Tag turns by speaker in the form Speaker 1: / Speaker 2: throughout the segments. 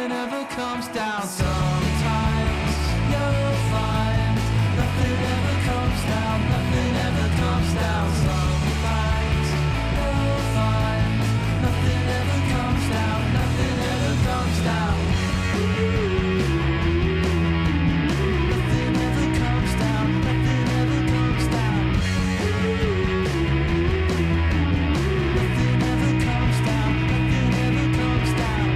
Speaker 1: nothing ever comes down. Sometimes you'll find nothing ever comes down, nothing ever comes down. Sometimes you'll find nothing ever comes down, nothing ever comes down. Nothing ever comes down, nothing ever comes down. Nothing ever comes down, nothing ever comes down.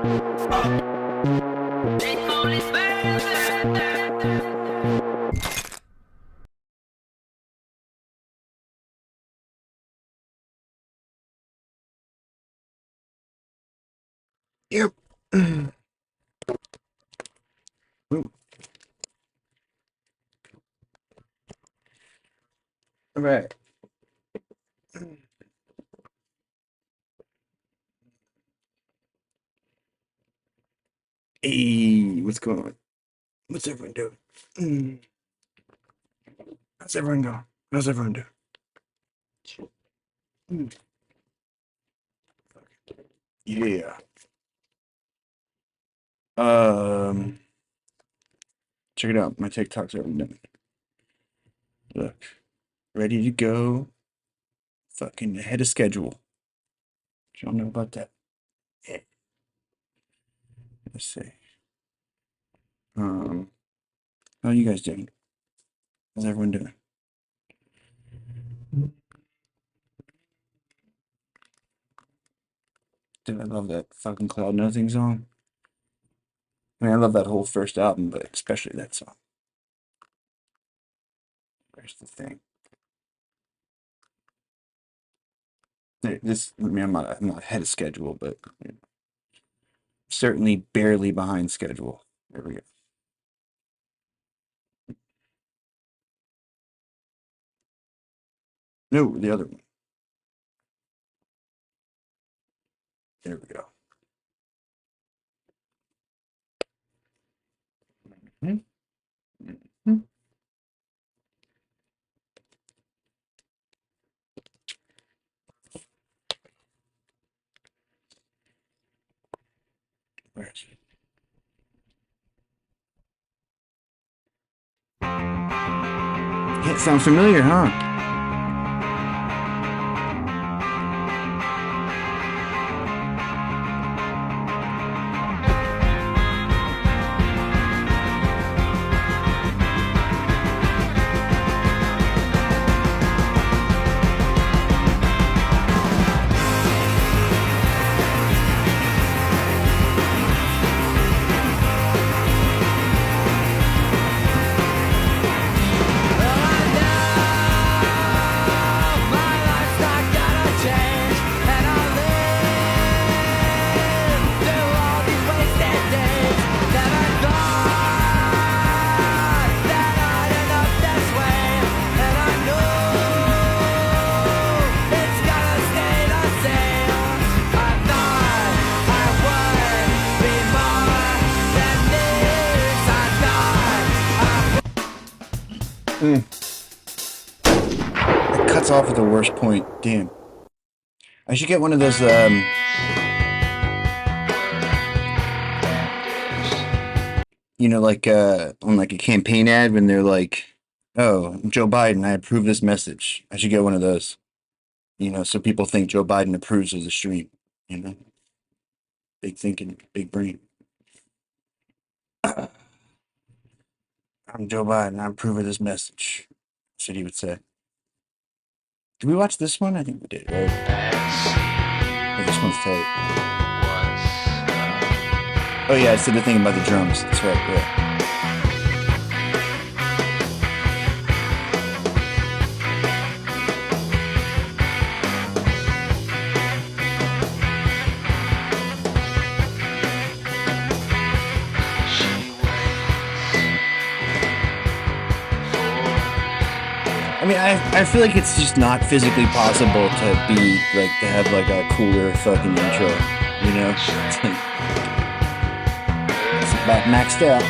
Speaker 2: Yep. All right. Hey, what's going on? What's everyone doing? How's everyone going? How's everyone doing? Yeah. Check it out. My TikToks are done. Look, ready to go. Fucking ahead of schedule. Y'all know about that? Yeah. Let's see. How are you guys doing? How's everyone doing? Dude, I love that fucking Cloud Nothing song. I mean, I love that whole first album, but especially that song. Where's the thing? I mean, I'm not ahead of schedule, but certainly barely behind schedule. There we go. No, the other one. There we go. Mm-hmm. Where is it? Yeah, it sounds familiar, huh? It cuts off at the worst point. Damn. I should get one of those, like, on like a campaign ad when they're like, oh, Joe Biden, I approve this message. I should get one of those, so people think Joe Biden approves of the stream, you know? Big thinking, big brain. I'm Joe Biden, I approve of this message. That's what he would say. Did we watch this one? I think we did, right? Oh, this one's tight. Oh yeah, I said the thing about the drums. That's right, yeah. I mean, I feel like it's just not physically possible to be like to have like a cooler fucking intro, you know? It's about maxed out.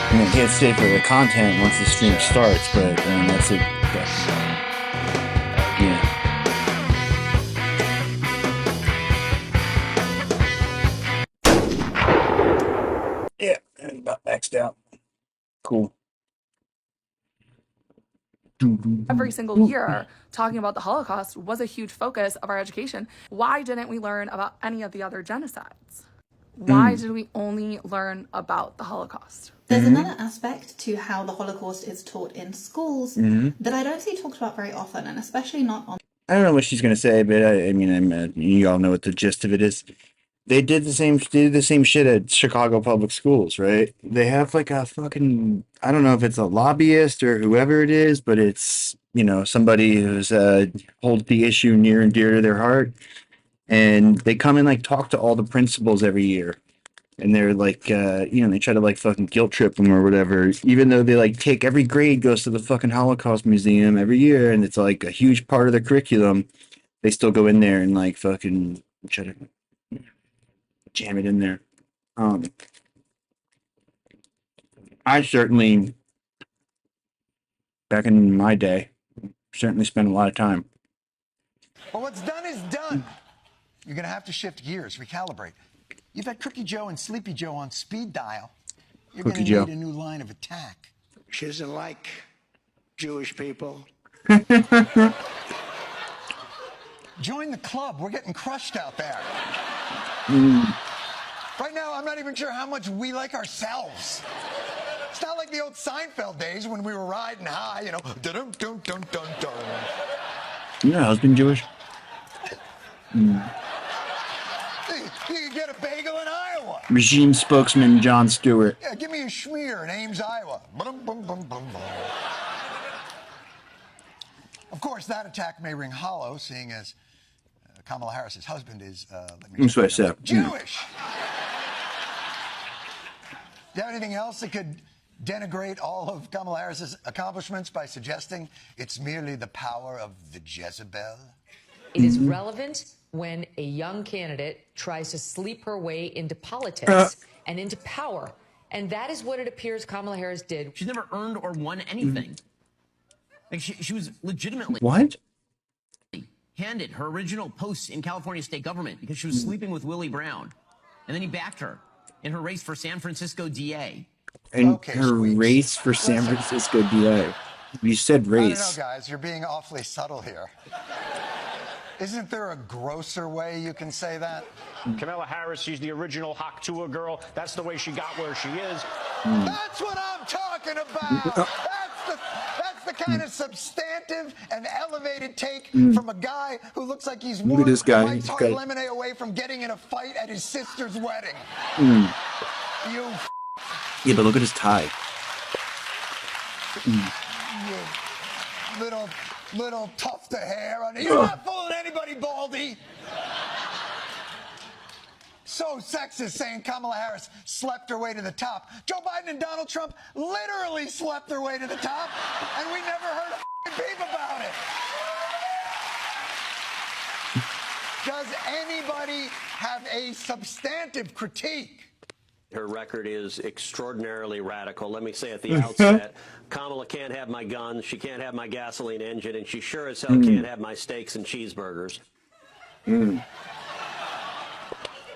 Speaker 2: I mean, I can't stay for the content once the stream starts, but I mean that's it. Yeah. Yeah, and about maxed out. Cool.
Speaker 3: Every single year, talking about the Holocaust was a huge focus of our education. Why didn't we learn about any of the other genocides? Why did we only learn about the Holocaust?
Speaker 4: There's another aspect to how the Holocaust is taught in schools that I don't see talked about very often, and especially not on
Speaker 2: I don't know what she's gonna say, but I mean, you all know what the gist of it is. They did the same shit at Chicago public schools, right? They have like a fucking, I don't know if it's a lobbyist or whoever it is, but it's, somebody who's holds the issue near and dear to their heart, and they come and like talk to all the principals every year, and they're like, they try to like fucking guilt trip them or whatever, even though they like take every grade goes to the fucking Holocaust Museum every year, and it's like a huge part of the curriculum. They still go in there and like fucking try to jam it in there. Um, I certainly, back in my day, certainly spent a lot of time.
Speaker 5: Well, what's done is done. You're going to have to shift gears, recalibrate. You've had Cookie Joe and Sleepy Joe on speed dial. You're going to need a new line of attack.
Speaker 6: She doesn't like Jewish people.
Speaker 5: Join the club. We're getting crushed out there. Right now, I'm not even sure how much we like ourselves. It's not like the old Seinfeld days when we were riding high, dun dun dun dun dun.
Speaker 2: Your husband Jewish?
Speaker 5: You can get a bagel in Iowa.
Speaker 2: Regime spokesman Jon Stewart.
Speaker 5: Yeah, give me a schmear in Ames, Iowa. Bum, bum, bum, bum, bum. Of course, that attack may ring hollow, seeing as Kamala Harris's husband is, Jewish. Do you have anything else that could denigrate all of Kamala Harris's accomplishments by suggesting it's merely the power of the Jezebel?
Speaker 7: It is relevant when a young candidate tries to sleep her way into politics and into power. And that is what it appears Kamala Harris did.
Speaker 8: She's never earned or won anything. Like she was legitimately handed her original post in California state government because she was sleeping with Willie Brown. And then he backed her in her race for San Francisco DA.
Speaker 2: And her race for San Francisco DA. You said race.
Speaker 5: I don't know, guys. You're being awfully subtle here. Isn't there a grosser way you can say that?
Speaker 9: Kamala Harris, she's the original Haktua girl. That's the way she got where she is.
Speaker 5: That's what I'm talking about. That's the kind of substantive and elevated take from a guy who looks like he's one White lemonade away from getting in a fight at his sister's wedding.
Speaker 2: Yeah, but look at his tie.
Speaker 5: You little tuft of hair on it. You're not fooling anybody, Baldy. So sexist saying Kamala Harris slept her way to the top. Joe Biden and Donald Trump literally slept their way to the top, and we never heard a peep about it. Does anybody have a substantive critique?
Speaker 10: Her record is extraordinarily radical. Let me say at the outset, Kamala can't have my guns, she can't have my gasoline engine, and she sure as hell can't have my steaks and cheeseburgers.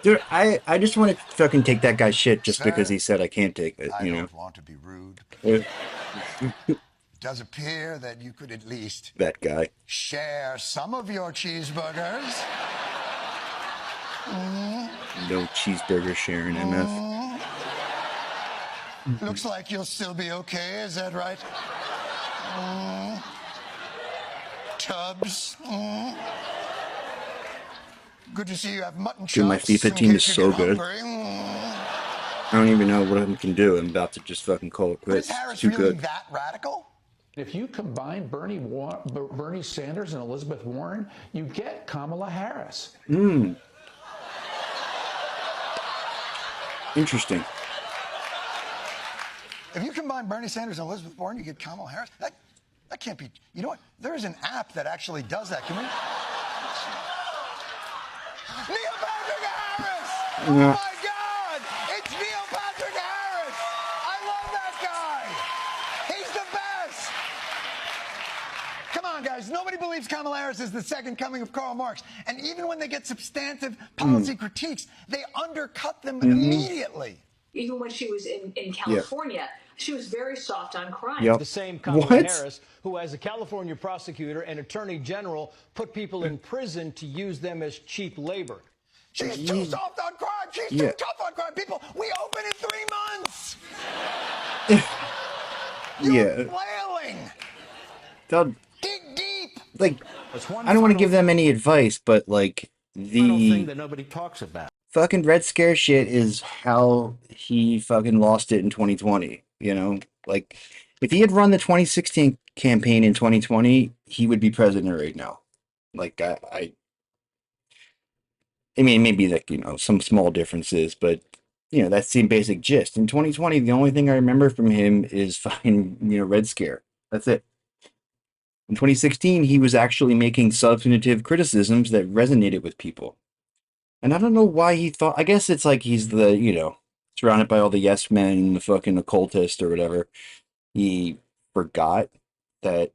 Speaker 2: Dude, I just want to fucking take that guy's shit just because he said I can't take it,
Speaker 5: I don't want to be rude.
Speaker 2: It
Speaker 5: does appear that you could at least
Speaker 2: that guy
Speaker 5: share some of your cheeseburgers.
Speaker 2: No cheeseburger sharing enough.
Speaker 5: Looks like you'll still be okay, is that right? Tubbs. Good to see you have mutton chops.
Speaker 2: Dude, my FIFA team is so good. I don't even know what I can do. I'm about to just fucking call it quits.
Speaker 5: Is Harris
Speaker 2: Too
Speaker 5: really
Speaker 2: good.
Speaker 5: that radical?
Speaker 11: If you combine Bernie Sanders and Elizabeth Warren, you get Kamala Harris.
Speaker 2: Interesting.
Speaker 5: If you combine Bernie Sanders and Elizabeth Warren, you get Kamala Harris. That can't be. You know what? There is an app that actually does that. Can we? Neil Patrick Harris! Oh my God! It's Neil Patrick Harris! I love that guy! He's the best! Come on, guys. Nobody believes Kamala Harris is the second coming of Karl Marx. And even when they get substantive policy critiques, they undercut them immediately.
Speaker 12: Even when she was in California, she was very soft on crime.
Speaker 9: The same Kamala Harris, who as a California prosecutor and attorney general put people in prison to use them as cheap labor.
Speaker 5: She's too soft on crime. She's too tough on crime. People, we open in 3 months. You're flailing.
Speaker 2: They'll like,
Speaker 13: One
Speaker 2: I don't want to
Speaker 13: final
Speaker 2: give them any advice, but like
Speaker 13: thing
Speaker 2: the
Speaker 13: that nobody talks about.
Speaker 2: fucking Red Scare shit is how he fucking lost it in 2020. You know, like if he had run the 2016 campaign in 2020, he would be president right now. Like I mean, maybe like, you know, some small differences, but you know, that's the basic gist. In 2020, the only thing I remember from him is fucking, you know, Red Scare. That's it. In 2016, he was actually making substantive criticisms that resonated with people. And I don't know why he thought, I guess it's like he's the, you know, surrounded by all the yes men, the fucking occultist or whatever. He forgot that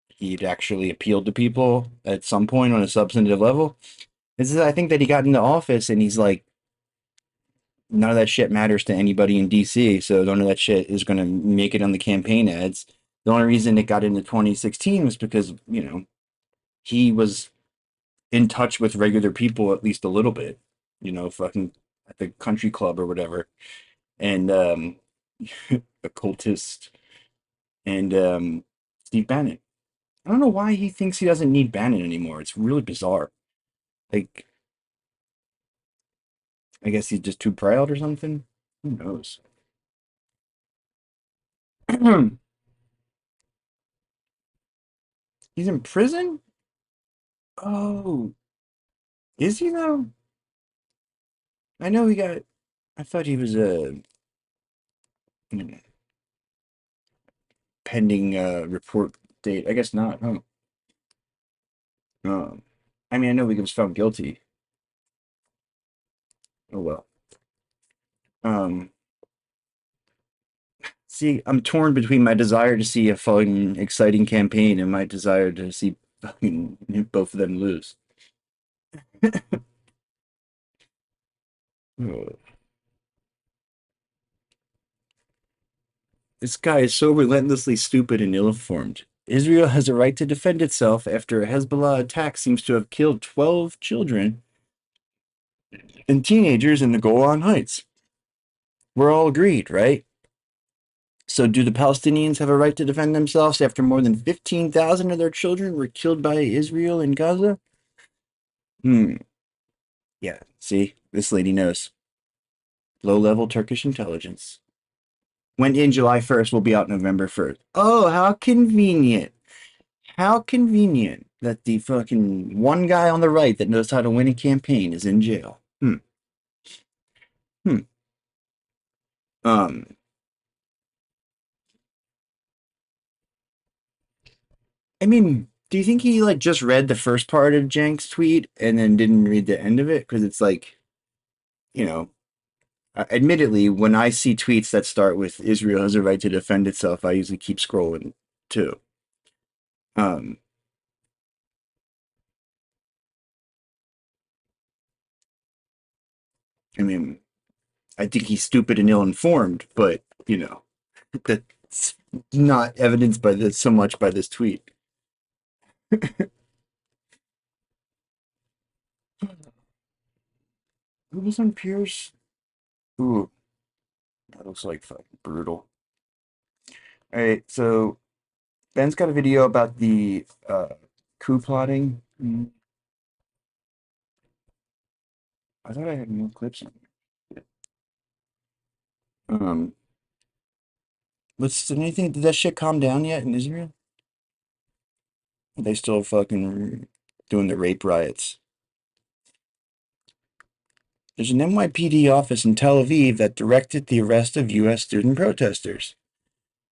Speaker 2: he'd actually appealed to people at some point on a substantive level. This is, I think that he got into office and he's like, none of that shit matters to anybody in DC, so none of that shit is going to make it on the campaign ads. The only reason it got into 2016 was because, you know, he was in touch with regular people at least a little bit, you know, fucking at the country club or whatever. And occultist and Steve Bannon. I don't know why he thinks he doesn't need Bannon anymore. It's really bizarre. Like, I guess he's just too proud or something. Who knows? He's in prison? Oh, is he though? I know he got. I thought he was a pending report date. I guess not. Oh, I mean, I know he was found guilty. Oh well. See, I'm torn between my desire to see a fun, exciting campaign and my desire to see fucking both of them lose. This guy is so relentlessly stupid and ill-informed. Israel has a right to defend itself after a Hezbollah attack seems to have killed 12 children and teenagers in the Golan Heights. We're all agreed, right? So do the Palestinians have a right to defend themselves after more than 15,000 of their children were killed by Israel in Gaza? Yeah, see? This lady knows. Low-level Turkish intelligence. Went in July 1st, will be out November 1st. Oh, how convenient. How convenient that the fucking one guy on the right that knows how to win a campaign is in jail. I mean, do you think he like just read the first part of Jank's tweet and then didn't read the end of it? Because it's like, you know, admittedly, when I see tweets that start with Israel has a right to defend itself, I usually keep scrolling too. I mean, I think he's stupid and ill-informed, but, you know, that's not evidenced by this so much by this tweet. Who was on Pierce? Ooh, that looks like fucking brutal. All right, so Ben's got a video about the coup plotting. I thought I had more clips on here. Did anything? Did that shit calm down yet in Israel? Are they still fucking doing the rape riots? There's an NYPD office in Tel Aviv that directed the arrest of U.S. student protesters.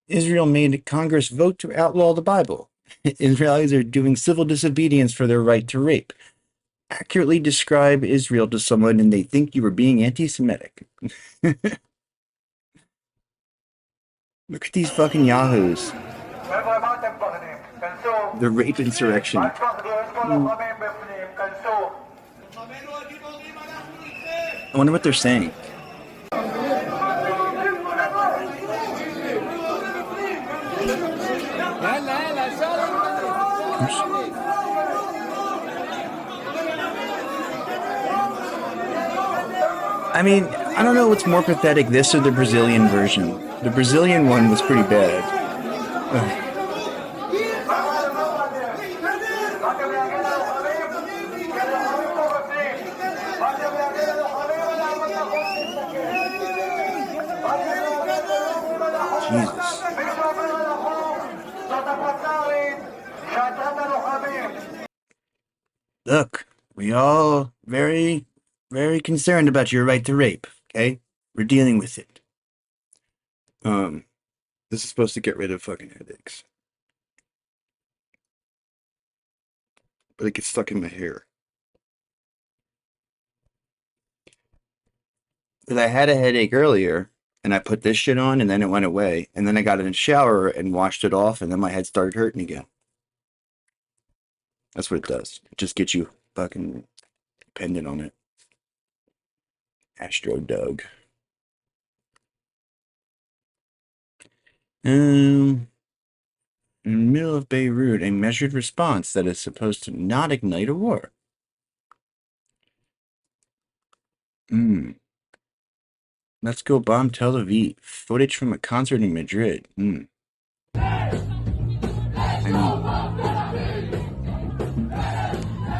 Speaker 2: Israel made Congress vote to outlaw the Bible. Israelis are doing civil disobedience for their right to rape. Accurately describe Israel to someone and they think you were being anti-Semitic. Look at these fucking yahoos. The rape insurrection. I wonder what they're saying. I mean, I don't know what's more pathetic, this or the Brazilian version. The Brazilian one was pretty bad. Ugh. Jesus. Look, we all very, very concerned about your right to rape, okay? We're dealing with it. This is supposed to get rid of fucking headaches. But it gets stuck in my hair. Because I had a headache earlier, and I put this shit on, and then it went away. And then I got in the shower and washed it off, and then my head started hurting again. That's what it does. It just gets you fucking dependent on it. Astro Doug. In the middle of Beirut, a measured response that is supposed to not ignite a war. Let's go bomb Tel Aviv. Footage from a concert in Madrid.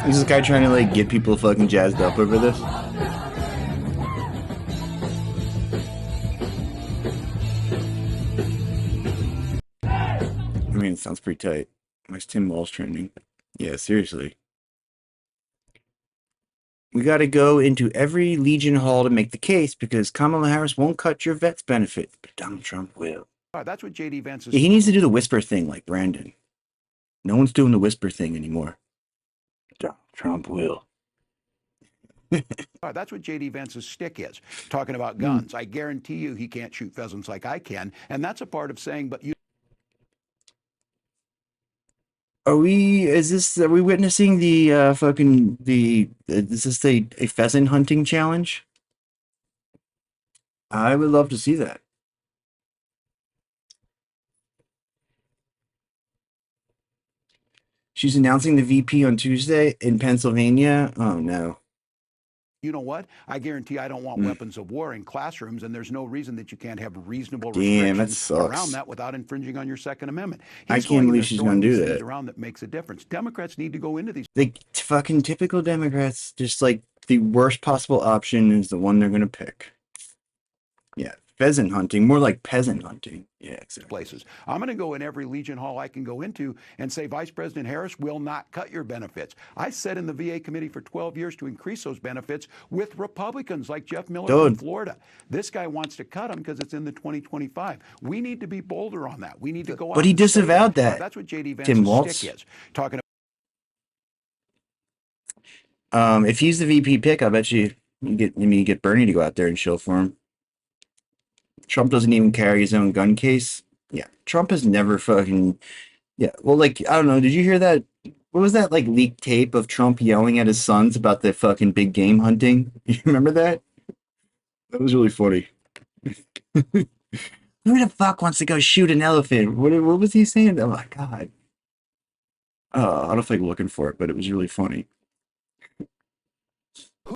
Speaker 2: Is this guy trying to like get people fucking jazzed up over this? I mean, it sounds pretty tight. Why's Tim Walsh trending? Yeah, seriously. We got to go into every Legion Hall to make the case because Kamala Harris won't cut your vets benefit, but Donald Trump will.
Speaker 13: That's what J.D. Vance is.
Speaker 2: Yeah, he needs to do the whisper thing like Brandon. No one's doing the whisper thing anymore. Donald Trump will.
Speaker 13: That's what J.D. Vance's stick is, talking about guns. I guarantee you he can't shoot pheasants like I can, and that's a part of saying, but you...
Speaker 2: Are we witnessing the is this a pheasant hunting challenge? I would love to see that. She's announcing the VP on Tuesday in Pennsylvania. Oh no.
Speaker 13: You know what? I guarantee I don't want weapons of war in classrooms, and there's no reason that you can't have reasonable restrictions around that without infringing on your Second Amendment.
Speaker 2: I can't believe she's going to do that.
Speaker 13: Around that makes a difference. Democrats need to go into these.
Speaker 2: The fucking typical Democrats, just like the worst possible option is the one they're going to pick. Yeah, pheasant hunting, more like peasant hunting. Yeah, exactly.
Speaker 13: Places. I'm going to go in every Legion Hall I can go into and say, Vice President Harris will not cut your benefits. I sat in the VA committee for 12 years to increase those benefits with Republicans like Jeff Miller from Florida. This guy wants to cut them because it's in the 2025. We need to be bolder on that. We need to go out.
Speaker 2: But he disavowed that.
Speaker 13: That's what J.D.
Speaker 2: Tim
Speaker 13: Vance's stick is. Talking
Speaker 2: if he's the VP pick, I bet you get Bernie to go out there and show for him. Trump doesn't even carry his own gun case. Yeah, Trump has never fucking... Yeah, well, like, I don't know, did you hear that? What was that, like, leaked tape of Trump yelling at his sons about the fucking big game hunting? You remember that? That was really funny. Who the fuck wants to go shoot an elephant? What was he saying? Oh, my God. I don't know if I'm looking for it, but it was really funny.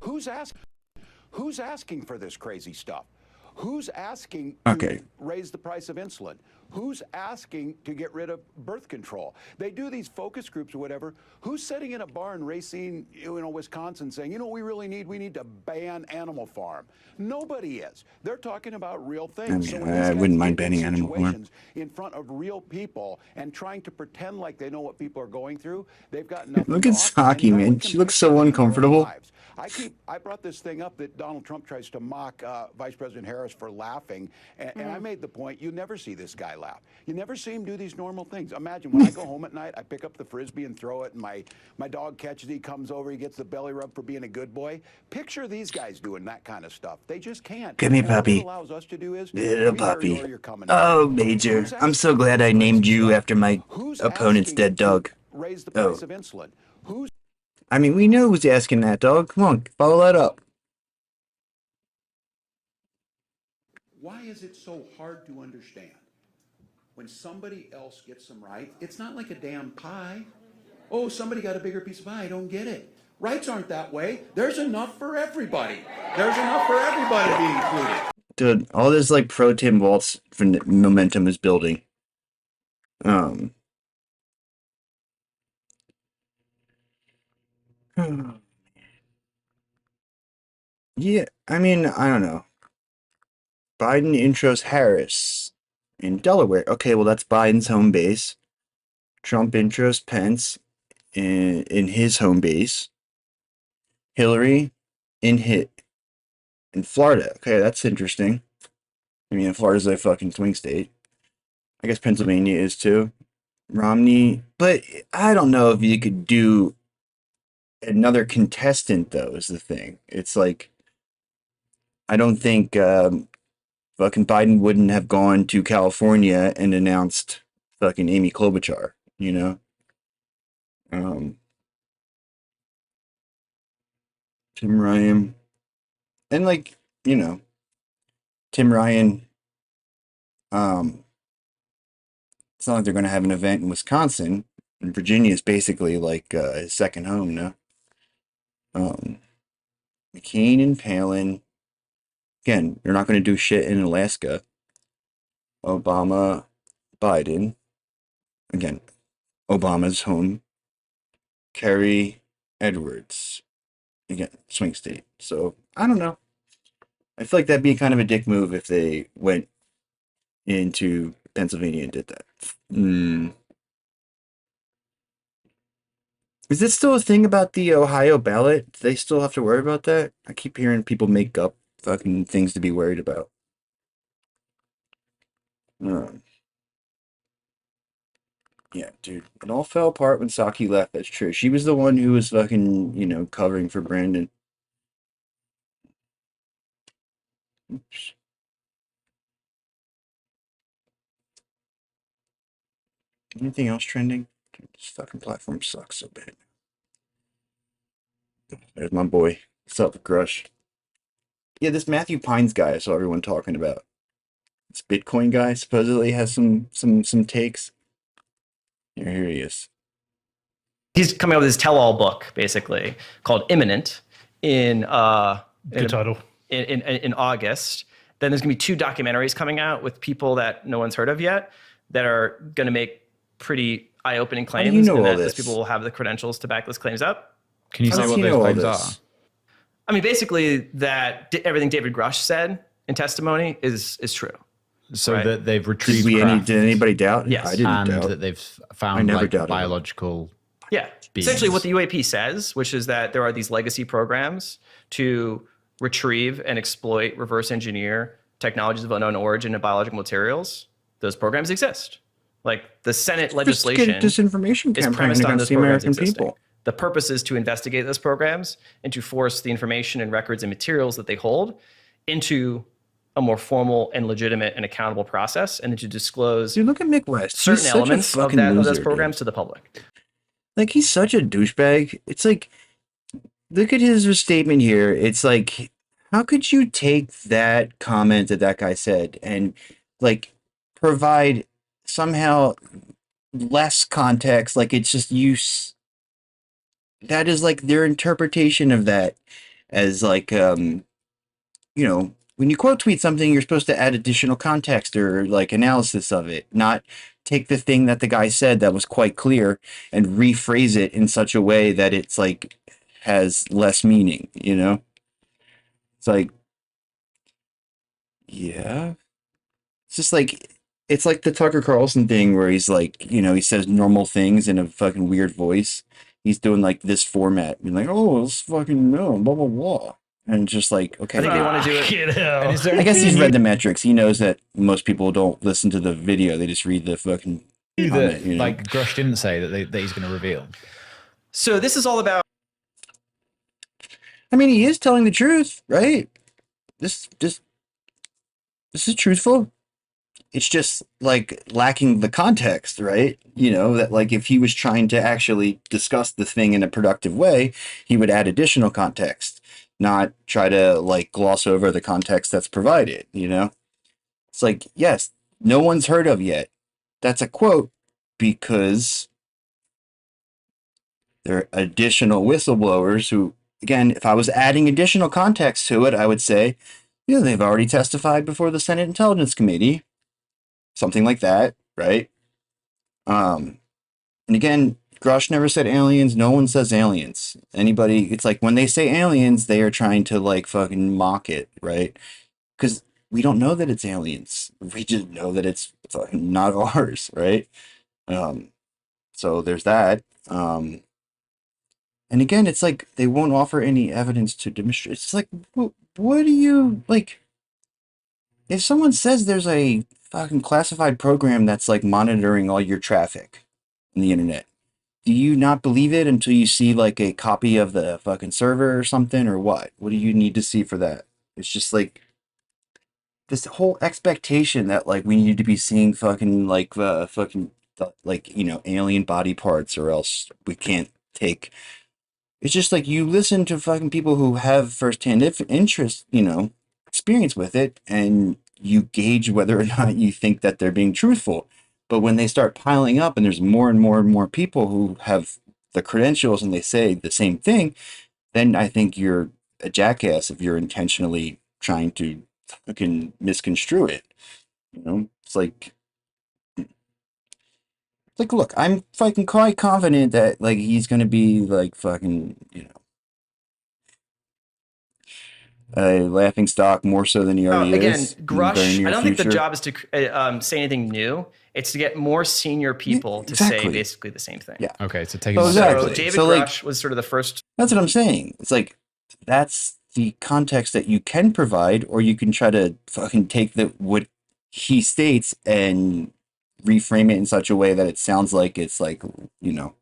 Speaker 13: Who's asking for this crazy stuff? Who's asking to raise the price of insulin? Who's asking to get rid of birth control? They do these focus groups or whatever. Who's sitting in a bar in Racine, Wisconsin saying, what we really need? We need to ban Animal Farm. Nobody is. They're talking about real things.
Speaker 2: I wouldn't mind banning Animal Farm.
Speaker 13: In front of real people and trying to pretend like they know what people are going through, they've got nothing.
Speaker 2: Look at Saki, man. She looks so uncomfortable.
Speaker 13: I brought this thing up that Donald Trump tries to mock Vice President Harris for laughing, and I made the point, you never see this guy laugh. You never see him do these normal things. Imagine when I go home at night, I pick up the Frisbee and throw it, and my dog catches it, he comes over, he gets the belly rub for being a good boy. Picture these guys doing that kind of stuff. They just can't.
Speaker 2: Give me puppy.
Speaker 13: What it allows us to do is,
Speaker 2: little puppy. Oh, Major. I'm so glad I named you after my opponent's dead dog.
Speaker 13: Raise the price of insulin.
Speaker 2: I mean, we know who's asking that, dog. Come on, follow that up.
Speaker 13: Why is it so hard to understand? When somebody else gets them right, it's not like a damn pie. Oh, somebody got a bigger piece of pie. I don't get it. Rights aren't that way. There's enough for everybody. There's enough for everybody to be included.
Speaker 2: Dude, all this like pro Tim Waltz momentum is building. Yeah, I mean, I don't know. Biden intros Harris in Delaware. Okay, well, that's Biden's home base. Trump interests Pence in his home base. Hillary in Florida. Okay, that's interesting. I mean, Florida's a fucking swing state. I guess Pennsylvania is too. Romney, but I don't know if you could do another contestant though. Is the thing? It's like I don't think fucking Biden wouldn't have gone to California and announced fucking Amy Klobuchar. You know, Tim Ryan, and like Tim Ryan. It's not like they're going to have an event in Wisconsin. And Virginia is basically like his second home now. McCain and Palin. Again, they're not going to do shit in Alaska. Obama, Biden. Again, Obama's home. Kerry, Edwards. Again, swing state. So, I don't know. I feel like that'd be kind of a dick move if they went into Pennsylvania and did that. Is this still a thing about the Ohio ballot? Do they still have to worry about that? I keep hearing people make up fucking things to be worried about. Yeah, dude. It all fell apart when Saki left. That's true. She was the one who was fucking, covering for Brandon. Oops. Anything else trending? This fucking platform sucks so bad. There's my boy. What's up, Crush? Yeah, this Matthew Pines guy I saw everyone talking about. This Bitcoin guy supposedly has some takes. Here he is.
Speaker 14: He's coming up with his tell-all book, basically, called Imminent in
Speaker 15: Good title.
Speaker 14: In August. Then there's gonna be 2 documentaries coming out with people that no one's heard of yet that are gonna make pretty eye-opening claims.
Speaker 2: How do you know
Speaker 14: and
Speaker 2: all
Speaker 14: that
Speaker 2: this?
Speaker 14: those people will have the credentials to back those claims up.
Speaker 15: Can you say what those claims are?
Speaker 14: I mean, basically that everything David Grush said in testimony is true.
Speaker 15: So
Speaker 14: right?
Speaker 15: that they've retrieved
Speaker 2: Did anybody doubt?
Speaker 14: Yes.
Speaker 2: I didn't
Speaker 15: and
Speaker 2: doubt.
Speaker 15: that they've
Speaker 2: I
Speaker 15: found
Speaker 2: never
Speaker 15: like
Speaker 2: doubted it.
Speaker 15: biological
Speaker 14: Yeah.
Speaker 15: beings.
Speaker 14: Essentially what the UAP says, which is that there are these legacy programs to retrieve and exploit, reverse engineer technologies of unknown origin and biological materials. Those programs exist. Like the Senate legislation
Speaker 2: Just get a disinformation
Speaker 14: is
Speaker 2: campaign
Speaker 14: premised on
Speaker 2: against
Speaker 14: those
Speaker 2: the
Speaker 14: programs
Speaker 2: American
Speaker 14: existing.
Speaker 2: people.
Speaker 14: The purpose is to investigate those programs and to force the information and records and materials that they hold into a more formal and legitimate and accountable process, and then to disclose
Speaker 2: Dude, look at Mick West. He's
Speaker 14: certain
Speaker 2: such a
Speaker 14: elements of
Speaker 2: fucking
Speaker 14: those
Speaker 2: loser,
Speaker 14: programs
Speaker 2: dude.
Speaker 14: to the public.
Speaker 2: Like, he's such a douchebag. It's like, look at his statement here. It's like, how could you take that comment that guy said and, like, provide somehow less context? Like, it's just use. That is, like, their interpretation of that as, like, when you quote tweet something, you're supposed to add additional context or like analysis of it, not take the thing that the guy said that was quite clear and rephrase it in such a way that it's like has less meaning, It's like, yeah. It's just like, it's like the Tucker Carlson thing where he's like, he says normal things in a fucking weird voice. He's doing like this format, being like, oh, it's fucking no, blah, blah, blah. And just like, okay.
Speaker 14: I think they want to do it.
Speaker 15: And is there
Speaker 2: I guess he's
Speaker 15: anything
Speaker 2: read the metrics. He knows that most people don't listen to the video; they just read the fucking comment,
Speaker 15: that like Grush didn't say that he's going to reveal?
Speaker 14: So this is all about.
Speaker 2: I mean, he is telling the truth, right? This is truthful. It's just like lacking the context, right? That like if he was trying to actually discuss the thing in a productive way, he would add additional context, not try to like gloss over the context that's provided, It's like, yes, no one's heard of yet. That's a quote because there are additional whistleblowers who, again, if I was adding additional context to it, I would say, they've already testified before the Senate Intelligence Committee. Something like that, right? And again, Grush never said aliens. No one says aliens. Anybody, it's like when they say aliens, they are trying to like fucking mock it, right? Because we don't know that it's aliens. We just know that it's fucking not ours, right? So there's that. And again, it's like they won't offer any evidence to demonstrate. It's like, what do you like? If someone says there's a fucking classified program that's like monitoring all your traffic on the internet, do you not believe it until you see like a copy of the fucking server or something, or what? What do you need to see for that? It's just like this whole expectation that like we need to be seeing fucking like like, you know, alien body parts or else we can't take. It's just like you listen to fucking people who have firsthand interest, you know, experience with it, and you gauge whether or not you think that they're being truthful. But when they start piling up and there's more and more and more people who have the credentials and they say the same thing, then I think you're a jackass if you're intentionally trying to fucking misconstrue it. You know, it's like, look, I'm fucking quite confident that like he's gonna be like fucking, you know, a laughing stock more so than he already
Speaker 14: Again,
Speaker 2: is. In the very
Speaker 14: Grush,
Speaker 2: near
Speaker 14: I don't think the
Speaker 2: future.
Speaker 14: job is to say anything new. It's to get more senior people to say basically the same thing.
Speaker 2: Yeah.
Speaker 15: Okay, so take
Speaker 14: So David Grush was sort of the first.
Speaker 2: That's what I'm saying. It's like that's the context that you can provide, or you can try to fucking take what he states and reframe it in such a way that it sounds like it's like, you know,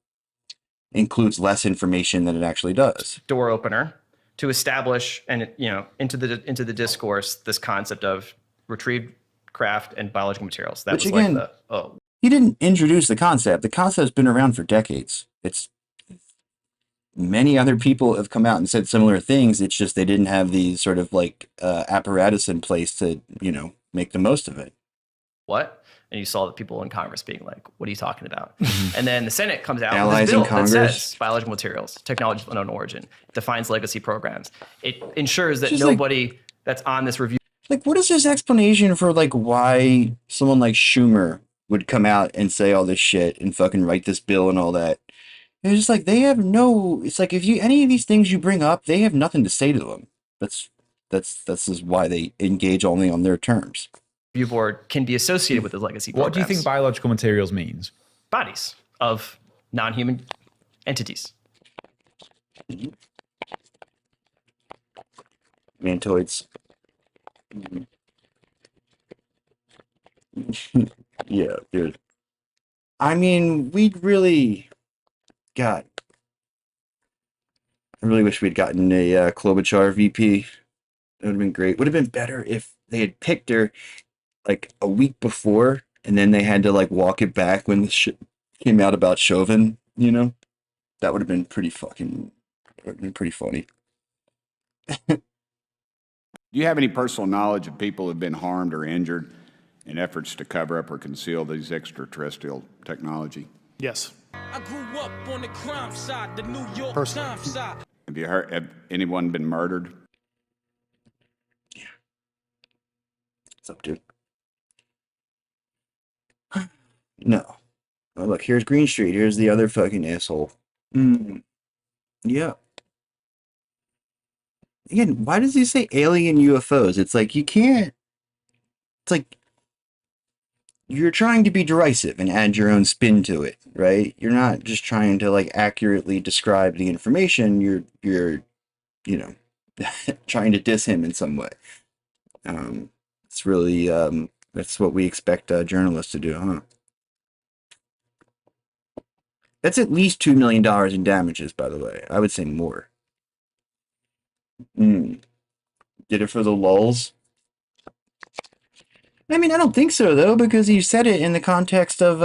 Speaker 2: includes less information than it actually does.
Speaker 14: Door opener to establish and, you know, into the discourse this concept of retrieved craft and biological materials. That
Speaker 2: Which
Speaker 14: was
Speaker 2: again,
Speaker 14: like the
Speaker 2: he didn't introduce the concept. The concept's been around for decades. It's many other people have come out and said similar things. It's just they didn't have the sort of like apparatus in place to, you know, make the most of it.
Speaker 14: what? And you saw the people in Congress being like, what are you talking about? And then the Senate comes out with
Speaker 2: Allies
Speaker 14: this
Speaker 2: in
Speaker 14: bill that
Speaker 2: Congress.
Speaker 14: says biological materials, technology of unknown origin, defines legacy programs. It ensures that
Speaker 2: Just like-
Speaker 14: nobody that's on this review.
Speaker 2: Like, what is this explanation for like why someone like Schumer would come out and say all this shit and fucking write this bill and all that? It's just like they have no. It's like if you any of these things you bring up, they have nothing to say to them. That's just why they engage only on their terms.
Speaker 14: Review board can be associated with the legacy programs.
Speaker 15: What do you think biological materials means?
Speaker 14: Bodies of non-human entities.
Speaker 2: Mantoids. Yeah, dude. I mean, we'd really got. I really wish we'd gotten a Klobuchar VP. That would have been great. Would have been better if they had picked her like a week before, and then they had to like walk it back when the shit came out about Chauvin. You know, that would have been pretty fucking. Would have been pretty funny.
Speaker 13: Do you have any personal knowledge of people who have been harmed or injured in efforts to cover up or conceal these extraterrestrial technology?
Speaker 16: Yes.
Speaker 17: I grew up on the crime side, the New York Times side.
Speaker 13: Have anyone been murdered?
Speaker 2: What's up, dude? No. Oh, look, here's Green Street. Here's the other fucking asshole. Yeah. Again, why does he say alien UFOs? It's like you can't. It's like you're trying to be derisive and add your own spin to it, right? You're not just trying to like accurately describe the information. You're you know, trying to diss him in some way. It's really that's what we expect journalists to do, huh? That's at least $2 million in damages, by the way. I would say more. Did it for the lulz? I mean, I don't think so, though, because he said it in the context of,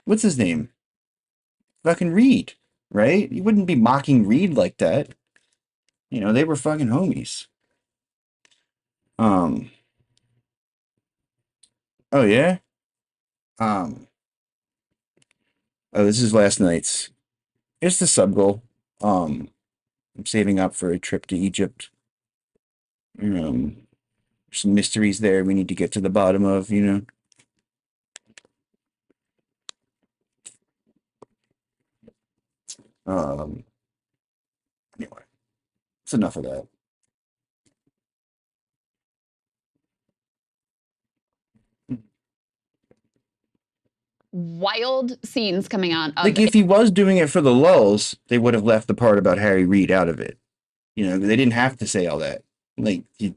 Speaker 2: what's his name? Fucking Reed, right? You wouldn't be mocking Reed like that. You know, they were fucking homies. Oh, yeah? Oh, this is last night's. It's the sub goal. I'm saving up for a trip to Egypt. Some mysteries there we need to get to the bottom of, you know. Anyway, it's enough of that.
Speaker 16: wild scenes coming out of
Speaker 2: Like, if he was doing it for the lulz, they would have left the part about Harry Reid out of it. You know, they didn't have to say all that. Like, he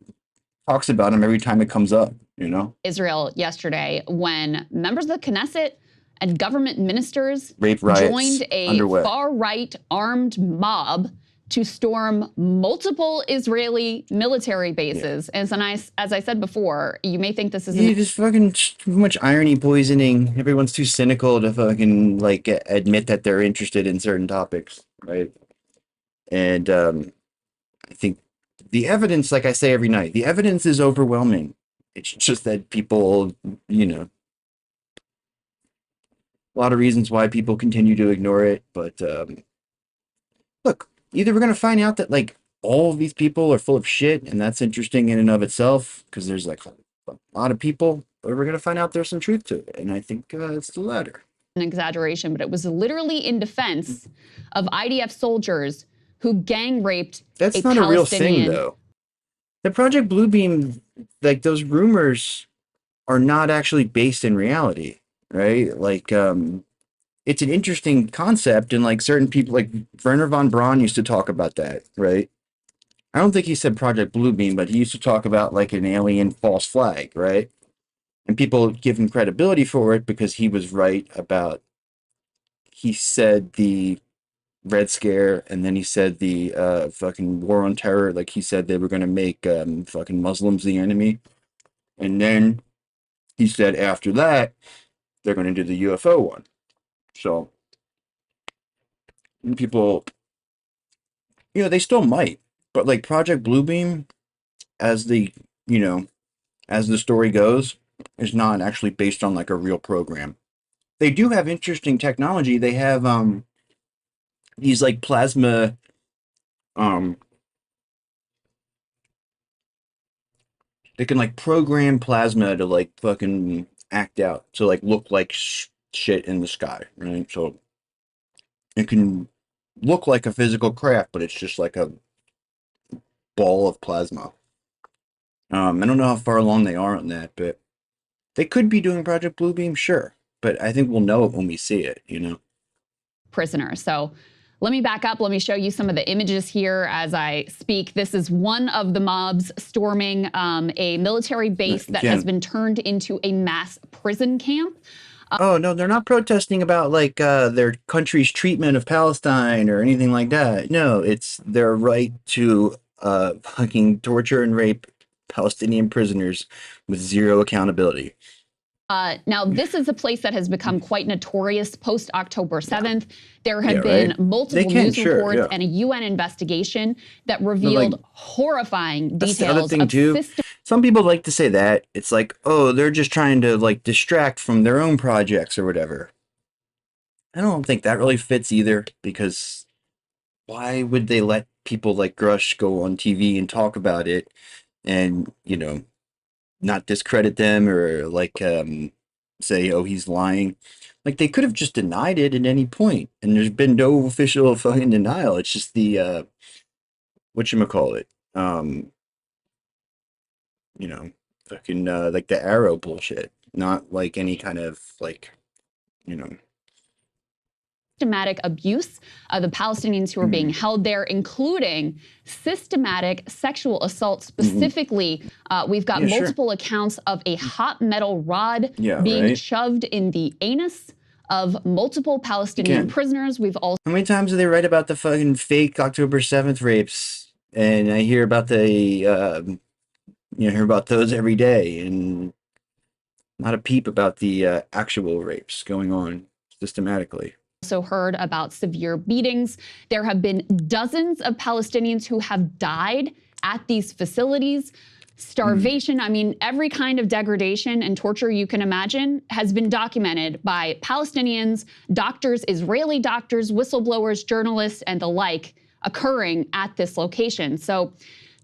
Speaker 2: talks about him every time it comes up, you know?
Speaker 16: Israel yesterday when members of the Knesset and government ministers
Speaker 2: Rape riots
Speaker 16: joined a
Speaker 2: underway.
Speaker 16: far-right armed mob to storm multiple Israeli military bases. And as I said before, you may think this is
Speaker 2: Yeah, just fucking too much irony poisoning. Everyone's too cynical to fucking, like, admit that they're interested in certain topics, right? And I think the evidence, like I say every night, the evidence is overwhelming. It's just that people, you know, a lot of reasons why people continue to ignore it. But look, either we're going to find out that, like, all of these people are full of shit, and that's interesting in and of itself, because there's, like, a lot of people, or we're going to find out there's some truth to it. And I think it's the latter.
Speaker 16: an exaggeration, but it was literally in defense of IDF soldiers who gang raped
Speaker 2: That's
Speaker 16: a
Speaker 2: not a real
Speaker 16: Palestinian.
Speaker 2: thing, though. The Project Bluebeam, like, those rumors are not actually based in reality, right? Like, it's an interesting concept, and, like, certain people, like Werner von Braun used to talk about that, right? I don't think he said Project Bluebeam, but he used to talk about, like, an alien false flag, right? And people give him credibility for it because he was right about, he said the Red Scare, and then he said the fucking War on Terror, like, he said they were going to make fucking Muslims the enemy. And then he said after that, they're going to do the UFO one. So, people, you know, they still might. But, like, Project Bluebeam, as the, you know, as the story goes, is not actually based on, like, a real program. They do have interesting technology. They have these, like, plasma they can, like, program plasma to, like, fucking act out, to, like, look like shit in the sky, right? So it can look like a physical craft, but it's just like a ball of plasma. I don't know how far along they are on that, but they could be doing Project Bluebeam, sure. But I think we'll know it when we see it, you know?
Speaker 16: Prisoner. So let me back up. Let me show you some of the images here as I speak. This is one of the mobs storming a military base that has been turned into a mass prison camp.
Speaker 2: Oh, no, they're not protesting about, like, their country's treatment of Palestine or anything like that. No, it's their right to fucking torture and rape Palestinian prisoners with zero accountability.
Speaker 16: Now, this is a place that has become quite notorious post-October 7th. There have been multiple news reports and a UN investigation that revealed horrifying
Speaker 2: That's the other
Speaker 16: details
Speaker 2: thing,
Speaker 16: of
Speaker 2: too. Some people like to say that. It's like, oh, they're just trying to, like, distract from their own projects or whatever. I don't think that really fits either, because why would they let people like Grush go on TV and talk about it and, you know, not discredit them or, like, say, oh, he's lying? Like, they could have just denied it at any point, and there's been no official fucking denial. It's just the whatchamacallit, you know, fucking like the arrow bullshit, not like any kind of, like, you know,
Speaker 16: systematic abuse of the Palestinians who are being held there, including systematic sexual assault. Specifically, we've got multiple accounts of a hot metal rod being shoved in the anus of multiple Palestinian prisoners. We've also...
Speaker 2: How many times do they write about the fucking fake October 7th rapes? And I hear about the, you know, hear about those every day, and not a peep about the actual rapes going on systematically.
Speaker 16: Also heard about severe beatings. There have been dozens of Palestinians who have died at these facilities. Starvation, I mean, every kind of degradation and torture you can imagine has been documented by Palestinians, doctors, Israeli doctors, whistleblowers, journalists, and the like occurring at this location. So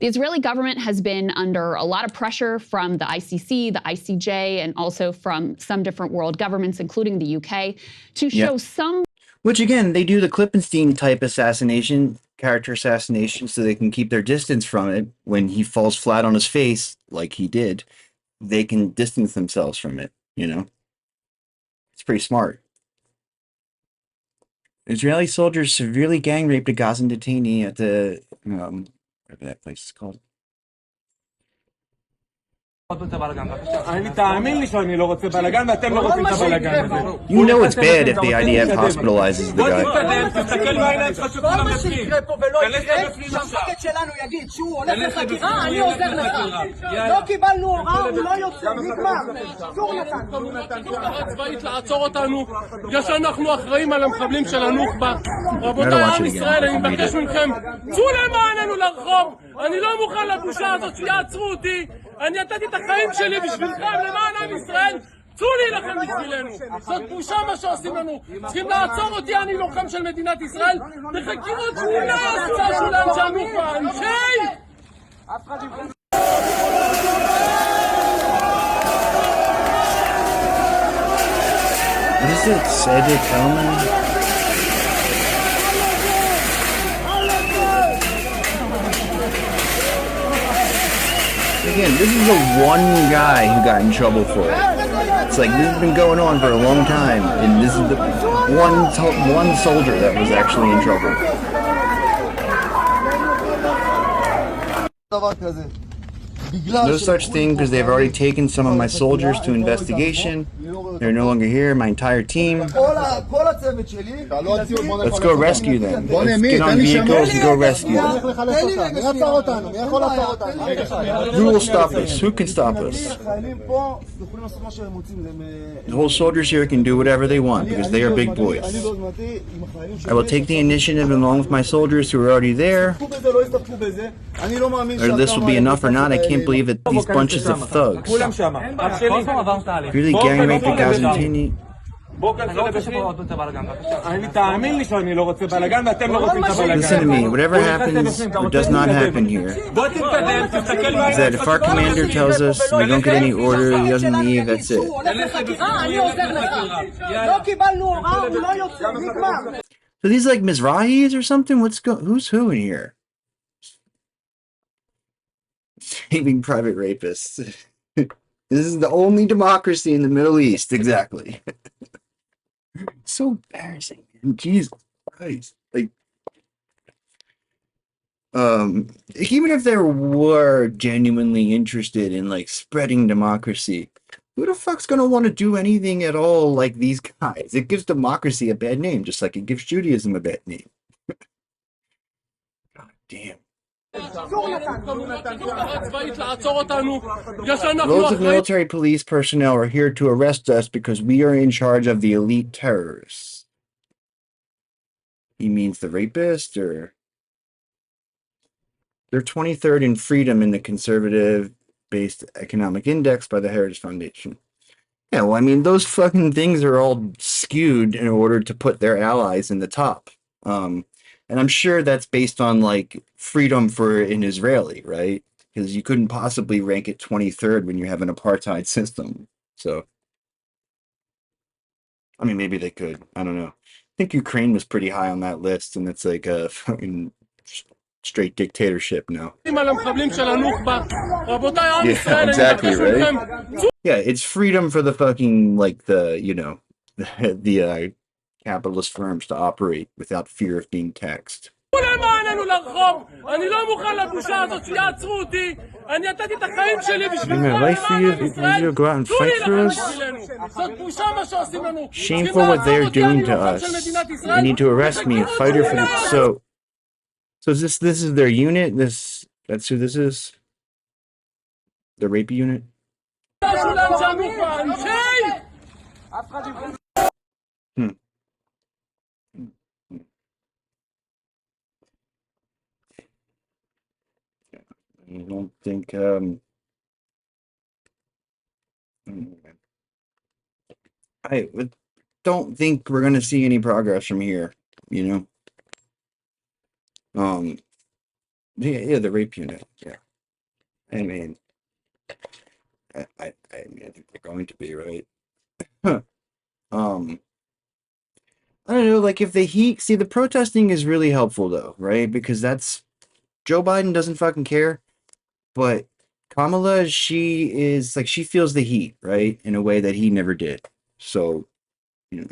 Speaker 16: the Israeli government has been under a lot of pressure from the ICC, the ICJ, and also from some different world governments, including the UK, to show some...
Speaker 2: Which, again, they do the Klippenstein type assassination, character assassination, so they can keep their distance from it. When he falls flat on his face, like he did, they can distance themselves from it, you know? It's pretty smart. Israeli soldiers severely gang raped a Gazan detainee at the whatever that place is called.
Speaker 17: You know
Speaker 2: it's bad if the IDF hospitalizes the guy.
Speaker 17: אני נתתי את החיים שלי בשבילכם, למען עם ישראל. צאו להילחם בשבילנו. זאת בושה מה שעושים לנו. צריכים לעצור אותי, אני לוחם של מדינת ישראל. בחקירות שולה יצא שולן שהנוח'בה. אנשי!
Speaker 2: Is it Cedric Hellman? Again, this is the one guy who got in trouble for it. It's like this has been going on for a long time, and this is the one soldier that was actually in trouble. No such thing, because they've already taken some of my soldiers to investigation. They're no longer here, my entire team. Let's go rescue them. Let's get on vehicles and go rescue them. Who will stop us? Who can stop us? The whole soldiers here can do whatever they want, because they are big boys. I will take the initiative along with my soldiers who are already there. Whether this will be enough or not, I can't believe that these bunches of thugs really gang raped the Gazantini. Listen to me, whatever happens or does not happen here is that if our commander tells us we don't get any order, he doesn't leave, that's it. So these like Mizrahis or something? Who's who in here? Saving private rapists. This is the only democracy in the Middle East, exactly. So embarrassing, man. Jesus Christ. Like, even if they were genuinely interested in like spreading democracy, who the fuck's gonna want to do anything at all like these guys? It gives democracy a bad name, just like it gives Judaism a bad name. God damn. Loads of military police personnel are here to arrest us because we are in charge of the elite terrorists. He means the rapist, or they're 23rd in freedom in the conservative-based economic index by the Heritage Foundation. Yeah, well, I mean, those fucking things are all skewed in order to put their allies in the top. And I'm sure that's based on like freedom for an Israeli, right? Because you couldn't possibly rank it 23rd when you have an apartheid system. So, I mean, maybe they could. I don't know. I think Ukraine was pretty high on that list, and it's like a fucking straight dictatorship now. Yeah, exactly, right? Yeah, it's freedom for the fucking, like, the, you know, the capitalist firms to operate without fear of being taxed. Give my life for you, you go out and fight for us. Shameful what they're doing to us. They need to arrest me, a fighter for the So this is their unit. That's who this is. The rape unit. I don't think I don't think we're gonna see any progress from here, you know. Yeah, the rape unit. Yeah, I mean, I mean, I think they're going to be right. I don't know. Like, if the see, the protesting is really helpful though, right? Because that's Joe Biden doesn't fucking care, but Kamala, she is like she feels the heat, right, in a way that he never did. So you know,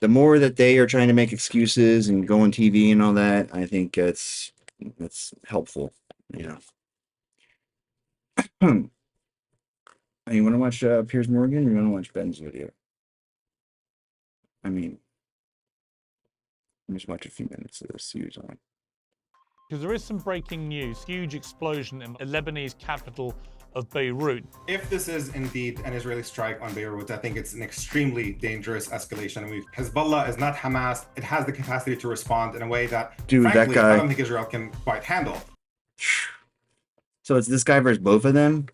Speaker 2: the more that they are trying to make excuses and go on TV and all that, I think that's helpful. You know. You want to watch Piers Morgan, or you want to watch Ben's video? I mean, just watch a few minutes of this. See who's on.
Speaker 18: Because there is some breaking news. Huge explosion in the Lebanese capital of Beirut.
Speaker 19: If this is indeed an Israeli strike on Beirut, I think it's an extremely dangerous escalation. I mean, Hezbollah is not Hamas. It has the capacity to respond in a way that, frankly,
Speaker 2: that guy,
Speaker 19: I don't think Israel can quite handle.
Speaker 2: So it's this guy versus both of them?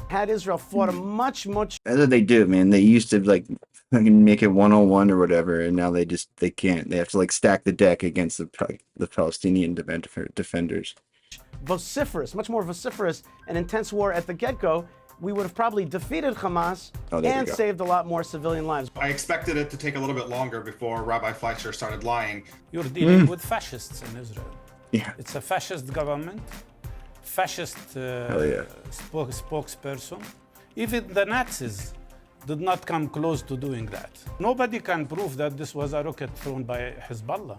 Speaker 20: Had Israel fought a much
Speaker 2: That's what they do, man. They used to like fucking make it 1-on-1 or whatever, and now they can't. They have to like stack the deck against the Palestinian defenders.
Speaker 20: Much more vociferous and intense war at the get-go, we would have probably defeated Hamas and saved a lot more civilian lives.
Speaker 19: I expected it to take a little bit longer before Rabbi Fleischer started lying.
Speaker 21: You're dealing with fascists in Israel.
Speaker 2: Yeah.
Speaker 21: It's a fascist government, fascist spokesperson. Even the Nazis did not come close to doing that. Nobody can prove that this was a rocket thrown by Hezbollah.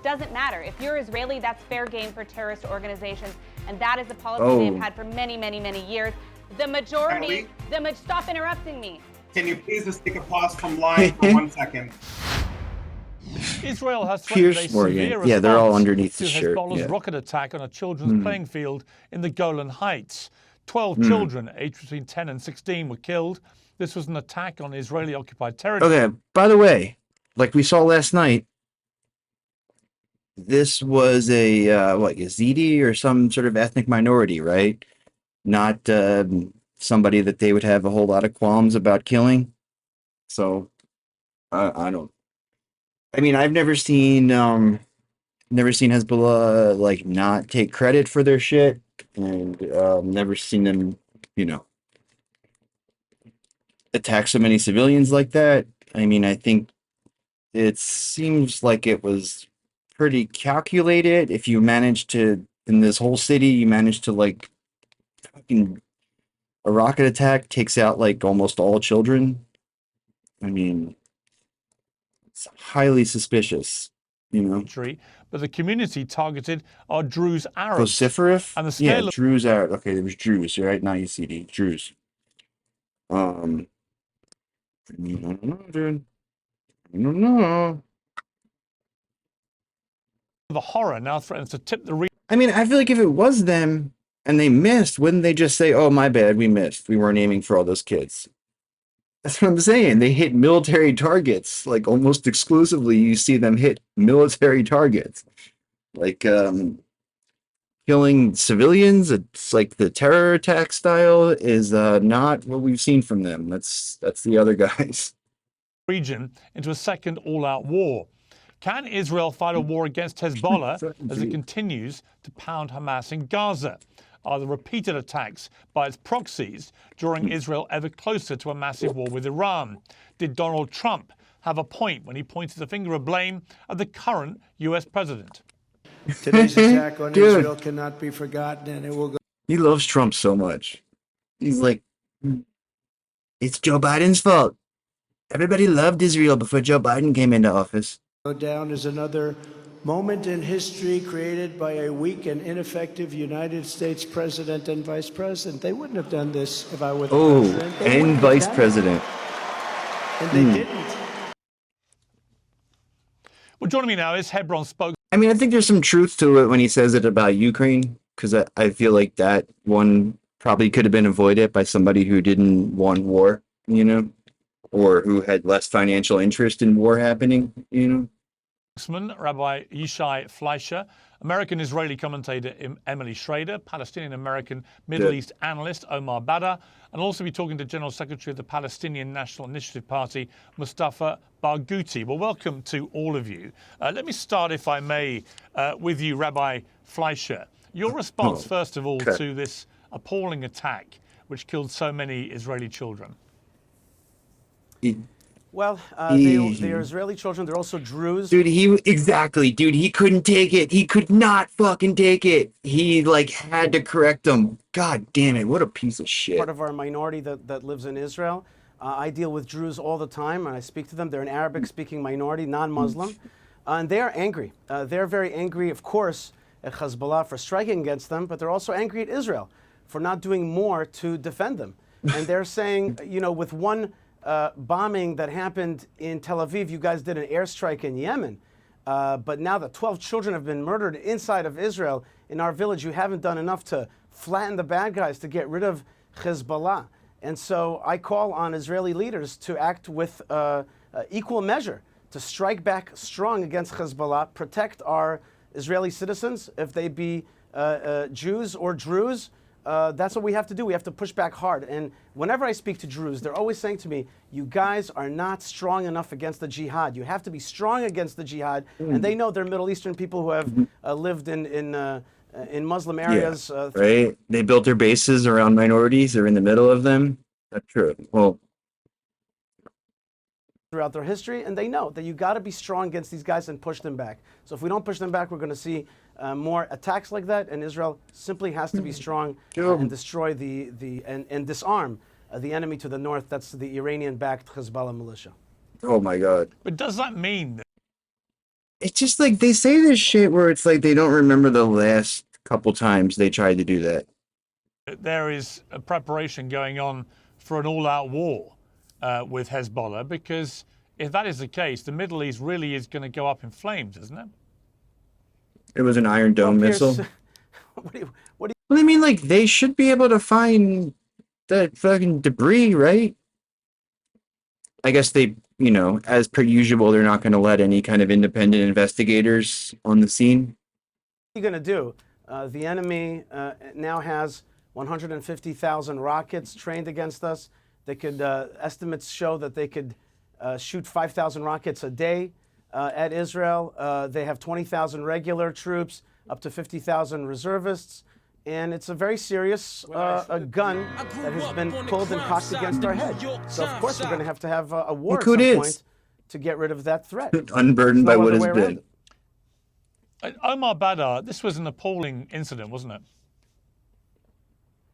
Speaker 22: Doesn't matter. If you're Israeli, that's fair game for terrorist organizations, and that is a policy they've had for many, many, many years. The majority, stop interrupting me.
Speaker 19: Can you please just take a pause from lying for 1 second?
Speaker 18: Israel has threatened a severe response
Speaker 2: they're all underneath
Speaker 18: to
Speaker 2: the shirt.
Speaker 18: Hezbollah's rocket attack on a children's playing field in the Golan Heights. 12 children aged between 10 and 16 were killed. This was an attack on Israeli-occupied territory.
Speaker 2: Okay, by the way, like we saw last night, this was a Yazidi or some sort of ethnic minority, right? Not somebody that they would have a whole lot of qualms about killing. So I don't. I mean, I've never seen Hezbollah like not take credit for their shit, and never seen them, attack so many civilians like that. I mean, I think it seems like it was pretty calculated. If you manage to, in this whole city, you manage to like fucking a rocket attack takes out like almost all children. I mean, it's highly suspicious,
Speaker 18: But the community targeted are Druze Arabs.
Speaker 2: Vociferous?
Speaker 18: And the scale
Speaker 2: of Druze Arab. Okay, there was Druze, right? Not Yazidi, Druze. I don't know, dude. I don't know.
Speaker 18: The horror now threatens to tip the region.
Speaker 2: I mean, I feel like if it was them and they missed, wouldn't they just say, "Oh, my bad, we missed. We weren't aiming for all those kids." That's what I'm saying. They hit military targets, like almost exclusively. You see them hit military targets, like killing civilians. It's like the terror attack style is not what we've seen from them. That's the other guys.
Speaker 18: Region into a second all-out war. Can Israel fight a war against Hezbollah as it continues to pound Hamas in Gaza? Are the repeated attacks by its proxies drawing Israel ever closer to a massive war with Iran? Did Donald Trump have a point when he pointed the finger of blame at the current US president?
Speaker 6: Today's attack on Israel cannot be forgotten, and it will go.
Speaker 2: He loves Trump so much. He's like, it's Joe Biden's fault. Everybody loved Israel before Joe Biden came into office.
Speaker 6: Go down as another moment in history created by a weak and ineffective United States president and vice president. They wouldn't have done this if I were the president.
Speaker 2: And vice president.
Speaker 6: And they didn't.
Speaker 18: Well, joining me now is Hebron spokesman.
Speaker 2: I mean, I think there's some truth to it when he says it about Ukraine, because I feel like that one probably could have been avoided by somebody who didn't want war, or who had less financial interest in war happening,
Speaker 18: Rabbi Yishai Fleischer, American-Israeli commentator Emily Schrader, Palestinian-American Middle East analyst Omar Badr, and also be talking to General Secretary of the Palestinian National Initiative Party, Mustafa Barghouti. Well, welcome to all of you. Let me start, if I may, with you, Rabbi Fleischer. Your response, first of all, to this appalling attack which killed so many Israeli children.
Speaker 20: Well, they're Israeli children. They're also Druze.
Speaker 2: Dude, he couldn't take it. He could not fucking take it. He had to correct them. God damn it, what a piece of shit.
Speaker 20: Part of our minority that lives in Israel. I deal with Druze all the time, and I speak to them. They're an Arabic-speaking minority, non-Muslim, and they are angry. They're very angry, of course, at Hezbollah for striking against them, but they're also angry at Israel for not doing more to defend them. And they're saying, you know, with one bombing that happened in Tel Aviv, you guys did an airstrike in Yemen, but now that 12 children have been murdered inside of Israel in our village, you haven't done enough to flatten the bad guys, to get rid of Hezbollah. And so I call on Israeli leaders to act with equal measure, to strike back strong against Hezbollah, protect our Israeli citizens, if they be Jews or Druze. That's what we have to do. We have to push back hard. And whenever I speak to Druze, they're always saying to me, you guys are not strong enough against the jihad. You have to be strong against the jihad. And they know they're Middle Eastern people who have lived in Muslim areas.
Speaker 2: Right? They built their bases around minorities. They're in the middle of them. That's true. Well,
Speaker 20: throughout their history, and they know that you got to be strong against these guys and push them back. So if we don't push them back, we're going to see more attacks like that, and Israel simply has to be strong and destroy and disarm the enemy to the north. That's the Iranian-backed Hezbollah militia.
Speaker 2: oh my God.
Speaker 18: But does that mean that
Speaker 2: It's just like they say this shit where it's like they don't remember the last couple times they tried to do that.
Speaker 18: there is a preparation going on for an all-out war with Hezbollah? Because if that is the case, the Middle East really is going to go up in flames, isn't it?
Speaker 2: It was an Iron Dome missile. Well, I mean, like, they should be able to find that fucking debris, right? I guess they, you know, as per usual, they're not going to let any kind of independent investigators on the scene.
Speaker 20: What are you going to do? The enemy now has 150,000 rockets trained against us. They could, estimates show that they could shoot 5,000 rockets a day at Israel. They have 20,000 regular troops, up to 50,000 reservists. And it's a very serious a gun that has been pulled and cocked against our head. So, of course, we're going to have a war at some point to get rid of that threat.
Speaker 2: Unburdened by what has been.
Speaker 18: Omar Badr, this was an appalling incident, wasn't it?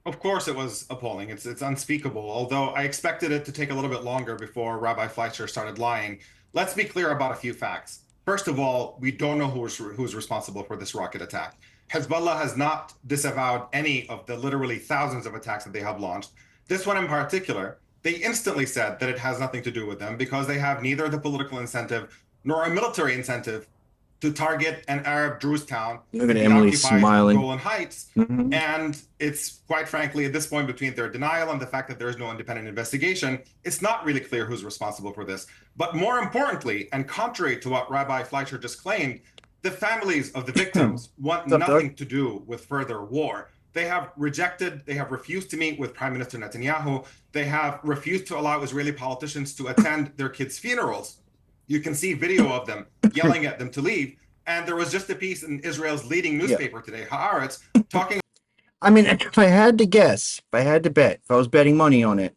Speaker 19: Of course it was appalling. It's unspeakable, although I expected it to take a little bit longer before Rabbi Fleischer started lying. Let's be clear about a few facts. First of all, we don't know who's responsible for this rocket attack. Hezbollah has not disavowed any of the literally thousands of attacks that they have launched. This one in particular, they instantly said that it has nothing to do with them because they have neither the political incentive nor a military incentive to target an Arab Druze town
Speaker 2: Look at Emily smiling.
Speaker 19: Golan Heights. And it's quite frankly, at this point, between their denial and the fact that there is no independent investigation, it's not really clear who's responsible for this. But more importantly, and contrary to what Rabbi Fleischer just claimed, the families of the victims want nothing to do with further war. They have refused to meet with Prime Minister Netanyahu. They have refused to allow Israeli politicians to attend their kids' funerals. You can see video of them yelling at them to leave. And there was just a piece in Israel's leading newspaper today, Haaretz, talking.
Speaker 2: I mean, if I had to guess, if I had to bet, if I was betting money on it,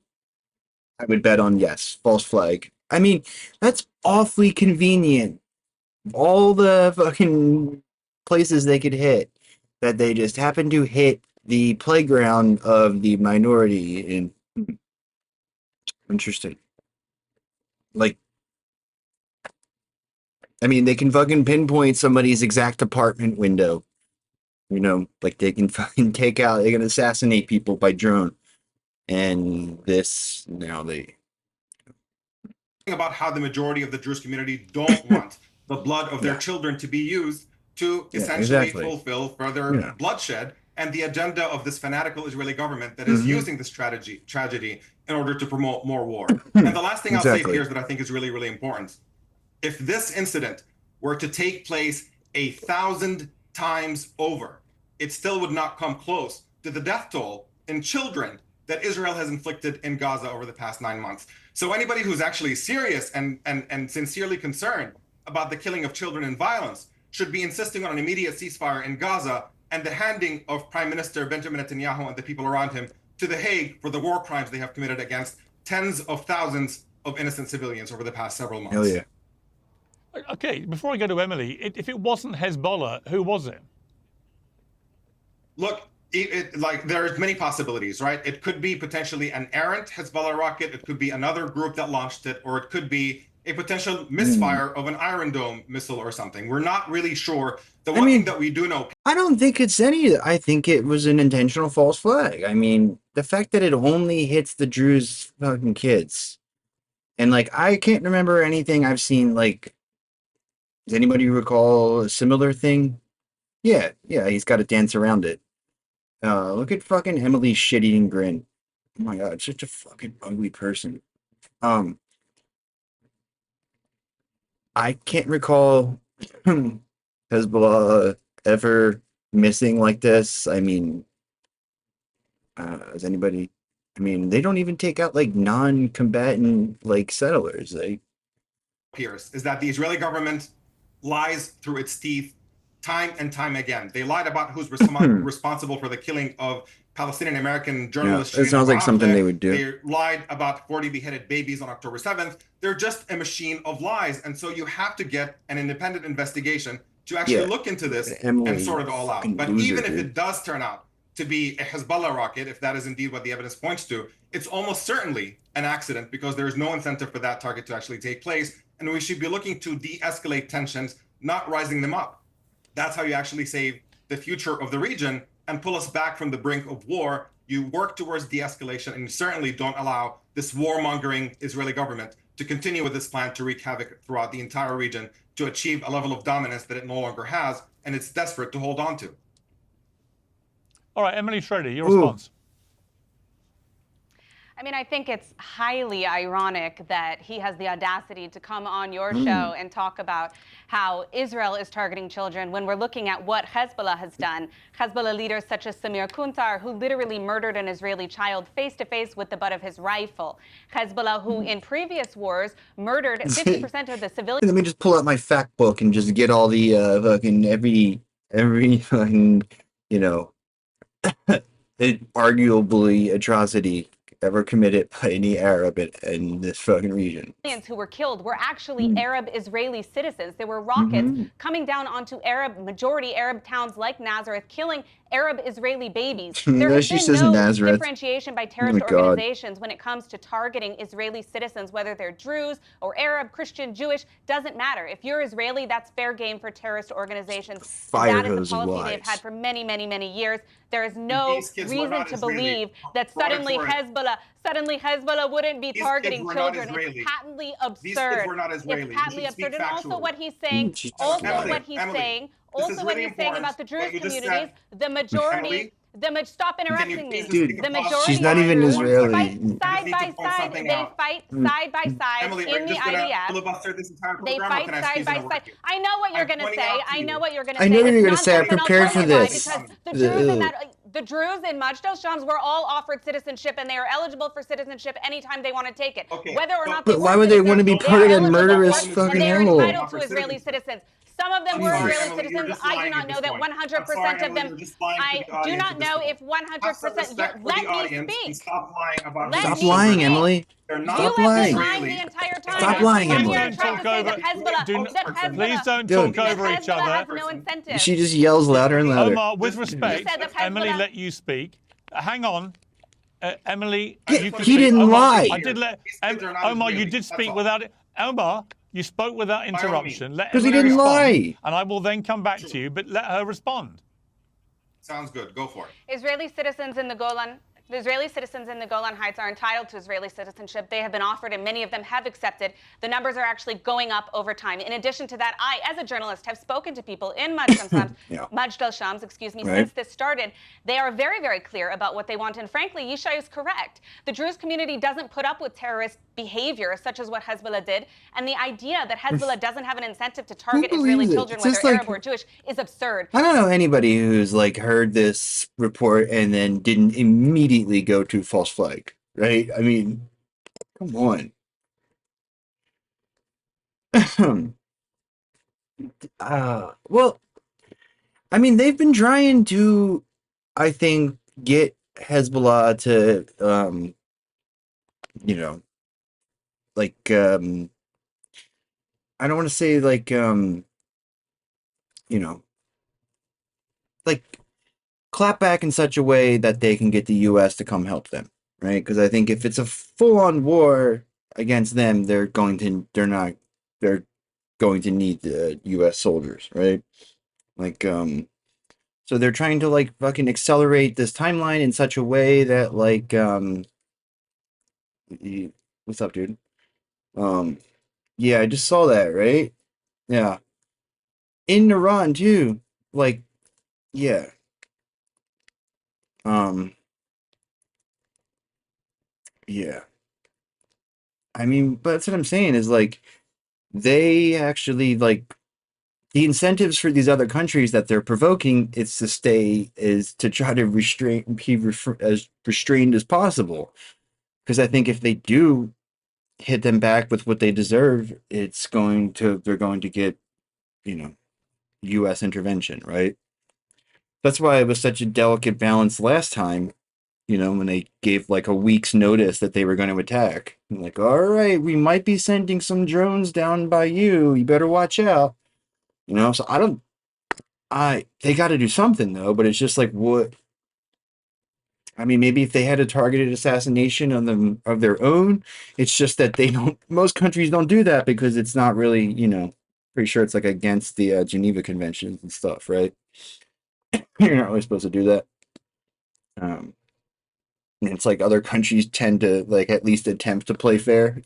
Speaker 2: I would bet on yes, false flag. I mean, that's awfully convenient. All the fucking places they could hit, that they just happen to hit the playground of the minority. And interesting. Like, I mean, they can fucking pinpoint somebody's exact apartment window. You know, like they can fucking they can assassinate people by drone. And this, now they...
Speaker 19: about how the majority of the Jewish community don't want the blood of their children to be used to essentially fulfill further bloodshed and the agenda of this fanatical Israeli government that is using this tragedy in order to promote more war. And the last thing I'll say here is that I think is really, really important. If this incident were to take place 1,000 times over, it still would not come close to the death toll in children that Israel has inflicted in Gaza over the past 9 months. So anybody who's actually serious and sincerely concerned about the killing of children and violence should be insisting on an immediate ceasefire in Gaza and the handing of Prime Minister Benjamin Netanyahu and the people around him to The Hague for the war crimes they have committed against tens of thousands of innocent civilians over the past several months.
Speaker 2: Hell yeah.
Speaker 18: Okay, before I go to Emily, if it wasn't Hezbollah, who was it?
Speaker 19: Look, like there's many possibilities, right? It could be potentially an errant Hezbollah rocket. It could be another group that launched it, or it could be a potential misfire of an Iron Dome missile or something. We're not really sure. The one thing that we do know,
Speaker 2: I don't think it's any. I think it was an intentional false flag. I mean, the fact that it only hits the Druze fucking kids, and like I can't remember anything I've seen. Like, does anybody recall a similar thing? Yeah, he's got to dance around it. Look at fucking Emily's shit-eating grin. Oh my god, such a fucking ugly person. I can't recall Hezbollah ever missing like this. I mean, is anybody? I mean, they don't even take out like non-combatant like settlers. Like,
Speaker 19: appears is that the Israeli government lies through its teeth time and time again. They lied about who's responsible for the killing of Palestinian American journalist.
Speaker 2: Yeah, it sounds like something they would do.
Speaker 19: They lied about 40 beheaded babies on October 7th. They're just a machine of lies. And so you have to get an independent investigation to actually look into this and sort it all out. But even if it does turn out to be a Hezbollah rocket, if that is indeed what the evidence points to, it's almost certainly an accident because there is no incentive for that target to actually take place. And we should be looking to de-escalate tensions, not rising them up. That's how you actually save the future of the region and pull us back from the brink of war. You work towards de-escalation, and you certainly don't allow this warmongering Israeli government to continue with this plan to wreak havoc throughout the entire region to achieve a level of dominance that it no longer has, and it's desperate to hold on to.
Speaker 18: All right, Emily Schroeder, your response.
Speaker 22: I mean, I think it's highly ironic that he has the audacity to come on your show and talk about how Israel is targeting children when we're looking at what Hezbollah has done. Hezbollah leaders such as Samir Kuntar, who literally murdered an Israeli child face-to-face with the butt of his rifle. Hezbollah, who in previous wars murdered 50% of the civilians.
Speaker 2: Let me just pull out my fact book and just get all the fucking every fucking, you know, arguably atrocity ever committed by any Arab in this fucking region.
Speaker 22: Who were killed were actually Arab Israeli citizens. There were rockets coming down onto majority Arab towns like Nazareth, killing Arab Israeli babies. There has been no differentiation by terrorist organizations when it comes to targeting Israeli citizens, whether they're Druze or Arab, Christian, Jewish, doesn't matter. If you're Israeli, that's fair game for terrorist organizations. That is a policy they've had for many, many, many years. There is no reason to believe that suddenly Hezbollah wouldn't be targeting children. It's patently absurd. These kids were not Israeli. It's patently absurd. And also what he's saying, about the Jewish communities, the majority, stop interrupting me.
Speaker 2: Dude,
Speaker 22: the majority
Speaker 2: she's not even Israeli.
Speaker 22: Fight side by side. They fight side by side in the IDF. They fight side by side. I know what you're going to say. I know what you're going to say.
Speaker 2: I know what you're going to say. I prepared for this.
Speaker 22: The Druze in Majda Shams were all offered citizenship, and they are eligible for citizenship anytime they want to take it. Whether or not
Speaker 2: but why would they want to be part of that murderous fucking animal?
Speaker 22: They're entitled to Israeli citizens. Some of them were Israeli citizens. I do not know that 100% of them. I do not know if 100%. Let me speak.
Speaker 2: Stop lying, Emily. Stop lying.
Speaker 22: The entire time.
Speaker 2: Stop lying, Emily.
Speaker 18: Please don't talk over each other.
Speaker 2: She just yells louder and louder.
Speaker 18: Omar, with respect, Emily let you speak. Hang on. Emily, you can
Speaker 2: he didn't lie.
Speaker 18: I did let Omar, you did speak without it. Omar, you spoke without interruption.
Speaker 2: Because he didn't lie.
Speaker 18: And I will then come back to you, but let her respond.
Speaker 19: Sounds good. Go for it.
Speaker 22: Israeli citizens in the Golan The Israeli citizens in the Golan Heights are entitled to Israeli citizenship. They have been offered, and many of them have accepted. The numbers are actually going up over time. In addition to that, I, as a journalist, have spoken to people in Majd al-Shams, since this started. They are very, very clear about what they want. And frankly, Yishai is correct. The Druze community doesn't put up with terrorist behavior, such as what Hezbollah did. And the idea that Hezbollah doesn't have an incentive to target Israeli children, whether Arab or Jewish, is absurd.
Speaker 2: I don't know anybody who's heard this report and then didn't immediately go to false flag, right? I mean, come on. Well, I mean, they've been trying to, I think, get Hezbollah to, I don't want to say clap back in such a way that they can get the U.S. to come help them, right? Because I think if it's a full-on war against them, they're going to need the U.S. soldiers, right? Like, so they're trying to like fucking accelerate this timeline in such a way that like, what's up, dude? Yeah, I just saw that, right? Yeah, in Iran too. Like, yeah. Yeah. I mean, but that's what I'm saying is like they actually like the incentives for these other countries that they're provoking is to try to as restrained as possible. Because I think if they do hit them back with what they deserve, they're going to get, U.S. intervention, right? That's why it was such a delicate balance last time, when they gave like a week's notice that they were going to attack. I'm like, all right, we might be sending some drones down by you. You better watch out. So they got to do something though, but it's just like, what? I mean, maybe if they had a targeted assassination of their own, it's just that most countries don't do that because it's not really, pretty sure it's like against the Geneva Conventions and stuff, right? You're not really supposed to do that. And it's like other countries tend to like at least attempt to play fair,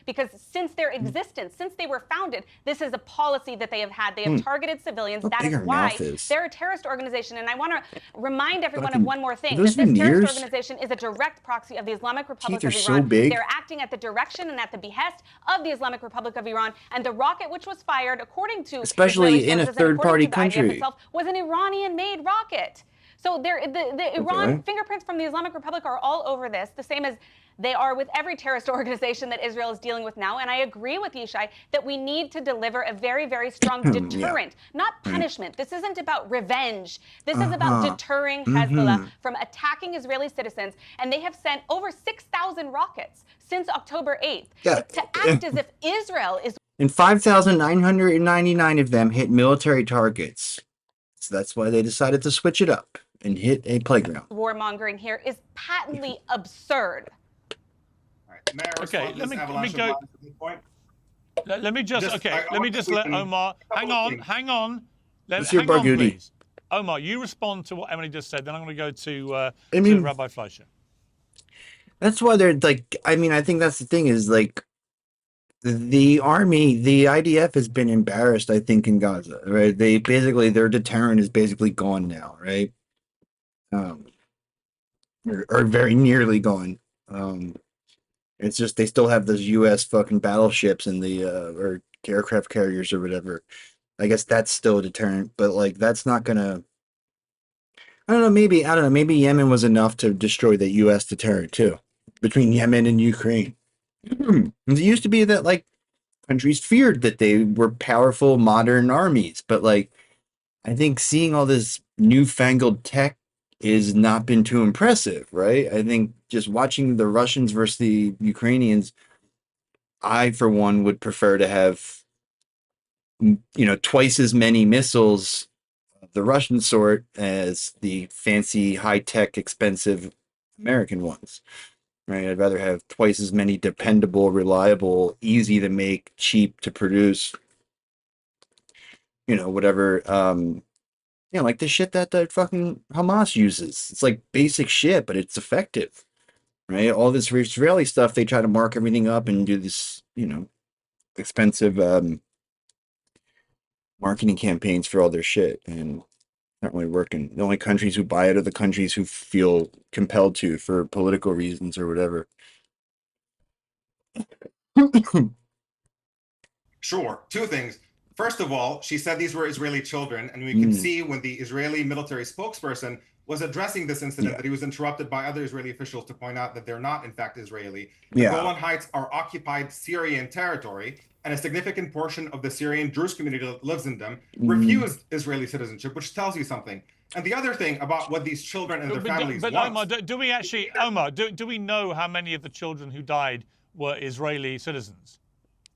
Speaker 22: Because since their existence, since they were founded, this is a policy that they have had. They have targeted civilians. That is why they're a terrorist organization. And I want to remind everyone of one more thing. That this terrorist organization is a direct proxy of the Islamic Republic of Iran.
Speaker 2: So big.
Speaker 22: They're acting at the direction and at the behest of the Islamic Republic of Iran. And the rocket which was fired, according to
Speaker 2: especially in a third-party country,
Speaker 22: itself, was an Iranian-made rocket. So the Iran fingerprints from the Islamic Republic are all over this, the same as they are with every terrorist organization that Israel is dealing with now. And I agree with Yishai that we need to deliver a very, very strong deterrent, not punishment. This isn't about revenge. This is about deterring Hezbollah from attacking Israeli citizens. And they have sent over 6,000 rockets since October 8th to act as if Israel is...
Speaker 2: And 5,999 of them hit military targets. So that's why they decided to switch it up and hit a playground.
Speaker 22: Warmongering here is patently absurd.
Speaker 18: Okay, let me go. Let me just let Omar. Hang on. Hang on, please. Omar, you respond to what Emily just said. Then I'm going to go to Rabbi Fleischer.
Speaker 2: That's why they're like. I mean, I think that's the thing is like the army, the IDF has been embarrassed. I think in Gaza, right? Their deterrent is basically gone now, right? Or very nearly gone. It's just they still have those U.S. fucking battleships and the or aircraft carriers or whatever. I guess that's still a deterrent, but like that's not gonna. I don't know. Maybe Yemen was enough to destroy the U.S. deterrent too, between Yemen and Ukraine. It used to be that like countries feared that they were powerful modern armies, but like I think seeing all this newfangled tech is not been too impressive, right? I think just watching the Russians versus the Ukrainians, I for one would prefer to have twice as many missiles of the Russian sort as the fancy, high-tech, expensive American ones. Right? I'd rather have twice as many dependable, reliable, easy to make, cheap to produce, whatever like the shit that the fucking Hamas uses. It's like basic shit, but it's effective, right? All this Israeli stuff, they try to mark everything up and do this, expensive marketing campaigns for all their shit, and not really working. The only countries who buy it are the countries who feel compelled to for political reasons or whatever.
Speaker 19: Sure. Two things. First of all, she said these were Israeli children, and we can see when the Israeli military spokesperson was addressing this incident that he was interrupted by other Israeli officials to point out that they're not, in fact, Israeli. The Golan Heights are occupied Syrian territory, and a significant portion of the Syrian Druze community that lives in them refused Israeli citizenship, which tells you something. And the other thing about what these children and their families want...
Speaker 18: Omar, do we know how many of the children who died were Israeli citizens?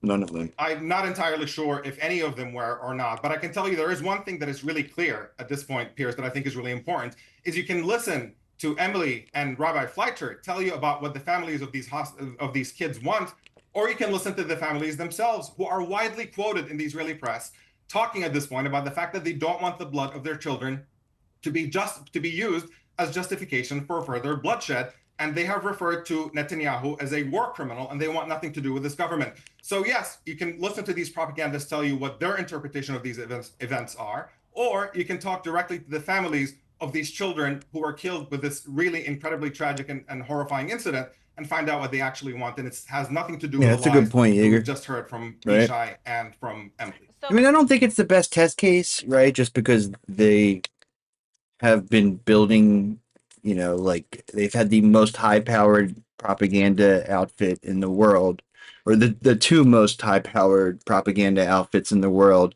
Speaker 2: None of them.
Speaker 19: I'm not entirely sure if any of them were or not, but I can tell you there is one thing that is really clear at this point, Piers, that I think is really important, is you can listen to Emily and Rabbi Fleischer tell you about what the families of these kids want, or you can listen to the families themselves, who are widely quoted in the Israeli press, talking at this point about the fact that they don't want the blood of their children to be used as justification for further bloodshed. And they have referred to Netanyahu as a war criminal, and they want nothing to do with this government. So yes, you can listen to these propagandists tell you what their interpretation of these events are, or you can talk directly to the families of these children who were killed with this really incredibly tragic and horrifying incident, and find out what they actually want. And it has nothing to do with
Speaker 2: that's
Speaker 19: the
Speaker 2: a good
Speaker 19: lies
Speaker 2: point,
Speaker 19: that
Speaker 2: Jaeger.
Speaker 19: we've just heard from
Speaker 2: Right.
Speaker 19: Yishai and from Emily.
Speaker 2: I mean, I don't think it's the best test case, right? Just because they have been building, you know, like they've had the most high-powered propaganda outfit in the world, or the two most high-powered propaganda outfits in the world,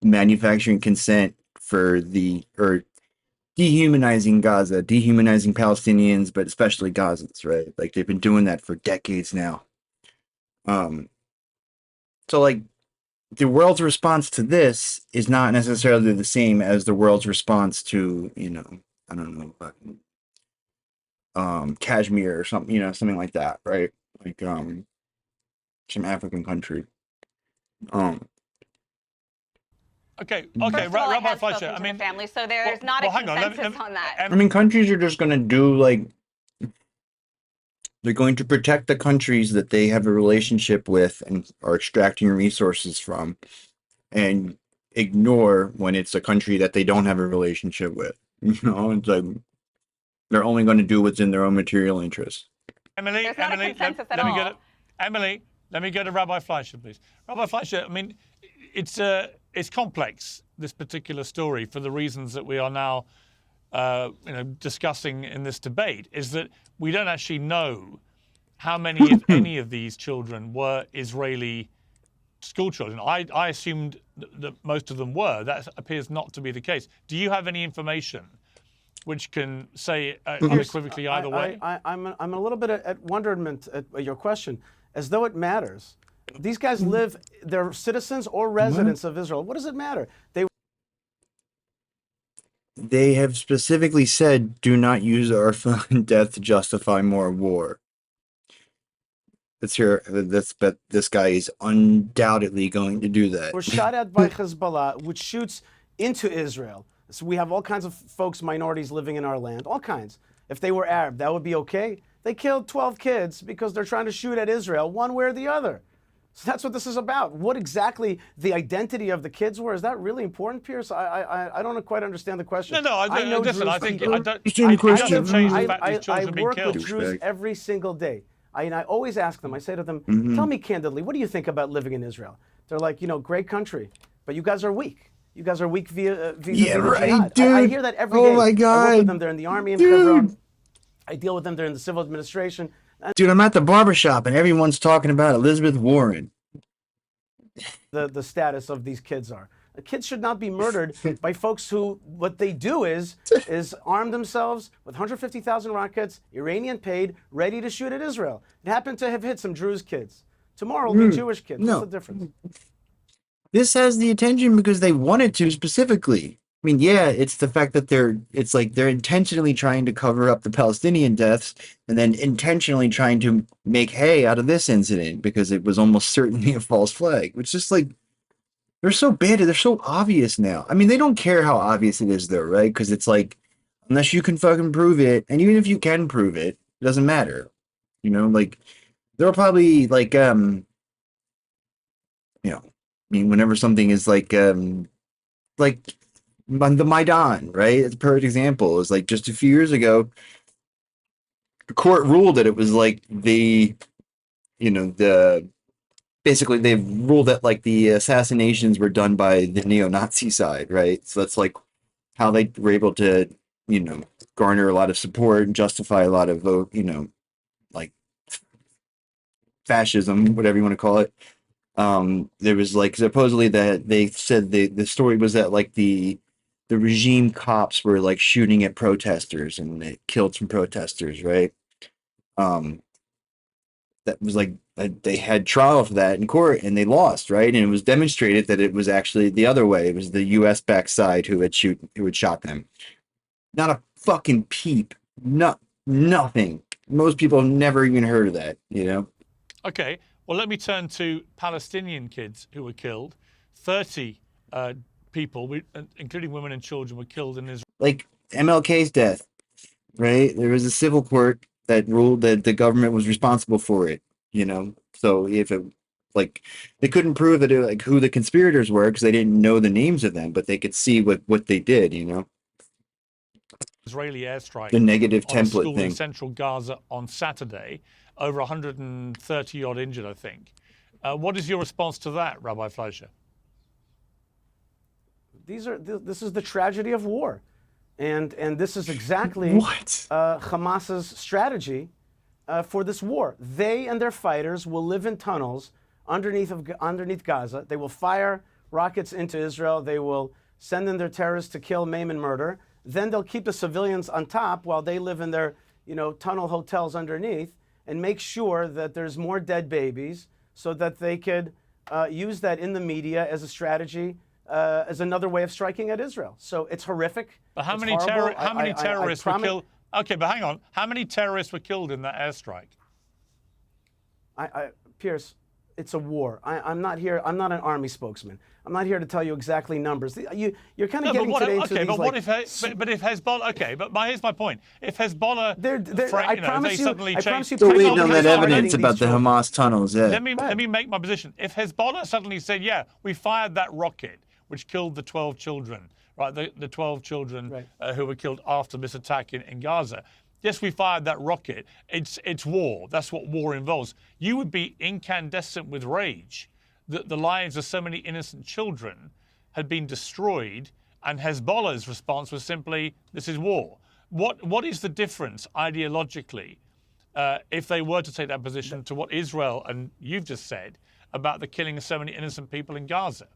Speaker 2: manufacturing consent for dehumanizing Gaza, dehumanizing Palestinians, but especially Gazans, right? Like they've been doing that for decades now. So like the world's response to this is not necessarily the same as the world's response to, you know, I don't know, Kashmir or something, you know, something like that, right? Like some African country.
Speaker 18: Okay,
Speaker 22: First of all,
Speaker 18: Rabbi
Speaker 22: I have
Speaker 18: Fleischer.
Speaker 22: spoken
Speaker 18: I
Speaker 22: to
Speaker 18: mean,
Speaker 22: the family, so there's not a
Speaker 18: hang on,
Speaker 22: consensus on that.
Speaker 2: I mean, countries are just going to do like, they're going to protect the countries that they have a relationship with and are extracting resources from, and ignore when it's a country that they don't have a relationship with. You know, it's like they're only going to do what's in their own material interest.
Speaker 18: Emily, let me go to Rabbi Fleischer, please. Rabbi Fleischer, I mean, it's complex, this particular story, for the reasons that we are now discussing in this debate, is that we don't actually know how many, if any, of these children were Israeli school children. I assumed that most of them were. That appears not to be the case. Do you have any information which can say unequivocally either way?
Speaker 20: I'm a little bit at wonderment at your question, as though it matters. These guys live, they're citizens or residents of Israel. What does it matter?
Speaker 2: They have specifically said, do not use our and death to justify more war. But this guy is undoubtedly going to do that.
Speaker 20: Were shot at by Hezbollah, which shoots into Israel. So we have all kinds of folks, minorities living in our land, all kinds. If they were Arab, that would be okay. They killed 12 kids because they're trying to shoot at Israel, one way or the other. So that's what this is about. What exactly the identity of the kids were, is that really important, Pierce? I don't quite understand the question.
Speaker 18: No, I
Speaker 20: know
Speaker 18: listen,
Speaker 20: Jews
Speaker 18: I think
Speaker 20: people.
Speaker 18: it doesn't change the fact these children have been
Speaker 20: work
Speaker 18: killed.
Speaker 20: with Jews every single day. I always ask them, I say to them, tell me candidly, what do you think about living in Israel? They're like, you know, great country, but you guys are weak. You guys are weak via jihad.
Speaker 2: Dude.
Speaker 20: I hear that every day.
Speaker 2: My God.
Speaker 20: I work with them. They're in the army in Hebron. I deal with them. They're in the civil administration.
Speaker 2: Dude, I'm at the barbershop and everyone's talking about Elizabeth Warren.
Speaker 20: The status of these kids are. The kids should not be murdered by folks who, what they do is arm themselves with 150,000 rockets, Iranian paid, ready to shoot at Israel. It happened to have hit some Druze kids. Tomorrow will be Jewish kids.
Speaker 2: No.
Speaker 20: What's the difference?
Speaker 2: This has the attention because they wanted to specifically. I mean, yeah, it's the fact that they're intentionally trying to cover up the Palestinian deaths and then intentionally trying to make hay out of this incident because it was almost certainly a false flag, which is like, they're so bad, they're so obvious now. I mean, they don't care how obvious it is though, right? Because it's like, unless you can fucking prove it, and even if you can prove it, it doesn't matter. You know, like, they'll probably like, you know, I mean, whenever something is like the Maidan, right? It's a perfect example. It was like just a few years ago, the court ruled that it was like basically they've ruled that like the assassinations were done by the neo-Nazi side, right? So that's like how they were able to, you know, garner a lot of support and justify a lot of, you know, like fascism, whatever you want to call it. There was like supposedly that they said the story was that like the regime cops were like shooting at protesters and they killed some protesters, right? that was like they had trial for that in court and they lost, right? And it was demonstrated that it was actually the other way. It was the U.S. backside who had shot them. Not a fucking peep. Nothing. Most people have never even heard of that, you know?
Speaker 18: Okay, well, let me turn to Palestinian kids who were killed. 30 people, including women and children, were killed in Israel.
Speaker 2: Like MLK's death, right? There was a civil court that ruled that the government was responsible for it, you know? So if it, like, they couldn't prove that like who the conspirators were because they didn't know the names of them, but they could see what they did, you know?
Speaker 18: Israeli airstrike.
Speaker 2: The negative
Speaker 18: on a
Speaker 2: template
Speaker 18: school
Speaker 2: thing.
Speaker 18: in central Gaza on Saturday. Over 130 odd injured, I think. What is your response to that, Rabbi Fleischer?
Speaker 20: This is the tragedy of war, and this is exactly Hamas's strategy for this war. They and their fighters will live in tunnels underneath Gaza. They will fire rockets into Israel. They will send in their terrorists to kill, maim, and murder. Then they'll keep the civilians on top while they live in their tunnel hotels underneath, and make sure that there's more dead babies so that they could use that in the media as a strategy, as another way of striking at Israel. So it's horrific.
Speaker 18: But how
Speaker 20: it's
Speaker 18: many terrorists were
Speaker 20: promise-
Speaker 18: killed? Okay, but hang on. How many terrorists were killed in that airstrike?
Speaker 20: Pierce, it's a war. I'm not here. I'm not an army spokesman. I'm not here to tell you exactly numbers. You're kind of getting today into these,
Speaker 18: what if Hezbollah? Okay, but here's my point. If Hezbollah, they suddenly change.
Speaker 2: Still waiting on that evidence about the Hamas tunnels. Yeah.
Speaker 18: Let me make my position. If Hezbollah suddenly said, "Yeah, we fired that rocket which killed the 12 children," right? The 12 children who were killed after this attack in Gaza. Yes, we fired that rocket. It's war. That's what war involves. You would be incandescent with rage that the lives of so many innocent children had been destroyed, and Hezbollah's response was simply, "This is war." What is the difference ideologically if they were to take that position to what Israel and you've just said about the killing of so many innocent people in Gaza?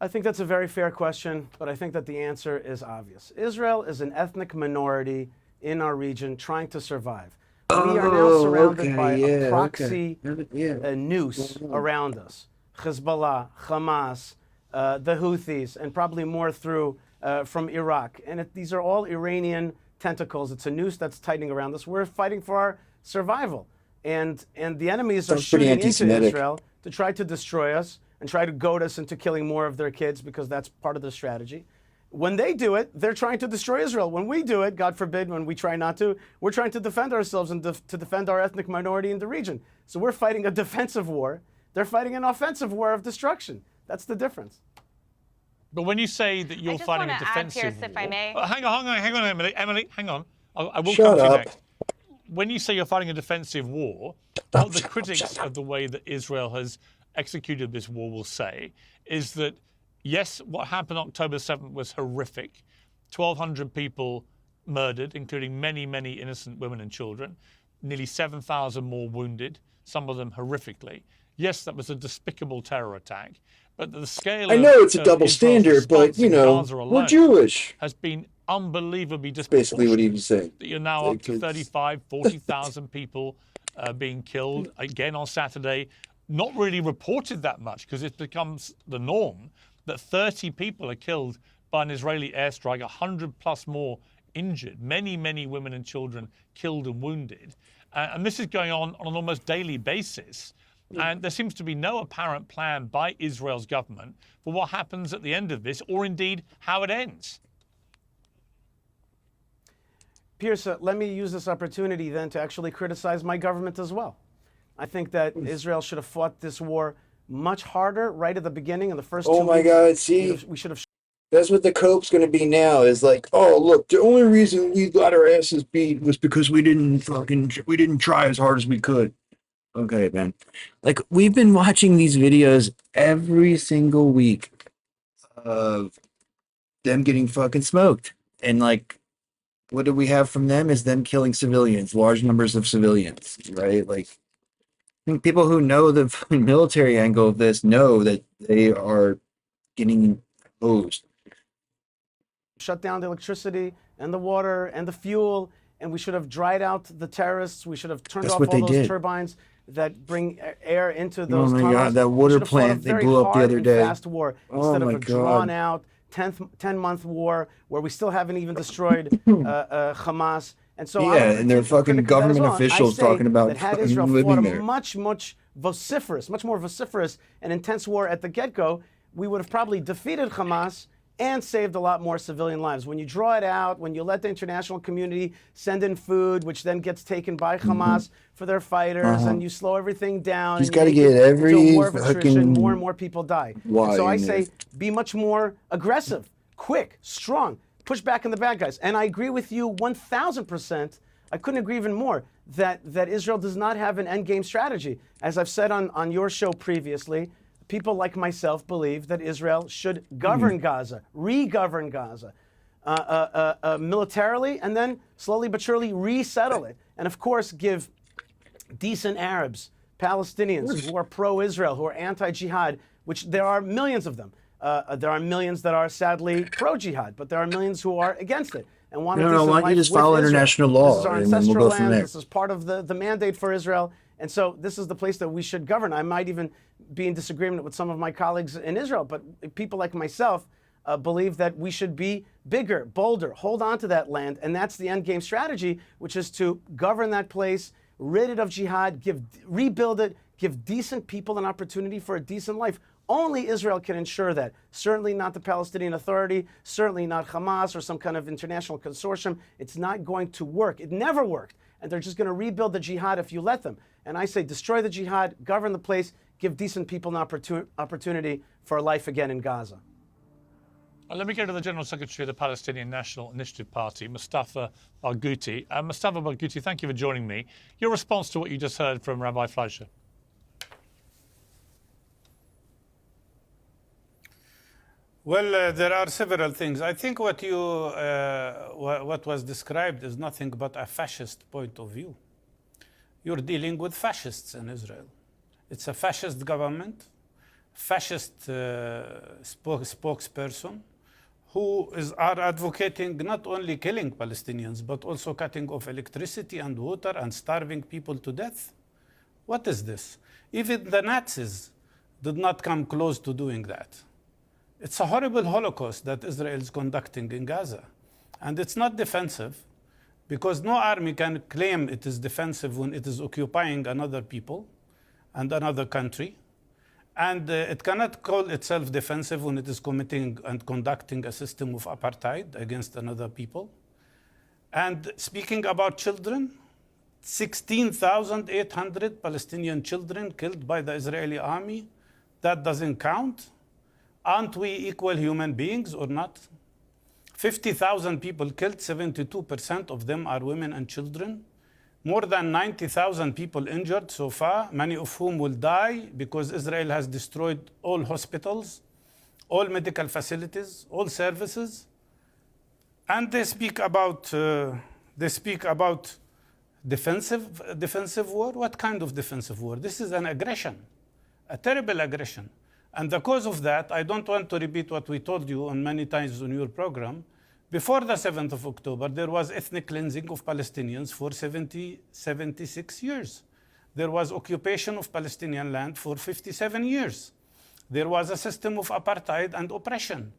Speaker 20: I think that's a very fair question, but I think that the answer is obvious. Israel is an ethnic minority in our region trying to survive. We are now surrounded by a proxy noose around us. Hezbollah, Hamas, the Houthis, and probably more through from Iraq. And these are all Iranian tentacles. It's a noose that's tightening around us. We're fighting for our survival. And the enemies are shooting into Israel to try to destroy us and try to goad us into killing more of their kids because that's part of their strategy. When they do it, they're trying to destroy Israel. When we do it, God forbid, when we try not to, we're trying to defend ourselves and to defend our ethnic minority in the region. So we're fighting a defensive war. They're fighting an offensive war of destruction. That's the difference.
Speaker 18: But when you say that you're fighting a defensive war,
Speaker 22: if I may.
Speaker 18: Hang on, Emily, hang on. I will
Speaker 2: Shut
Speaker 18: come to you
Speaker 2: up.
Speaker 18: next. When you say you're fighting a defensive war, what the critics of the way that Israel has executed this war will say is that, yes, what happened October 7th was horrific. 1,200 people murdered, including many, many innocent women and children. Nearly 7,000 more wounded, some of them horrifically. Yes, that was a despicable terror attack. But the scale
Speaker 2: I know it's a double standard, but, you know, we're Jewish.
Speaker 18: Has been unbelievably
Speaker 2: That's basically what he was saying.
Speaker 18: That you're now up to 35, 40,000 people being killed. Again on Saturday, not really reported that much because it becomes the norm that 30 people are killed by an Israeli airstrike, 100 plus more injured, many, many women and children killed and wounded. And this is going on an almost daily basis. And there seems to be no apparent plan by Israel's government for what happens at the end of this, or indeed how it ends.
Speaker 20: Pierce, let me use this opportunity then to actually criticize my government as well. I think that Israel should have fought this war much harder right at the beginning in the first 2 weeks.
Speaker 2: Oh my God, see?
Speaker 20: We should have.
Speaker 2: That's what the cope's going to be now is like, oh, look, the only reason we got our asses beat was because we didn't try as hard as we could. Okay, man. Like, we've been watching these videos every single week of them getting fucking smoked. And, like, what do we have from them is them killing civilians, large numbers of civilians, right? Like, I think people who know the military angle of this know that they are getting hosed.
Speaker 20: Shut down the electricity and the water and the fuel and we should have dried out the terrorists. We should have turned off all those turbines that bring air into those tunnels.
Speaker 2: Oh my God, that water plant they blew up the other day.
Speaker 20: Fast war instead of a drawn-out 10-month war where we still haven't even destroyed Hamas. And so
Speaker 2: and they're fucking government officials talking about
Speaker 20: that had Israel fought
Speaker 2: living
Speaker 20: a
Speaker 2: there.
Speaker 20: much more vociferous and intense war at the get-go, we would have probably defeated Hamas and saved a lot more civilian lives. When you draw it out, when you let the international community send in food, which then gets taken by Hamas for their fighters, and you slow everything down,
Speaker 2: He's
Speaker 20: got to
Speaker 2: get every
Speaker 20: more of attrition, more and more people die. And so I say, be much more aggressive, quick, strong, push back on the bad guys. And I agree with you 1,000%. I couldn't agree even more that Israel does not have an endgame strategy. As I've said on your show previously, people like myself believe that Israel should govern Gaza, re-govern Gaza militarily, and then slowly but surely resettle it. And of course, give decent Arabs, Palestinians who are pro-Israel, who are anti-jihad, which there are millions of them. There are millions that are sadly pro-jihad, but there are millions who are against it and want to do
Speaker 2: why don't you just follow international law?
Speaker 20: This is our ancestral land. This is part of the mandate for Israel. And so this is the place that we should govern. I might even be in disagreement with some of my colleagues in Israel, but people like myself believe that we should be bigger, bolder, hold on to that land. And that's the end game strategy, which is to govern that place, rid it of jihad, rebuild it, give decent people an opportunity for a decent life. Only Israel can ensure that. Certainly not the Palestinian Authority, certainly not Hamas or some kind of international consortium. It's not going to work. It never worked. And they're just going to rebuild the jihad if you let them. And I say destroy the jihad, govern the place, give decent people an opportunity for a life again in Gaza.
Speaker 18: Let me go to the General Secretary of the Palestinian National Initiative Party, Mustafa Barghouti. Mustafa Barghouti, thank you for joining me. Your response to what you just heard from Rabbi Fleischer.
Speaker 21: Well, there are several things. I think what was described is nothing but a fascist point of view. You're dealing with fascists in Israel. It's a fascist government, fascist spokesperson who are advocating not only killing Palestinians, but also cutting off electricity and water and starving people to death. What is this? Even the Nazis did not come close to doing that. It's a horrible Holocaust that Israel is conducting in Gaza. And it's not defensive, because no army can claim it is defensive when it is occupying another people and another country. And it cannot call itself defensive when it is committing and conducting a system of apartheid against another people. And speaking about children, 16,800 Palestinian children killed by the Israeli army. That doesn't count. Aren't we equal human beings or not? 50,000 people killed, 72% of them are women and children. More than 90,000 people injured so far, many of whom will die because Israel has destroyed all hospitals, all medical facilities, all services. And they speak about defensive war. What kind of defensive war? This is an aggression, a terrible aggression. And the cause of that, I don't want to repeat what we told you on many times on your program. Before the 7th of October, there was ethnic cleansing of Palestinians for 76 years. There was occupation of Palestinian land for 57 years. There was a system of apartheid and oppression.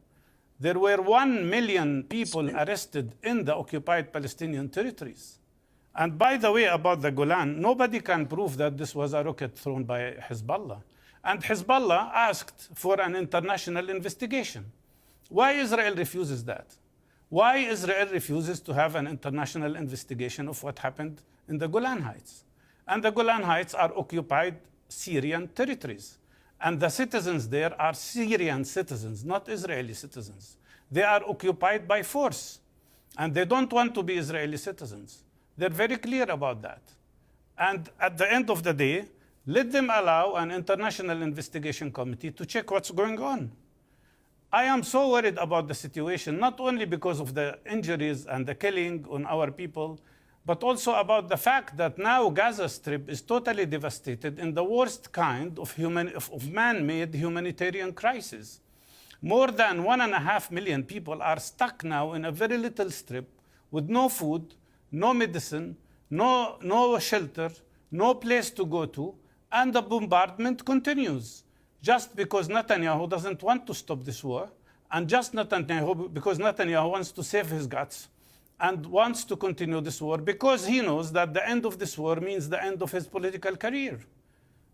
Speaker 21: There were 1 million people arrested in the occupied Palestinian territories. And by the way, about the Golan, nobody can prove that this was a rocket thrown by Hezbollah. And Hezbollah asked for an international investigation. Why Israel refuses that? Why Israel refuses to have an international investigation of what happened in the Golan Heights? And the Golan Heights are occupied Syrian territories. And the citizens there are Syrian citizens, not Israeli citizens. They are occupied by force. And they don't want to be Israeli citizens. They're very clear about that. And at the end of the day, let them allow an international investigation committee to check what's going on. I am so worried about the situation, not only because of the injuries and the killing on our people, but also about the fact that now Gaza Strip is totally devastated in the worst kind of man-made humanitarian crisis. More than 1.5 million people are stuck now in a very little strip with no food, no medicine, no shelter, no place to go to, and the bombardment continues. Just because Netanyahu doesn't want to stop this war, and just because Netanyahu wants to save his guts and wants to continue this war because he knows that the end of this war means the end of his political career.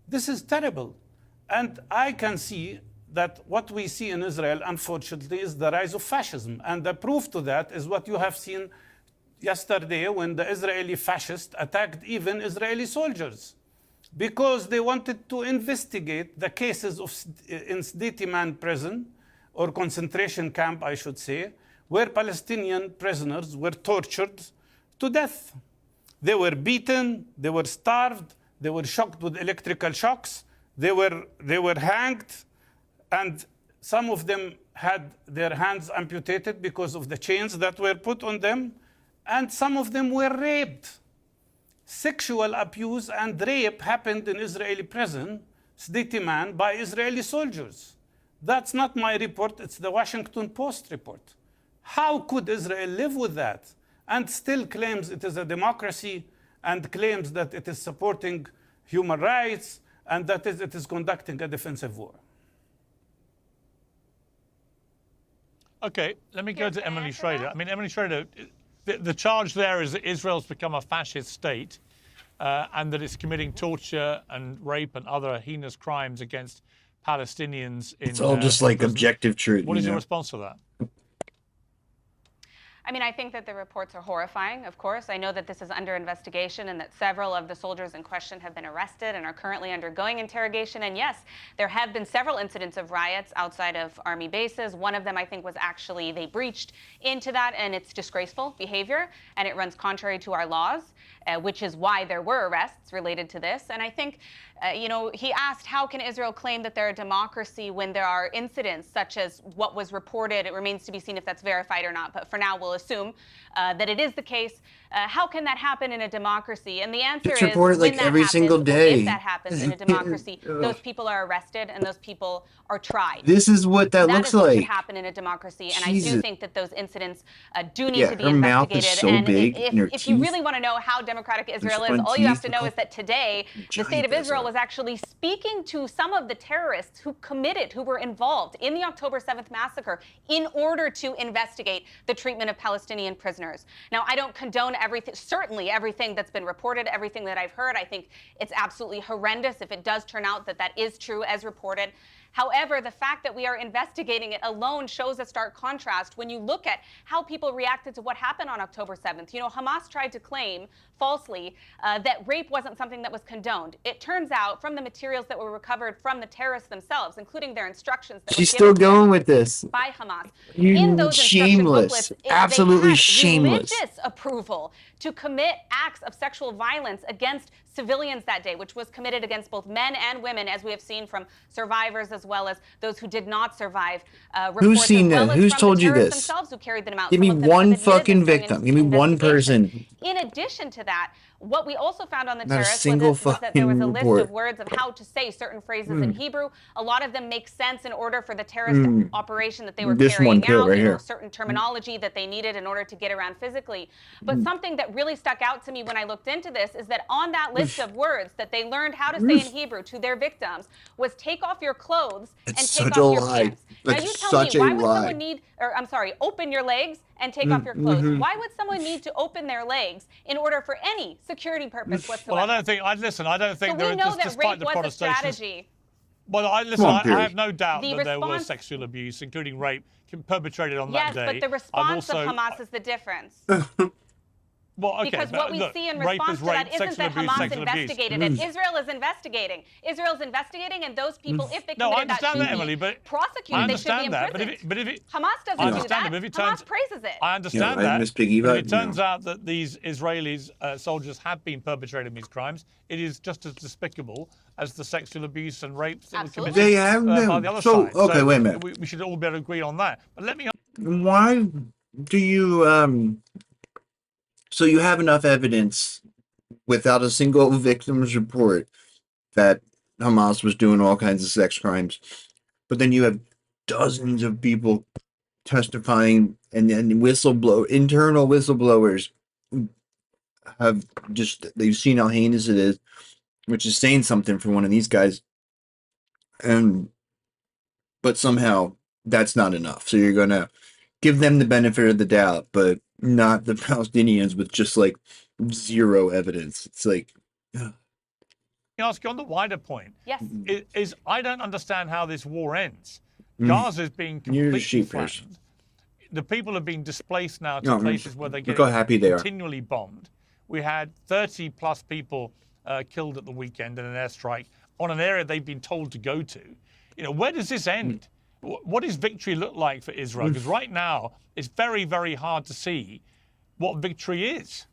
Speaker 21: This is terrible. And I can see that what we see in Israel, unfortunately, is the rise of fascism. And the proof to that is what you have seen yesterday when the Israeli fascists attacked even Israeli soldiers, because they wanted to investigate the cases in Sdetiman prison, or concentration camp, I should say, where Palestinian prisoners were tortured to death. They were beaten, they were starved, they were shocked with electrical shocks, they were hanged, and some of them had their hands amputated because of the chains that were put on them, and some of them were raped. Sexual abuse and rape happened in Israeli prison, Sdetiman, by Israeli soldiers. That's not my report, it's the Washington Post report. How could Israel live with that and still claims it is a democracy and claims that it is supporting human rights and that it is conducting a defensive war?
Speaker 18: Okay, let me go to Emily Schrader. I mean, Emily Schrader, the charge there is that Israel's become a fascist state and that it's committing torture and rape and other heinous crimes against Palestinians.
Speaker 2: It's all just like objective truth.
Speaker 18: What is your response to that?
Speaker 22: I mean, I think that the reports are horrifying, of course. I know that this is under investigation and that several of the soldiers in question have been arrested and are currently undergoing interrogation. And yes, there have been several incidents of riots outside of army bases. One of them, I think, was actually they breached into that, and it's disgraceful behavior, and it runs contrary to our laws, which is why there were arrests related to this. And I think, you know, he asked, how can Israel claim that they're a democracy when there are incidents such as what was reported? It remains to be seen if that's verified or not, but for now we'll assume that it is the case. How can that happen in a democracy? And the answer is,
Speaker 2: reported
Speaker 22: when
Speaker 2: like
Speaker 22: that
Speaker 2: every
Speaker 22: happens,
Speaker 2: single
Speaker 22: or
Speaker 2: day.
Speaker 22: if that happens in a democracy, those people are arrested and those people are tried.
Speaker 2: This is what that looks
Speaker 22: That is what
Speaker 2: like.
Speaker 22: should happen in a democracy, and I
Speaker 2: Jesus.
Speaker 22: do think that those incidents do need to be
Speaker 2: her mouth
Speaker 22: investigated.
Speaker 2: is so
Speaker 22: and
Speaker 2: big, and her
Speaker 22: if you
Speaker 2: teeth-
Speaker 22: really want to know how democratic Israel is,
Speaker 2: front
Speaker 22: all you have
Speaker 2: teeth
Speaker 22: to
Speaker 2: look
Speaker 22: know
Speaker 2: all
Speaker 22: is that today the state of
Speaker 2: giant
Speaker 22: Israel
Speaker 2: as
Speaker 22: was actually speaking to some of the terrorists who were involved in the October 7th massacre in order to investigate the treatment of Palestinian prisoners. Now, I don't condone everything, certainly everything that's been reported, everything that I've heard. I think it's absolutely horrendous if it does turn out that that is true as reported. However, the fact that we are investigating it alone shows a stark contrast when you look at how people reacted to what happened on October 7th. You know, Hamas tried to claim falsely that rape wasn't something that was condoned. It turns out from the materials that were recovered from the terrorists themselves, including their instructions that
Speaker 2: She's
Speaker 22: were
Speaker 2: still
Speaker 22: given to them
Speaker 2: going with this.
Speaker 22: by Hamas.
Speaker 2: You
Speaker 22: In those instruction
Speaker 2: shameless.
Speaker 22: booklets,
Speaker 2: Absolutely
Speaker 22: they had
Speaker 2: shameless.
Speaker 22: religious approval to commit acts of sexual violence against civilians that day, which was committed against both men and women, as we have seen from survivors as well as those who did not survive.
Speaker 2: Who's seen
Speaker 22: as well
Speaker 2: that?
Speaker 22: as
Speaker 2: Who's
Speaker 22: from
Speaker 2: told
Speaker 22: the
Speaker 2: you
Speaker 22: terrorists
Speaker 2: this?
Speaker 22: themselves who carried them out.
Speaker 2: Give me
Speaker 22: Some of them
Speaker 2: one
Speaker 22: have admitted
Speaker 2: fucking
Speaker 22: this during
Speaker 2: victim. Give me one
Speaker 22: investigation.
Speaker 2: person.
Speaker 22: In addition to that, what we also found on the
Speaker 2: Not a
Speaker 22: terrorists
Speaker 2: single
Speaker 22: was that there was a
Speaker 2: fucking
Speaker 22: list
Speaker 2: report.
Speaker 22: of words of how to say certain phrases in
Speaker 2: Mm.
Speaker 22: Hebrew. A lot of them make sense in order for the terrorist operation that they were
Speaker 2: This
Speaker 22: carrying
Speaker 2: one too,
Speaker 22: out.
Speaker 2: right
Speaker 22: You know,
Speaker 2: here.
Speaker 22: certain terminology that they needed in order to get around physically. But something that really stuck out to me when I looked into this is that on that list of words that they learned how to say in Hebrew to their victims was take off your clothes and
Speaker 2: It's
Speaker 22: take
Speaker 2: such
Speaker 22: off
Speaker 2: a
Speaker 22: your
Speaker 2: lie.
Speaker 22: pants. Now
Speaker 2: That's
Speaker 22: you tell
Speaker 2: such
Speaker 22: me,
Speaker 2: a
Speaker 22: why would
Speaker 2: lie.
Speaker 22: someone need, or I'm sorry, open your legs and take off your clothes?
Speaker 2: Mhm.
Speaker 22: Why would someone need to open their legs in order for any security purpose whatsoever?
Speaker 18: Well, I don't think. Listen, I don't think
Speaker 22: So
Speaker 18: there
Speaker 22: we
Speaker 18: are,
Speaker 22: know that
Speaker 18: despite
Speaker 22: rape
Speaker 18: the
Speaker 22: was a
Speaker 18: protestations.
Speaker 22: strategy.
Speaker 18: Well, I have no doubt
Speaker 22: The
Speaker 18: that there was
Speaker 22: response-
Speaker 18: sexual abuse, including rape, perpetrated on
Speaker 22: Yes,
Speaker 18: that day.
Speaker 22: but the response of Hamas is the difference.
Speaker 18: Well, okay,
Speaker 22: Because
Speaker 18: but
Speaker 22: what we
Speaker 18: look,
Speaker 22: see in
Speaker 18: rape
Speaker 22: response
Speaker 18: is
Speaker 22: to
Speaker 18: rape,
Speaker 22: that isn't
Speaker 18: sexual
Speaker 22: that
Speaker 18: abuse,
Speaker 22: Hamas
Speaker 18: sexual abuse.
Speaker 22: investigated it. Israel is investigating. Israel's investigating, and those people, if they
Speaker 18: No, I
Speaker 22: committed that,
Speaker 18: understand
Speaker 22: should
Speaker 18: that,
Speaker 22: be
Speaker 18: Emily, but
Speaker 22: prosecuted.
Speaker 18: I
Speaker 22: They should be
Speaker 18: understand that.
Speaker 22: imprisoned.
Speaker 18: But if it,
Speaker 22: Hamas
Speaker 18: I
Speaker 22: doesn't do
Speaker 18: understand
Speaker 22: that.
Speaker 18: it, but if it
Speaker 22: Hamas
Speaker 18: turns,
Speaker 22: praises it.
Speaker 18: I understand
Speaker 2: Yeah, I
Speaker 18: that.
Speaker 2: miss Big
Speaker 18: But
Speaker 2: Eva,
Speaker 18: if it turns out that these Israelis soldiers have been perpetrating these crimes, it is just as despicable as the sexual abuse and rapes that were committed
Speaker 2: They have
Speaker 18: by
Speaker 2: them.
Speaker 18: the other
Speaker 2: So,
Speaker 18: side.
Speaker 2: okay, wait a minute.
Speaker 18: We should all be able to agree on that. But let me.
Speaker 2: Why do you so you have enough evidence without a single victim's report that Hamas was doing all kinds of sex crimes, but then you have dozens of people testifying and then internal whistleblowers have they've seen how heinous it is, which is saying something for one of these guys, but somehow that's not enough. So you're gonna give them the benefit of the doubt, but not the Palestinians with just like zero evidence. It's like.
Speaker 18: Ask you on the wider point.
Speaker 22: Yes.
Speaker 18: Is I don't understand how this war ends. Gaza is being completely flattened. The people have been displaced now to places where they get continually bombed. We had 30 plus people killed at the weekend in an airstrike on an area they've been told to go to. You know, where does this end? What does victory look like for Israel? Because right now it's very, very hard to see what victory is.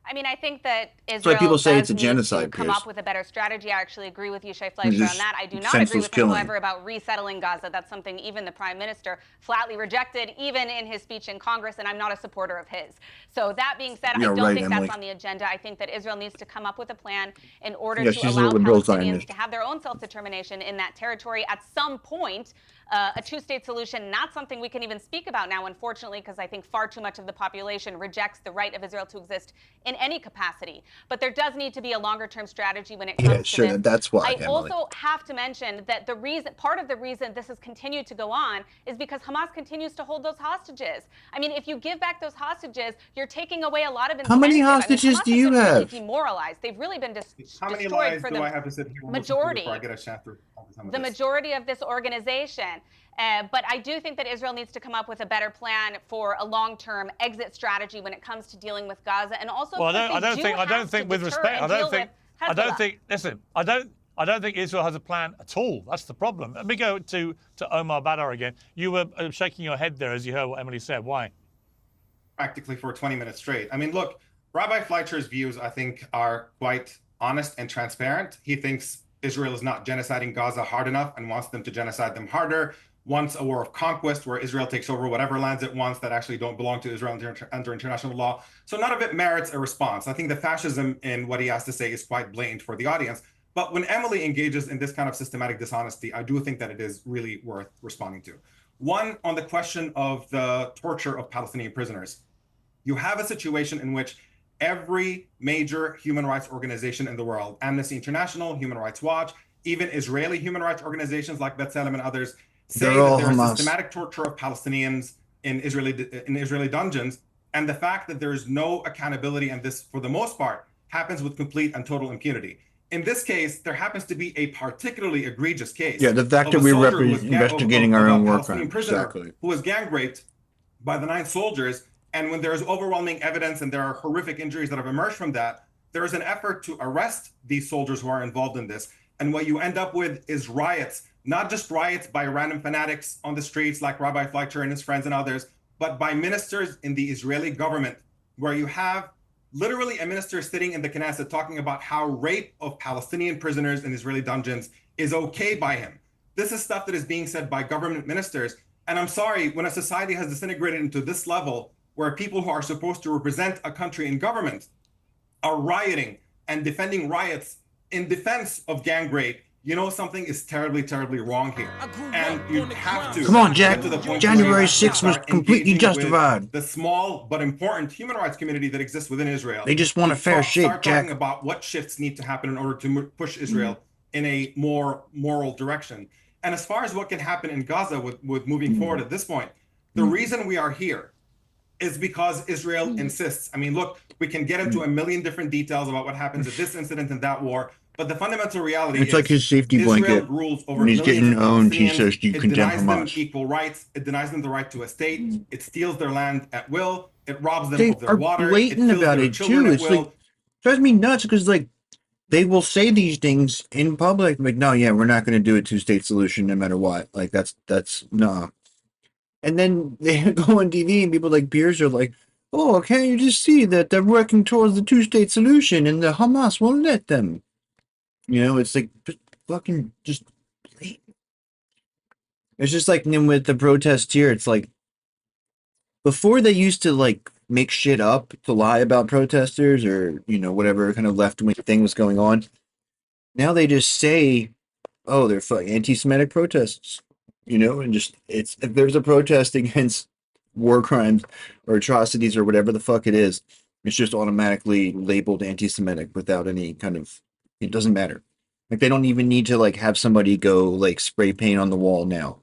Speaker 22: I mean, I think that Israel
Speaker 2: people say
Speaker 22: does
Speaker 2: it's a genocide,
Speaker 22: need to come up with a better strategy. I actually agree with you, Shay Fleischer, on that. I do not agree with him, however, about resettling Gaza. That's something even the Prime Minister flatly rejected, even in his speech in Congress, and I'm not a supporter of his. So that being said, I don't think that's on the agenda. I think that Israel needs to come up with a plan in order to allow Palestinians to have their own self-determination in that territory at some point. A two-state solution, not something we can even speak about now, unfortunately, because I think far too much of the population rejects the right of Israel to exist in any capacity. But there does need to be a longer-term strategy when it comes to this.
Speaker 2: That's why.
Speaker 22: I also have to mention that part of the reason this has continued to go on is because Hamas continues to hold those hostages. I mean, if you give back those hostages, you're taking away a lot of incentive.
Speaker 2: How many hostages do you have?
Speaker 22: Really demoralized. They've really been
Speaker 19: How many
Speaker 22: destroyed
Speaker 19: lies
Speaker 22: for
Speaker 19: do
Speaker 22: the
Speaker 19: I have to sit here
Speaker 22: majority.
Speaker 19: before I get a chance to some of
Speaker 22: The
Speaker 19: this?
Speaker 22: majority of this organization. But I do think that Israel needs to come up with a better plan for a long-term exit strategy when it comes to dealing with Gaza, and also.
Speaker 18: Well, I don't think, with respect, I don't think Israel has a plan at all. That's the problem. Let me go to Omar Badr again. You were shaking your head there as you heard what Emily said. Why?
Speaker 19: Practically for 20 minutes straight. I mean, look, Rabbi Fleischer's views, I think, are quite honest and transparent. He thinks Israel is not genociding Gaza hard enough and wants them to genocide them harder. Wants a war of conquest where Israel takes over whatever lands it wants that actually don't belong to Israel under international law. So none of it merits a response. I think the fascism in what he has to say is quite blatant for the audience. But when Emily engages in this kind of systematic dishonesty, I do think that it is really worth responding to. One, on the question of the torture of Palestinian prisoners. You have a situation in which every major human rights organization in the world, Amnesty International, Human Rights Watch, even Israeli human rights organizations like B'Tselem and others, say that there is systematic torture of Palestinians in Israeli dungeons, and the fact that there is no accountability, and this, for the most part, happens with complete and total impunity. In this case, there happens to be a particularly egregious case.
Speaker 2: Yeah, the fact that we're investigating our own war crimes.
Speaker 19: Exactly. Who was gang raped by the 9 soldiers, and when there is overwhelming evidence and there are horrific injuries that have emerged from that, there is an effort to arrest these soldiers who are involved in this. And what you end up with is riots, not just riots by random fanatics on the streets like Rabbi Fleischer and his friends and others, but by ministers in the Israeli government, where you have literally a minister sitting in the Knesset talking about how rape of Palestinian prisoners in Israeli dungeons is okay by him. This is stuff that is being said by government ministers. And I'm sorry, when a society has disintegrated into this level, where people who are supposed to represent a country in government are rioting and defending riots in defense of gang rape, you know something is terribly, terribly wrong here. And you have to.
Speaker 2: Come on, Jack. January 6th was completely justified.
Speaker 19: The small but important human rights community that exists within Israel.
Speaker 2: They just want a fair shake,
Speaker 19: Jack. Start talking about what shifts need to happen in order to push Israel in a more moral direction. And as far as what can happen in Gaza with moving forward at this point, the reason we are here is because Israel insists. I mean, look, we can get into a million different details about what happens at this incident and that war, but the fundamental reality
Speaker 2: it's
Speaker 19: is
Speaker 2: like his safety blanket.
Speaker 19: Rules over
Speaker 2: when he's getting owned, he says you condemn Hamas.
Speaker 19: It denies them equal rights. It denies them the right to a state. It steals their land at will. It robs them of their water.
Speaker 2: They are blatant about it too. It's like, drives me nuts because like they will say these things in public, like, no, yeah, we're not going to do a 2-state solution no matter what. Like that's no. And then they go on TV and people like Piers are like, oh, can't you just see that they're working towards the 2-state solution and the Hamas won't let them? You know, it's like fucking just blatant. It's just like with the protests here, it's like before they used to like make shit up to lie about protesters or, you know, whatever kind of left-wing thing was going on. Now they just say, oh, they're anti-Semitic protests, you know, and just if there's a protest against war crimes or atrocities or whatever the fuck it is, it's just automatically labeled anti-Semitic without any kind of, it doesn't matter. Like they don't even need to like have somebody go like spray paint on the wall now,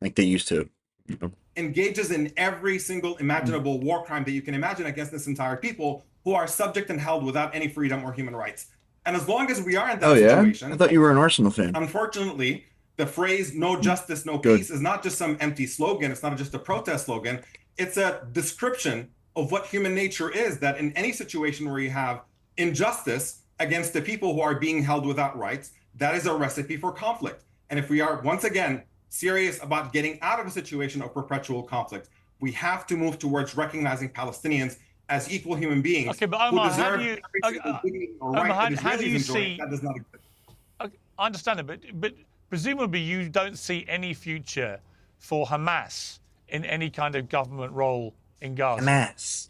Speaker 2: like they used to. You know?
Speaker 19: Engages in every single imaginable war crime that you can imagine against this entire people who are subject and held without any freedom or human rights. And as long as we are in that situation,
Speaker 2: I thought you were an Arsenal fan.
Speaker 19: Unfortunately, the phrase "no justice, no peace" is not just some empty slogan. It's not just a protest slogan. It's a description of what human nature is, that in any situation where you have injustice against the people who are being held without rights, that is a recipe for conflict. And if we are, once again, serious about getting out of a situation of perpetual conflict, we have to move towards recognizing Palestinians as equal human beings.
Speaker 18: Okay, but Omar,
Speaker 19: who deserve
Speaker 18: how do you see?
Speaker 19: That does not exist.
Speaker 18: Okay, I understand it, but presumably you don't see any future for Hamas in any kind of government role in Gaza.
Speaker 2: Hamas.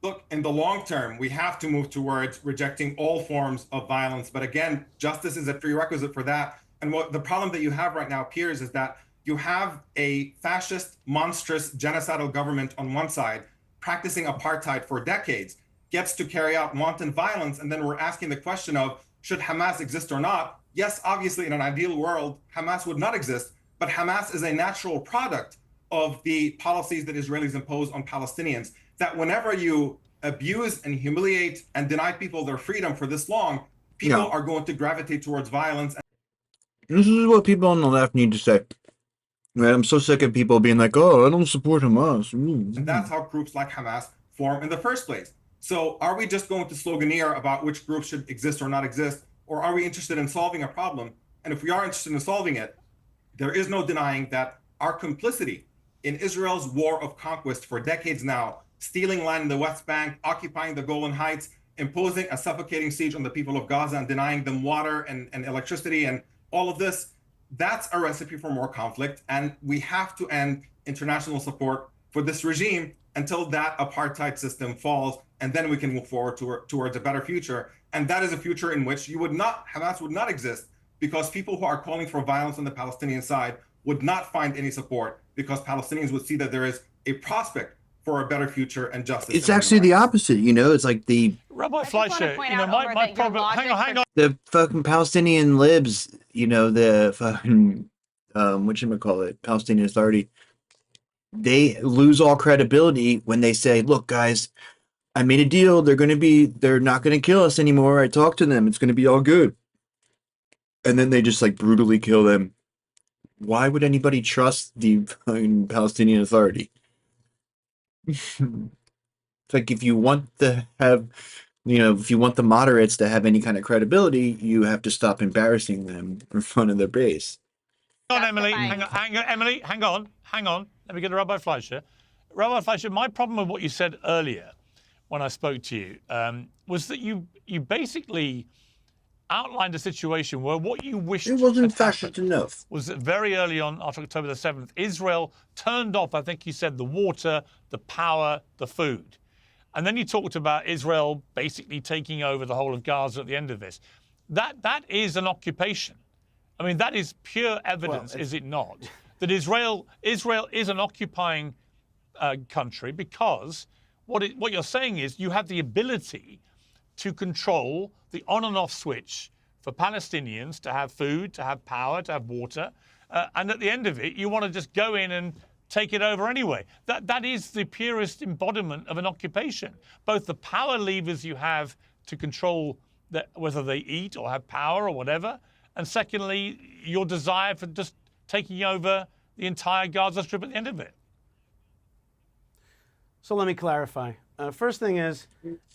Speaker 19: Look, in the long term, we have to move towards rejecting all forms of violence. But again, justice is a prerequisite for that. And what the problem that you have right now, Piers, is that you have a fascist, monstrous, genocidal government on one side practicing apartheid for decades, gets to carry out wanton violence. And then we're asking the question of, should Hamas exist or not? Yes, obviously, in an ideal world, Hamas would not exist. But Hamas is a natural product of the policies that Israelis impose on Palestinians, that whenever you abuse and humiliate and deny people their freedom for this long, people are going to gravitate towards violence.
Speaker 2: This is what people on the left need to say. Right? I'm so sick of people being like, oh, I don't support Hamas.
Speaker 19: And that's how groups like Hamas form in the first place. So are we just going to sloganeer about which groups should exist or not exist? Or are we interested in solving a problem? And if we are interested in solving it, there is no denying that our complicity in Israel's war of conquest for decades now, stealing land in the West Bank, occupying the Golan Heights, imposing a suffocating siege on the people of Gaza and denying them water and electricity and all of this, that's a recipe for more conflict. And we have to end international support for this regime until that apartheid system falls, and then we can move forward towards a better future. And that is a future in which Hamas would not exist, because people who are calling for violence on the Palestinian side would not find any support, because Palestinians would see that there is a prospect for a better future and justice.
Speaker 2: It's actually the opposite, you know. It's like the
Speaker 18: Rabbi Fleischer, you know, my problem. Hang on.
Speaker 2: The fucking Palestinian libs, you know, the fucking whatchamacallit, Palestinian Authority. They lose all credibility when they say, "Look, guys, I made a deal. They're not going to kill us anymore. I talked to them. It's going to be all good." And then they just like brutally kill them. Why would anybody trust the Palestinian Authority? It's like if you want to have, you know, if you want the moderates to have any kind of credibility, you have to stop embarrassing them in front of their base.
Speaker 18: Hang on, Emily. Emily, hang on. Let me get to Rabbi Fleischer. Rabbi Fleischer, my problem with what you said earlier when I spoke to you was that you basically outlined a situation where what you wished
Speaker 2: it wasn't fascist enough
Speaker 18: was that very early on, after October the 7th, Israel turned off, I think you said, the water, the power, the food. And then you talked about Israel basically taking over the whole of Gaza at the end of this. That is an occupation. I mean, that is pure evidence, is it not, that Israel is an occupying country, because what you're saying is you have the ability to control the on and off switch for Palestinians to have food, to have power, to have water. And at the end of it, you want to just go in and take it over anyway. That is the purest embodiment of an occupation. Both the power levers you have to control whether they eat or have power or whatever. And secondly, your desire for just taking over the entire Gaza Strip at the end of it.
Speaker 20: So let me clarify. First thing is,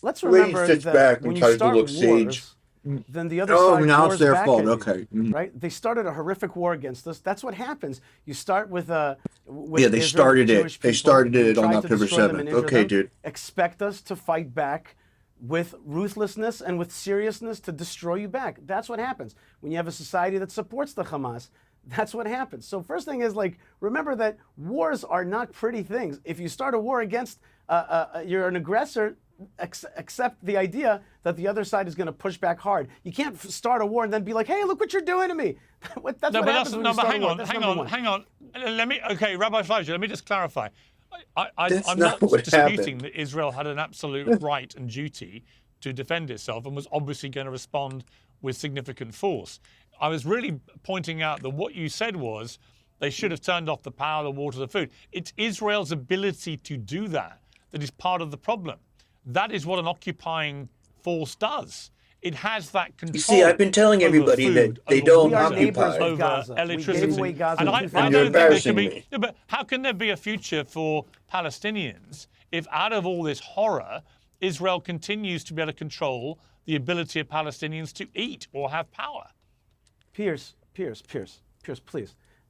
Speaker 20: let's remember that when you start wars, then the other side
Speaker 2: now it's
Speaker 20: wars
Speaker 2: their
Speaker 20: back
Speaker 2: fault.
Speaker 20: at you,
Speaker 2: Okay,
Speaker 20: right? They started a horrific war against us. That's what happens. You start with
Speaker 2: they
Speaker 20: Israel,
Speaker 2: started it.
Speaker 20: Jewish
Speaker 2: They
Speaker 20: people,
Speaker 2: started it on
Speaker 20: tried to
Speaker 2: October
Speaker 20: destroy them and
Speaker 2: 7th.
Speaker 20: injure
Speaker 2: Okay,
Speaker 20: them.
Speaker 2: dude.
Speaker 20: Expect us to fight back with ruthlessness and with seriousness to destroy you back. That's what happens when you have a society that supports the Hamas. That's what happens. So first thing is, like, remember that wars are not pretty things. If you start a war against you're an aggressor, accept the idea that the other side is going to push back hard. You can't start a war and then be like, hey, look what you're doing to me. That's what happens when you start a war.
Speaker 18: Hang on. Okay, Rabbi Fleischer, let me just clarify. I'm not disputing that Israel had an absolute right and duty to defend itself and was obviously going to respond with significant force. I was really pointing out that what you said was they should have turned off the power, the water, the food. It's Israel's ability to do that that is part of the problem. That is what an occupying force does. It has that control.
Speaker 2: You see, I've been telling everybody that they don't occupy.
Speaker 18: Over electricity. And I don't think there can be. Yeah, but how can there be a future for Palestinians if, out of all this horror, Israel continues to be able to control the ability of Palestinians to eat or have power?
Speaker 20: Pierce, please.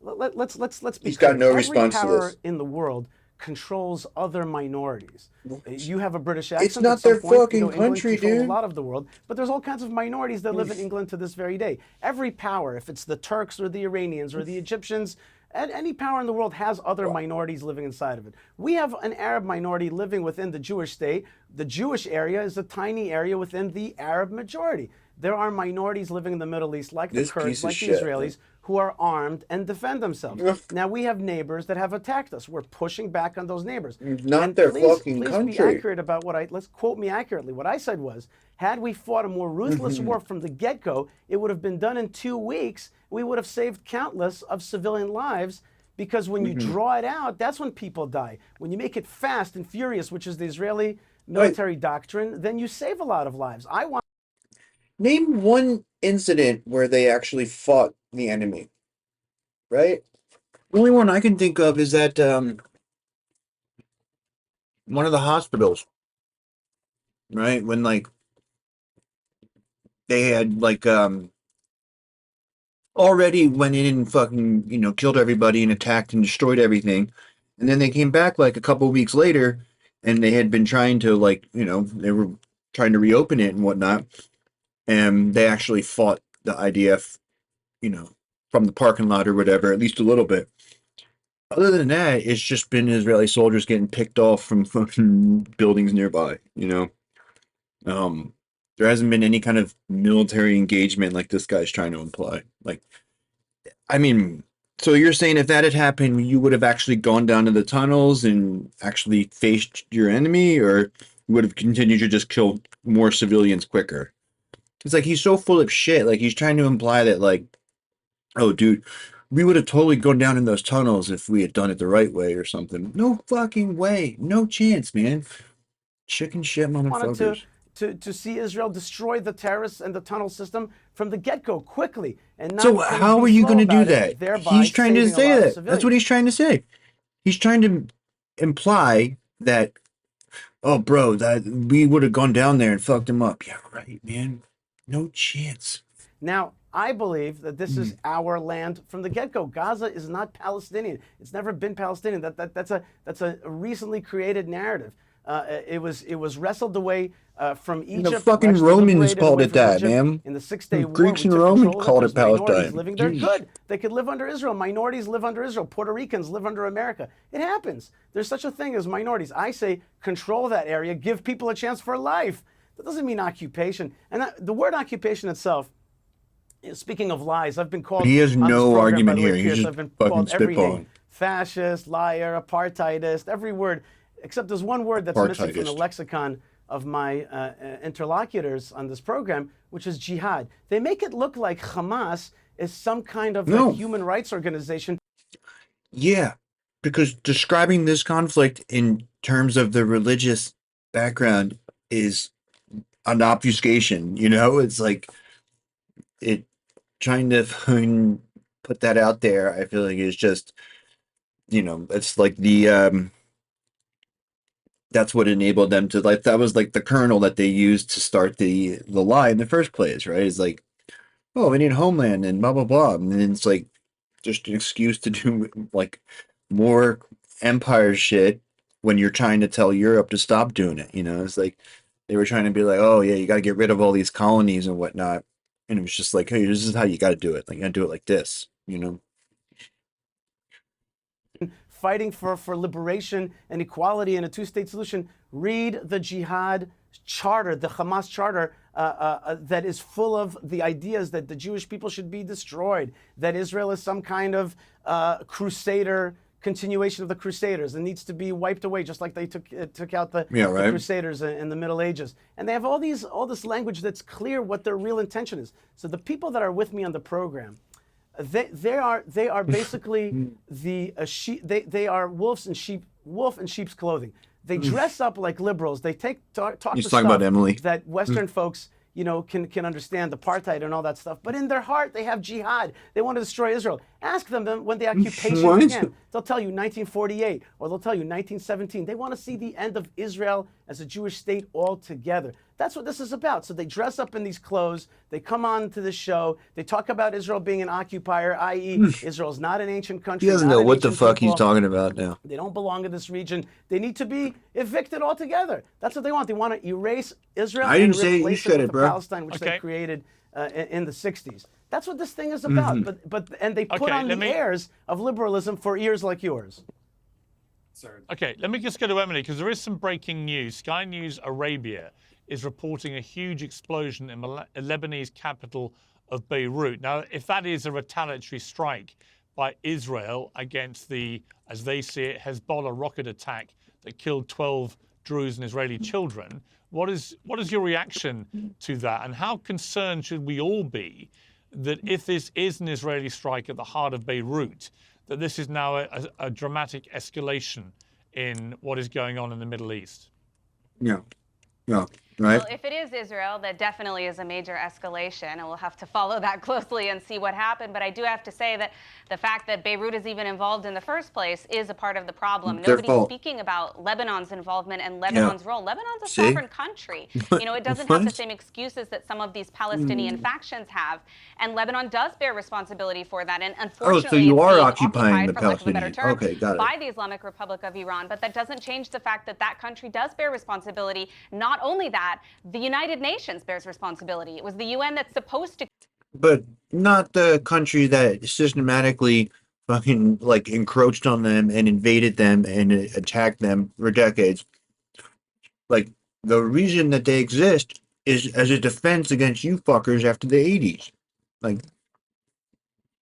Speaker 20: Let's be
Speaker 2: He's got no
Speaker 20: Every
Speaker 2: response to
Speaker 20: power
Speaker 2: this.
Speaker 20: in the world controls other minorities. You have a British accent.
Speaker 2: It's not
Speaker 20: at some
Speaker 2: their
Speaker 20: point.
Speaker 2: fucking
Speaker 20: England
Speaker 2: country,
Speaker 20: controls
Speaker 2: dude.
Speaker 20: a lot of the world, but there's all kinds of minorities that live in England to this very day. Every power, if it's the Turks or the Iranians or the Egyptians, and any power in the world has other minorities living inside of it. We have an Arab minority living within the Jewish state. The Jewish area is a tiny area within the Arab majority. There are minorities living in the Middle East, like the Kurds, like the Israelis, who are armed and defend themselves. Now, we have neighbors that have attacked us. We're pushing back on those neighbors.
Speaker 2: Not their fucking country.
Speaker 20: Please be accurate about let's quote me accurately. What I said was, had we fought a more ruthless war from the get-go, it would have been done in 2 weeks. We would have saved countless of civilian lives, because when you draw it out, that's when people die. When you make it fast and furious, which is the Israeli military doctrine, then you save a lot of lives.
Speaker 2: Name one incident where they actually fought the enemy, right? The only one I can think of is that one of the hospitals, right? When like they had like already went in and fucking killed everybody and attacked and destroyed everything, and then they came back like a couple of weeks later, and they had been trying to they were trying to reopen it and whatnot. And they actually fought the IDF, from the parking lot or whatever, at least a little bit. Other than that, it's just been Israeli soldiers getting picked off from fucking buildings nearby, There hasn't been any kind of military engagement like this guy's trying to imply. So you're saying if that had happened, you would have actually gone down to the tunnels and actually faced your enemy, or you would have continued to just kill more civilians quicker? It's like he's so full of shit. Like he's trying to imply that, like, oh, dude, we would have totally gone down in those tunnels if we had done it the right way or something. No fucking way. No chance, man. Chicken shit motherfuckers.
Speaker 20: To see Israel destroy the terrorists and the tunnel system from the get-go quickly. And not
Speaker 2: so how are you going to do that? He's trying to say that. That's what he's trying to say. He's trying to imply that, oh, bro, that we would have gone down there and fucked him up. Yeah, right, man. No chance.
Speaker 20: Now, I believe that this is our land from the get-go. Gaza is not Palestinian. It's never been Palestinian. That's a recently created narrative. It was wrestled away from Egypt.
Speaker 2: The fucking Romans called it that, man.
Speaker 20: In the 6-Day War,
Speaker 2: Greeks and Romans called it Palestine.
Speaker 20: Living there, good. They could live under Israel. Minorities live under Israel. Puerto Ricans live under America. It happens. There's such a thing as minorities. I say control that area. Give people a chance for life. That doesn't mean occupation. And the word occupation itself, speaking of lies, I've been called.
Speaker 2: He has no argument here.
Speaker 20: He's
Speaker 2: just
Speaker 20: I've been
Speaker 2: fucking
Speaker 20: called every
Speaker 2: spitballing.
Speaker 20: name. Fascist, liar, apartheidist, every word, except there's one word that's missing from the lexicon of my interlocutors on this program, which is jihad. They make it look like Hamas is some kind of human rights organization.
Speaker 2: Yeah, because describing this conflict in terms of the religious background is an obfuscation, It's like trying to put that out there, I feel like is just, it's like the that's what enabled them to, like, that was like the kernel that they used to start the lie in the first place, right? It's like, oh, we need homeland and blah blah blah, and then it's like just an excuse to do like more empire shit when you're trying to tell Europe to stop doing it. It's like they were trying to be like, oh yeah, you got to get rid of all these colonies and whatnot, and it was just like, hey, this is how you got to do it. Like, you got to do it like this,
Speaker 20: Fighting for liberation and equality and a two-state solution. Read the jihad charter, the Hamas charter, that is full of the ideas that the Jewish people should be destroyed, that Israel is some kind of crusader continuation of the Crusaders. It needs to be wiped away, just like they took out the Crusaders in the Middle Ages. And they have all this language that's clear what their real intention is. So the people that are with me on the program, they are basically they are wolf in sheep's clothing. They dress up like liberals. They talk the stuff
Speaker 2: about Emily.
Speaker 20: that Western folks, you know, can understand, apartheid and all that stuff. But in their heart, they have jihad. They want to destroy Israel. Ask them when the occupation began. They'll tell you 1948, or they'll tell you 1917. They want to see the end of Israel as a Jewish state altogether. That's what this is about. So they dress up in these clothes. They come on to the show. They talk about Israel being an occupier, i.e. Israel's not an ancient country.
Speaker 2: He doesn't know what the fuck he's talking about now.
Speaker 20: They don't belong in this region. They need to be evicted altogether. That's what they want. They want to erase Israel and replace it with Palestine, which they created in the 60s. That's what this thing is about. And they put on the airs of liberalism for ears like yours.
Speaker 18: Okay, let me just go to Emily, because there is some breaking news. Sky News Arabia is reporting a huge explosion in the Lebanese capital of Beirut. Now, if that is a retaliatory strike by Israel against the, as they see it, Hezbollah rocket attack that killed 12 Druze and Israeli children, what is your reaction to that? And how concerned should we all be that if this is an Israeli strike at the heart of Beirut, that this is now a dramatic escalation in what is going on in the Middle East?
Speaker 2: Yeah. Right.
Speaker 22: Well, if it is Israel, that definitely is a major escalation, and we'll have to follow that closely and see what happened. But I do have to say that the fact that Beirut is even involved in the first place is a part of the problem. Nobody's speaking about Lebanon's involvement and Lebanon's role. Lebanon's a sovereign country. You know, it doesn't have the same excuses that some of these Palestinian factions have, and Lebanon does bear responsibility for that. And unfortunately,
Speaker 2: so you are occupying the
Speaker 22: Palestinians
Speaker 2: by
Speaker 22: the Islamic Republic of Iran. But that doesn't change the fact that that country does bear responsibility. Not only that, the United Nations bears responsibility. It was the UN that's supposed to.
Speaker 2: But not the country that systematically fucking like encroached on them and invaded them and attacked them for decades. Like, the reason that they exist is as a defense against you fuckers after the 80s. Like,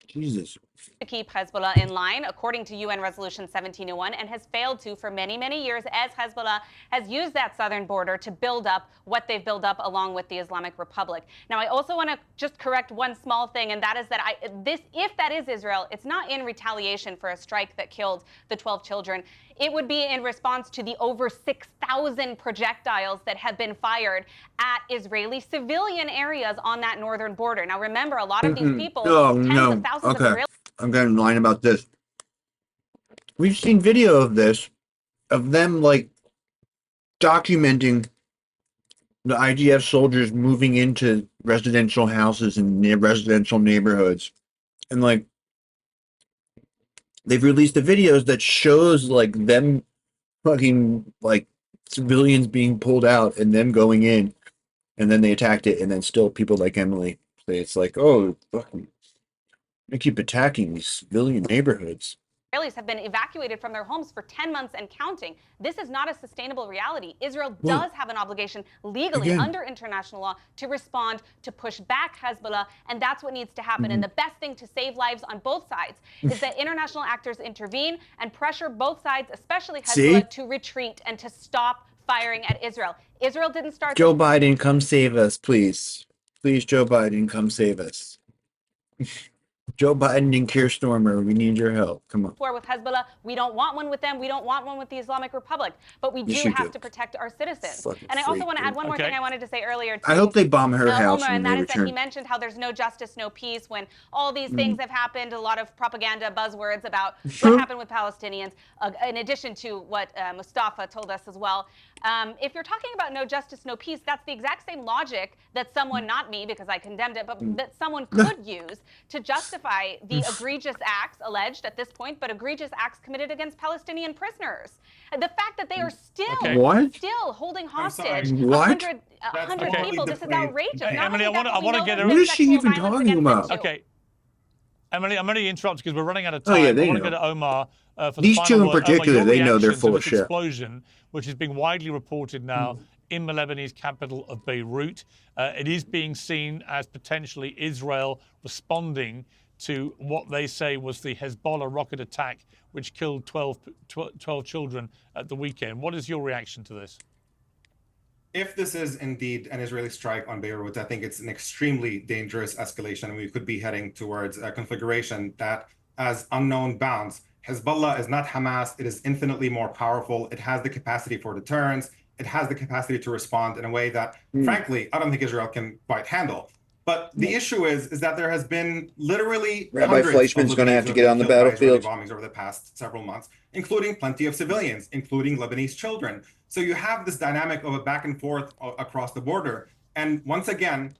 Speaker 2: Jesus.
Speaker 22: To keep Hezbollah in line, according to UN Resolution 1701, and has failed to for many, many years, as Hezbollah has used that southern border to build up what they've built up along with the Islamic Republic. Now, I also want to just correct one small thing, and that is that if that is Israel, it's not in retaliation for a strike that killed the 12 children. It would be in response to the over 6,000 projectiles that have been fired at Israeli civilian areas on that northern border. Now, remember, a lot of these people, tens of thousands of Israelis.
Speaker 2: I'm getting lying about this. We've seen video of this, of them like documenting the IDF soldiers moving into residential houses and residential neighborhoods, and like they've released the videos that shows like them fucking like civilians being pulled out and them going in, and then they attacked it, and then still people like Emily say it's like, oh, fucking. They keep attacking these civilian neighborhoods.
Speaker 22: Israelis have been evacuated from their homes for 10 months and counting. This is not a sustainable reality. Israel does have an obligation legally under international law to respond, to push back Hezbollah, and that's what needs to happen. And the best thing to save lives on both sides is that international actors intervene and pressure both sides, especially Hezbollah, to retreat and to stop firing at Israel. Israel didn't start.
Speaker 2: Joe Biden, come save us, please. Please, Joe Biden, come save us. Joe Biden and Keir Starmer, we need your help. Come on.
Speaker 22: War with Hezbollah. We don't want one with them. We don't want one with the Islamic Republic. But we do have to protect our citizens. And I also want to add one more thing I wanted to say earlier.
Speaker 2: I hope they bomb her house
Speaker 22: Omar,
Speaker 2: when
Speaker 22: and
Speaker 2: they
Speaker 22: that is
Speaker 2: return.
Speaker 22: that he mentioned how there's no justice, no peace, when all these things have happened, a lot of propaganda buzzwords about what happened with Palestinians, in addition to what Mustafa told us as well. If you're talking about no justice, no peace, that's the exact same logic that someone, not me because I condemned it, but that someone could use to justify the egregious acts alleged at this point, but egregious acts committed against Palestinian prisoners. The fact that they are still holding hostage 100 people, this is outrageous.
Speaker 18: Emily, I want to get
Speaker 2: What is she even talking about?
Speaker 18: Okay. Emily, I'm going to interrupt because we're running out of time.
Speaker 2: Oh, yeah,
Speaker 18: I
Speaker 2: they
Speaker 18: want to
Speaker 2: know.
Speaker 18: go to Omar for
Speaker 2: These
Speaker 18: the
Speaker 2: two
Speaker 18: final
Speaker 2: in
Speaker 18: word.
Speaker 2: particular,
Speaker 18: Omar,
Speaker 2: they know they're
Speaker 18: reaction
Speaker 2: full
Speaker 18: to
Speaker 2: of
Speaker 18: this
Speaker 2: shit.
Speaker 18: explosion, which is being widely reported now in the Lebanese capital of Beirut. It is being seen as potentially Israel responding to what they say was the Hezbollah rocket attack, which killed 12 children at the weekend. What is your reaction to this?
Speaker 19: If this is indeed an Israeli strike on Beirut, I think it's an extremely dangerous escalation, and we could be heading towards a configuration that has unknown bounds. Hezbollah is not Hamas. It is infinitely more powerful. It has the capacity for deterrence. It has the capacity to respond in a way that, frankly, I don't think Israel can quite handle. But the issue is that there has been literally
Speaker 2: Rabbi Fleischman's going to have to get on the battlefield.
Speaker 19: Bombings over the past several months, including plenty of civilians, including Lebanese children. So you have this dynamic of a back and forth across the border. And once again,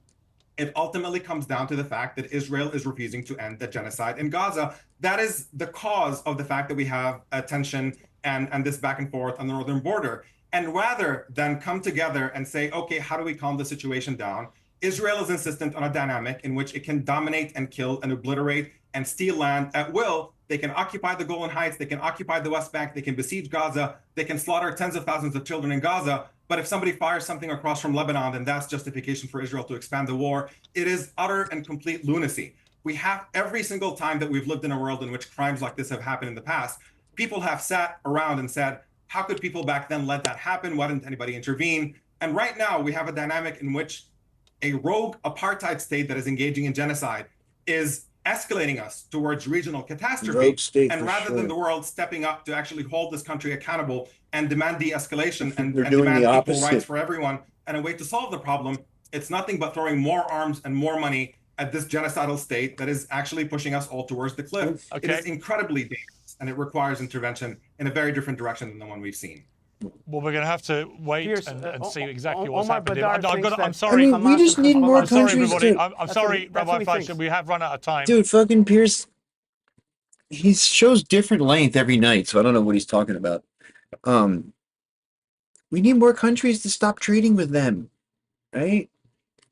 Speaker 19: it ultimately comes down to the fact that Israel is refusing to end the genocide in Gaza. That is the cause of the fact that we have a tension and this back and forth on the northern border. And rather than come together and say, okay, how do we calm the situation down? Israel is insistent on a dynamic in which it can dominate and kill and obliterate and steal land at will. They can occupy the Golan Heights, they can occupy the West Bank, they can besiege Gaza, they can slaughter tens of thousands of children in Gaza. But if somebody fires something across from Lebanon, then that's justification for Israel to expand the war. It is utter and complete lunacy. We have every single time that we've lived in a world in which crimes like this have happened in the past, people have sat around and said, how could people back then let that happen? Why didn't anybody intervene? And right now we have a dynamic in which a rogue apartheid state that is engaging in genocide is escalating us towards regional catastrophe. And rather than the world stepping up to actually hold this country accountable and demand de-escalation and demand equal rights for everyone and a way to solve the problem, it's nothing but throwing more arms and more money at this genocidal state that is actually pushing us all towards the cliff. It is incredibly dangerous, and it requires intervention in a very different direction than the one we've seen.
Speaker 18: Well, we're going to have to wait and see exactly what's
Speaker 21: Omar
Speaker 18: happening.
Speaker 21: Badar
Speaker 18: I'm sorry.
Speaker 2: I mean, we just need more countries to...
Speaker 18: I'm sorry, Rabbi Fleischer, we have run out of time.
Speaker 2: Dude, fucking Pierce, he shows different length every night, so I don't know what he's talking about. We need more countries to stop trading with them, right?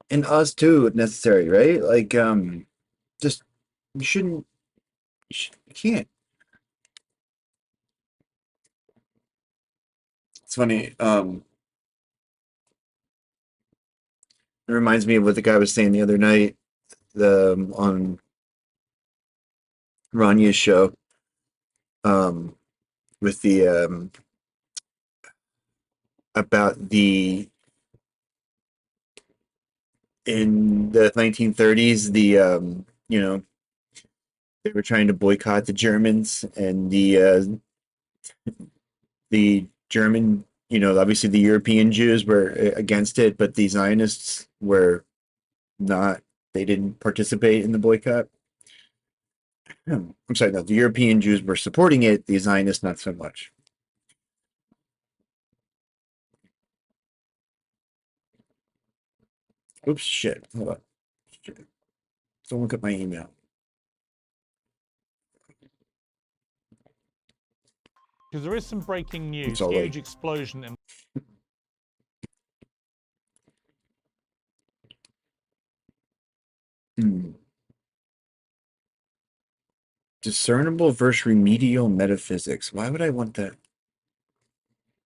Speaker 2: And us too, if necessary, right? Like, just, you shouldn't, you can't. It's funny, it reminds me of what the guy was saying the other night, on Ranya's show, with the, about in the 1930s, you know, they were trying to boycott the Germans, and the German, you know, obviously the European Jews were against it, but the Zionists were not, they didn't participate in the boycott. I'm sorry, no, the European Jews were supporting it, the Zionists not so much. Oops, shit. Hold on. Shit. Don't look at my email.
Speaker 18: Because there is some breaking news,
Speaker 2: all
Speaker 18: huge
Speaker 2: right.
Speaker 18: explosion in...
Speaker 2: Discernible versus remedial metaphysics. Why would I want that?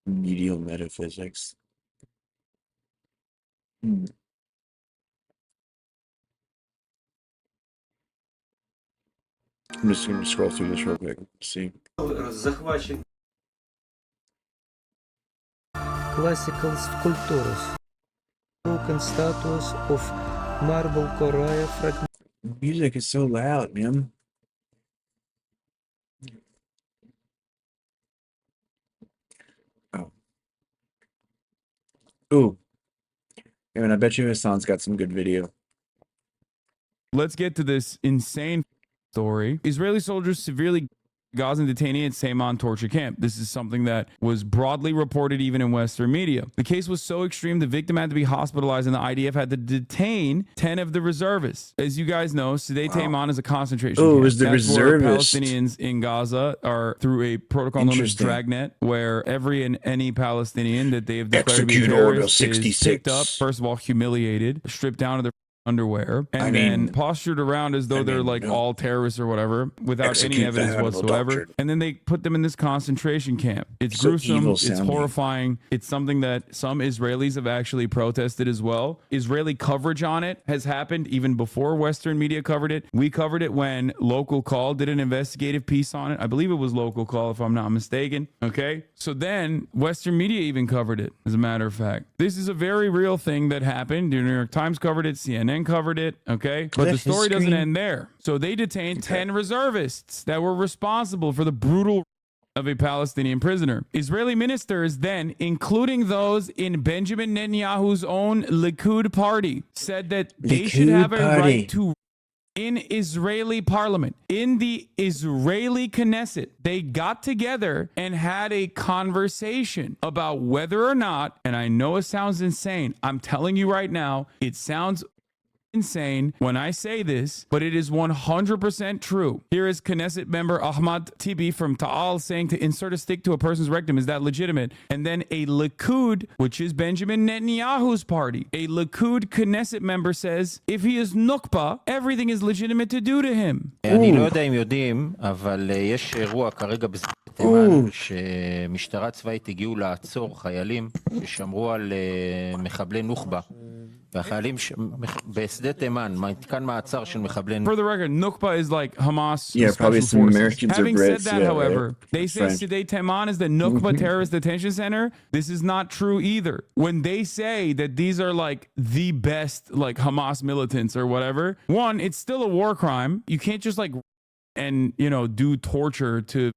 Speaker 2: Remedial metaphysics. I'm just going to scroll through this real quick. See.
Speaker 1: Classical sculptures. Broken statues of marble Korea fragments.
Speaker 2: Music is so loud, man. Oh. Ooh. I mean, I bet you Hassan's got some good video.
Speaker 3: Let's get to this insane story. Israeli soldiers severely Gazan detainee at Seyman torture camp. This is something that was broadly reported even in Western media. The case was so extreme, the victim had to be hospitalized and the IDF had to detain 10 of the reservists. As you guys know, Sderot Seyman is a concentration camp.
Speaker 2: Oh, it was the reservists.
Speaker 3: Palestinians in Gaza are through a protocol known as Dragnet, where every and any Palestinian that they have declared to be a terrorist is picked up, first of all, humiliated, stripped down to their underwear and then postured around as though they're like all terrorists or whatever without any evidence whatsoever. And then they put them in this concentration camp. It's gruesome. It's horrifying. It's something that some Israelis have actually protested as well. Israeli coverage on it has happened even before Western media covered it. We covered it when Local Call did an investigative piece on it. I believe it was Local Call, if I'm not mistaken. Okay. So then Western media even covered it, as a matter of fact. This is a very real thing that happened. The New York Times covered it. CNN covered it. Okay. But the story doesn't end there. So they detained 10 reservists that were responsible for the brutal of a Palestinian prisoner. Israeli ministers then, including those in Benjamin Netanyahu's own Likud party, said that they should have a right to in Israeli parliament, in the Israeli Knesset. They got together and had a conversation about whether or not, and I know it sounds insane, I'm telling you right now, it sounds insane when I say this, but it is 100% true. Here is Knesset member Ahmad Tibi from Ta'al saying to insert a stick to a person's rectum, is that legitimate? And then a Likud, which is Benjamin Netanyahu's party, a Likud Knesset member says, if he is Nukba, everything is legitimate to do to him.
Speaker 4: אני לא יודע אם יודעים, אבל יש אירוע כרגע בתימן שמשטרה צבאית הגיעו לעצור חיילים ששמרו על מחבלי נוח'בה. For
Speaker 3: the record, Nukba is like Hamas.
Speaker 2: Yeah, probably some
Speaker 3: forces.
Speaker 2: Americans
Speaker 3: Having
Speaker 2: or Brits.
Speaker 3: said that,
Speaker 2: yeah,
Speaker 3: however,
Speaker 2: right.
Speaker 3: they say Sdei Teman is the Nukba terrorist detention center. This is not true either. When they say that these are like the best like Hamas militants or whatever, one, it's still a war crime. You can't just like and do torture to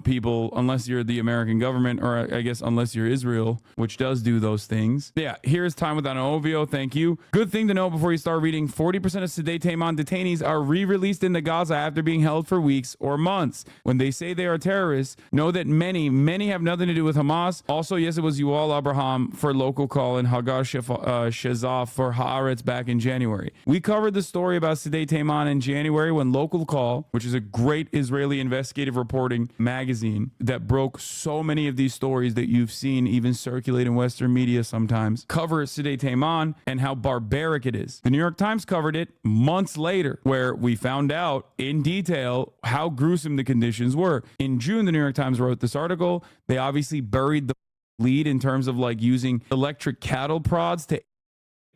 Speaker 3: people, unless you're the American government, or I guess unless you're Israel, which does do those things. Yeah, here's Time with Ovio. Thank you. Good thing to know before you start reading. 40% of Sdei Teman detainees are re-released into Gaza after being held for weeks or months. When they say they are terrorists, know that many have nothing to do with Hamas. Also, yes, it was Yuval Abraham for Local Call and Hagar Shezaf for Haaretz back in January. We covered the story about Sdei Teman in January when Local Call, which is a great Israeli investigative reporting magazine that broke so many of these stories that you've seen even circulate in Western media sometimes, cover Sdei Teman and how barbaric it is. The New York Times covered it months later, where we found out in detail how gruesome the conditions were. In June, the New York Times wrote this article. They obviously buried the lead in terms of like using electric cattle prods to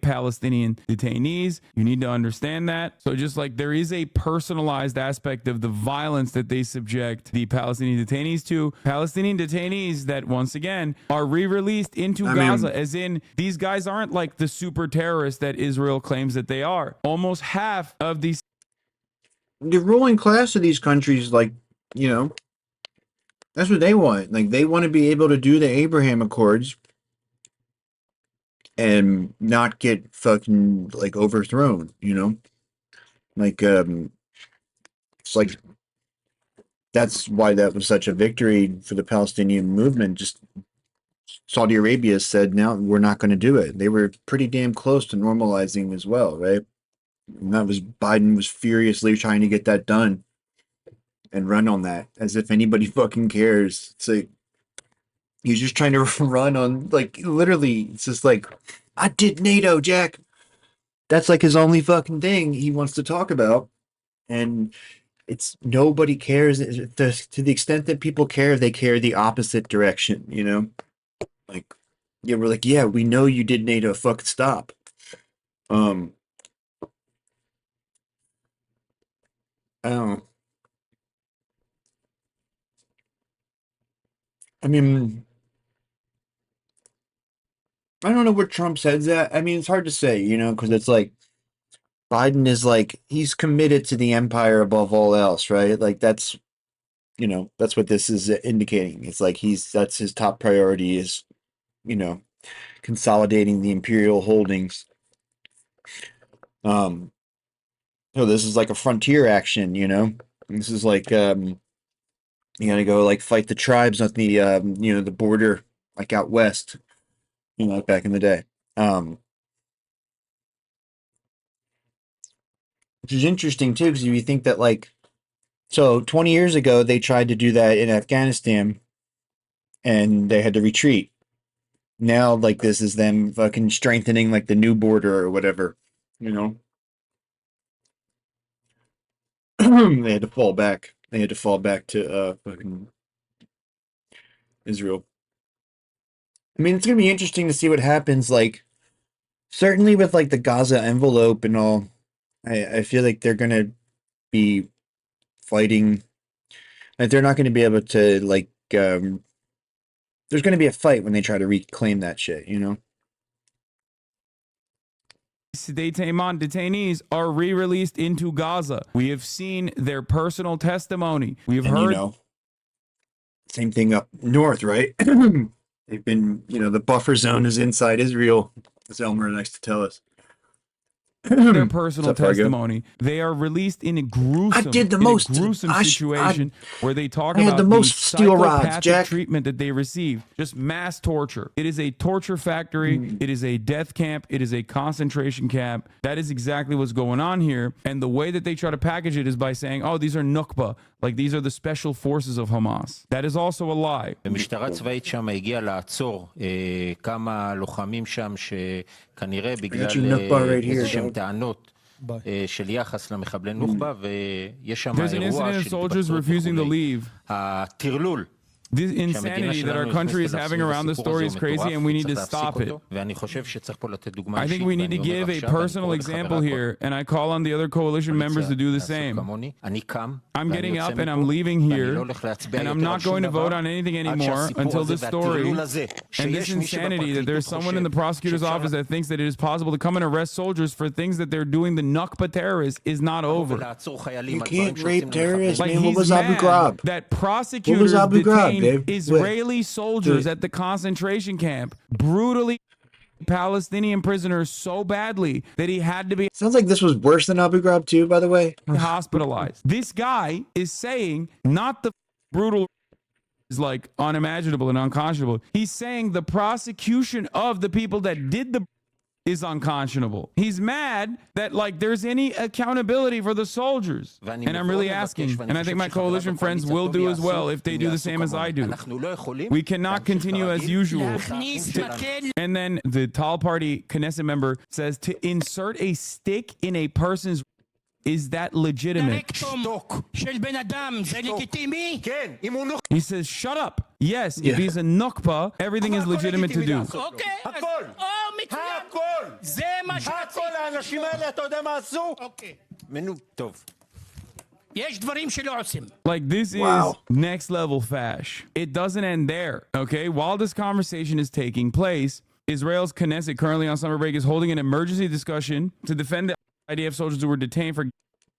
Speaker 3: Palestinian detainees. You need to understand that. So just like there is a personalized aspect of the violence that they subject the Palestinian detainees to. Palestinian detainees that once again are re-released into Gaza, as in these guys aren't like the super terrorists that Israel claims that they are. Almost half of these,
Speaker 2: the ruling class of these countries, like, that's what they want. Like, they want to be able to do the Abraham Accords and not get fucking like overthrown, like it's like that's why that was such a victory for the Palestinian movement. Just Saudi Arabia said, now we're not going to do it. They were pretty damn close to normalizing as well, right? And that was Biden was furiously trying to get that done and run on that as if anybody fucking cares. It's like he's just trying to run on, like, literally, it's just like, I did NATO, Jack. That's like his only fucking thing he wants to talk about. And it's nobody cares. To the extent that people care, they care the opposite direction, Like, yeah, we're like, yeah, we know you did NATO, fucking stop. I don't know. I mean, I don't know where Trump's head's at. I mean, it's hard to say, because it's like Biden is like, he's committed to the empire above all else, right? Like that's what this is indicating. It's like that's his top priority is, consolidating the imperial holdings. So this is like a frontier action, This is like, you gotta go like fight the tribes on the, the border, like out west. Like back in the day. Which is interesting too, because you think that like, so 20 years ago, they tried to do that in Afghanistan and they had to retreat. Now, like, this is them fucking strengthening like the new border or whatever. You know, they had to fall back. They had to fall back to fucking Israel. I mean, it's gonna be interesting to see what happens. Like, certainly with like the Gaza envelope and all, I feel like they're gonna be fighting. Like, they're not gonna be able to like. There's gonna be a fight when they try to reclaim that shit. You know.
Speaker 3: Detainees are re-released into Gaza. We have seen their personal testimony. We've heard.
Speaker 2: You know, same thing up north, right? They've been, the buffer zone is inside Israel, as Elmer likes to tell us.
Speaker 3: Their personal testimony. They are released in a gruesome, situation where they talk about the most steel rods, Jack. Treatment that they receive. Just mass torture. It is a torture factory. It is a death camp. It is a concentration camp. That is exactly what's going on here. And the way that they try to package it is by saying, oh, these are Nukba. Like, these are the special forces of Hamas. That is also a lie.
Speaker 4: המשטרה צבאית שם הגיעה לעצור כמה לוחמים שם שכנראה בגלל איזשהם טענות של יחס למחבלי נוח'בה ויש שם אירוע של התפרצות הטרלול.
Speaker 3: This insanity that our country is having around the story is crazy and we need to stop it. I think we need to give a personal example here, and I call on the other coalition members to do the same. I'm getting up and I'm leaving here, and I'm not going to vote on anything anymore until this story and this insanity that there's someone in the prosecutor's office that thinks that it is possible to come and arrest soldiers for things that they're doing the Nakba terrorists is not over.
Speaker 2: You can't rape terrorists,
Speaker 3: like,
Speaker 2: man. What was Abu Ghraib?
Speaker 3: That prosecutors detained Israeli soldiers at the concentration camp brutally Palestinian prisoners so badly that he had to be
Speaker 2: sounds like this was worse than Abu Ghraib too, by the way.
Speaker 3: Hospitalized. This guy is saying not the brutal is like unimaginable and unconscionable. He's saying the prosecution of the people that did the is unconscionable. He's mad that like there's any accountability for the soldiers. And I'm really asking, and I think my coalition friends will do as well if they do the same as I do. We cannot continue as usual. And then the Tal Party Knesset member says to insert a stick in a person's. Is that legitimate? He says, shut up. Yes, if he's a nukba, everything is legitimate to do. Like, this is next level fash. It doesn't end there, okay? While this conversation is taking place, Israel's Knesset, currently on summer break, is holding an emergency discussion to defend the IDF soldiers who were detained for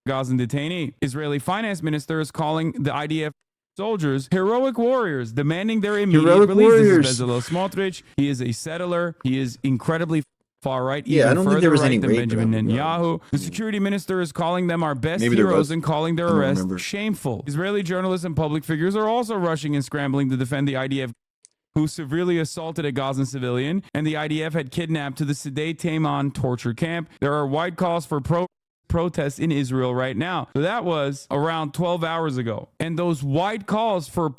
Speaker 3: Gazan detainee. Israeli finance minister is calling the IDF soldiers heroic warriors, demanding their immediate release. This is Bezalel Smotrich. He is a settler. He is incredibly far right.
Speaker 2: Yeah, I don't think there was any
Speaker 3: than
Speaker 2: rape
Speaker 3: Benjamin Netanyahu. The security minister is calling them our best heroes and calling their arrest shameful. Israeli journalists and public figures are also rushing and scrambling to defend the IDF, who severely assaulted a Gazan civilian, and the IDF had kidnapped to the Sdei Taman torture camp. There are wide calls for protests in Israel right now. So that was around 12 hours ago. And those wide calls for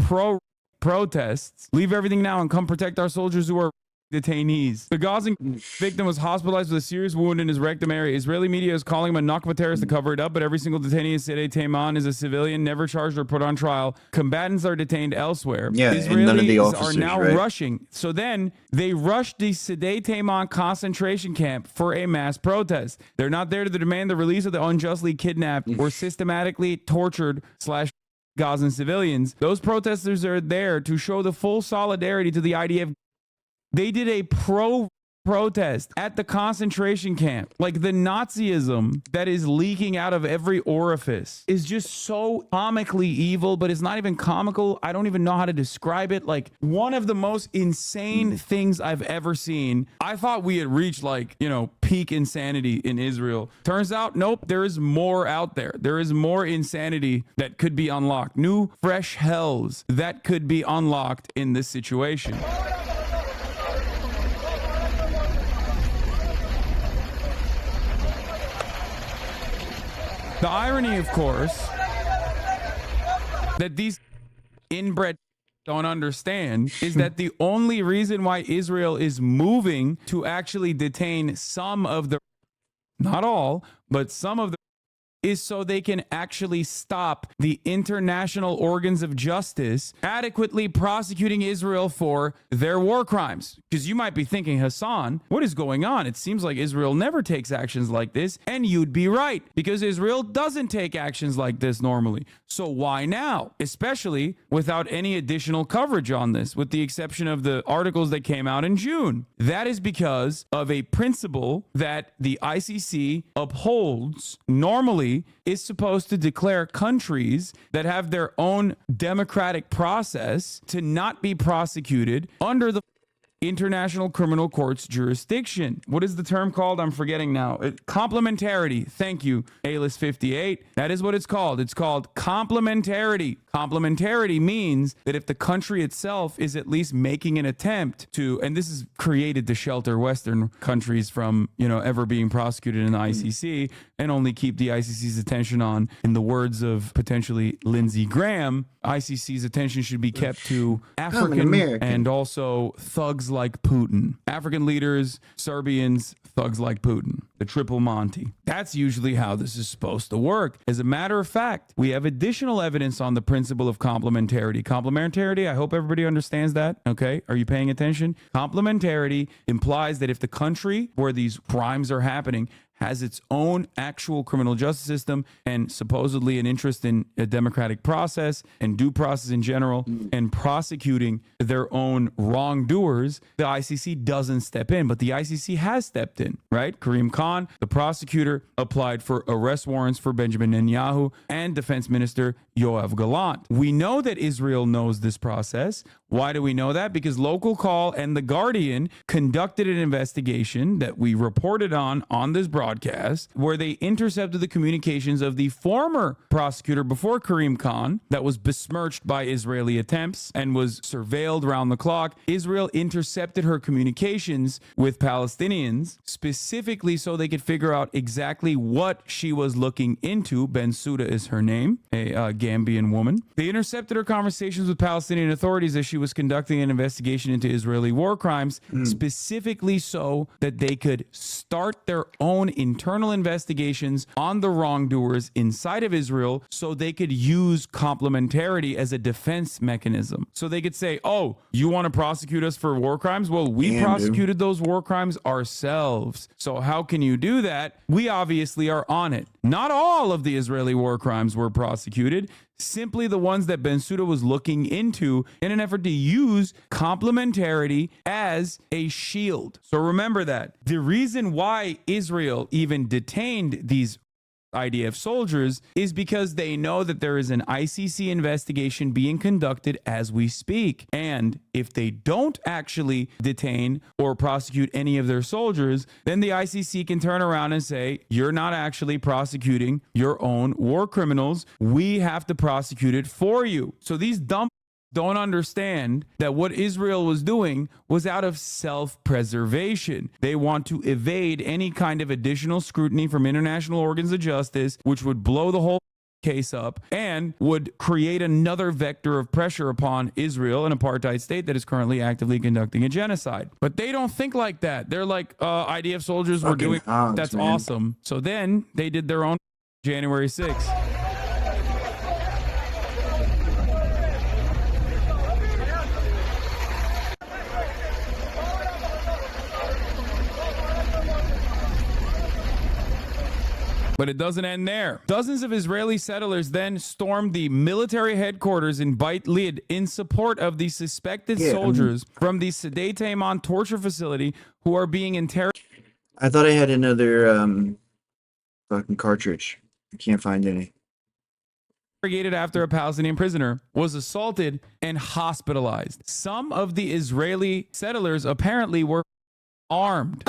Speaker 3: protests, leave everything now and come protect our soldiers who are detainees. The Gazan victim was hospitalized with a serious wound in his rectum area. Israeli media is calling him a Nakba terrorist to cover it up, but every single detainee in Sdei Taman is a civilian, never charged or put on trial. Combatants are detained elsewhere.
Speaker 2: Yeah,
Speaker 3: Israelis
Speaker 2: and none of the officers,
Speaker 3: are now
Speaker 2: right?
Speaker 3: rushing. So then they rushed the Sdei Taman concentration camp for a mass protest. They're not there to demand the release of the unjustly kidnapped or systematically tortured / Gazan civilians. Those protesters are there to show the full solidarity to the IDF. They did a protest at the concentration camp. Like, the Nazism that is leaking out of every orifice is just so comically evil, but it's not even comical. I don't even know how to describe it. Like, one of the most insane things I've ever seen. I thought we had reached, like, peak insanity in Israel. Turns out, nope, there is more out there. There is more insanity that could be unlocked. New, fresh hells that could be unlocked in this situation. The irony, of course, that these inbred don't understand is that the only reason why Israel is moving to actually detain some of the not all, but some of the is so they can actually stop the international organs of justice adequately prosecuting Israel for their war crimes. Because you might be thinking, Hassan, what is going on? It seems like Israel never takes actions like this. And you'd be right, because Israel doesn't take actions like this normally. So why now? Especially without any additional coverage on this, with the exception of the articles that came out in June. That is because of a principle that the ICC upholds normally is supposed to declare countries that have their own democratic process to not be prosecuted under the International Criminal Court's jurisdiction. What is the term called? I'm forgetting now. Complementarity. Thank you, ALIS58. That is what it's called. It's called complementarity. Complementarity means that if the country itself is at least making an attempt to, and this is created to shelter Western countries from, ever being prosecuted in the ICC and only keep the ICC's attention on, in the words of potentially Lindsey Graham, ICC's attention should be kept to African and also thugs like Putin. African leaders, Serbians, thugs like Putin. The triple Monty. That's usually how this is supposed to work. As a matter of fact, we have additional evidence on the principle of complementarity. Complementarity, I hope everybody understands that. Okay, are you paying attention? Complementarity implies that if the country where these crimes are happening has its own actual criminal justice system and supposedly an interest in a democratic process and due process in general and prosecuting their own wrongdoers, the ICC doesn't step in. But the ICC has stepped in, right? Karim Khan, the prosecutor, applied for arrest warrants for Benjamin Netanyahu and Defense Minister Yoav Gallant. We know that Israel knows this process. Why do we know that? Because Local Call and The Guardian conducted an investigation that we reported on this broadcast, where they intercepted the communications of the former prosecutor before Karim Khan that was besmirched by Israeli attempts and was surveilled round the clock. Israel intercepted her communications with Palestinians specifically so they could figure out exactly what she was looking into. Bensouda is her name, a Gambian woman. They intercepted her conversations with Palestinian authorities as she was conducting an investigation into Israeli war crimes, specifically so that they could start their own internal investigations on the wrongdoers inside of Israel so they could use complementarity as a defense mechanism. So they could say, oh, you want to prosecute us for war crimes? Well, we prosecuted those war crimes ourselves. So how can you do that? We obviously are on it. Not all of the Israeli war crimes were prosecuted, simply the ones that Bensouda was looking into in an effort to use complementarity as a shield. So remember that. The reason why Israel even detained these IDF soldiers is because they know that there is an ICC investigation being conducted as we speak. And if they don't actually detain or prosecute any of their soldiers, then the ICC can turn around and say, you're not actually prosecuting your own war criminals. We have to prosecute it for you. So these dumb don't understand that what Israel was doing was out of self-preservation. They want to evade any kind of additional scrutiny from international organs of justice, which would blow the whole case up and would create another vector of pressure upon Israel, an apartheid state that is currently actively conducting a genocide. But they don't think like that. They're like, IDF soldiers were doing, that's awesome. So then they did their own January 6th. But it doesn't end there. Dozens of Israeli settlers then stormed the military headquarters in Beit Lid in support of the suspected soldiers from the Sdei Taimon torture facility who are being interrogated.
Speaker 2: I thought I had another fucking cartridge. I can't find any.
Speaker 3: After a Palestinian prisoner was assaulted and hospitalized. Some of the Israeli settlers apparently were armed.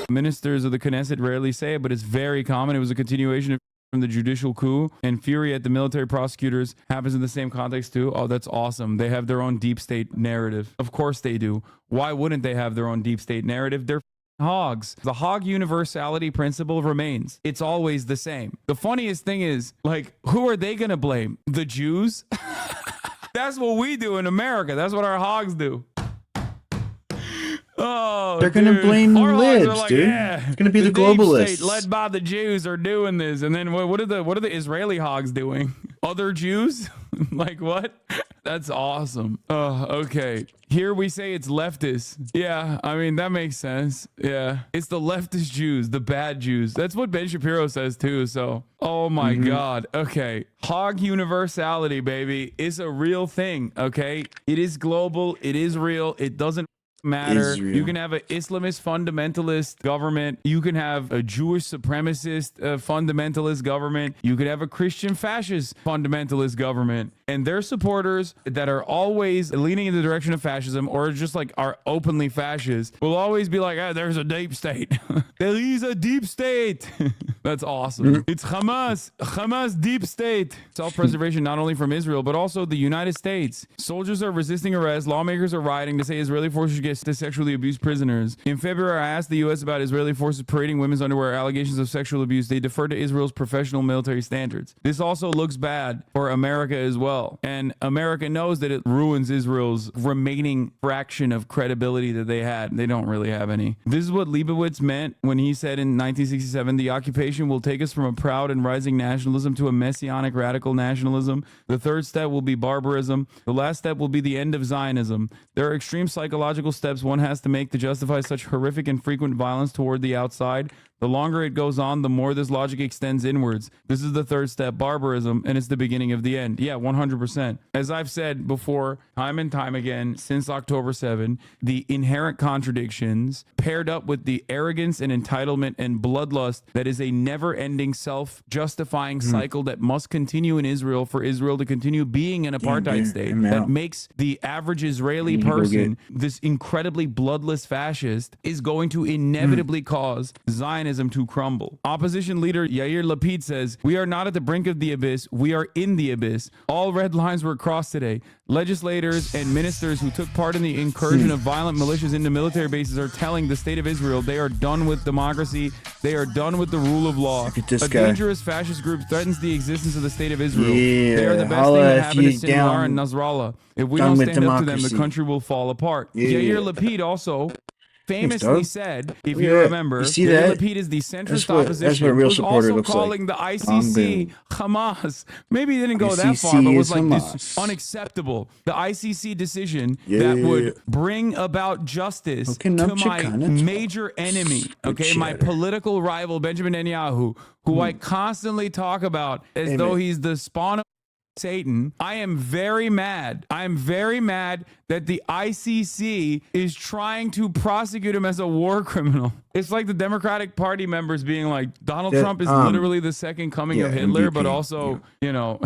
Speaker 3: Ministers of the Knesset rarely say it, but it's very common. It was a continuation of from the judicial coup, and fury at the military prosecutors happens in the same context too. Oh, that's awesome. They have their own deep state narrative. Of course they do. Why wouldn't they have their own deep state narrative? They're hogs. The hog universality principle remains. It's always the same. The funniest thing is, like, who are they going to blame? The Jews? That's what we do in America. That's what our hogs do. Oh,
Speaker 2: they're gonna blame the libs,
Speaker 3: like,
Speaker 2: dude.
Speaker 3: yeah,
Speaker 2: it's gonna be the
Speaker 3: deep
Speaker 2: globalists
Speaker 3: state led by the Jews are doing this, and then what are the Israeli hogs doing? Other Jews? Like what? That's awesome. Okay. Here we say it's leftist. Yeah, I mean that makes sense. Yeah, it's the leftist Jews, the bad Jews. That's what Ben Shapiro says too. So, oh my God. Okay, hog universality, baby, is a real thing. Okay, it is global. It is real. It doesn't matter.
Speaker 2: Israel.
Speaker 3: You can have an Islamist fundamentalist government. You can have a Jewish supremacist fundamentalist government. You could have a Christian fascist fundamentalist government. And their supporters that are always leaning in the direction of fascism or just like are openly fascist will always be like, there's a deep state. There is a deep state. That's awesome. It's Hamas deep state. Self-preservation not only from Israel, but also the United States. Soldiers are resisting arrest. Lawmakers are rioting to say Israeli forces should get to sexually abuse prisoners. In February, I asked the U.S. about Israeli forces parading women's underwear allegations of sexual abuse. They defer to Israel's professional military standards. This also looks bad for America as well. And America knows that it ruins Israel's remaining fraction of credibility that they had. They don't really have any. This is what Leibowitz meant when he said in 1967, the occupation will take us from a proud and rising nationalism to a messianic radical nationalism. The third step will be barbarism. The last step will be the end of Zionism. There are extreme psychological steps one has to make to justify such horrific and frequent violence toward the outside. The longer it goes on, the more this logic extends inwards. This is the third step, barbarism, and it's the beginning of the end. Yeah, 100%. As I've said before, time and time again, since October 7, the inherent contradictions paired up with the arrogance and entitlement and bloodlust that is a never-ending self-justifying cycle that must continue in Israel for Israel to continue being an apartheid state that makes the average Israeli person, this incredibly bloodless fascist, is going to inevitably cause Zionism to crumble. Opposition leader Yair Lapid says, we are not at the brink of the abyss, we are in the abyss. All red lines were crossed today. Legislators and ministers who took part in the incursion of violent militias into military bases are telling the state of Israel they are done with democracy, they are done with the rule of law. A dangerous fascist group threatens the existence of the state of Israel. They are the best thing that happened to Sinwar and Nasrallah. If we don't stand up to them, the country will fall apart. Yair Lapid also famously said, if you remember, Yair Lapid is the centrist opposition.
Speaker 2: That's what a real supporter
Speaker 3: also
Speaker 2: looks
Speaker 3: calling
Speaker 2: like.
Speaker 3: the ICC Hamas. Maybe he didn't go that far, but was like this unacceptable. The ICC decision that would bring about justice to my major enemy, my political rival Benjamin Netanyahu, who I constantly talk about as though he's the spawn of Satan. I am very mad. I'm very mad that the ICC is trying to prosecute him as a war criminal. It's like the Democratic Party members being like, Donald Trump is literally the second coming of Hitler, but also, you know,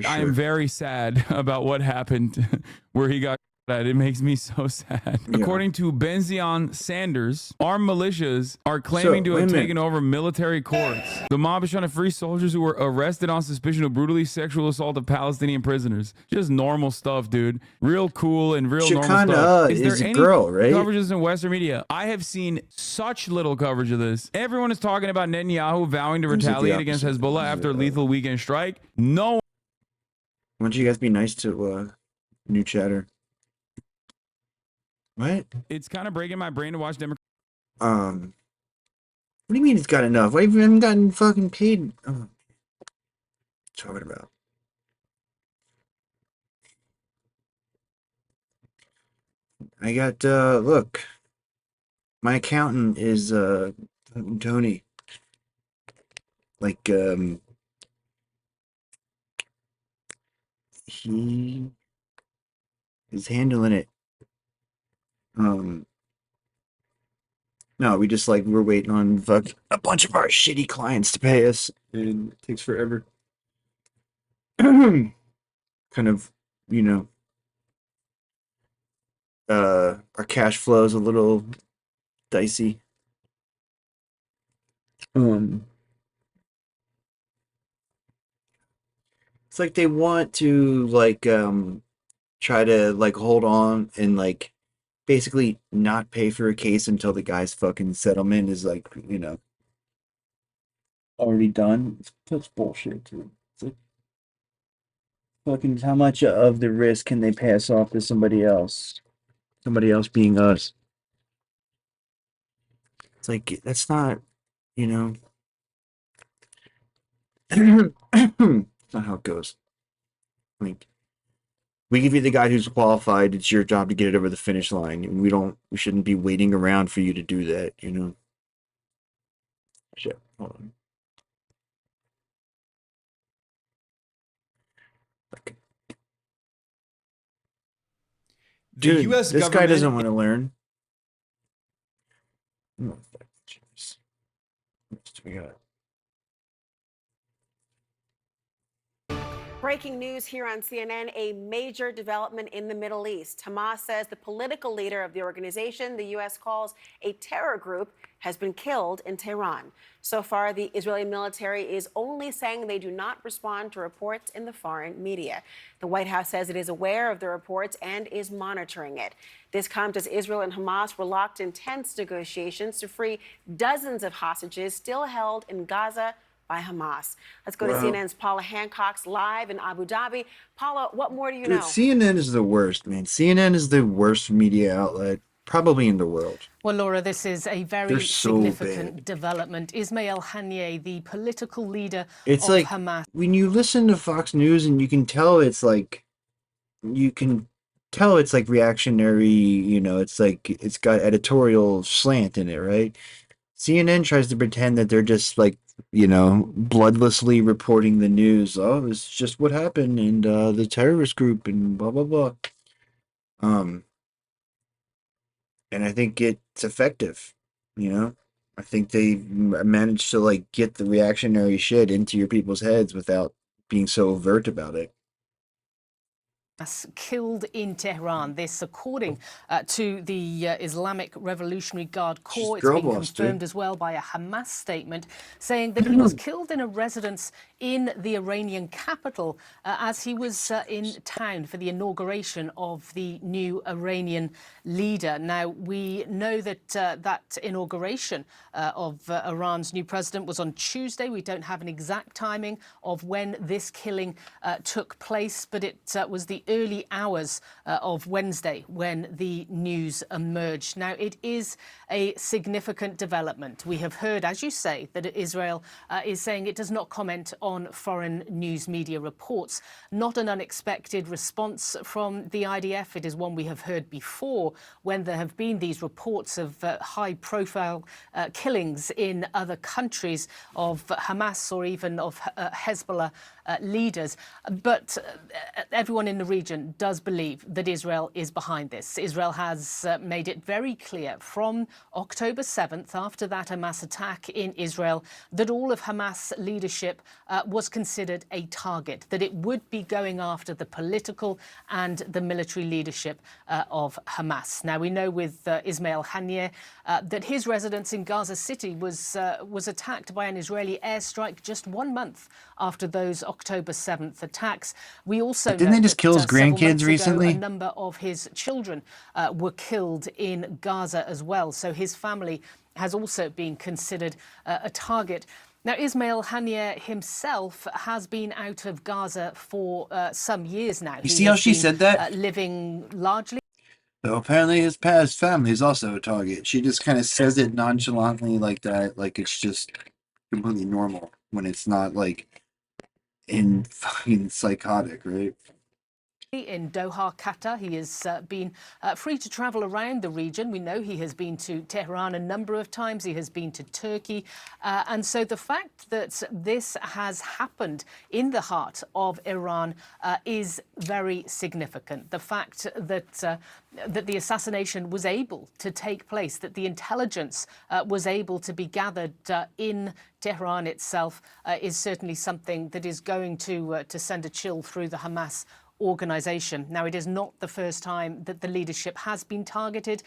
Speaker 3: I am very sad about what happened where he got. It makes me so sad. According to Benzion Sanders, armed militias are claiming to have taken over military courts. The mob is trying to free soldiers who were arrested on suspicion of brutally sexual assault of Palestinian prisoners. Just normal stuff, dude. Real cool and real normal stuff. Is there any coverages in Western media? I have seen such little coverage of this. Everyone is talking about Netanyahu vowing to retaliate against Hezbollah after a lethal weekend strike. No.
Speaker 2: Why don't you guys be nice to new chatter? What?
Speaker 3: It's kind of breaking my brain to watch Democrats.
Speaker 2: What do you mean it's got enough? Why haven't gotten fucking paid? Oh. Talking about. I got look. My accountant is Tony. Like he is handling it. No, we just like we're waiting on a bunch of our shitty clients to pay us, and it takes forever. Kind of, you know, our cash flow is a little dicey. It's like they want to like try to like hold on and like basically not pay for a case until the guy's fucking settlement is like, you know, already done. That's bullshit too. It's like fucking how much of the risk can they pass off to somebody else? Somebody else being us. It's like that's not, you know, that's not how it goes. Like we give you the guy who's qualified. It's your job to get it over the finish line. We shouldn't be waiting around for you to do that, you know. Shit. Hold on. Okay. Dude,
Speaker 3: US
Speaker 2: this guy
Speaker 3: government
Speaker 2: doesn't want to learn. Oh, jeez. What else do we got?
Speaker 7: Breaking news here on CNN, a major development in the Middle East. Hamas says the political leader of the organization the U.S. calls a terror group has been killed in Tehran. So far, the Israeli military is only saying they do not respond to reports in the foreign media. The White House says it is aware of the reports and is monitoring it. This comes as Israel and Hamas were locked in tense negotiations to free dozens of hostages still held in Gaza by Hamas. Let's go to CNN's Paula Hancock's live in Abu Dhabi. Paula, what more do you
Speaker 2: Dude,
Speaker 7: know?
Speaker 2: CNN is the worst, man. CNN is the worst media outlet probably in the world.
Speaker 8: Well, Laura, this is a very
Speaker 2: They're so
Speaker 8: significant
Speaker 2: bad.
Speaker 8: development. Ismail Haniyeh, the political leader
Speaker 2: It's
Speaker 8: of
Speaker 2: like
Speaker 8: Hamas.
Speaker 2: when you listen to Fox News and you can tell it's like reactionary, you know, it's like it's got editorial slant in it, right? CNN tries to pretend that they're just like, you know, bloodlessly reporting the news. Oh, it's just what happened and the terrorist group and blah blah blah. And I think it's effective, you know. I think they managed to like get the reactionary shit into your people's heads without being so overt about it.
Speaker 8: Killed in Tehran. This, according to the Islamic Revolutionary Guard Corps, it's been confirmed as well by a Hamas statement saying that he was killed in a residence in the Iranian capital as he was in town for the inauguration of the new Iranian leader. Now, we know that that inauguration of Iran's new president was on Tuesday. We don't have an exact timing of when this killing took place, but it was the early hours of Wednesday when the news emerged. Now, it is a significant development. We have heard, as you say, that Israel is saying it does not comment on foreign news media reports. Not an unexpected response from the IDF. It is one we have heard before when there have been these reports of high-profile killings in other countries of Hamas or even of Hezbollah leaders. But everyone in the region does believe that Israel is behind this. Israel has made it very clear from October 7th, after that Hamas attack in Israel, that all of Hamas leadership was considered a target, that it would be going after the political and the military leadership of Hamas. Now, we know with Ismail Haniyeh that his residence in Gaza City was attacked by an Israeli airstrike just 1 month after those October 7th attacks. We also
Speaker 2: Didn't they just kill his grandkids recently?
Speaker 8: A number of his children were killed in Gaza as well. So his family has also been considered a target. Now, Ismail Haniyeh himself has been out of Gaza for some years now.
Speaker 2: You see how she said that?
Speaker 8: Living largely.
Speaker 2: So apparently his past family is also a target. She just kind of says it nonchalantly like that, like it's just completely normal when it's not like in fucking psychotic, right?
Speaker 8: In Doha, Qatar. He has been free to travel around the region. We know he has been to Tehran a number of times. He has been to Turkey. And so the fact that this has happened in the heart of Iran is very significant. The fact that that the assassination was able to take place, that the intelligence was able to be gathered in Tehran itself is certainly something that is going to send a chill through the Hamas organization. Now, it is not the first time that the leadership has been targeted.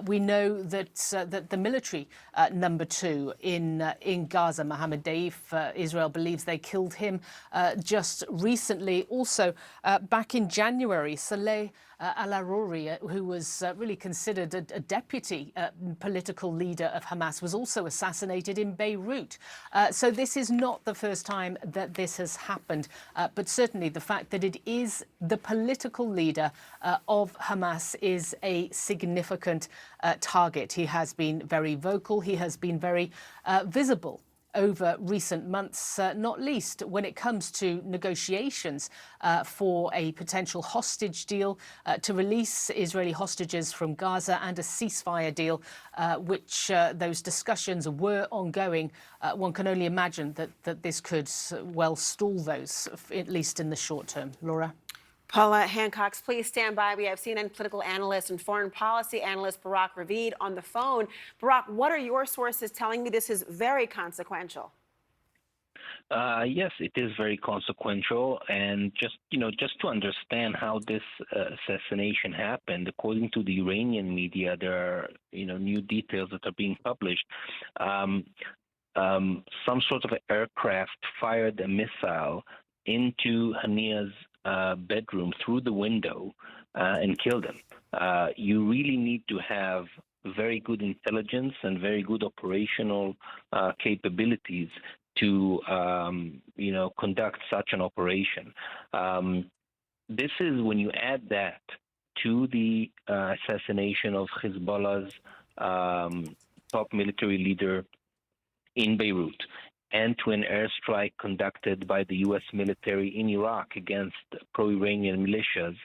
Speaker 8: We know that that the military number 2 in Gaza, Mohammed Daif, Israel believes they killed him just recently. Also, back in January, Saleh al-Aruri, who was really considered a deputy political leader of Hamas, was also assassinated in Beirut. So this is not the first time that this has happened, but certainly the fact that it is the political leader of Hamas is a significant target. He has been very vocal. He has been very visible over recent months, not least when it comes to negotiations for a potential hostage deal to release Israeli hostages from Gaza and a ceasefire deal, which those discussions were ongoing. One can only imagine that this could well stall those, at least in the short term. Laura?
Speaker 7: Paula Hancock, please stand by. We have CNN political analyst and foreign policy analyst Barak Ravid on the phone. Barak, what are your sources telling me this is very consequential?
Speaker 10: Yes, it is very consequential, and just to understand how this assassination happened, according to the Iranian media, there are new details that are being published. Some sort of aircraft fired a missile into Hania's bedroom through the window and killed him. You really need to have very good intelligence and very good operational capabilities to conduct such an operation. This is when you add that to the assassination of Hezbollah's top military leader in Beirut, and to an airstrike conducted by the U.S. military in Iraq against pro-Iranian militias.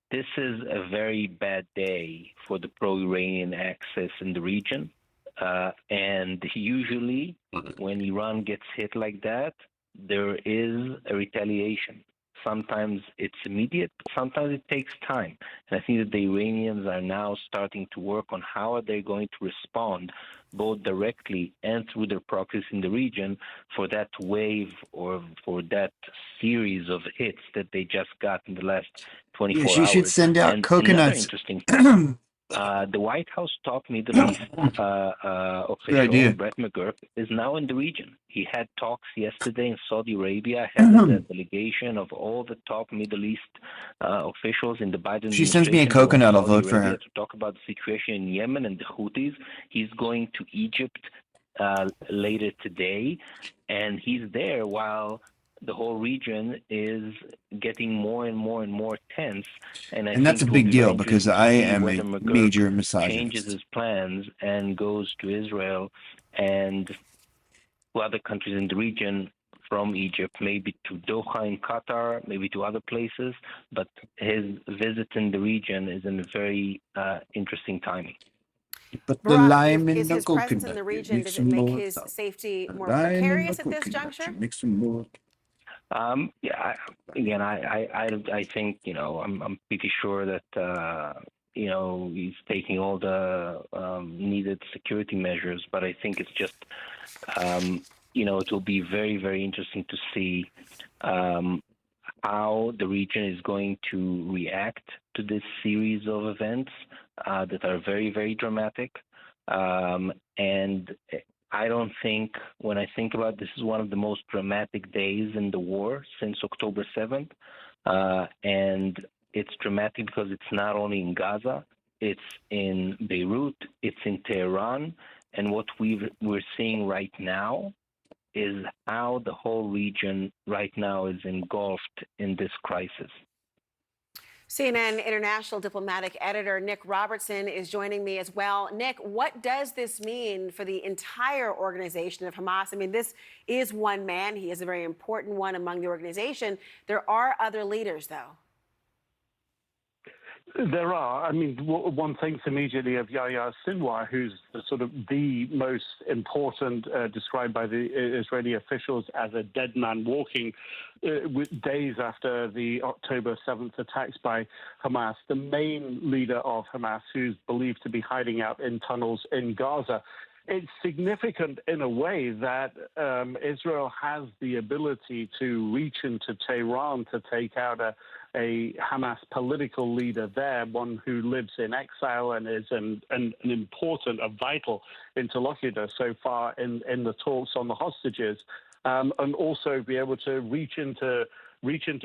Speaker 10: This is a very bad day for the pro-Iranian axis in the region. And usually when Iran gets hit like that, there is a retaliation. Sometimes it's immediate, but sometimes it takes time. And I think that the Iranians are now starting to work on how are they going to respond, both directly and through their proxies in the region, for that wave or for that series of hits that they just got in the last 24 hours.
Speaker 2: She should send out coconuts.
Speaker 10: Another interesting thing, the White House top Middle East official, Brett McGurk, is now in the region. He had talks yesterday in Saudi Arabia, headed a delegation of all the top Middle East officials in the Biden administration.
Speaker 2: She sends me a coconut, I'll vote for her.
Speaker 10: To talk about the situation in Yemen and the Houthis. He's going to Egypt later today, and he's there while the whole region is getting more and more and more tense. And
Speaker 2: that's a big deal because I am a major misogynist.
Speaker 10: Changes his plans and goes to Israel and to other countries in the region from Egypt, maybe to Doha in Qatar, maybe to other places. But his visit in the region is in a very interesting timing.
Speaker 2: But
Speaker 7: Barak, the lime in his presence in the region, does it make his safety more precarious at this juncture?
Speaker 2: Make some more.
Speaker 10: Again, I think, I'm pretty sure that, he's taking all the needed security measures, but I think it's just, it will be very, very interesting to see how the region is going to react to this series of events that are very, very dramatic. And I don't think, when I think about this, is one of the most dramatic days in the war since October 7th. And it's dramatic because it's not only in Gaza, it's in Beirut, it's in Tehran. And what we're seeing right now is how the whole region right now is engulfed in this crisis.
Speaker 7: CNN international diplomatic editor Nick Robertson is joining me as well. Nick, what does this mean for the entire organization of Hamas? I mean, this is one man. He is a very important one among the organization. There are other leaders, though.
Speaker 11: There are. I mean, one thinks immediately of Yahya Sinwar, who's sort of the most important, described by the Israeli officials as a dead man walking, days after the October 7th attacks by Hamas, the main leader of Hamas, who's believed to be hiding out in tunnels in Gaza. It's significant in a way that Israel has the ability to reach into Tehran to take out a Hamas political leader there, one who lives in exile and is an important, a vital interlocutor so far in the talks on the hostages, and also be able to reach into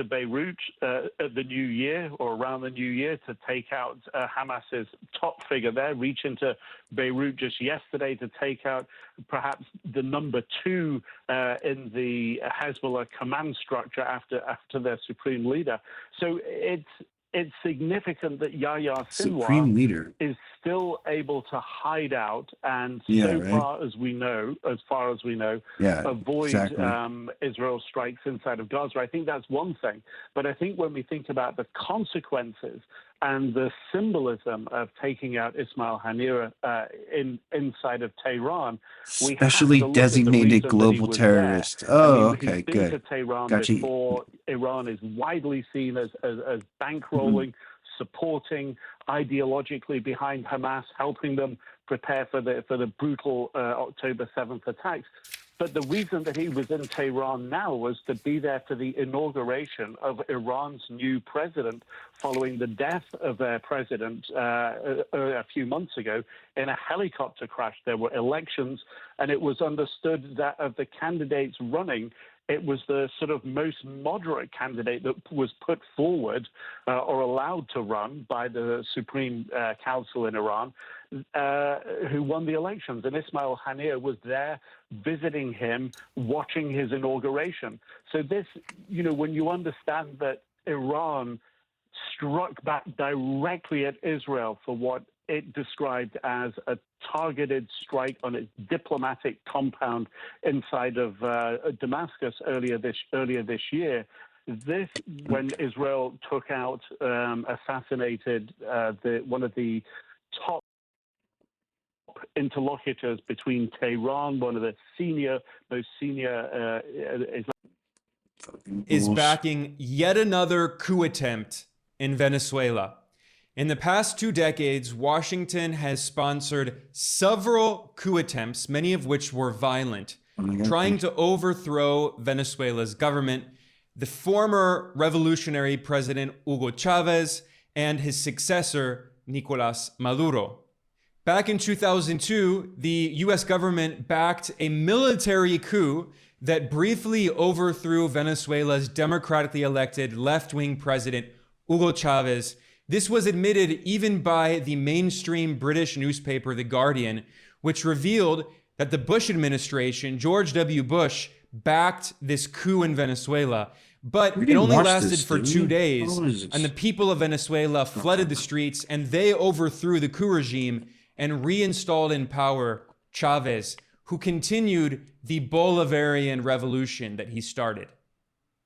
Speaker 11: Beirut at the new year or around the new year to take out Hamas's top figure there, reach into Beirut just yesterday to take out perhaps the number 2 in the Hezbollah command structure after their supreme leader. So it's significant that Yahya Sinwar is still able to hide out and so far as we know, avoid Israel strikes inside of Gaza. I think that's one thing. But I think when we think about the consequences and the symbolism of taking out Ismail Haniyeh inside of Tehran,
Speaker 2: Specially designated global terrorist. Oh, okay,
Speaker 11: he's
Speaker 2: good.
Speaker 11: Been to Tehran
Speaker 2: Gotcha.
Speaker 11: before. Iran is widely seen as bankrolling, supporting ideologically behind Hamas, helping them prepare for the brutal October 7th attacks. But the reason that he was in Tehran now was to be there for the inauguration of Iran's new president following the death of their president a few months ago in a helicopter crash. There were elections, and it was understood that of the candidates running, it was the sort of most moderate candidate that was put forward or allowed to run by the Supreme Council in Iran, who won the elections. And Ismail Haniyeh was there visiting him, watching his inauguration. So this, when you understand that Iran struck back directly at Israel for what it described as a targeted strike on its diplomatic compound inside of Damascus earlier this year. This, when Israel took out, assassinated one of the top interlocutors between Tehran, one of the most senior
Speaker 9: is backing yet another coup attempt in Venezuela. In the past 2 decades, Washington has sponsored several coup attempts, many of which were violent, trying to overthrow Venezuela's government. The former revolutionary president Hugo Chavez and his successor, Nicolás Maduro. Back in 2002, the US government backed a military coup that briefly overthrew Venezuela's democratically elected left-wing president, Hugo Chavez. This was admitted even by the mainstream British newspaper, The Guardian, which revealed that the Bush administration, George W. Bush, backed this coup in Venezuela. But it only lasted for 2 days, and the people of Venezuela flooded the streets, and they overthrew the coup regime and reinstalled in power Chavez, who continued the Bolivarian revolution that he started.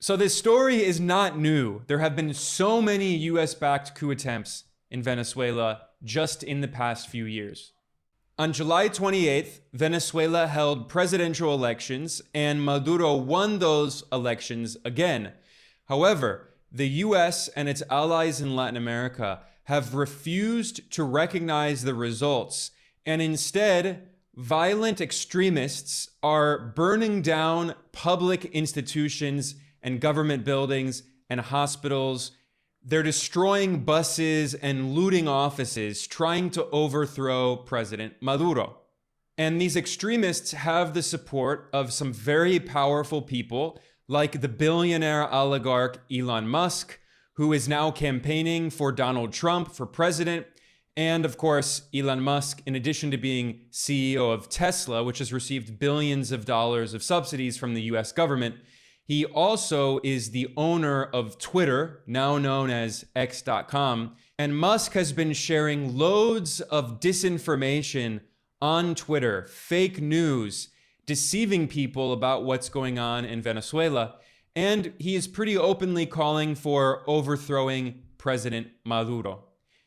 Speaker 9: So this story is not new. There have been so many US-backed coup attempts in Venezuela just in the past few years. On July 28th, Venezuela held presidential elections, and Maduro won those elections again. However, the US and its allies in Latin America have refused to recognize the results, and instead, violent extremists are burning down public institutions and government buildings and hospitals. They're destroying buses and looting offices, trying to overthrow President Maduro. And these extremists have the support of some very powerful people, like the billionaire oligarch Elon Musk, who is now campaigning for Donald Trump for president. And of course, Elon Musk, in addition to being CEO of Tesla, which has received billions of dollars of subsidies from the US government, he also is the owner of Twitter, now known as X.com. And Musk has been sharing loads of disinformation on Twitter, fake news, deceiving people about what's going on in Venezuela. And he is pretty openly calling for overthrowing President Maduro.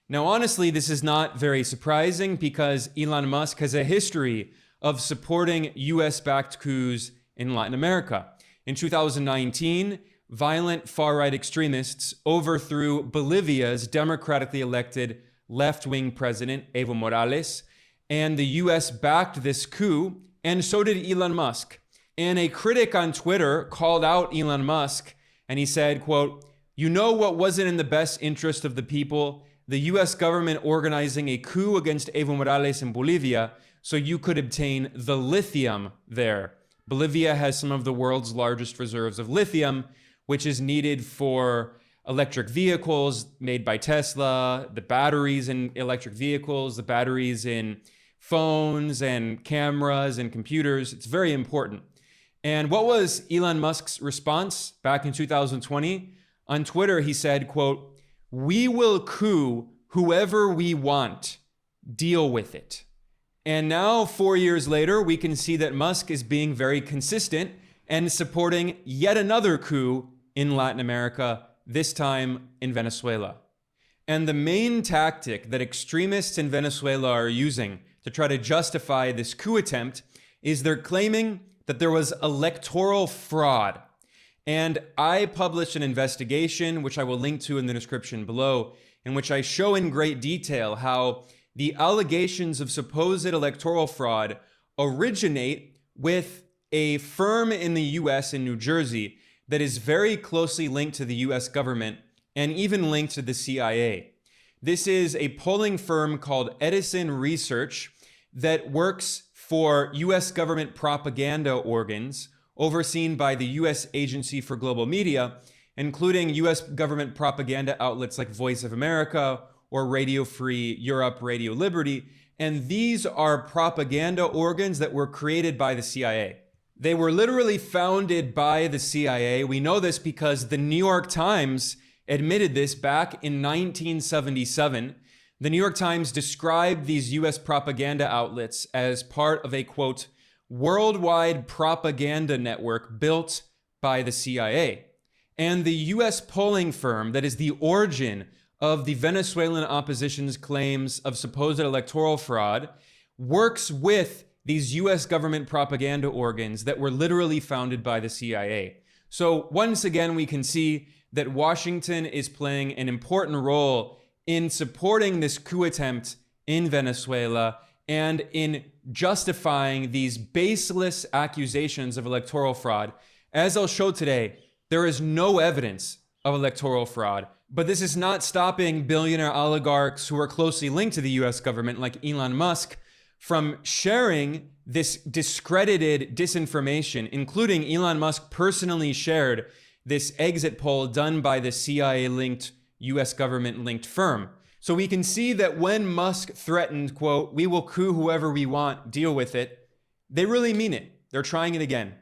Speaker 9: Now, honestly, this is not very surprising because Elon Musk has a history of supporting US-backed coups in Latin America. In 2019, violent far-right extremists overthrew Bolivia's democratically elected left-wing president, Evo Morales, and the US backed this coup, and so did Elon Musk. And a critic on Twitter called out Elon Musk, and he said, quote, You know what wasn't in the best interest of the people? The US government organizing a coup against Evo Morales in Bolivia so you could obtain the lithium there. Bolivia has some of the world's largest reserves of lithium, which is needed for electric vehicles made by Tesla, the batteries in electric vehicles, the batteries in phones and cameras and computers. It's very important. And what was Elon Musk's response back in 2020? On Twitter, he said, quote, "We will coup whoever we want. Deal with it." And now, 4 years later, we can see that Musk is being very consistent and supporting yet another coup in Latin America, this time in Venezuela. And the main tactic that extremists in Venezuela are using to try to justify this coup attempt is they're claiming that there was electoral fraud. And I published an investigation, which I will link to in the description below, in which I show in great detail how the allegations of supposed electoral fraud originate with a firm in the US in New Jersey that is very closely linked to the US government and even linked to the CIA. This is a polling firm called Edison Research that works for US government propaganda organs overseen by the US Agency for Global Media, including US government propaganda outlets like Voice of America or Radio Free Europe, Radio Liberty. And these are propaganda organs that were created by the CIA. They were literally founded by the CIA. We know this because the New York Times admitted this back in 1977. The New York Times described these US propaganda outlets as part of a, quote, worldwide propaganda network built by the CIA. And the US polling firm that is the origin of the Venezuelan opposition's claims of supposed electoral fraud works with these US government propaganda organs that were literally founded by the CIA. So once again, we can see that Washington is playing an important role in supporting this coup attempt in Venezuela and in justifying these baseless accusations of electoral fraud. As I'll show today, there is no evidence of electoral fraud, but this is not stopping billionaire oligarchs who are closely linked to the US government, like Elon Musk, from sharing this discredited disinformation, including Elon Musk personally shared this exit poll done by the CIA-linked, US government-linked firm. So we can see that when Musk threatened, quote, "We will coup whoever we want, deal with it," they really mean it. They're trying it again.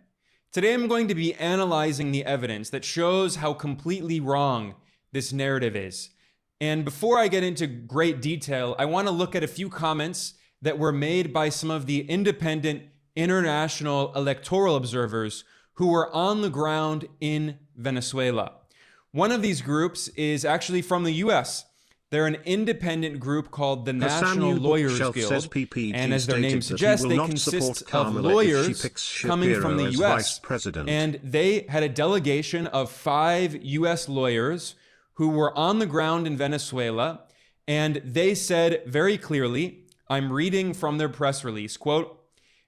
Speaker 9: Today I'm going to be analyzing the evidence that shows how completely wrong this narrative is. And before I get into great detail, I want to look at a few comments that were made by some of the independent international electoral observers who were on the ground in Venezuela. One of these groups is actually from the US. They're an independent group called the National Lawyers Guild, and as their name suggests, they consist of lawyers coming from the US. And they had a delegation of 5 US lawyers who were on the ground in Venezuela, and they said very clearly, I'm reading from their press release, quote,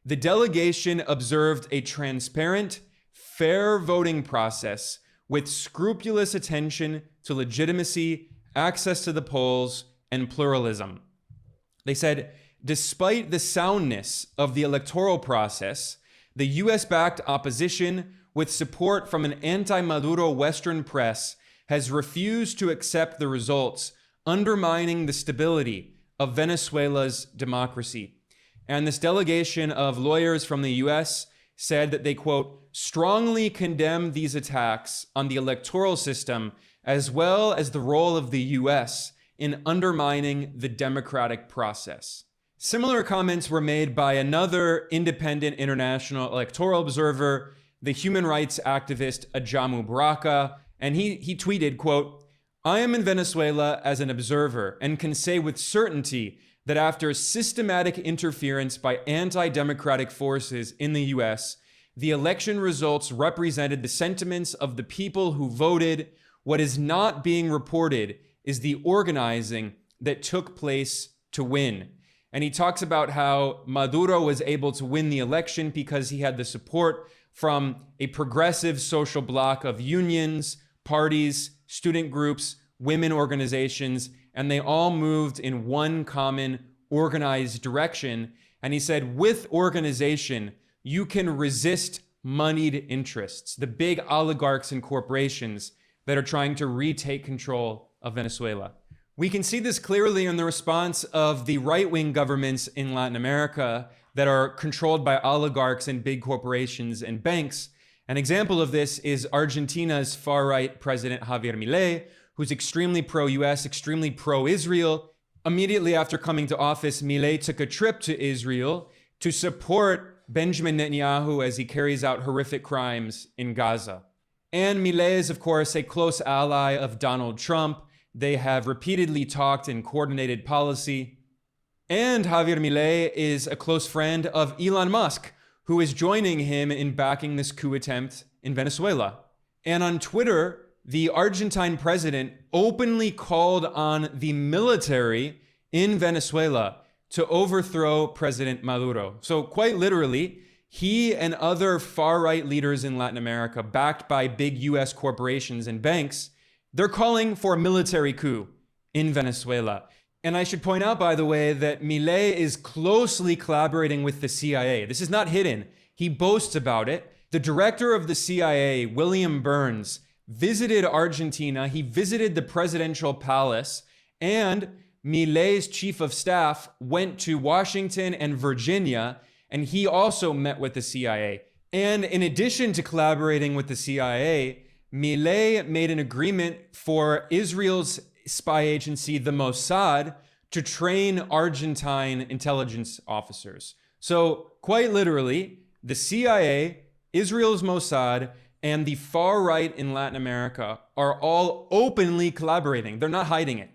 Speaker 9: "The delegation observed a transparent, fair voting process with scrupulous attention to legitimacy, access to the polls, and pluralism." They said, despite the soundness of the electoral process, the US-backed opposition, with support from an anti-Maduro Western press, has refused to accept the results, undermining the stability of Venezuela's democracy. And this delegation of lawyers from the US said that they, quote, strongly condemn these attacks on the electoral system, as well as the role of the US in undermining the democratic process. Similar comments were made by another independent international electoral observer, the human rights activist Ajamu Baraka, and he tweeted, quote, "I am in Venezuela as an observer and can say with certainty that after systematic interference by anti-democratic forces in the US, the election results represented the sentiments of the people who voted. What is not being reported is the organizing that took place to win." And he talks about how Maduro was able to win the election because he had the support from a progressive social bloc of unions, parties, student groups, women organizations, and they all moved in one common organized direction. And he said, with organization, you can resist moneyed interests, the big oligarchs and corporations that are trying to retake control of Venezuela. We can see this clearly in the response of the right-wing governments in Latin America that are controlled by oligarchs and big corporations and banks. An example of this is Argentina's far-right president Javier Milei, who's extremely pro-US, extremely pro-Israel. Immediately after coming to office, Milei took a trip to Israel to support Benjamin Netanyahu as he carries out horrific crimes in Gaza. And Milei is, of course, a close ally of Donald Trump. They have repeatedly talked in coordinated policy. And Javier Milei is a close friend of Elon Musk, who is joining him in backing this coup attempt in Venezuela. And on Twitter, the Argentine president openly called on the military in Venezuela to overthrow President Maduro. So quite literally, he and other far-right leaders in Latin America, backed by big US corporations and banks, they're calling for a military coup in Venezuela. And I should point out, by the way, that Milei is closely collaborating with the CIA. This is not hidden. He boasts about it. The director of the CIA, William Burns, visited Argentina. He visited the presidential palace, and Milei's chief of staff went to Washington and Virginia, and he also met with the CIA. And in addition to collaborating with the CIA, Milei made an agreement for Israel's spy agency, the Mossad, to train Argentine intelligence officers. So quite literally, the CIA, Israel's Mossad, and the far right in Latin America are all openly collaborating. They're not hiding it.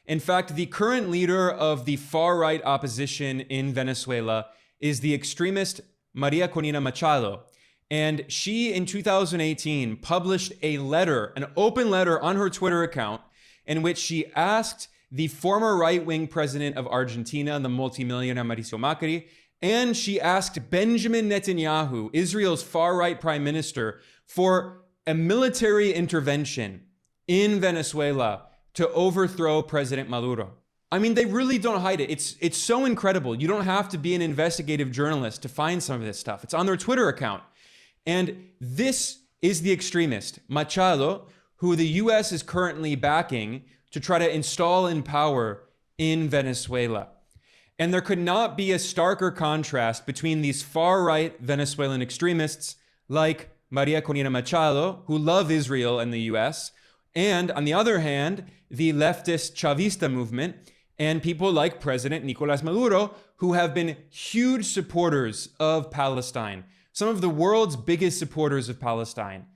Speaker 9: In fact, the current leader of the far right opposition in Venezuela is the extremist Maria Corina Machado. And she, in 2018, published a letter, an open letter on her Twitter account, in which she asked the former right-wing president of Argentina, the multimillionaire Mauricio Macri, and she asked Benjamin Netanyahu, Israel's far-right prime minister, for a military intervention in Venezuela to overthrow President Maduro. I mean, they really don't hide it. It's so incredible. You don't have to be an investigative journalist to find some of this stuff. It's on their Twitter account. And this is the extremist, Machado, who the US is currently backing to try to install in power in Venezuela. And there could not be a starker contrast between these far-right Venezuelan extremists like Maria Corina Machado, who love Israel and the US, and on the other hand, the leftist Chavista movement and people like President Nicolas Maduro, who have been huge supporters of Palestine, some of the world's biggest supporters of Palestine.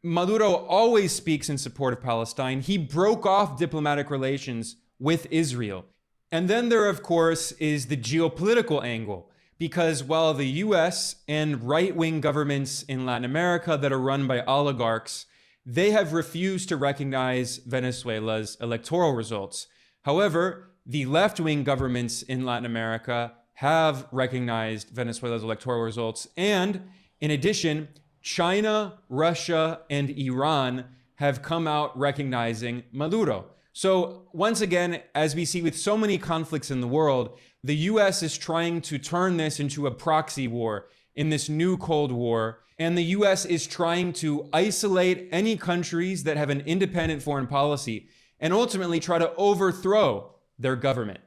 Speaker 9: Maduro always speaks in support of Palestine. He broke off diplomatic relations with Israel. And then there, of course, is the geopolitical angle, because while the US and right-wing governments in Latin America that are run by oligarchs, they have refused to recognize Venezuela's electoral results. However, the left-wing governments in Latin America have recognized Venezuela's electoral results. And in addition, China, Russia, and Iran have come out recognizing Maduro. So once again, as we see with so many conflicts in the world, the US is trying to turn this into a proxy war in this new Cold War. And the US is trying to isolate any countries that have an independent foreign policy and ultimately try to overthrow their government.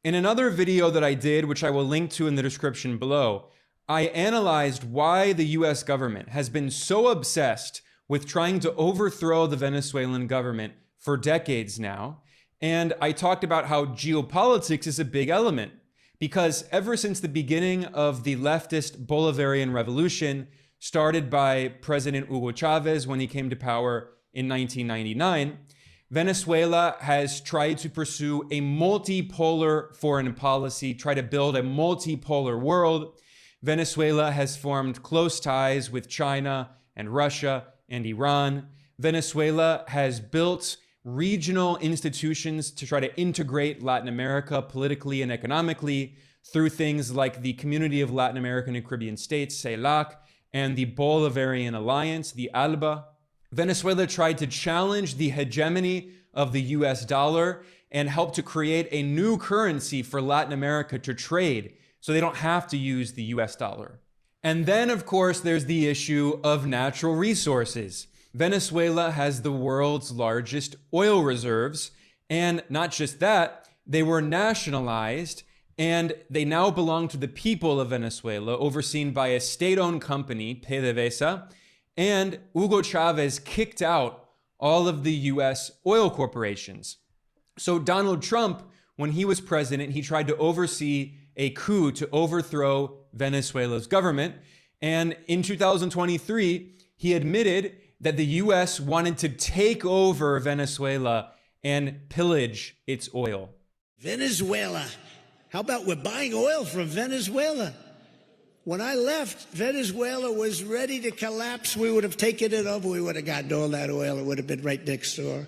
Speaker 9: In another video that I did, which I will link to in the description below, I analyzed why the US government has been so obsessed with trying to overthrow the Venezuelan government for decades now. And I talked about how geopolitics is a big element, because ever since the beginning of the leftist Bolivarian revolution, started by President Hugo Chavez when he came to power in 1999, Venezuela has tried to pursue a multipolar foreign policy, try to build a multipolar world. Venezuela has formed close ties with China and Russia and Iran. Venezuela has built regional institutions to try to integrate Latin America politically and economically through things like the Community of Latin American and Caribbean States, CELAC, and the Bolivarian Alliance, the ALBA. Venezuela tried to challenge the hegemony of the US dollar and helped to create a new currency for Latin America to trade so they don't have to use the US dollar. And then, of course, there's the issue of natural resources. Venezuela has the world's largest oil reserves, and not just that, they were nationalized and they now belong to the people of Venezuela, overseen by a state-owned company, PDVSA, and Hugo Chavez kicked out all of the US oil corporations. So Donald Trump, when he was president, he tried to oversee a coup to overthrow Venezuela's government. And in 2023, he admitted that the US wanted to take over Venezuela and pillage its oil.
Speaker 5: Venezuela. How about we're buying oil from Venezuela? When I left, Venezuela was ready to collapse. We would have taken it over. We would have gotten all that oil. It would have been right next door.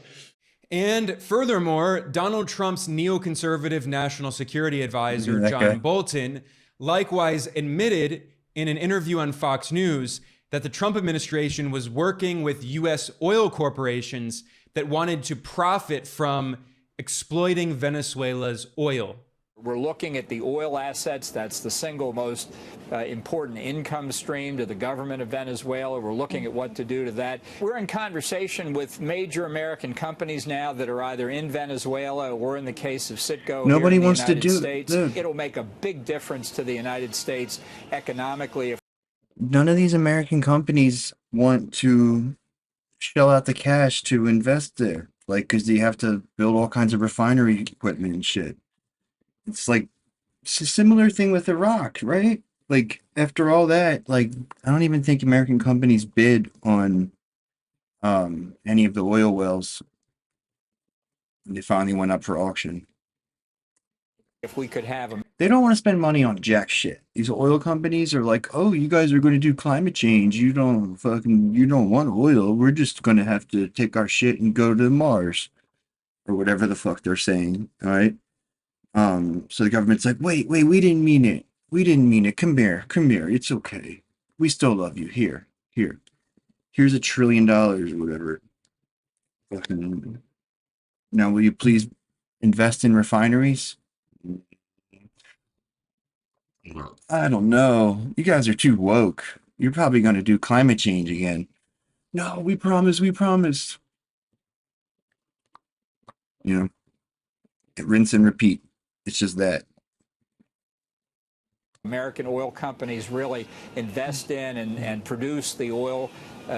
Speaker 9: And furthermore, Donald Trump's neoconservative national security advisor, John Bolton, likewise admitted in an interview on Fox News that the Trump administration was working with US oil corporations that wanted to profit from exploiting Venezuela's oil.
Speaker 12: We're looking at the oil assets. That's the single most important income stream to the government of Venezuela. We're looking at what to do to that. We're in conversation with major American companies now that are either in Venezuela or, in the case of Citgo,
Speaker 2: Nobody
Speaker 12: here in the
Speaker 2: wants to
Speaker 12: United
Speaker 2: do
Speaker 12: States.
Speaker 2: dude.
Speaker 12: It'll make a big difference to the United States economically.
Speaker 2: None of these American companies want to shell out the cash to invest there, like, because you have to build all kinds of refinery equipment and shit. It's like it's a similar thing with Iraq, right? Like, after all that, like, I don't even think American companies bid on any of the oil wells. They finally went up for auction.
Speaker 12: If we could have them.
Speaker 2: They don't want to spend money on jack shit. These oil companies are like, oh, you guys are going to do climate change. You don't want oil. We're just going to have to take our shit and go to Mars or whatever the fuck they're saying. All right. So the government's like, wait, we didn't mean it. We didn't mean it. Come here. It's okay. We still love you. Here's $1 trillion or whatever. Fucking. Now, will you please invest in refineries? I don't know. You guys are too woke. You're probably going to do climate change again. No, we promise. You know, rinse and repeat. It's just that.
Speaker 12: American oil companies really invest in and produce the oil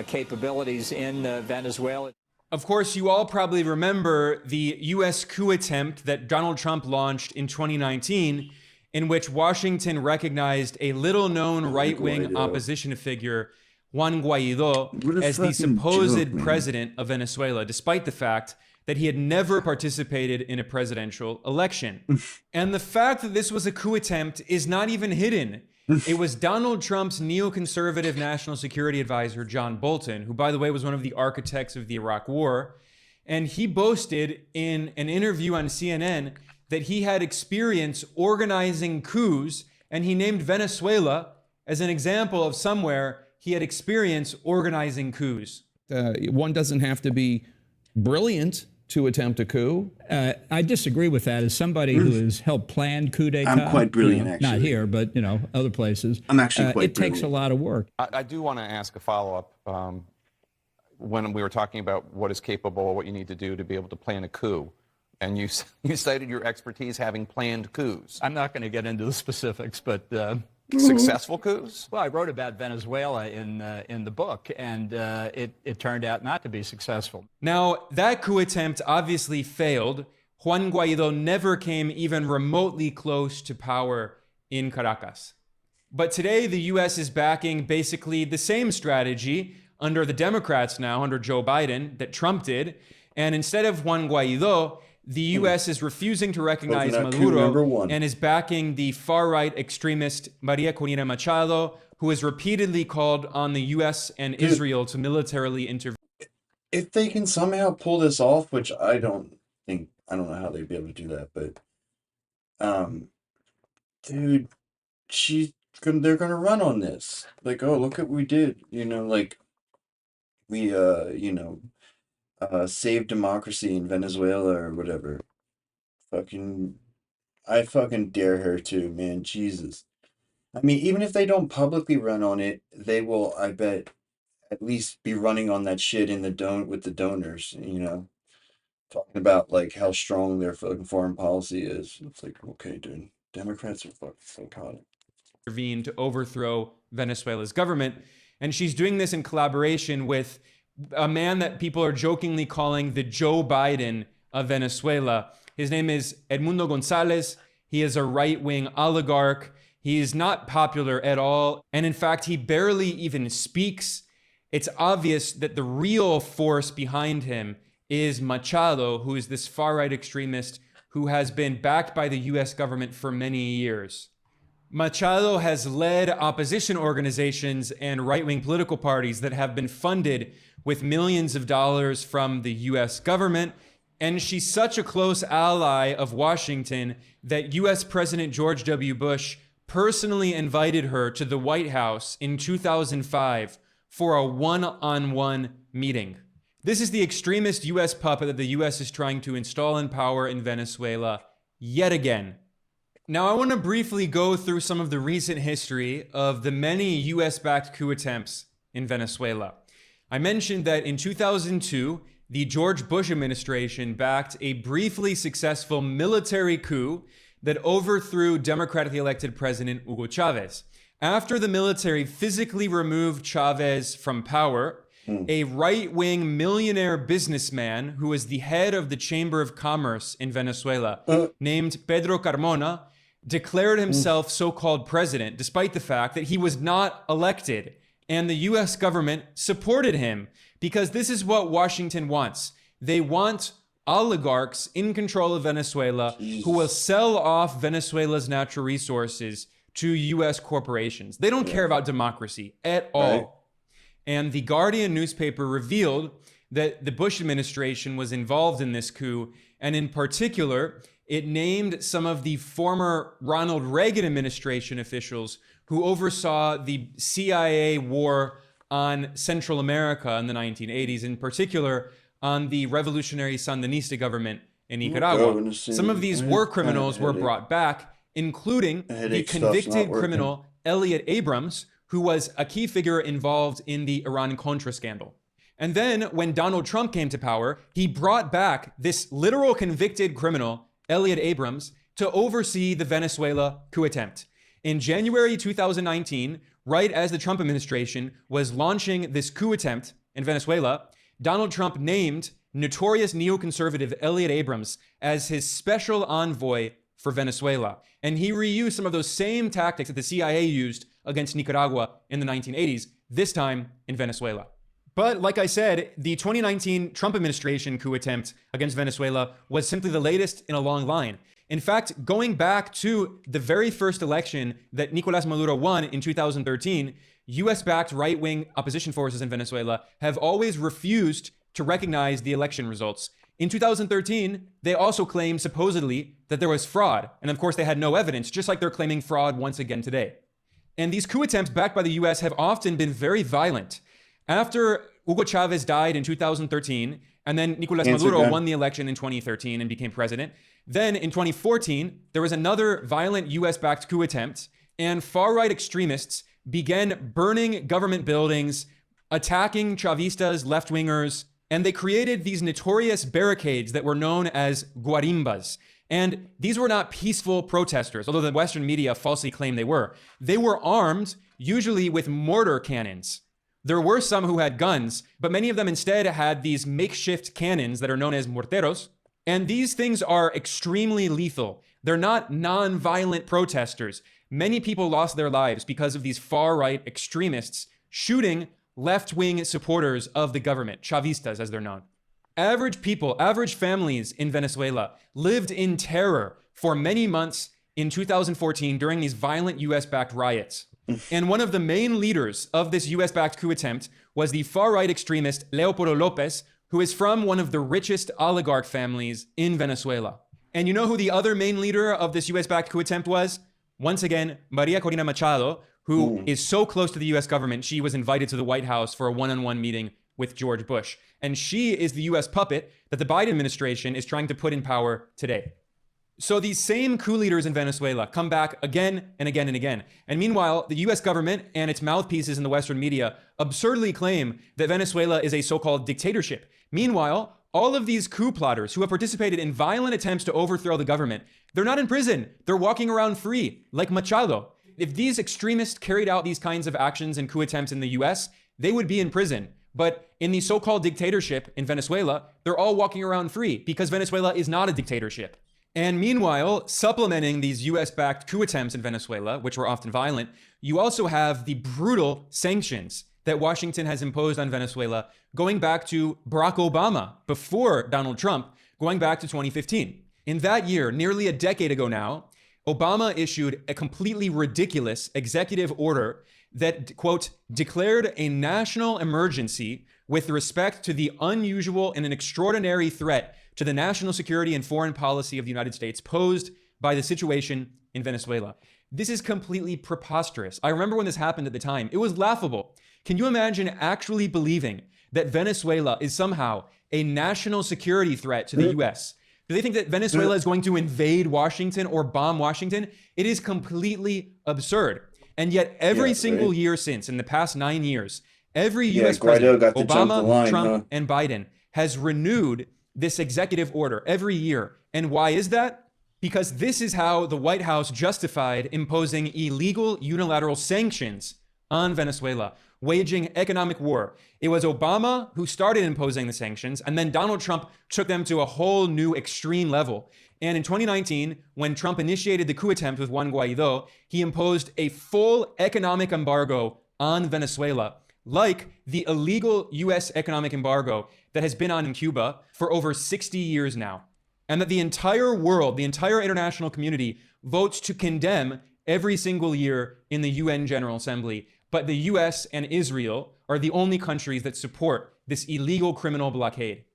Speaker 12: capabilities in Venezuela.
Speaker 9: Of course, you all probably remember the US coup attempt that Donald Trump launched in 2019, in which Washington recognized a little-known right-wing opposition figure, Juan Guaido, as the supposed president of Venezuela, despite the fact that he had never participated in a presidential election. And the fact that this was a coup attempt is not even hidden. It was Donald Trump's neoconservative national security advisor, John Bolton, who, by the way, was one of the architects of the Iraq War. And he boasted in an interview on CNN that he had experience organizing coups, and he named Venezuela as an example of somewhere he had experience organizing coups.
Speaker 23: One doesn't have to be brilliant to attempt a coup.
Speaker 24: I disagree with that. As somebody who has helped plan coup d'etat,
Speaker 2: I'm quite brilliant, actually.
Speaker 24: Not here, but other places.
Speaker 2: I'm actually quite
Speaker 24: It takes a lot of work.
Speaker 25: I do want to ask a follow-up. When we were talking about what is capable, what you need to do to be able to plan a coup, and you cited your expertise having planned coups.
Speaker 24: I'm not going to get into the specifics, but
Speaker 25: successful coups?
Speaker 24: Well, I wrote about Venezuela in the book, and it turned out not to be successful.
Speaker 9: Now, that coup attempt obviously failed. Juan Guaido never came even remotely close to power in Caracas. But today, the U.S. is backing basically the same strategy under the Democrats now, under Joe Biden, that Trump did. And instead of Juan Guaido, the U.S. is refusing to recognize Maduro and is backing the far-right extremist Maria Corina Machado, who has repeatedly called on the U.S. and Israel to militarily intervene.
Speaker 2: If they can somehow pull this off, which I don't know how they'd be able to do that, but dude, they're gonna run on this. Like, oh, look what we did, like, we save democracy in Venezuela or whatever. I fucking dare her to, man. Jesus. I mean, even if they don't publicly run on it, they will, I bet, at least be running on that shit in with the donors, talking about like how strong their fucking foreign policy is. It's like, okay, dude, Democrats are fucking psychotic.
Speaker 9: Intervene to overthrow Venezuela's government. And she's doing this in collaboration with a man that people are jokingly calling the Joe Biden of Venezuela. His name is Edmundo Gonzalez. He is a right-wing oligarch. He is not popular at all. And in fact, he barely even speaks. It's obvious that the real force behind him is Machado, who is this far-right extremist who has been backed by the US government for many years. Machado has led opposition organizations and right-wing political parties that have been funded with millions of dollars from the US government. And she's such a close ally of Washington that US President George W. Bush personally invited her to the White House in 2005 for a one-on-one meeting. This is the extremist US puppet that the US is trying to install in power in Venezuela yet again. Now, I want to briefly go through some of the recent history of the many US-backed coup attempts in Venezuela. I mentioned that in 2002, the George Bush administration backed a briefly successful military coup that overthrew democratically elected President Hugo Chavez. After the military physically removed Chavez from power, a right-wing millionaire businessman who was the head of the Chamber of Commerce in Venezuela, named Pedro Carmona, declared himself so-called president, despite the fact that he was not elected. And the US government supported him because this is what Washington wants. They want oligarchs in control of Venezuela who will sell off Venezuela's natural resources to US corporations. They don't care about democracy at all. Right. And the Guardian newspaper revealed that the Bush administration was involved in this coup, and in particular, it named some of the former Ronald Reagan administration officials who oversaw the CIA war on Central America in the 1980s, in particular on the revolutionary Sandinista government in Nicaragua. Some of these war criminals were brought back, including the convicted criminal Elliot Abrams, who was a key figure involved in the Iran-Contra scandal. And then when Donald Trump came to power, he brought back this literal convicted criminal, Elliot Abrams, to oversee the Venezuela coup attempt. In January 2019, right as the Trump administration was launching this coup attempt in Venezuela, Donald Trump named notorious neoconservative Elliot Abrams as his special envoy for Venezuela. And he reused some of those same tactics that the CIA used against Nicaragua in the 1980s, this time in Venezuela. But like I said, the 2019 Trump administration coup attempt against Venezuela was simply the latest in a long line. In fact, going back to the very first election that Nicolás Maduro won in 2013, US-backed right-wing opposition forces in Venezuela have always refused to recognize the election results. In 2013, they also claimed supposedly that there was fraud. And of course, they had no evidence, just like they're claiming fraud once again today. And these coup attempts backed by the US have often been very violent. After Hugo Chavez died in 2013, and then Nicolás Maduro won the election in 2013 and became president, then in 2014, there was another violent US-backed coup attempt, and far-right extremists began burning government buildings, attacking Chavistas, left-wingers, and they created these notorious barricades that were known as guarimbas. And these were not peaceful protesters, although the Western media falsely claimed they were. They were armed, usually with mortar cannons. There were some who had guns, but many of them instead had these makeshift cannons that are known as morteros. And these things are extremely lethal. They're not non-violent protesters. Many people lost their lives because of these far-right extremists shooting left-wing supporters of the government, Chavistas as they're known. Average people, average families in Venezuela lived in terror for many months in 2014 during these violent US-backed riots. And one of the main leaders of this US-backed coup attempt was the far-right extremist Leopoldo López, who is from one of the richest oligarch families in Venezuela. And you know who the other main leader of this US-backed coup attempt was? Once again, Maria Corina Machado, who is so close to the US government, she was invited to the White House for a one-on-one meeting with George Bush. And she is the US puppet that the Biden administration is trying to put in power today. So these same coup leaders in Venezuela come back again and again and again. And meanwhile, the US government and its mouthpieces in the Western media absurdly claim that Venezuela is a so-called dictatorship. Meanwhile, all of these coup plotters who have participated in violent attempts to overthrow the government, they're not in prison. They're walking around free, like Machado. If these extremists carried out these kinds of actions and coup attempts in the US, they would be in prison. But in the so-called dictatorship in Venezuela, they're all walking around free because Venezuela is not a dictatorship. And meanwhile, supplementing these US-backed coup attempts in Venezuela, which were often violent, you also have the brutal sanctions that Washington has imposed on Venezuela going back to Barack Obama, before Donald Trump, going back to 2015. In that year, nearly a decade ago now, Obama issued a completely ridiculous executive order that, quote, declared a national emergency with respect to the unusual and an extraordinary threat to the national security and foreign policy of the United States posed by the situation in Venezuela. This is completely preposterous. I remember when this happened at the time. It was laughable. Can you imagine actually believing that Venezuela is somehow a national security threat to the US? Do they think that Venezuela is going to invade Washington or bomb Washington? It is completely absurd. And yet every single year since, in the past 9 years, every US president, Obama, Trump, and Biden, has renewed this executive order every year. And why is that? Because this is how the White House justified imposing illegal unilateral sanctions on Venezuela, waging economic war. It was Obama who started imposing the sanctions, and then Donald Trump took them to a whole new extreme level. And in 2019, when Trump initiated the coup attempt with Juan Guaido, he imposed a full economic embargo on Venezuela, like the illegal US economic embargo that has been on in Cuba for over 60 years now. And that the entire world, the entire international community, votes to condemn every single year in the UN General Assembly. But the US and Israel are the only countries that support this illegal criminal blockade.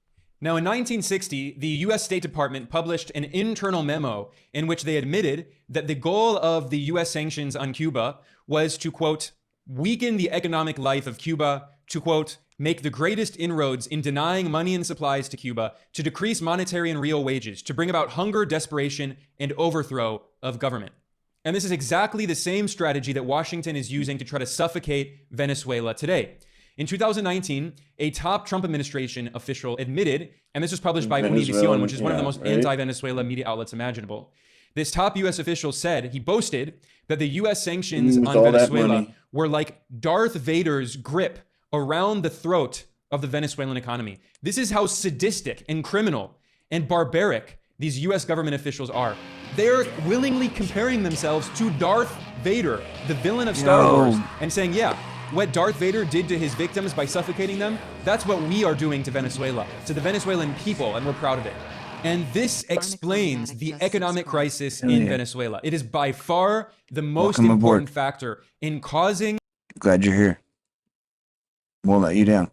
Speaker 9: Now, in 1960, the US State Department published an internal memo in which they admitted that the goal of the US sanctions on Cuba was to, quote, weaken the economic life of Cuba, to, quote, make the greatest inroads in denying money and supplies to Cuba, to decrease monetary and real wages, to bring about hunger, desperation, and overthrow of government. And this is exactly the same strategy that Washington is using to try to suffocate Venezuela today. In 2019, a top Trump administration official admitted, and this was published by Univision, which is one of the most anti-Venezuela media outlets imaginable. This top US official said, he boasted, that the US sanctions on Venezuela were like Darth Vader's grip around the throat of the Venezuelan economy. This is how sadistic and criminal and barbaric these US government officials are. They're willingly comparing themselves to Darth Vader, the villain of Star Wars, and saying, yeah, what Darth Vader did to his victims by suffocating them, that's what we are doing to Venezuela, to the Venezuelan people, and we're proud of it. And this explains the economic crisis in Venezuela. It is by far the most important factor in causing...
Speaker 2: Glad you're here. Won't let you down.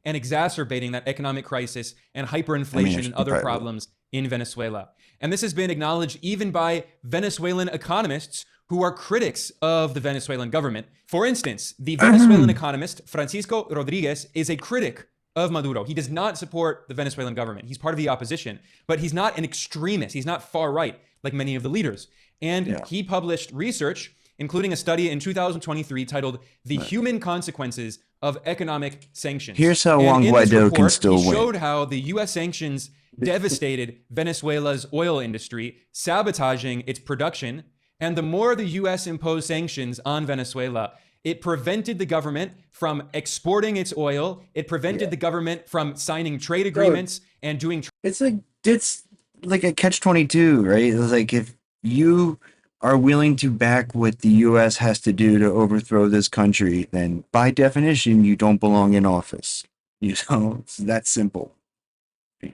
Speaker 9: And exacerbating that economic crisis and hyperinflation and other problems in Venezuela. And this has been acknowledged even by Venezuelan economists who are critics of the Venezuelan government. For instance, the Venezuelan economist Francisco Rodriguez is a critic of Maduro. He does not support the Venezuelan government. He's part of the opposition, but he's not an extremist. He's not far right like many of the leaders. And he published research, including a study in 2023 titled The Human Consequences of Economic Sanctions.
Speaker 2: Here's how Juan Guaido can still win.
Speaker 9: He showed how the US sanctions devastated Venezuela's oil industry, sabotaging its production. And the more the US imposed sanctions on Venezuela, it prevented the government from exporting its oil. It prevented the government from signing trade agreements and doing...
Speaker 2: It's like a catch-22, right? It's like if you are willing to back what the U.S. has to do to overthrow this country, then by definition, you don't belong in office. You know, it's that simple.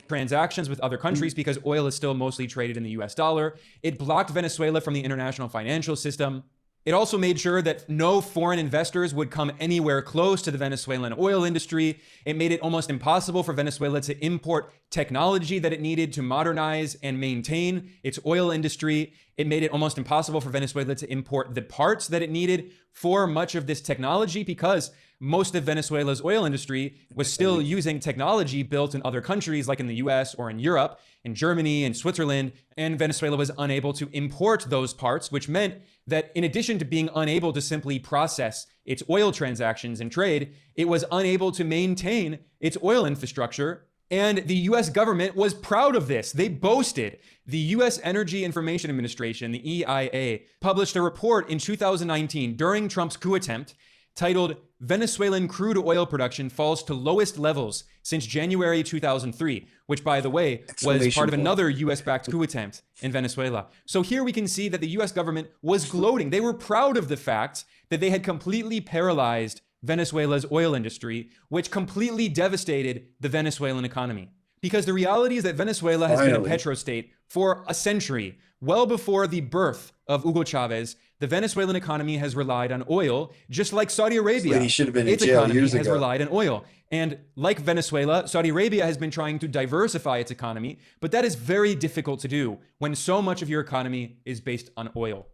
Speaker 9: Transactions with other countries because oil is still mostly traded in the US dollar. It blocked Venezuela from the international financial system. It also made sure that no foreign investors would come anywhere close to the Venezuelan oil industry. It made it almost impossible for Venezuela to import technology that it needed to modernize and maintain its oil industry. It made it almost impossible for Venezuela to import the parts that it needed for much of this technology because
Speaker 3: most of Venezuela's oil industry was still using technology built in other countries, like in the US or in Europe, in Germany and Switzerland, and Venezuela was unable to import those parts, which meant that in addition to being unable to simply process its oil transactions and trade, it was unable to maintain its oil infrastructure. And the US government was proud of this. They boasted. The US Energy Information Administration, the EIA, published a report in 2019 during Trump's coup attempt titled Venezuelan Crude Oil Production Falls to Lowest Levels Since January 2003, which, by the way, was part of another US-backed coup attempt in Venezuela. So here we can see that the US government was gloating. They were proud of the fact that they had completely paralyzed Venezuela's oil industry, which completely devastated the Venezuelan economy. Because the reality is that Venezuela has been a petrostate for a century. Well before the birth of Hugo Chavez, the Venezuelan economy has relied on oil, just like Saudi Arabia.
Speaker 2: He should have been in
Speaker 3: its
Speaker 2: jail
Speaker 3: economy
Speaker 2: years
Speaker 3: has
Speaker 2: ago.
Speaker 3: relied on oil. And like Venezuela, Saudi Arabia has been trying to diversify its economy, but that is very difficult to do when so much of your economy is based on oil.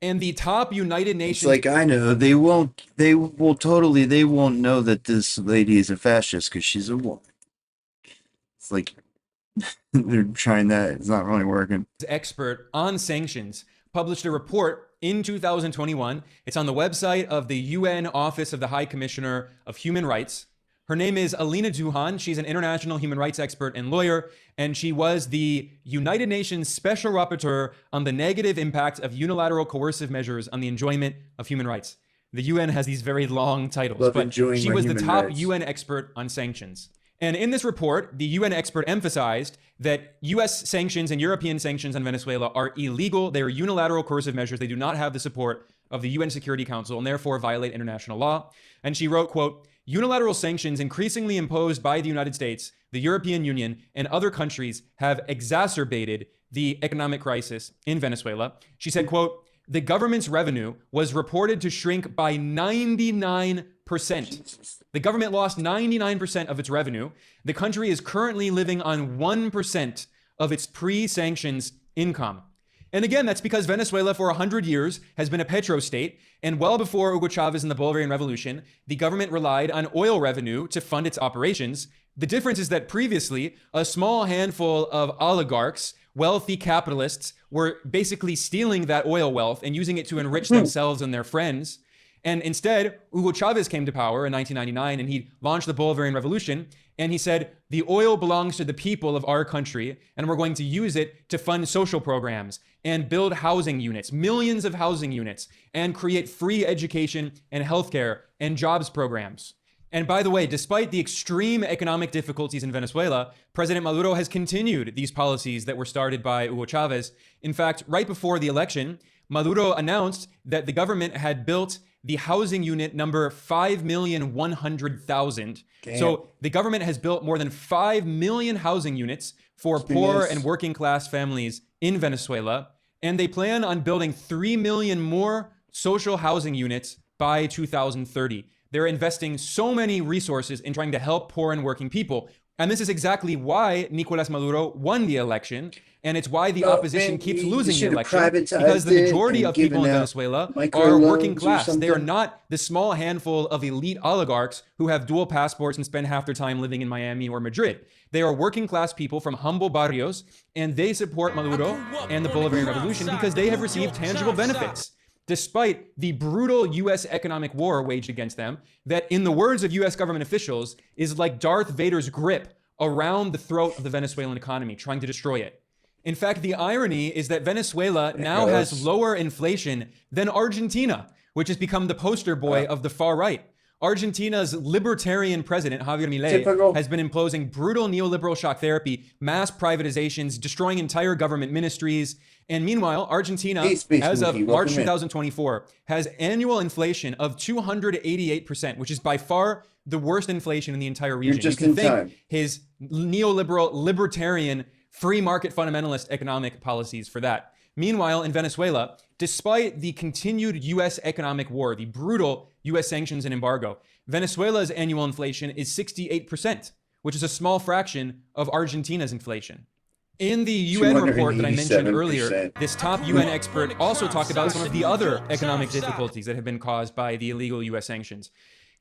Speaker 3: And the top United Nations...
Speaker 2: It's like, I know, they won't know that this lady is a fascist because she's a woman. It's like, they're trying that, it's not really working.
Speaker 3: Expert on sanctions published a report in 2021. It's on the website of the UN Office of the High Commissioner of Human Rights. Her name is Alina Duhan. She's an international human rights expert and lawyer, and she was the United Nations Special Rapporteur on the negative impact of unilateral coercive measures on the enjoyment of human rights. The UN has these very long titles, but she was the top UN expert on sanctions. And in this report, the UN expert emphasized that US sanctions and European sanctions on Venezuela are illegal. They are unilateral coercive measures. They do not have the support of the UN Security Council and therefore violate international law. And she wrote, quote, unilateral sanctions increasingly imposed by the United States, the European Union, and other countries have exacerbated the economic crisis in Venezuela. She said, quote, the government's revenue was reported to shrink by 99%. The government lost 99% of its revenue. The country is currently living on 1% of its pre-sanctions income. And again, that's because Venezuela for 100 years has been a petrostate, and well before Hugo Chavez and the Bolivarian Revolution, the government relied on oil revenue to fund its operations. The difference is that previously, a small handful of oligarchs, wealthy capitalists, were basically stealing that oil wealth and using it to enrich themselves and their friends. And instead, Hugo Chavez came to power in 1999 and he launched the Bolivarian Revolution. And he said, the oil belongs to the people of our country, and we're going to use it to fund social programs and build housing units, millions of housing units, and create free education and healthcare and jobs programs. And by the way, despite the extreme economic difficulties in Venezuela, President Maduro has continued these policies that were started by Hugo Chavez. In fact, right before the election, Maduro announced that the government had built the housing unit number 5,100,000. So the government has built more than 5 million housing units for poor and working class families in Venezuela. And they plan on building 3 million more social housing units by 2030. They're investing so many resources in trying to help poor and working people. And this is exactly why Nicolas Maduro won the election. And it's why the opposition keeps losing the election, because the majority of people in Venezuela are working class. They are not the small handful of elite oligarchs who have dual passports and spend half their time living in Miami or Madrid. They are working class people from humble barrios, and they support Maduro and the Bolivarian Revolution because they have received tangible benefits, despite the brutal U.S. economic war waged against them that, in the words of U.S. government officials, is like Darth Vader's grip around the throat of the Venezuelan economy, trying to destroy it. In fact, the irony is that Venezuela now has lower inflation than Argentina, which has become the poster boy of the far right. Argentina's libertarian president, Javier Milei, has been imposing brutal neoliberal shock therapy, mass privatizations, destroying entire government ministries. And meanwhile, Argentina, as of March 2024, has annual inflation of 288%, which is by far the worst inflation in the entire region. You can thank his neoliberal, libertarian, free market fundamentalist economic policies for that. Meanwhile, in Venezuela, despite the continued U.S. economic war, the brutal U.S. sanctions and embargo, Venezuela's annual inflation is 68%, which is a small fraction of Argentina's inflation. In the UN report that I mentioned earlier, this top UN expert also talked about some of the other economic difficulties that have been caused by the illegal U.S. sanctions.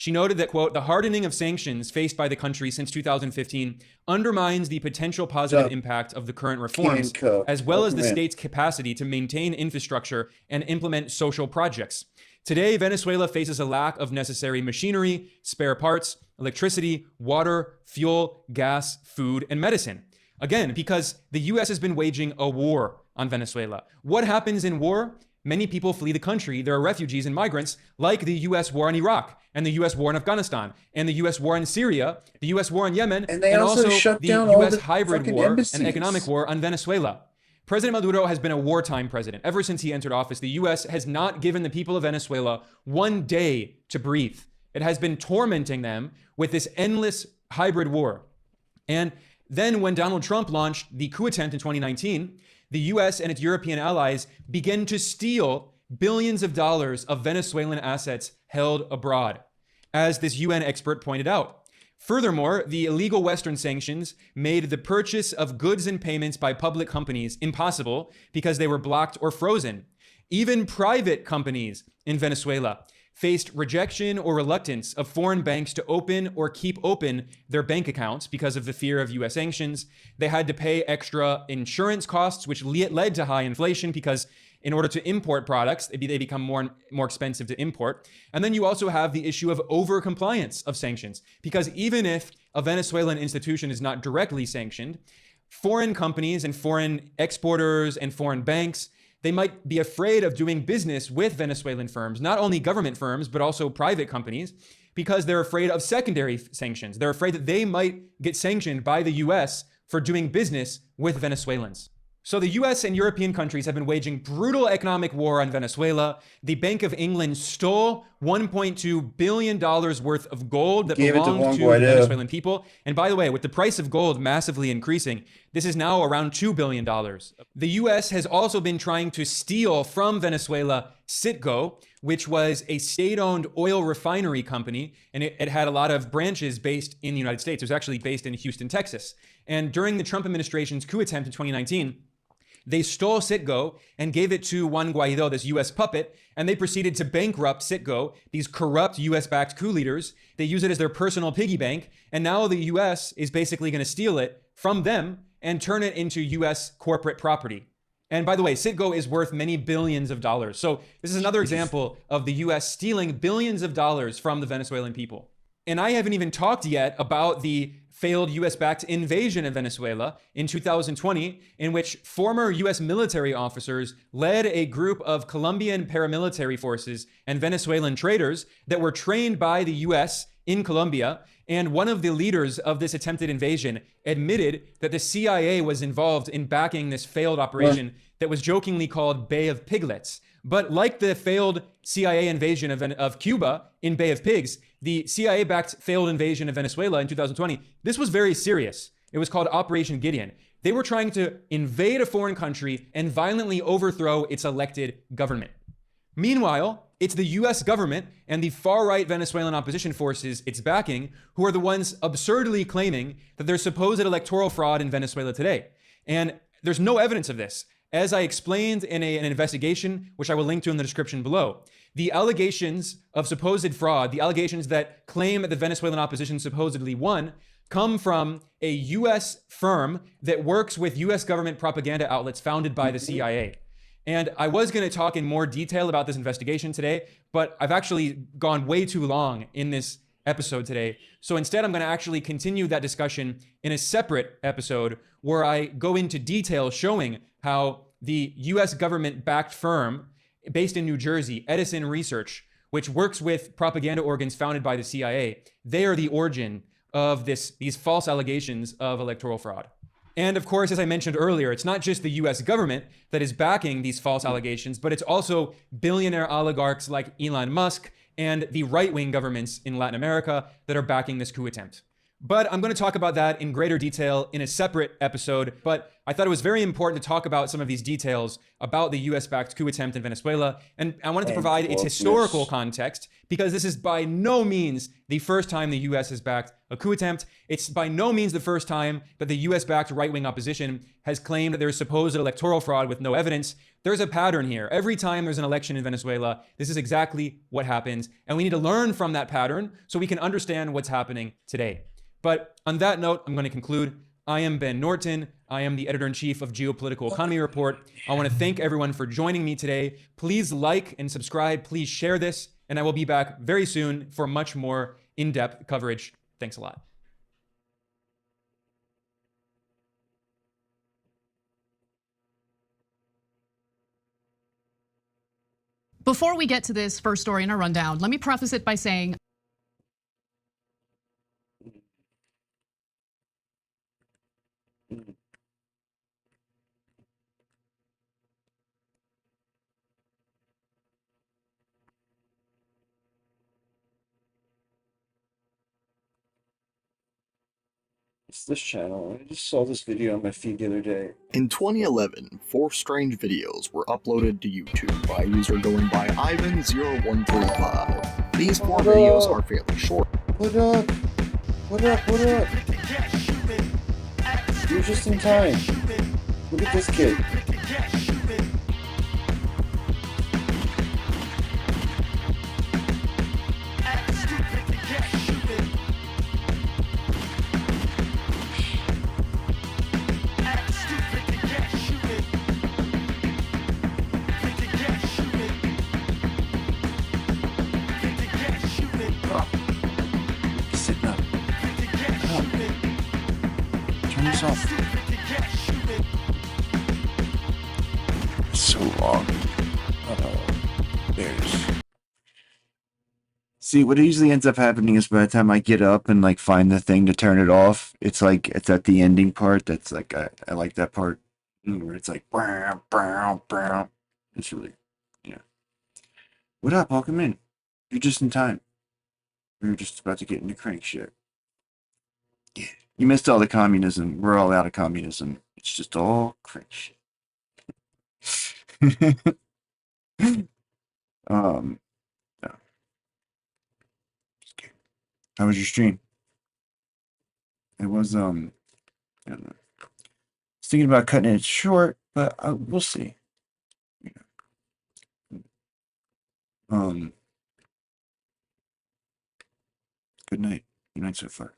Speaker 9: She noted that, quote, the hardening of sanctions faced by the country since 2015 undermines the potential positive impact of the current reforms, as well as the state's capacity to maintain infrastructure and implement social projects. Today, Venezuela faces a lack of necessary machinery, spare parts, electricity, water, fuel, gas, food, and medicine. Again, because the US has been waging a war on Venezuela. What happens in war? Many people flee the country. There are refugees and migrants, like the US war in Iraq, and the US war in Afghanistan, and the US war in Syria, the US war in Yemen, and also the US hybrid war and economic war on Venezuela. President Maduro has been a wartime president. Ever since he entered office, the US has not given the people of Venezuela one day to breathe. It has been tormenting them with this endless hybrid war. And then when Donald Trump launched the coup attempt in 2019, the US and its European allies began to steal billions of dollars of Venezuelan assets held abroad, as this UN expert pointed out. Furthermore, the illegal Western sanctions made the purchase of goods and payments by public companies impossible because they were blocked or frozen. Even private companies in Venezuela faced rejection or reluctance of foreign banks to open or keep open their bank accounts because of the fear of US sanctions. They had to pay extra insurance costs, which led to high inflation because in order to import products, they become more expensive to import. And then you also have the issue of over-compliance of sanctions, because even if a Venezuelan institution is not directly sanctioned, foreign companies and foreign exporters and foreign banks, they might be afraid of doing business with Venezuelan firms, not only government firms, but also private companies, because they're afraid of secondary sanctions. They're afraid that they might get sanctioned by the US for doing business with Venezuelans. So the US and European countries have been waging brutal economic war on Venezuela. The Bank of England stole $1.2 billion worth of gold that belonged to the Venezuelan people. And by the way, with the price of gold massively increasing, this is now around $2 billion. The US has also been trying to steal from Venezuela Citgo, which was a state-owned oil refinery company, and it had a lot of branches based in the United States. It was actually based in Houston, Texas. And during the Trump administration's coup attempt in 2019, they stole Citgo and gave it to Juan Guaido, this US puppet, and they proceeded to bankrupt Citgo, these corrupt US-backed coup leaders. They use it as their personal piggy bank, and now the US is basically going to steal it from them and turn it into US corporate property. And by the way, Citgo is worth many billions of dollars. So this is another example of the US stealing billions of dollars from the Venezuelan people. And I haven't even talked yet about the failed US-backed invasion of Venezuela in 2020, in which former US military officers led a group of Colombian paramilitary forces and Venezuelan traitors that were trained by the US in Colombia. And one of the leaders of this attempted invasion admitted that the CIA was involved in backing this failed operation that was jokingly called Bay of Piglets. But like the failed CIA invasion of Cuba in Bay of Pigs, the CIA-backed failed invasion of Venezuela in 2020, this was very serious. It was called Operation Gideon. They were trying to invade a foreign country and violently overthrow its elected government. Meanwhile, it's the US government and the far-right Venezuelan opposition forces it's backing who are the ones absurdly claiming that there's supposed electoral fraud in Venezuela today. And there's no evidence of this. As I explained in an investigation, which I will link to in the description below, the allegations of supposed fraud, the allegations that claim that the Venezuelan opposition supposedly won, come from a US firm that works with US government propaganda outlets founded by the CIA. And I was going to talk in more detail about this investigation today, but I've actually gone way too long in this episode today. So instead, I'm going to actually continue that discussion in a separate episode where I go into detail showing how the US government-backed firm based in New Jersey, Edison Research, which works with propaganda organs founded by the CIA, they are the origin of these false allegations of electoral fraud. And of course, as I mentioned earlier, it's not just the US government that is backing these false allegations, but it's also billionaire oligarchs like Elon Musk and the right-wing governments in Latin America that are backing this coup attempt. But I'm going to talk about that in greater detail in a separate episode. But I thought it was very important to talk about some of these details about the US-backed coup attempt in Venezuela. And I wanted to provide its historical context, because this is by no means the first time the US has backed a coup attempt. It's by no means the first time that the US-backed right-wing opposition has claimed that there's supposed electoral fraud with no evidence. There's a pattern here. Every time there's an election in Venezuela, this is exactly what happens. And we need to learn from that pattern so we can understand what's happening today. But on that note, I'm going to conclude. I am Ben Norton. I am the editor-in-chief of Geopolitical Economy Report. I want to thank everyone for joining me today. Please like and subscribe. Please share this. And I will be back very soon for much more in-depth coverage. Thanks a lot.
Speaker 13: Before we get to this first story in our rundown, let me preface it by saying
Speaker 2: It's this channel. I just saw this video on my feed the other day.
Speaker 14: In 2011, 4 strange videos were uploaded to YouTube by a user going by Ivan0135. These 4 videos are fairly short.
Speaker 2: What up? What up? What up? You're just in time. Look at this kid. Sitting up. Come on. Turn this off. It's so long. There's. See, what usually ends up happening is by the time I get up and like find the thing to turn it off, it's like it's at the ending part. That's like I like that part where it's like brow, brow, brow. It's really, yeah. What up? Welcome in. You're just in time. We were just about to get into crank shit. Yeah. You missed all the communism. We're all out of communism. It's just all crank shit. No. How was your stream? It was I don't know. I was thinking about cutting it short, but we'll see. Good night. Good night so far.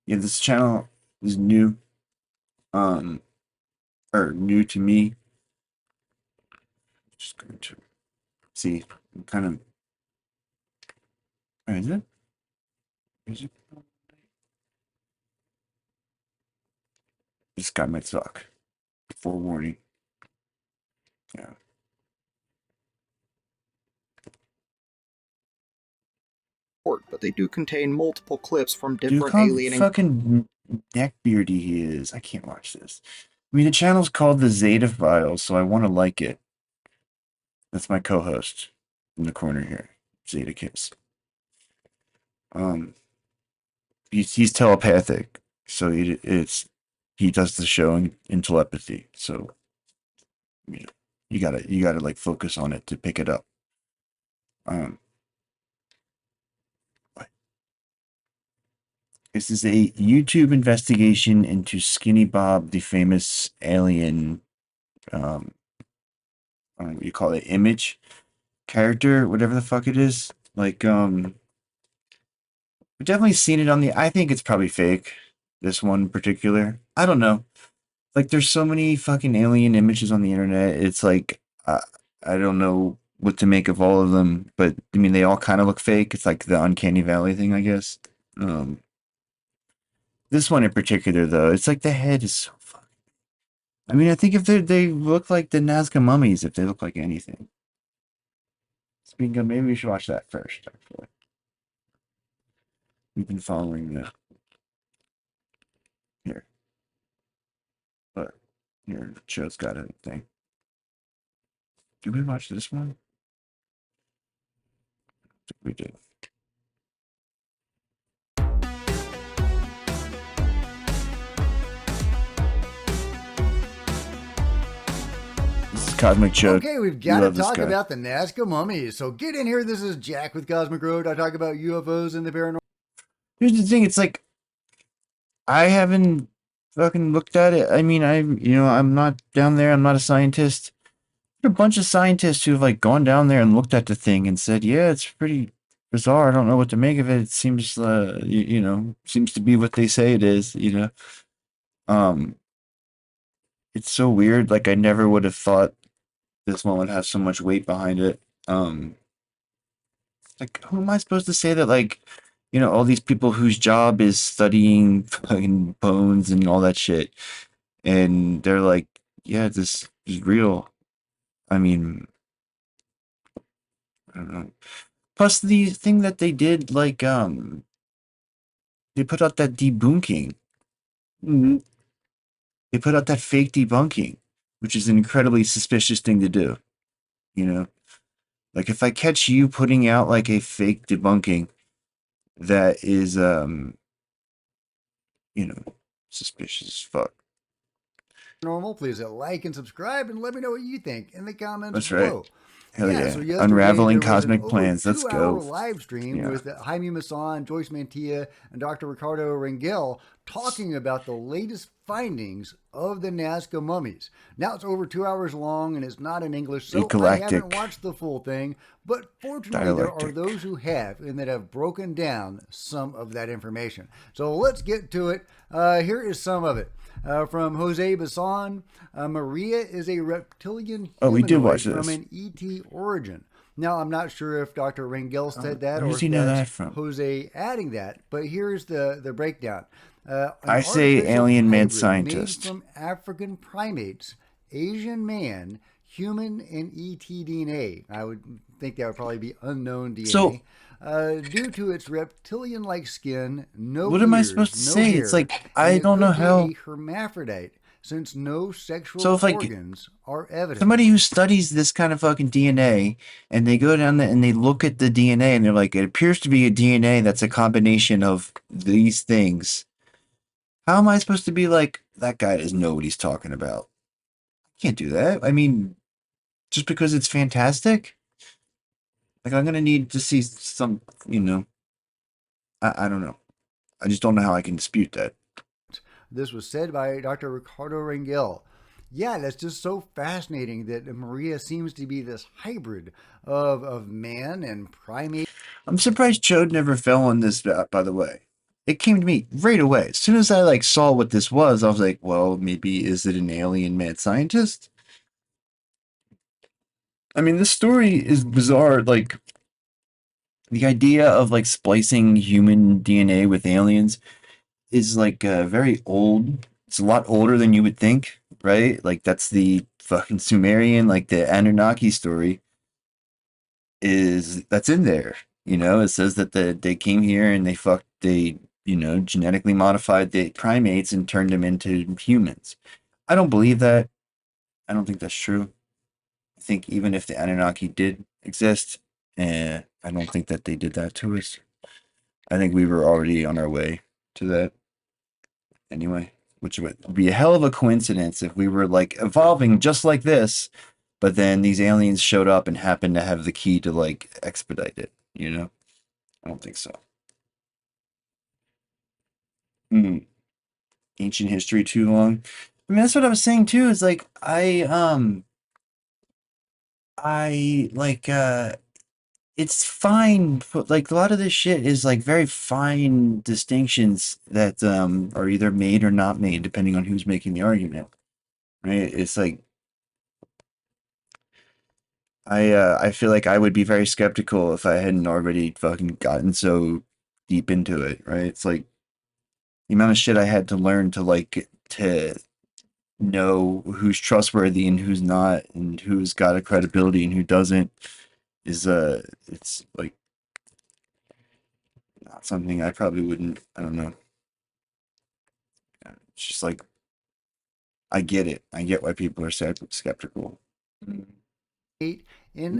Speaker 2: Yeah, this channel is new. Or new to me. Just going to see kind of. Is it? Is it? This guy might suck. Forewarning. Yeah.
Speaker 14: But they do contain multiple clips from
Speaker 2: Dude,
Speaker 14: different
Speaker 2: how
Speaker 14: alien
Speaker 2: fucking neckbeardy he is. I can't watch this. I mean, the channel's called the Zeta Files, so I want to like it. That's my co-host in the corner here, Zeta Kiss. He's telepathic, so he does the show in telepathy. So you gotta like focus on it to pick it up. This is a YouTube investigation into Skinny Bob, the famous alien, I don't know what you call it, image character, whatever the fuck it is. Like, we've definitely seen it on I think it's probably fake. This one in particular. I don't know. Like, there's so many fucking alien images on the internet. It's like, I don't know what to make of all of them, but I mean, they all kind of look fake. It's like the Uncanny Valley thing, I guess. This one in particular, though, it's like the head is so fucking. I mean, I think if they look like the Nazca mummies, if they look like anything. Speaking of, maybe we should watch that first, actually. We've been following the. Here. But, here, Joe's got a thing. Did we watch this one? I think we did. Cosmic Chode.
Speaker 6: Okay, we've got to talk about the Nazca mummies. So get in here. This is Jack with Cosmic Road. I talk about UFOs and the paranormal.
Speaker 2: Here's the thing. It's like, I haven't fucking looked at it. I mean, I'm not down there. I'm not a scientist. There are a bunch of scientists who've like gone down there and looked at the thing and said, yeah, it's pretty bizarre. I don't know what to make of it. It seems, seems to be what they say it is, It's so weird. Like, I never would have thought this one would have so much weight behind it. Like, who am I supposed to say that, like, all these people whose job is studying fucking bones and all that shit, and they're like, yeah, this is real. I mean, I don't know. Plus the thing that they did, like, they put out that debunking. They put out that fake debunking, which is an incredibly suspicious thing to do. Like, if I catch you putting out like a fake debunking that is, suspicious as fuck.
Speaker 6: Normal, please hit like and subscribe and let me know what you think in the comments
Speaker 2: That's
Speaker 6: below.
Speaker 2: right. Hell yeah.
Speaker 6: So yesterday,
Speaker 2: Unraveling
Speaker 6: there was
Speaker 2: Cosmic
Speaker 6: an
Speaker 2: Plans. Let's go.
Speaker 6: live stream with Jaime Maussan, Joyce Mantilla, and Dr. Ricardo Rangel talking about the latest findings of the Nazca mummies. Now it's over 2 hours long and it's not in English, so
Speaker 2: Eclectic.
Speaker 6: I haven't watched the full thing. But fortunately, there are those who have and that have broken down some of that information. So let's get to it. Here is some of it. From Jose Bassan, Maria is a reptilian
Speaker 2: we did watch
Speaker 6: humanoid
Speaker 2: this.
Speaker 6: from an ET origin. Now, I'm not sure if Dr. Rangel said that
Speaker 2: where
Speaker 6: or
Speaker 2: does
Speaker 6: if
Speaker 2: he know that
Speaker 6: that's
Speaker 2: from?
Speaker 6: Jose adding that, but here's the breakdown.
Speaker 2: I say alien man scientist.
Speaker 6: Made from African primates, Asian man, human, and ET DNA. I would think that would probably be unknown DNA.
Speaker 2: So,
Speaker 6: due to its reptilian-like skin, no
Speaker 2: what am I
Speaker 6: ears,
Speaker 2: supposed to
Speaker 6: no
Speaker 2: say?
Speaker 6: hair,
Speaker 2: It's like,
Speaker 6: and
Speaker 2: I
Speaker 6: it
Speaker 2: don't know
Speaker 6: could be
Speaker 2: how.
Speaker 6: a hermaphrodite, since no sexual
Speaker 2: So if, like,
Speaker 6: organs are evident.
Speaker 2: Somebody who studies this kind of fucking DNA, and they go down there and they look at the DNA and they're like, it appears to be a DNA that's a combination of these things. How am I supposed to be like, that guy doesn't know what he's talking about? I can't do that. I mean, just because it's fantastic? Like, I'm going to need to see some, I don't know. I just don't know how I can dispute that.
Speaker 6: This was said by Dr. Ricardo Rangel. Yeah, that's just so fascinating that Maria seems to be this hybrid of man and primate.
Speaker 2: I'm surprised Chode never fell on this, by the way. It came to me right away. As soon as I saw what this was, I was like, well, maybe is it an alien mad scientist? I mean, this story is bizarre. Like, the idea of splicing human DNA with aliens is very old. It's a lot older than you would think, right? Like, that's the fucking Sumerian, the Annunaki story that's in there. It says that they came here and they genetically modified the primates and turned them into humans. I don't believe that. I don't think that's true. I think even if the Anunnaki did exist, I don't think that they did that to us. I think we were already on our way to that anyway, which would be a hell of a coincidence if we were evolving just like this, but then these aliens showed up and happened to have the key to expedite it, I don't think so. Ancient history too long. I mean, that's what I was saying too, is it's fine, but a lot of this shit is very fine distinctions that are either made or not made depending on who's making the argument, right? It's I feel like I would be very skeptical if I hadn't already fucking gotten so deep into it, right? It's the amount of shit I had to learn to know who's trustworthy and who's not, and who's got a credibility and who doesn't is it's not something I probably wouldn't. I don't know. It's just I get it. I get why people are skeptical.
Speaker 6: In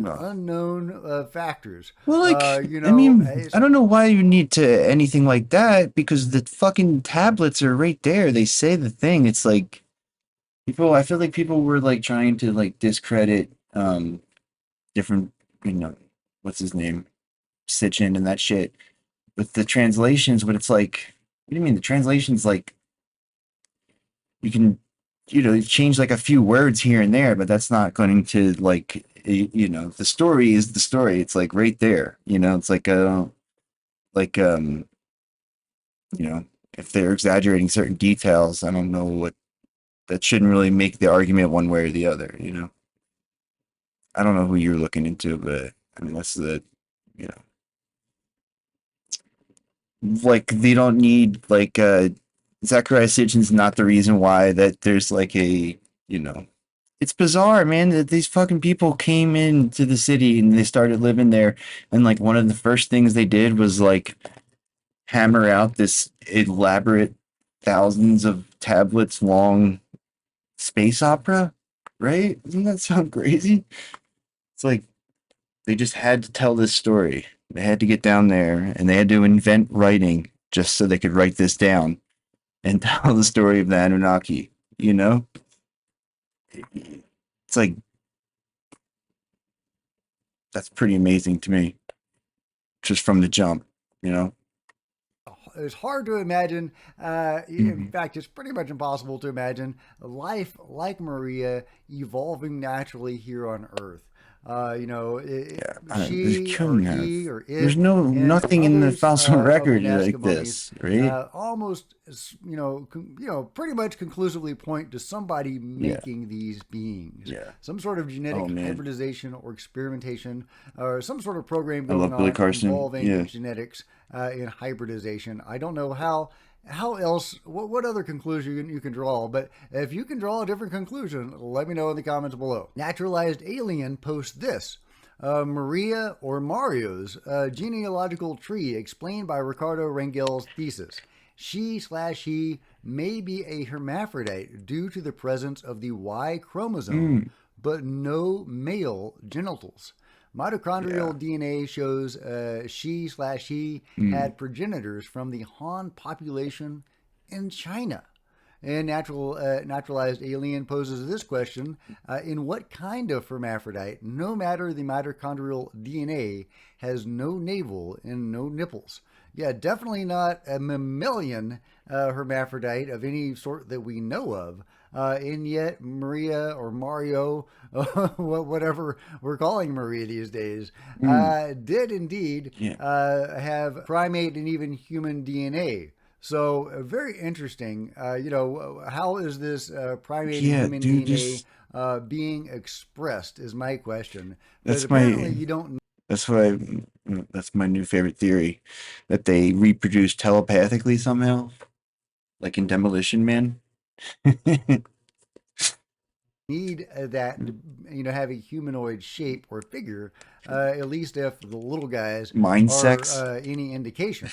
Speaker 6: unknown factors.
Speaker 2: Well, I mean, I don't know why you need to anything like that, because the fucking tablets are right there. They say the thing. It's I feel like people were like trying to like discredit different, what's his name, Sitchin and that shit with the translations, but it's like, what do you mean the translations? Like, you can, change like a few words here and there, but that's not going to like, the story is the story. It's like right there, it's like like if they're exaggerating certain details, I don't know what that shouldn't really make the argument one way or the other. I don't know who you're looking into, but I mean that's the, like they don't need like Zachariah Sitchin's not the reason why that there's like a, it's bizarre, man, that these fucking people came into the city and they started living there, and like one of the first things they did was like hammer out this elaborate thousands of tablets long space opera, right? Doesn't that sound crazy? It's like they just had to tell this story. They had to get down there and they had to invent writing just so they could write this down and tell the story of the Anunnaki, It's like, that's pretty amazing to me, just from the jump,
Speaker 6: It's hard to imagine. In fact, it's pretty much impossible to imagine life like Maria evolving naturally here on Earth. She or he or it.
Speaker 2: There's nothing in the fossil record like this, right?
Speaker 6: Almost, pretty much conclusively point to somebody making these beings.
Speaker 2: Yeah.
Speaker 6: Some sort of genetic hybridization or experimentation, or some sort of program
Speaker 2: I love
Speaker 6: going
Speaker 2: Billy
Speaker 6: on
Speaker 2: Carson.
Speaker 6: involving genetics in hybridization. I don't know how else, what other conclusion you can draw, but if you can draw a different conclusion, let me know in the comments below. Naturalized Alien posts this: Maria or Mario's genealogical tree explained by Ricardo Rangel's thesis. She/he may be a hermaphrodite due to the presence of the Y chromosome, but no male genitals. Mitochondrial DNA shows she/he had progenitors from the Han population in China. And naturalized alien poses this question: in what kind of hermaphrodite, no matter the mitochondrial DNA, has no navel and no nipples? Yeah, definitely not a mammalian hermaphrodite of any sort that we know of. And yet Maria or Mario, whatever we're calling Maria these days, did indeed have primate and even human DNA. So very interesting. How is this primate and human DNA being expressed is my question. But apparently you don't.
Speaker 2: That's my new favorite theory, that they reproduce telepathically somehow, like in Demolition Man.
Speaker 6: Need that have a humanoid shape or figure, at least if the little guys
Speaker 2: Mind
Speaker 6: are
Speaker 2: sex.
Speaker 6: Any indication.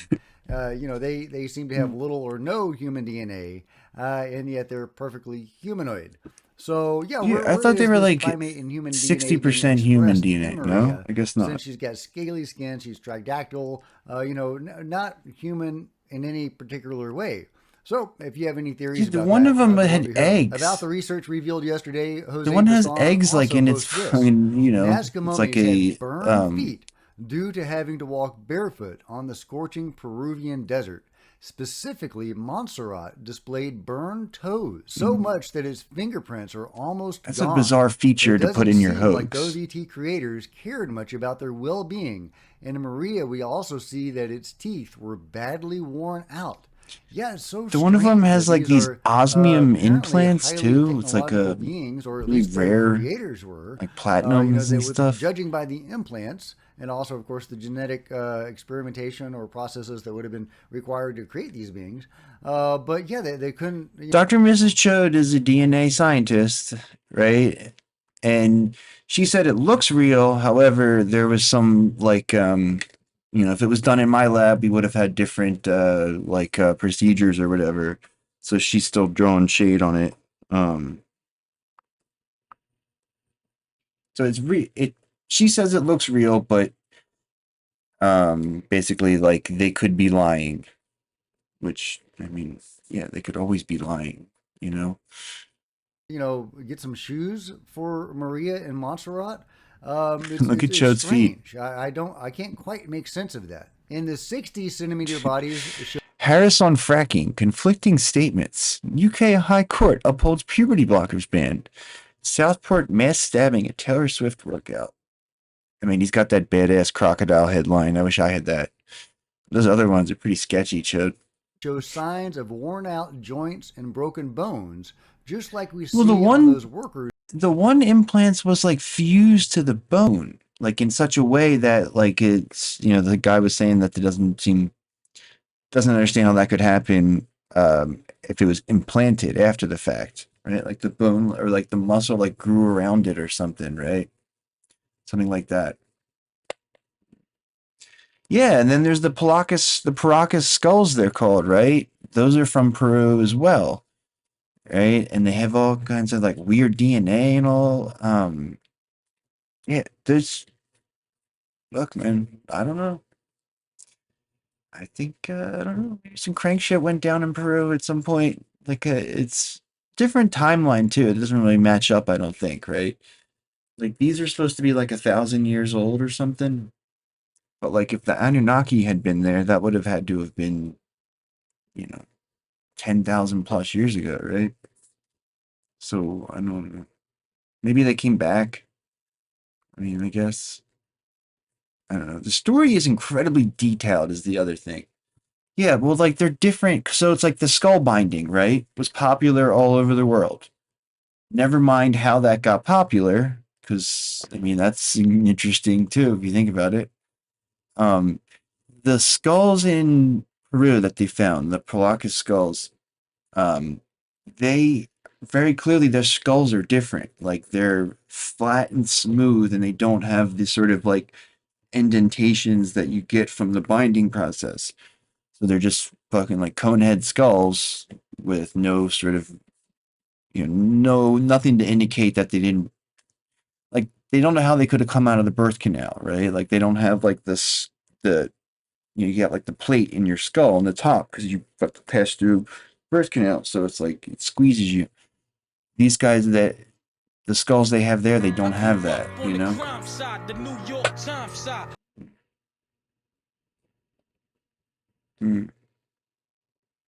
Speaker 6: They seem to have little or no human DNA, and yet they're perfectly humanoid. So
Speaker 2: I thought they were like 60% human DNA. No, I guess not.
Speaker 6: Since she's got scaly skin, she's tridactyl. Not human in any particular way. So, if you have any theories about
Speaker 2: one
Speaker 6: that,
Speaker 2: of them had eggs.
Speaker 6: About the research revealed yesterday, Jose
Speaker 2: the one has
Speaker 6: Basson
Speaker 2: eggs like in its fucking,
Speaker 6: Nazca
Speaker 2: it's like
Speaker 6: mummies
Speaker 2: a
Speaker 6: had burned feet due to having to walk barefoot on the scorching Peruvian desert. Specifically, Montserrat displayed burned toes so much that its fingerprints are almost
Speaker 2: That's
Speaker 6: gone.
Speaker 2: a bizarre feature to put in your hoax.
Speaker 6: Like those ET creators cared much about their well-being. And in Maria, we also see that its teeth were badly worn out. Yeah, it's so
Speaker 2: the one of them has like these
Speaker 6: are,
Speaker 2: osmium implants too. It's like a
Speaker 6: beings, or at
Speaker 2: really
Speaker 6: least
Speaker 2: rare,
Speaker 6: creators were,
Speaker 2: like platinums and stuff.
Speaker 6: Judging by the implants, and also, of course, the genetic experimentation or processes that would have been required to create these beings. But yeah, they couldn't.
Speaker 2: Dr. Mrs. Chode is a DNA scientist, right? And she said it looks real. However, there was some like if it was done in my lab, we would have had different procedures or whatever. So she's still drawing shade on it. So she says it looks real, but basically like they could be lying, which I mean, yeah, they could always be lying,
Speaker 6: get some shoes for Maria and Montserrat.
Speaker 2: Look at
Speaker 6: It's
Speaker 2: Chode's feet.
Speaker 6: strange. I can't quite make sense of that. In the 60 centimeter bodies.
Speaker 2: Harris on fracking, conflicting statements. UK High Court upholds puberty blockers ban. Southport mass stabbing at Taylor Swift workout. I mean, he's got that badass crocodile headline. I wish I had that. Those other ones are pretty sketchy, Chode.
Speaker 6: Show signs of worn out joints and broken bones, just like we see on those workers.
Speaker 2: The one implants was like fused to the bone, like in such a way that like it's, the guy was saying that it doesn't understand how that could happen if it was implanted after the fact, right? Like the bone or like the muscle like grew around it or something, right? Something like that. Yeah, and then there's the Paracas skulls, they're called, right? Those are from Peru as well, right? And they have all kinds of like weird DNA and all. Yeah, look, man, I don't know. I think I don't know. Maybe some crank shit went down in Peru at some point. Like it's different timeline too. It doesn't really match up, I don't think, right? Like these are supposed to be like 1,000 years old or something. But like if the Annunaki had been there, that would have had to have been, 10,000 plus years ago, right? So I don't know. Maybe they came back. I mean, I guess. I don't know. The story is incredibly detailed is the other thing. Yeah, well, like they're different. So it's like the skull binding, right? Was popular all over the world. Never mind how that got popular, because I mean that's interesting too if you think about it. The skulls in Peru that they found, the Paracas skulls, they very clearly their skulls are different. Like they're flat and smooth, and they don't have this sort of like indentations that you get from the binding process. So they're just fucking like conehead skulls with no sort of, nothing to indicate that they didn't, like, they don't know how they could have come out of the birth canal, right? Like they don't have like you get like the plate in your skull on the top because you have to pass through birth canal. So it's like it squeezes you. These guys the skulls they have there, they don't have that,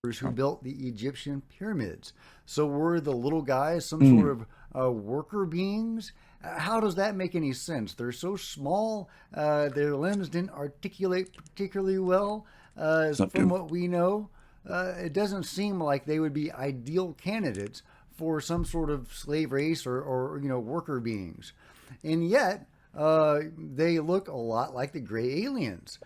Speaker 6: Who built the Egyptian pyramids. So were the little guys some sort of worker beings? How does that make any sense? They're so small, their limbs didn't articulate particularly well. From what we know, it doesn't seem like they would be ideal candidates for some sort of slave race or worker beings. And yet, they look a lot like the gray aliens.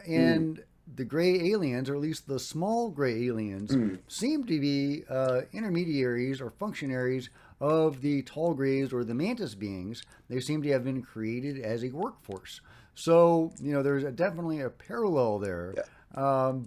Speaker 6: And the gray aliens, or at least the small gray aliens, seem to be intermediaries or functionaries of the tall grays or the mantis beings. They seem to have been created as a workforce. So, there's definitely a parallel there. Yeah.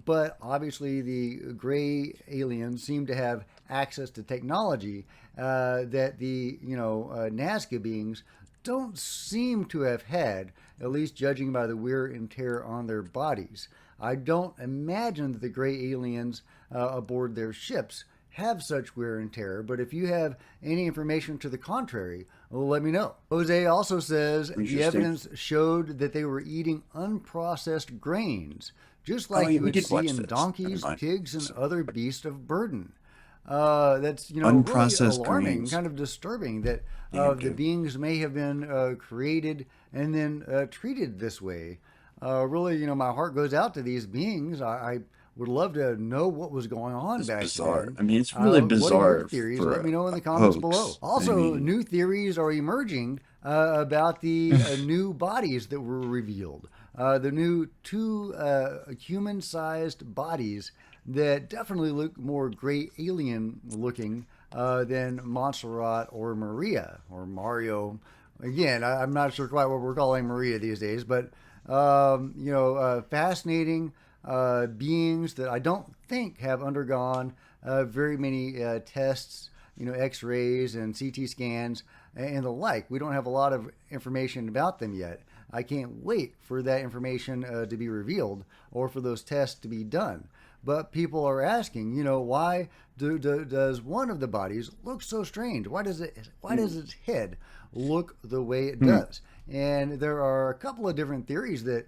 Speaker 6: But obviously the gray aliens seem to have access to technology that the, Nazca beings don't seem to have had, at least judging by the wear and tear on their bodies. I don't imagine that the gray aliens aboard their ships have such wear and tear, but if you have any information to the contrary, well, let me know. Jose also says the evidence showed that they were eating unprocessed grains, just like you would see in donkeys, pigs, and other beasts of burden. That's really alarming, grains. Kind of disturbing that the beings may have been created and then treated this way. Really, my heart goes out to these beings. I would love to know what was going on back then.
Speaker 2: I mean, it's really bizarre.
Speaker 6: What are your theories? Let me know in the comments below. Also, new theories are emerging about the new bodies that were revealed. The new 2 human-sized bodies that definitely look more gray alien looking than Montserrat or Maria or Mario. Again, I'm not sure quite what we're calling Maria these days, but fascinating beings that I don't think have undergone very many tests, x-rays and CT scans and the like. We don't have a lot of information about them yet. I can't wait for that information to be revealed or for those tests to be done. but people are asking, why does one of the bodies look so strange? Why does its head look the way it does? And there are a couple of different theories that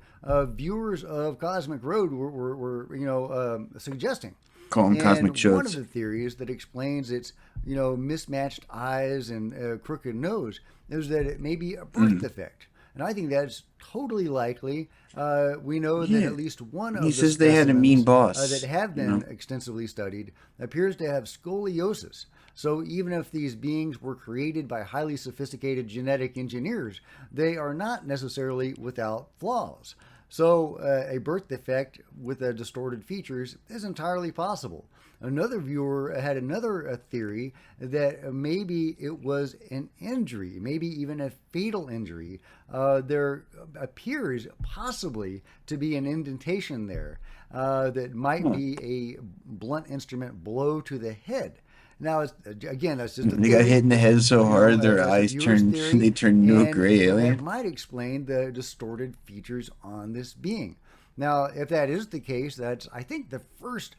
Speaker 6: viewers of Cosmic Road were suggesting.
Speaker 2: Call them cosmic
Speaker 6: And one of
Speaker 2: chodes.
Speaker 6: the theories that explains its mismatched eyes and crooked nose is that it may be a birth defect. And I think that's totally likely. We know that at least one of
Speaker 2: He
Speaker 6: the
Speaker 2: says they had a mean
Speaker 6: specimens,
Speaker 2: boss.
Speaker 6: that have been extensively studied appears to have scoliosis. So even if these beings were created by highly sophisticated genetic engineers, they are not necessarily without flaws. So a birth defect with distorted features is entirely possible. Another viewer had another theory that maybe it was an injury, maybe even a fatal injury. There appears possibly to be an indentation there that might be a blunt instrument blow to the head. Now, again, that's just a theory.
Speaker 2: They got hit in the head so hard their
Speaker 6: that's a
Speaker 2: eyes
Speaker 6: viewer's
Speaker 2: turned
Speaker 6: theory,
Speaker 2: they turned into a
Speaker 6: and
Speaker 2: gray
Speaker 6: that
Speaker 2: alien.
Speaker 6: might explain the distorted features on this being. Now, if that is the case, that's, I think, the first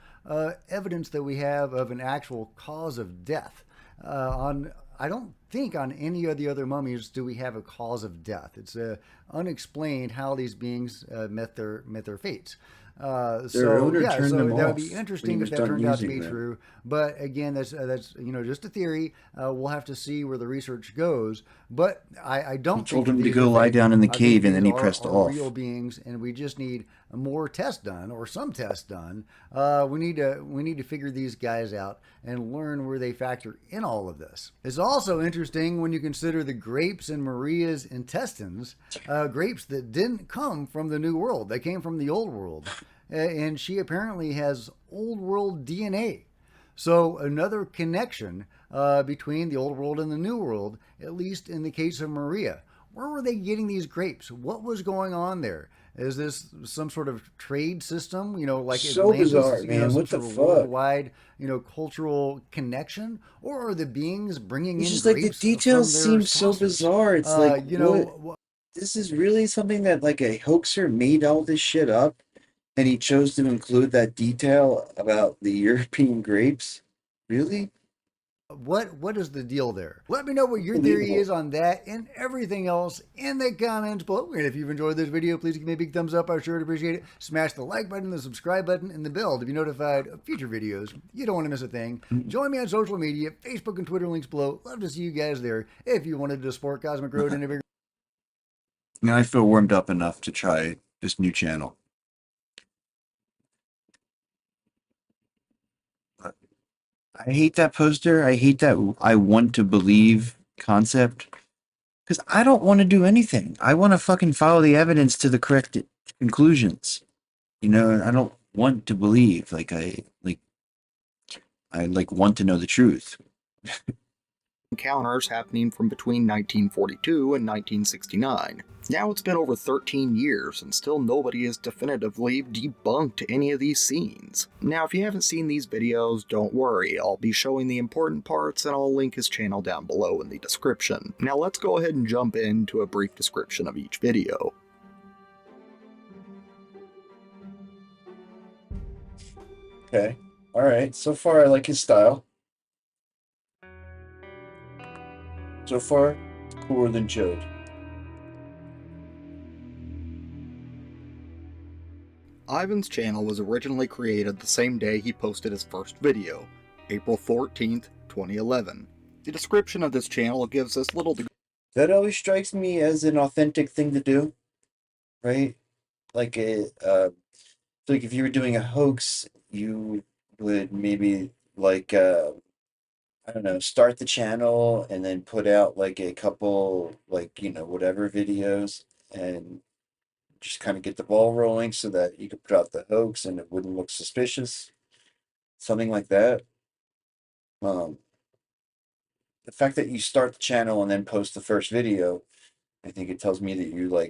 Speaker 6: evidence that we have of an actual cause of death. I don't think on any of the other mummies do we have a cause of death. It's unexplained how these beings met their fates. So that would be interesting if that turned out to be true. But again, that's just a theory. We'll have to see where the research goes. But I don't
Speaker 2: Told
Speaker 6: think
Speaker 2: him to
Speaker 6: these
Speaker 2: go
Speaker 6: are
Speaker 2: lie
Speaker 6: fake.
Speaker 2: down in the
Speaker 6: I think
Speaker 2: cave, and then
Speaker 6: these
Speaker 2: he pressed
Speaker 6: are
Speaker 2: off.
Speaker 6: real beings, and we just need more tests done, or some tests done. We need to figure these guys out and learn where they factor in all of this. It's also interesting when you consider the grapes in Maria's intestines, grapes that didn't come from the New World. They came from the Old World. And she apparently has Old World DNA. So another connection between the Old World and the New World, at least in the case of Maria. Where were they getting these grapes? What was going on there? Is this some sort of trade system? Like
Speaker 2: So
Speaker 6: Atlantis,
Speaker 2: bizarre, man.
Speaker 6: some
Speaker 2: What the
Speaker 6: sort of
Speaker 2: fuck?
Speaker 6: worldwide, cultural connection? Or are the beings bringing
Speaker 2: It's
Speaker 6: in
Speaker 2: just like the
Speaker 6: grapes
Speaker 2: details
Speaker 6: from their
Speaker 2: seem so
Speaker 6: saucers?
Speaker 2: bizarre. It's like, what? This is really something that like a hoaxer made all this shit up, and he chose to include that detail about the European grapes? Really?
Speaker 6: What is the deal there? Let me know what your theory is on that and everything else in the comments below. And if you've enjoyed this video, please give me a big thumbs up. I sure would appreciate it. Smash the like button, the subscribe button, and the bell to be notified of future videos. You don't want to miss a thing. Join me on social media, Facebook and Twitter, links below. Love to see you guys there. If you wanted to support Cosmic Road in a bigger...
Speaker 2: Now I feel warmed up enough to try this new channel. I hate that poster. I hate that I want to believe concept. Because I don't want to do anything. I want to fucking follow the evidence to the correct conclusions. I don't want to believe. I want to know the truth.
Speaker 14: Encounters happening from between 1942 and 1969. Now it's been over 13 years and still nobody has definitively debunked any of these scenes. Now if you haven't seen these videos, don't worry, I'll be showing the important parts and I'll link his channel down below in the description. Now let's go ahead and jump into a brief description of each video.
Speaker 2: Okay. Alright. So far I like his style. So far, cooler than Chode.
Speaker 14: Ivan's channel was originally created the same day he posted his first video, April 14th, 2011. The description of this channel gives us little degree.
Speaker 2: That always strikes me as an authentic thing to do, right? Like if you were doing a hoax, you would maybe I don't know, start the channel and then put out like a couple whatever videos and just kind of get the ball rolling so that you could put out the hoax and it wouldn't look suspicious. Something like that. The fact that you start the channel and then post the first video, I think it tells me that you I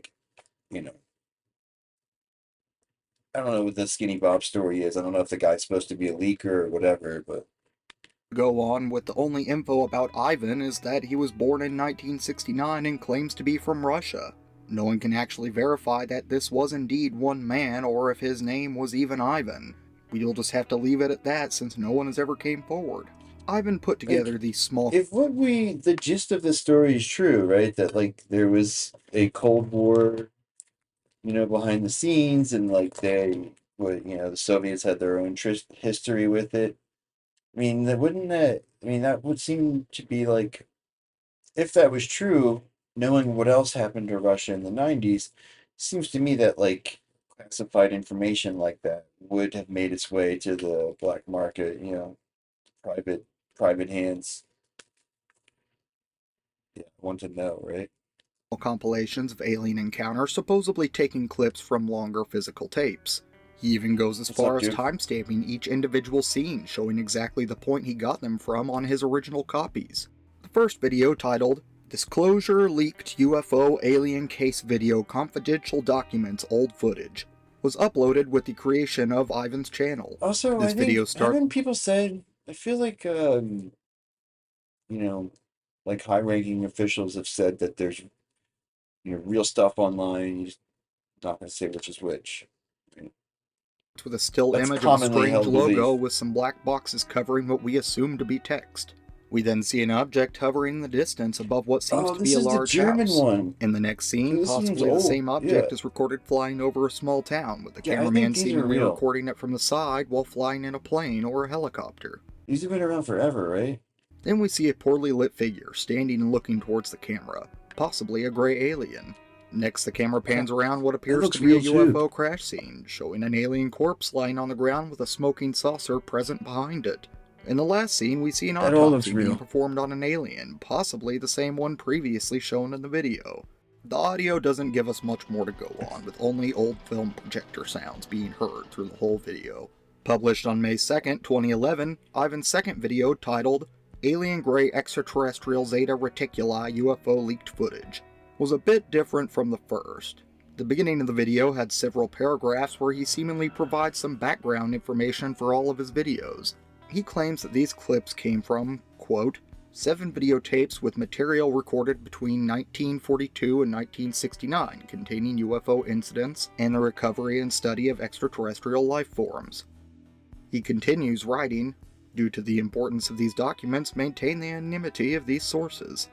Speaker 2: don't know what the Skinny Bob story is. I don't know if the guy's supposed to be a leaker or whatever, but
Speaker 14: Go on with the only info about Ivan is that he was born in 1969 and claims to be from Russia. No one can actually verify that this was indeed one man or if his name was even Ivan. We'll just have to leave it at that since no one has ever came forward. Ivan put together these small...
Speaker 2: If the gist of the story is true, right, that, like, there was a Cold War, behind the scenes, and, like, the Soviets had their own history with it. I mean, that would seem to be, like, if that was true, knowing what else happened to Russia in the 90s, seems to me that, like, classified information like that would have made its way to the black market, private hands. Yeah, I want to know, right?
Speaker 14: Compilations of alien encounters, supposedly taking clips from longer physical tapes. He even goes as far as timestamping each individual scene, showing exactly the point he got them from on his original copies. The first video, titled Disclosure Leaked UFO Alien Case Video Confidential Documents Old Footage, was uploaded with the creation of Ivan's channel.
Speaker 2: Also,
Speaker 14: this video
Speaker 2: haven't people said, I feel like, like high-ranking officials have said that there's, real stuff online. You're just not going to say which is which. Right?
Speaker 14: With a still image of a strange logo with some black boxes covering what we assume to be text. We then see an object hovering in the distance above what seems to be a large house.
Speaker 2: One.
Speaker 14: In the next scene, possibly the same object is recorded flying over a small town, with the cameraman seemingly recording it from the side while flying in a plane or a helicopter.
Speaker 2: These have been around forever, right?
Speaker 14: Then we see a poorly lit figure standing and looking towards the camera, possibly a gray alien. Next, the camera pans around what appears to be a UFO crash scene, showing an alien corpse lying on the ground with a smoking saucer present behind it. In the last scene, we see an autopsy being performed on an alien, possibly the same one previously shown in the video. The audio doesn't give us much more to go on, with only old film projector sounds being heard through the whole video. Published on May 2nd, 2011, Ivan's second video, titled Alien Gray Extraterrestrial Zeta Reticuli UFO Leaked Footage, was a bit different from the first. The beginning of the video had several paragraphs where he seemingly provides some background information for all of his videos. He claims that these clips came from, quote, 7 videotapes with material recorded between 1942 and 1969 containing UFO incidents and the recovery and study of extraterrestrial life forms. He continues writing, due to the importance of these documents, maintain the anonymity of these sources.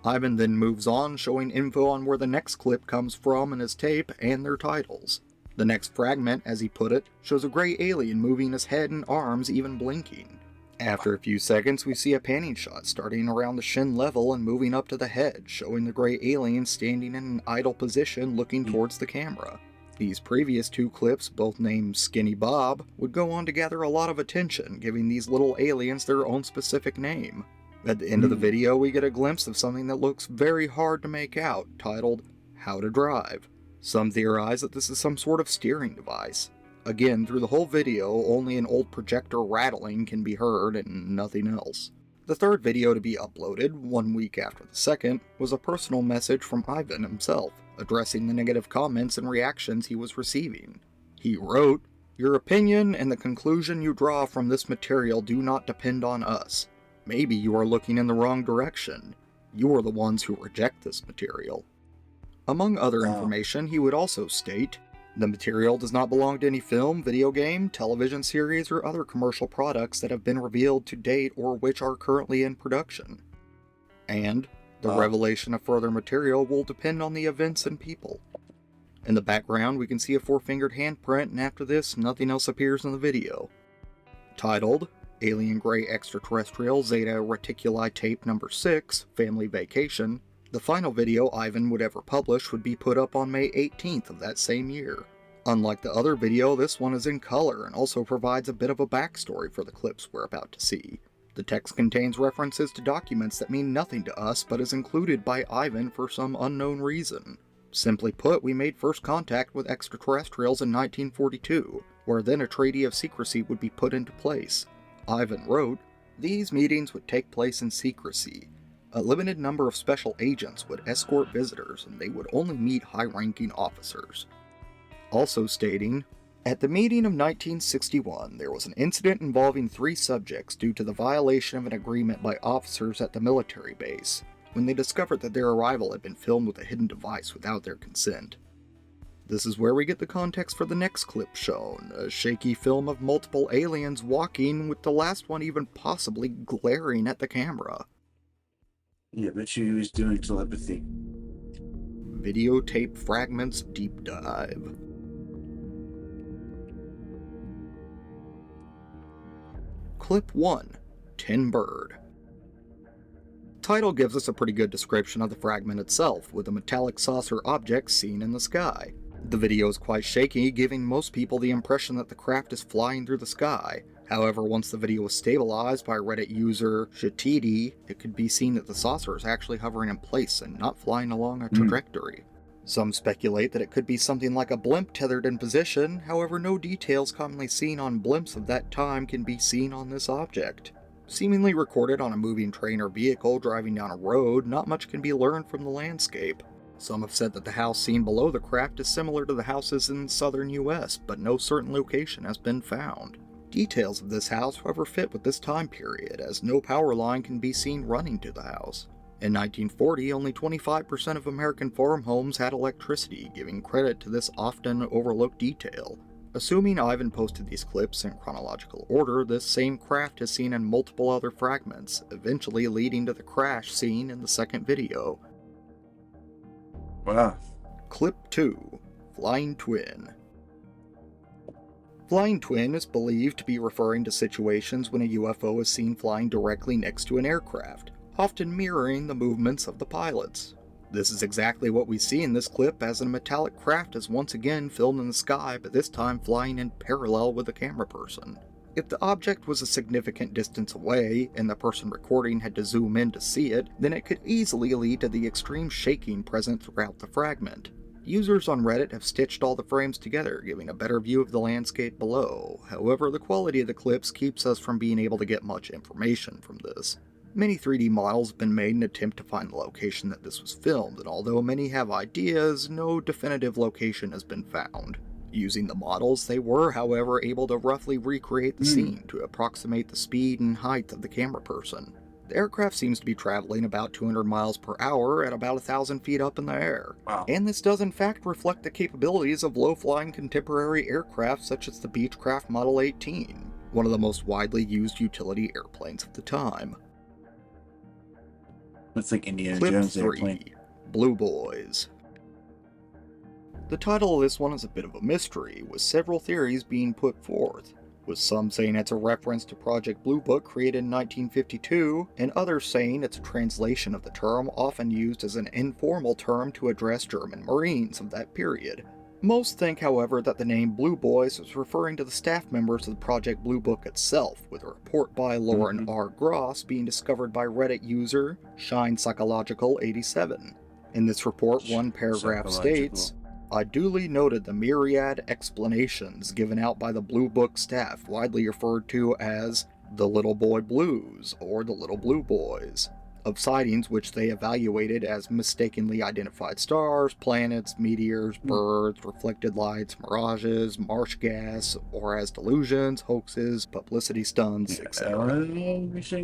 Speaker 14: Ivan then moves on, showing info on where the next clip comes from in his tape and their titles. The next fragment, as he put it, shows a gray alien moving his head and arms, even blinking. After a few seconds, we see a panning shot starting around the shin level and moving up to the head, showing the gray alien standing in an idle position looking towards the camera. These previous 2 clips, both named Skinny Bob, would go on to gather a lot of attention, giving these little aliens their own specific name. At the end of the video, we get a glimpse of something that looks very hard to make out, titled How to Drive. Some theorize that this is some sort of steering device. Again, through the whole video, only an old projector rattling can be heard and nothing else. The third video to be uploaded, 1 week after the second, was a personal message from Ivan himself, addressing the negative comments and reactions he was receiving. He wrote, "Your opinion and the conclusion you draw from this material do not depend on us. Maybe you are looking in the wrong direction. You are the ones who reject this material." Among other information, he would also state, "The material does not belong to any film, video game, television series, or other commercial products that have been revealed to date or which are currently in production." And, "The revelation of further material will depend on the events and people." In the background, we can see a 4-fingered handprint, and after this, nothing else appears in the video. Titled, Alien Gray Extraterrestrial Zeta Reticuli Tape Number 6, Family Vacation, the final video Ivan would ever publish would be put up on May 18th of that same year. Unlike the other video, this one is in color and also provides a bit of a backstory for the clips we're about to see. The text contains references to documents that mean nothing to us but is included by Ivan for some unknown reason. Simply put, we made first contact with extraterrestrials in 1942, where then a treaty of secrecy would be put into place. Ivan wrote, "These meetings would take place in secrecy. A limited number of special agents would escort visitors, and they would only meet high-ranking officers." Also stating, "At the meeting of 1961, there was an incident involving 3 subjects due to the violation of an agreement by officers at the military base, when they discovered that their arrival had been filmed with a hidden device without their consent. This is where we get the context for the next clip shown, a shaky film of multiple aliens walking, with the last one even possibly glaring at the camera.
Speaker 2: Yeah, but she was doing telepathy.
Speaker 14: Videotape fragments deep dive. Clip 1. Tin Bird. Title gives us a pretty good description of the fragment itself, with a metallic saucer object seen in the sky. The video is quite shaky, giving most people the impression that the craft is flying through the sky. However, once the video was stabilized by Reddit user Shatidi, it could be seen that the saucer is actually hovering in place and not flying along a trajectory. Some speculate that it could be something like a blimp tethered in position, however no details commonly seen on blimps of that time can be seen on this object. Seemingly recorded on a moving train or vehicle driving down a road, not much can be learned from the landscape. Some have said that the house seen below the craft is similar to the houses in the southern US, but no certain location has been found. Details of this house, however, fit with this time period, as no power line can be seen running to the house. In 1940, only 25% of American farm homes had electricity, giving credit to this often overlooked detail. Assuming Ivan posted these clips in chronological order, this same craft is seen in multiple other fragments, eventually leading to the crash seen in the second video.
Speaker 2: Wow.
Speaker 14: Clip 2. Flying Twin. Flying twin is believed to be referring to situations when a UFO is seen flying directly next to an aircraft, often mirroring the movements of the pilots. This is exactly what we see in this clip, as a metallic craft is once again filmed in the sky, but this time flying in parallel with the camera person. If the object was a significant distance away, and the person recording had to zoom in to see it, then it could easily lead to the extreme shaking present throughout the fragment. Users on Reddit have stitched all the frames together, giving a better view of the landscape below. However, the quality of the clips keeps us from being able to get much information from this. Many 3D models have been made in an attempt to find the location that this was filmed, and although many have ideas, no definitive location has been found. Using the models, they were, however, able to roughly recreate the scene to approximate the speed and height of the camera person. The aircraft seems to be traveling about 200 miles per hour at about 1,000 feet up in the air.
Speaker 2: Wow.
Speaker 14: And this does in fact reflect the capabilities of low-flying contemporary aircraft such as the Beechcraft Model 18, one of the most widely used utility airplanes of the time.
Speaker 2: It's like Indiana
Speaker 14: Clip
Speaker 2: Jones
Speaker 14: 3.
Speaker 2: airplane.
Speaker 14: Blue Boys. The title of this one is a bit of a mystery, with several theories being put forth, with some saying it's a reference to Project Blue Book created in 1952, and others saying it's a translation of the term often used as an informal term to address German Marines of that period. Most think, however, that the name Blue Boys was referring to the staff members of the Project Blue Book itself, with a report by Lauren R. Gross being discovered by Reddit user Shine Psychological 87. In this report, one paragraph states, "I duly noted the myriad explanations given out by the Blue Book staff, widely referred to as the Little Boy Blues or the Little Blue Boys, of sightings which they evaluated as mistakenly identified stars, planets, meteors, birds, reflected lights, mirages, marsh gas, or as delusions, hoaxes, publicity stunts, etc.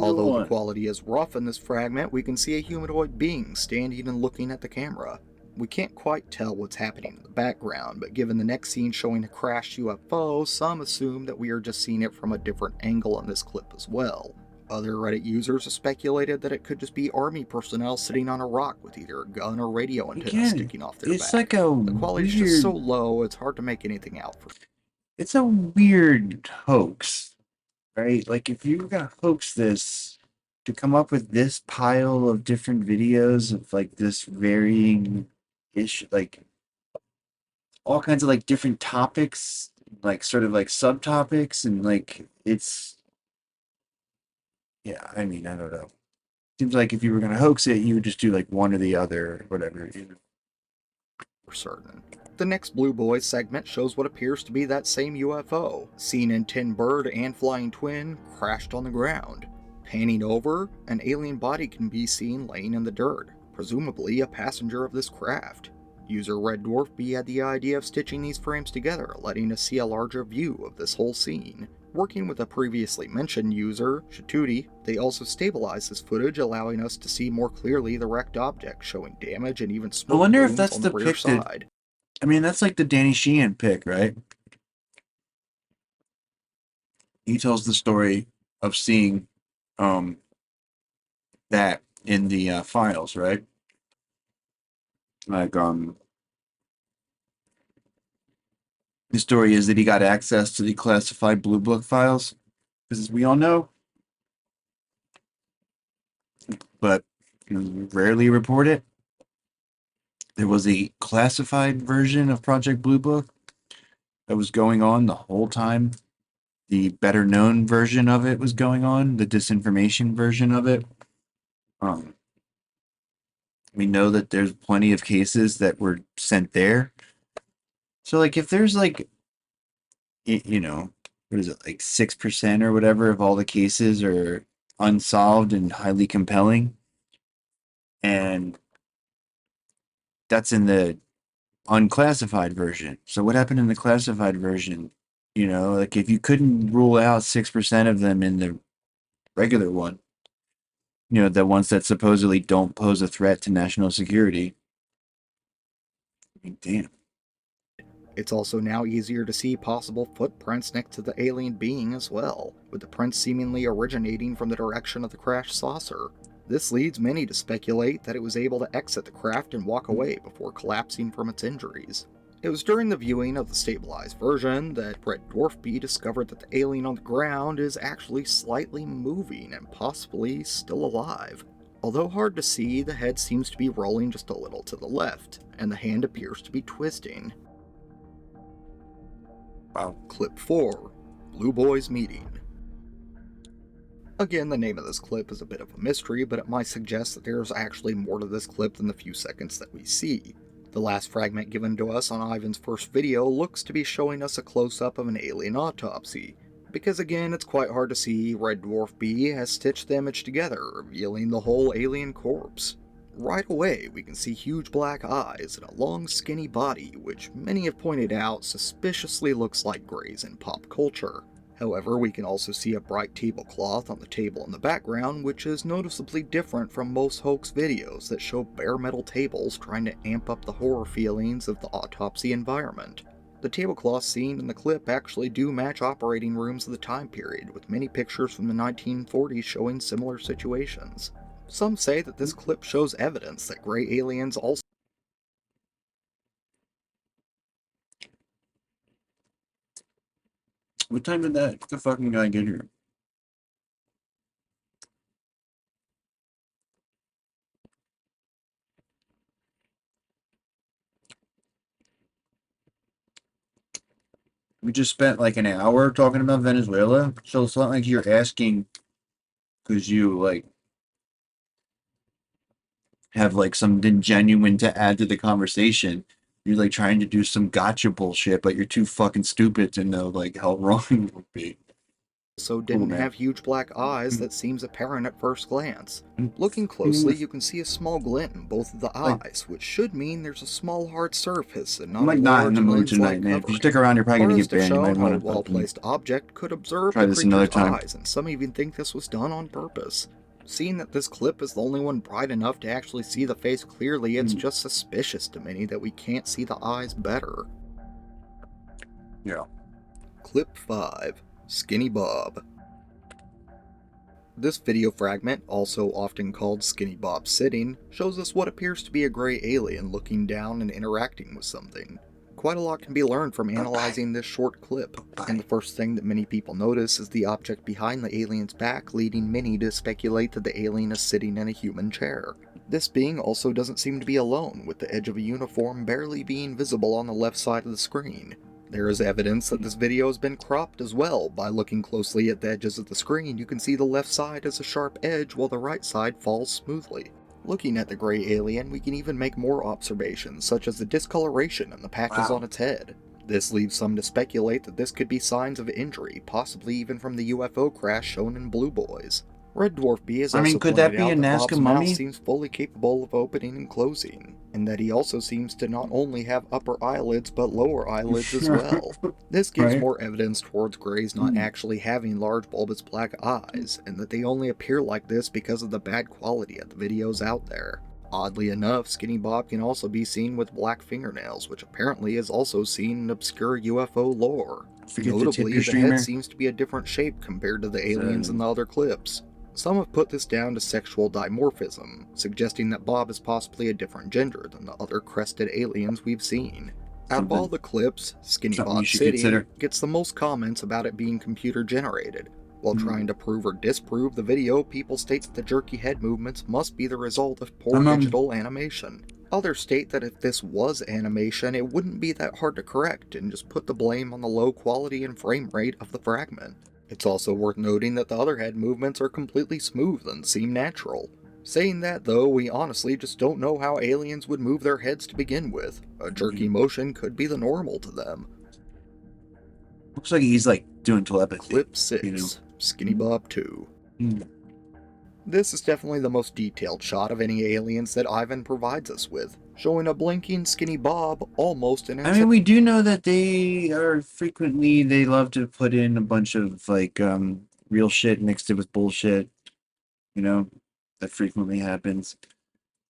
Speaker 14: Although the quality is rough in this fragment, we can see a humanoid being standing and looking at the camera. We can't quite tell what's happening in the background, but given the next scene showing a crashed UFO, some assume that we are just seeing it from a different angle in this clip as well. Other Reddit users have speculated that it could just be army personnel sitting on a rock with either a gun or radio antenna sticking off their back.
Speaker 2: Like
Speaker 14: the quality is just so low, it's hard to make anything out for.
Speaker 2: It's a weird hoax, right? Like, if you were gonna hoax this, to come up with this pile of different videos of, like, this varying issue, like, all kinds of, like, different topics, like, sort of, like, subtopics, and, like, it's... Yeah, I mean, I don't know. Seems like if you were going to hoax it, you would just do like one or the other, or whatever.
Speaker 14: For certain. The next Blue Boys segment shows what appears to be that same UFO, seen in Tin Bird and Flying Twin, crashed on the ground. Panning over, an alien body can be seen laying in the dirt, presumably a passenger of this craft. User Red Dwarf B had the idea of stitching these frames together, letting us see a larger view of this whole scene. Working with a previously mentioned user, Shatudi, they also stabilized this footage, allowing us to see more clearly the wrecked object, showing damage and even smoke plumes on the rear side.
Speaker 2: I mean, that's like the Danny Sheehan pick, right? He tells the story of seeing that in the files, right? Like, the story is that he got access to the classified Blue Book files, because as we all know, but rarely report it, there was a classified version of Project Blue Book that was going on the whole time. The better known version of it was going on, the disinformation version of it. We know that there's plenty of cases that were sent there. So, like, if there's like, what is it, like 6% or whatever of all the cases are unsolved and highly compelling, and that's in the unclassified version. So what happened in the classified version? Like, if you couldn't rule out 6% of them in the regular one, the ones that supposedly don't pose a threat to national security. I mean, damn.
Speaker 14: It's also now easier to see possible footprints next to the alien being as well, with the prints seemingly originating from the direction of the crashed saucer. This leads many to speculate that it was able to exit the craft and walk away before collapsing from its injuries. It was during the viewing of the stabilized version that Red Dwarf B discovered that the alien on the ground is actually slightly moving and possibly still alive. Although hard to see, the head seems to be rolling just a little to the left, and the hand appears to be twisting.
Speaker 2: Wow.
Speaker 14: Clip 4. Blue Boys Meeting. Again, the name of this clip is a bit of a mystery, but it might suggest that there's actually more to this clip than the few seconds that we see. The last fragment given to us on Ivan's first video looks to be showing us a close-up of an alien autopsy, because again, it's quite hard to see Red Dwarf B has stitched the image together, revealing the whole alien corpse. Right away, we can see huge black eyes and a long skinny body, which many have pointed out suspiciously looks like Greys in pop culture. However, we can also see a bright tablecloth on the table in the background, which is noticeably different from most hoax videos that show bare metal tables trying to amp up the horror feelings of the autopsy environment. The tablecloths seen in the clip actually do match operating rooms of the time period, with many pictures from the 1940s showing similar situations. Some say that this clip shows evidence that gray aliens also.
Speaker 2: What time did the fucking guy get here? We just spent like an hour talking about Venezuela, so it's not like you're asking because you like have like something genuine to add to the conversation. You're like trying to do some gotcha bullshit, but you're too fucking stupid to know like how wrong it would be.
Speaker 14: Also didn't have huge black eyes that seems apparent at first glance. Looking closely, you can see a small glint in both of the eyes, which should mean there's a small hard surface and not
Speaker 2: I'm like
Speaker 14: a
Speaker 2: not in
Speaker 14: large
Speaker 2: the mood
Speaker 14: lens-like
Speaker 2: tonight, man. If you
Speaker 14: covering.
Speaker 2: stick around, you're probably gonna get
Speaker 14: Artists have
Speaker 2: banned. You might
Speaker 14: shown how a
Speaker 2: want to
Speaker 14: well-placed object could observe
Speaker 2: try
Speaker 14: the
Speaker 2: this another
Speaker 14: creature's
Speaker 2: time.
Speaker 14: eyes, and some even think this was done on purpose. Seeing that this clip is the only one bright enough to actually see the face clearly, it's just suspicious to many that we can't see the eyes better.
Speaker 2: Yeah.
Speaker 14: Clip 5. Skinny Bob. This video fragment, also often called Skinny Bob Sitting, shows us what appears to be a gray alien looking down and interacting with something. Quite a lot can be learned from analyzing this short clip, and the first thing that many people notice is the object behind the alien's back, leading many to speculate that the alien is sitting in a human chair. This being also doesn't seem to be alone, with the edge of a uniform barely being visible on the left side of the screen. There is evidence that this video has been cropped as well. By looking closely at the edges of the screen, you can see the left side has a sharp edge while the right side falls smoothly. Looking at the gray alien, we can even make more observations, such as the discoloration and the patches on its head. This leaves some to speculate that this could be signs of injury, possibly even from the UFO crash shown in Blue Boys. Red Dwarf B has also
Speaker 2: could that
Speaker 14: pointed
Speaker 2: be
Speaker 14: out
Speaker 2: a
Speaker 14: that
Speaker 2: Nazca
Speaker 14: Bob's
Speaker 2: mummy?
Speaker 14: mouth seems fully capable of opening and closing, and that he also seems to not only have upper eyelids but lower eyelids as well. This gives
Speaker 2: Right.
Speaker 14: more evidence towards Greys not actually having large bulbous black eyes, and that they only appear like this because of the bad quality of the videos out there. Oddly enough, Skinny Bob can also be seen with black fingernails, which apparently is also seen in obscure UFO lore. Notably, the head seems to be a different shape compared to the aliens in the other clips. Some have put this down to sexual dimorphism, suggesting that Bob is possibly a different gender than the other crested aliens we've seen. Out of all the clips, Skinny Bob sitting gets the most comments about it being computer generated. While trying to prove or disprove the video, people state that the jerky head movements must be the result of poor digital animation. Others state that if this was animation, it wouldn't be that hard to correct and just put the blame on the low quality and frame rate of the fragment. It's also worth noting that the other head movements are completely smooth and seem natural. Saying that though, we honestly just don't know how aliens would move their heads to begin with. A jerky motion could be the normal to them.
Speaker 2: Looks like he's like doing telepathy.
Speaker 14: Clip 6. Skinny Bob 2. This is definitely the most detailed shot of any aliens that Ivan provides us with, showing a blinking Skinny Bob almost in.
Speaker 2: I mean, we do know that they love to put in a bunch of like real shit mixed in with bullshit, you know, that frequently happens.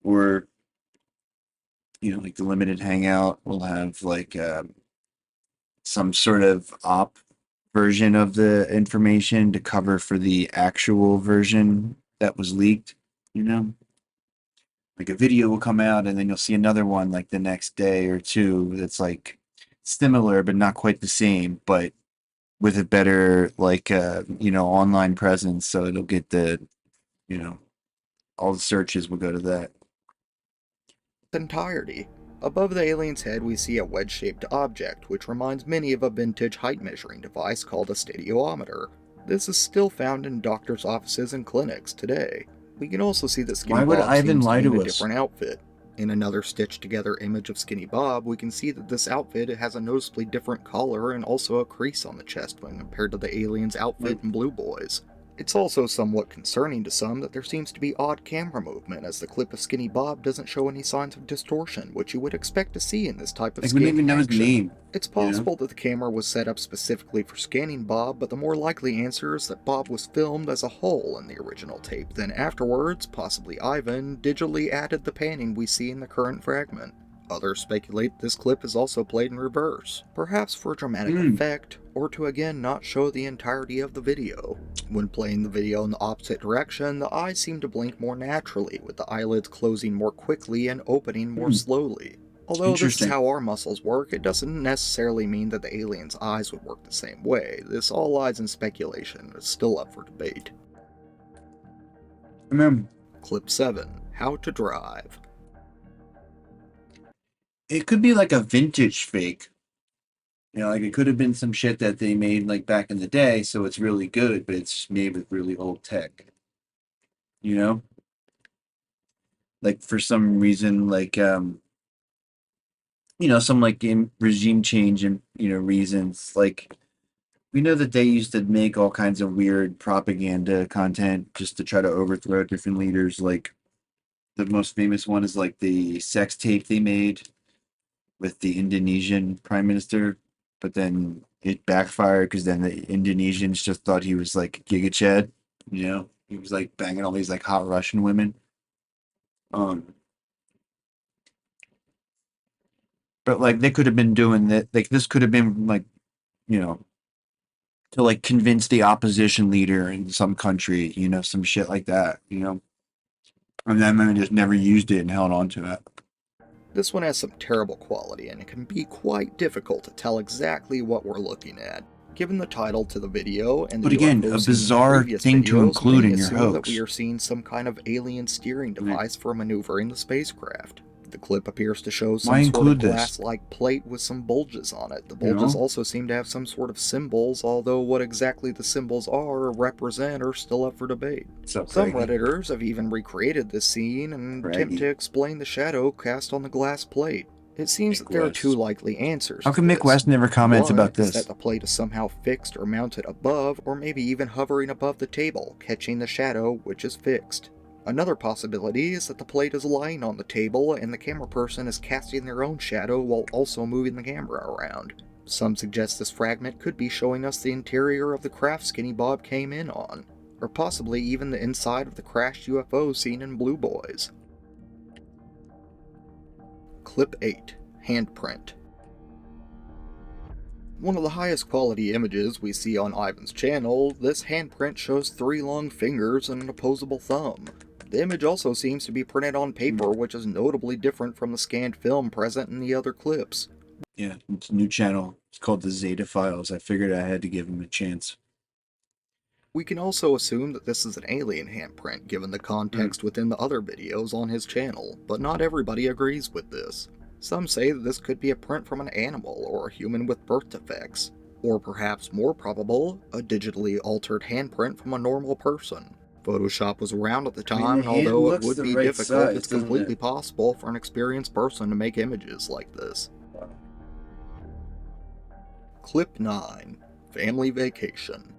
Speaker 2: Or, you know, like the limited hangout will have like some sort of op version of the information to cover for the actual version that was leaked, you know? Like a video will come out and then you'll see another one like the next day or two that's like similar but not quite the same, but with a better like you know, online presence, so it'll get the, you know, all the searches will go to that.
Speaker 14: Entirety. Above the alien's head we see a wedge-shaped object, which reminds many of a vintage height measuring device called a stadiometer. This is still found in doctors' offices and clinics today. We can also see that Skinny Bob seems to be in a different outfit. In another stitched-together image of Skinny Bob, we can see that this outfit has a noticeably different collar and also a crease on the chest when compared to the alien's outfit in Blue Boys. It's also somewhat concerning to some that there seems to be odd camera movement, as the clip of Skinny Bob doesn't show any signs of distortion, which you would expect to see in this type of scanning
Speaker 2: wouldn't even know his
Speaker 14: action.
Speaker 2: name.
Speaker 14: It's possible that the camera was set up specifically for scanning Bob, but the more likely answer is that Bob was filmed as a whole in the original tape, then afterwards, possibly Ivan, digitally added the panning we see in the current fragment. Others speculate this clip is also played in reverse, perhaps for dramatic effect, or to again not show the entirety of the video. When playing the video in the opposite direction, the eyes seem to blink more naturally, with the eyelids closing more quickly and opening more slowly. Although this is how our muscles work, it doesn't necessarily mean that the alien's eyes would work the same way. This all lies in speculation and is still up for debate. Clip 7. How to drive.
Speaker 2: It could be like a vintage fake. You know, like it could have been some shit that they made like back in the day, so it's really good, but it's made with really old tech. You know? Like for some reason, like you know, some like regime change and, you know, reasons. Like we know that they used to make all kinds of weird propaganda content just to try to overthrow different leaders. Like the most famous one is like the sex tape they made with the Indonesian prime minister, but then it backfired because then the Indonesians just thought he was like Giga Chad, you know? He was like banging all these like hot Russian women. But like they could have been doing that, like this could have been like, you know, to like convince the opposition leader in some country, you know, some shit like that, you know? And then they just never used it and held on to it.
Speaker 14: This one has some terrible quality, and it can be quite difficult to tell exactly what we're looking at. Given the title to the video and the
Speaker 2: but again, a bizarre thing to include in your hoax.
Speaker 14: That we are seeing some kind of alien steering device for maneuvering the spacecraft. The clip appears to show some sort of glass-like plate with some bulges on it. The bulges also seem to have some sort of symbols, although what exactly the symbols are or represent are still up for debate. Some Redditors have even recreated this scene and attempt to explain the shadow cast on the glass plate. It seems that there are two likely answers.
Speaker 2: How come Mick West never comments about this?
Speaker 14: One is that the plate is somehow fixed or mounted above, or maybe even hovering above the table, catching the shadow, which is fixed. Another possibility is that the plate is lying on the table and the camera person is casting their own shadow while also moving the camera around. Some suggest this fragment could be showing us the interior of the craft Skinny Bob came in on, or possibly even the inside of the crashed UFO seen in Blue Boys. Clip 8, Handprint. One of the highest quality images we see on Ivan's channel, this handprint shows 3 long fingers and an opposable thumb. The image also seems to be printed on paper, which is notably different from the scanned film present in the other clips.
Speaker 2: Yeah, it's a new channel. It's called the Zeta Files. I figured I had to give him a chance.
Speaker 14: We can also assume that this is an alien handprint given the context within the other videos on his channel, but not everybody agrees with this. Some say that this could be a print from an animal or a human with birth defects, or perhaps more probable, a digitally altered handprint from a normal person. Photoshop was around at the time, and although it would be difficult, it's completely possible for an experienced person to make images like this. Clip 9, Family Vacation.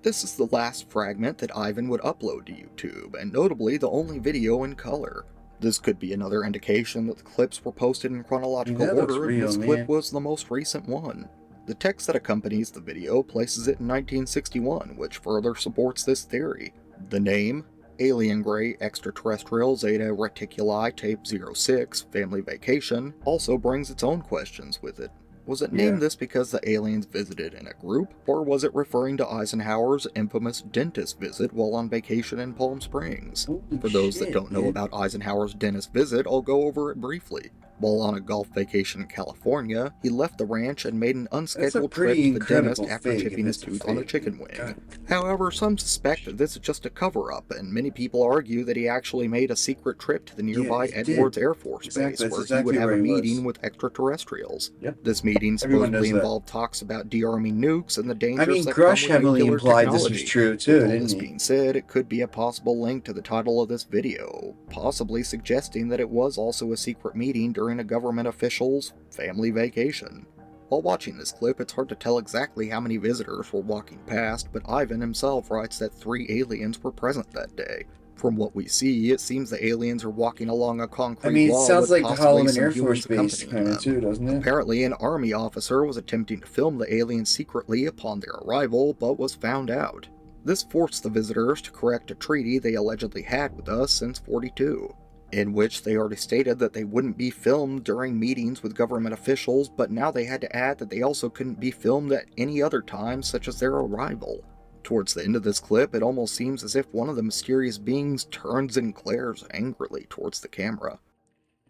Speaker 14: This is the last fragment that Ivan would upload to YouTube, and notably the only video in color. This could be another indication that the clips were posted in chronological order, and this clip was the most recent one. The text that accompanies the video places it in 1961, which further supports this theory. The name, Alien Gray Extraterrestrial Zeta Reticuli Tape 06, Family Vacation, also brings its own questions with it. Was it named this because the aliens visited in a group, or was it referring to Eisenhower's infamous dentist visit while on vacation in Palm Springs? For those that don't know about Eisenhower's dentist visit, I'll go over it briefly. While on a golf vacation in California, he left the ranch and made an unscheduled trip to the dentist after chipping his tooth on a chicken wing. However, some suspect that this is just a cover-up, and many people argue that he actually made a secret trip to the nearby Edwards Air Force Base, where he would have a meeting with extraterrestrials. This meeting supposedly involved talks about de-arming nukes and the dangers that come with nuclear technology. With all this being said, it could be a possible link to the title of this video, possibly suggesting that it was also a secret meeting during a government official's family vacation. While watching this clip, it's hard to tell exactly how many visitors were walking past, but Ivan himself writes that 3 aliens were present that day. From what we see, it seems the aliens are walking along a concrete wall with possibly some humans accompanying them.
Speaker 2: Too, doesn't it?
Speaker 14: Apparently, an army officer was attempting to film the aliens secretly upon their arrival, but was found out. This forced the visitors to correct a treaty they allegedly had with us since '42. In which they already stated that they wouldn't be filmed during meetings with government officials, but now they had to add that they also couldn't be filmed at any other time, such as their arrival. Towards the end of this clip, it almost seems as if one of the mysterious beings turns and glares angrily towards the camera.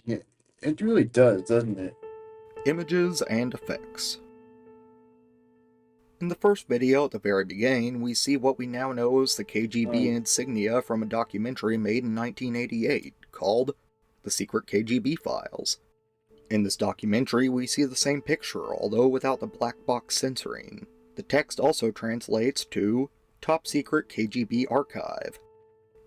Speaker 2: Yeah, it really does, doesn't it?
Speaker 14: Images and effects. In the first video at the very beginning, we see what we now know as the KGB insignia from a documentary made in 1988, called The Secret KGB Files. In this documentary, we see the same picture, although without the black box censoring. The text also translates to Top Secret KGB Archive.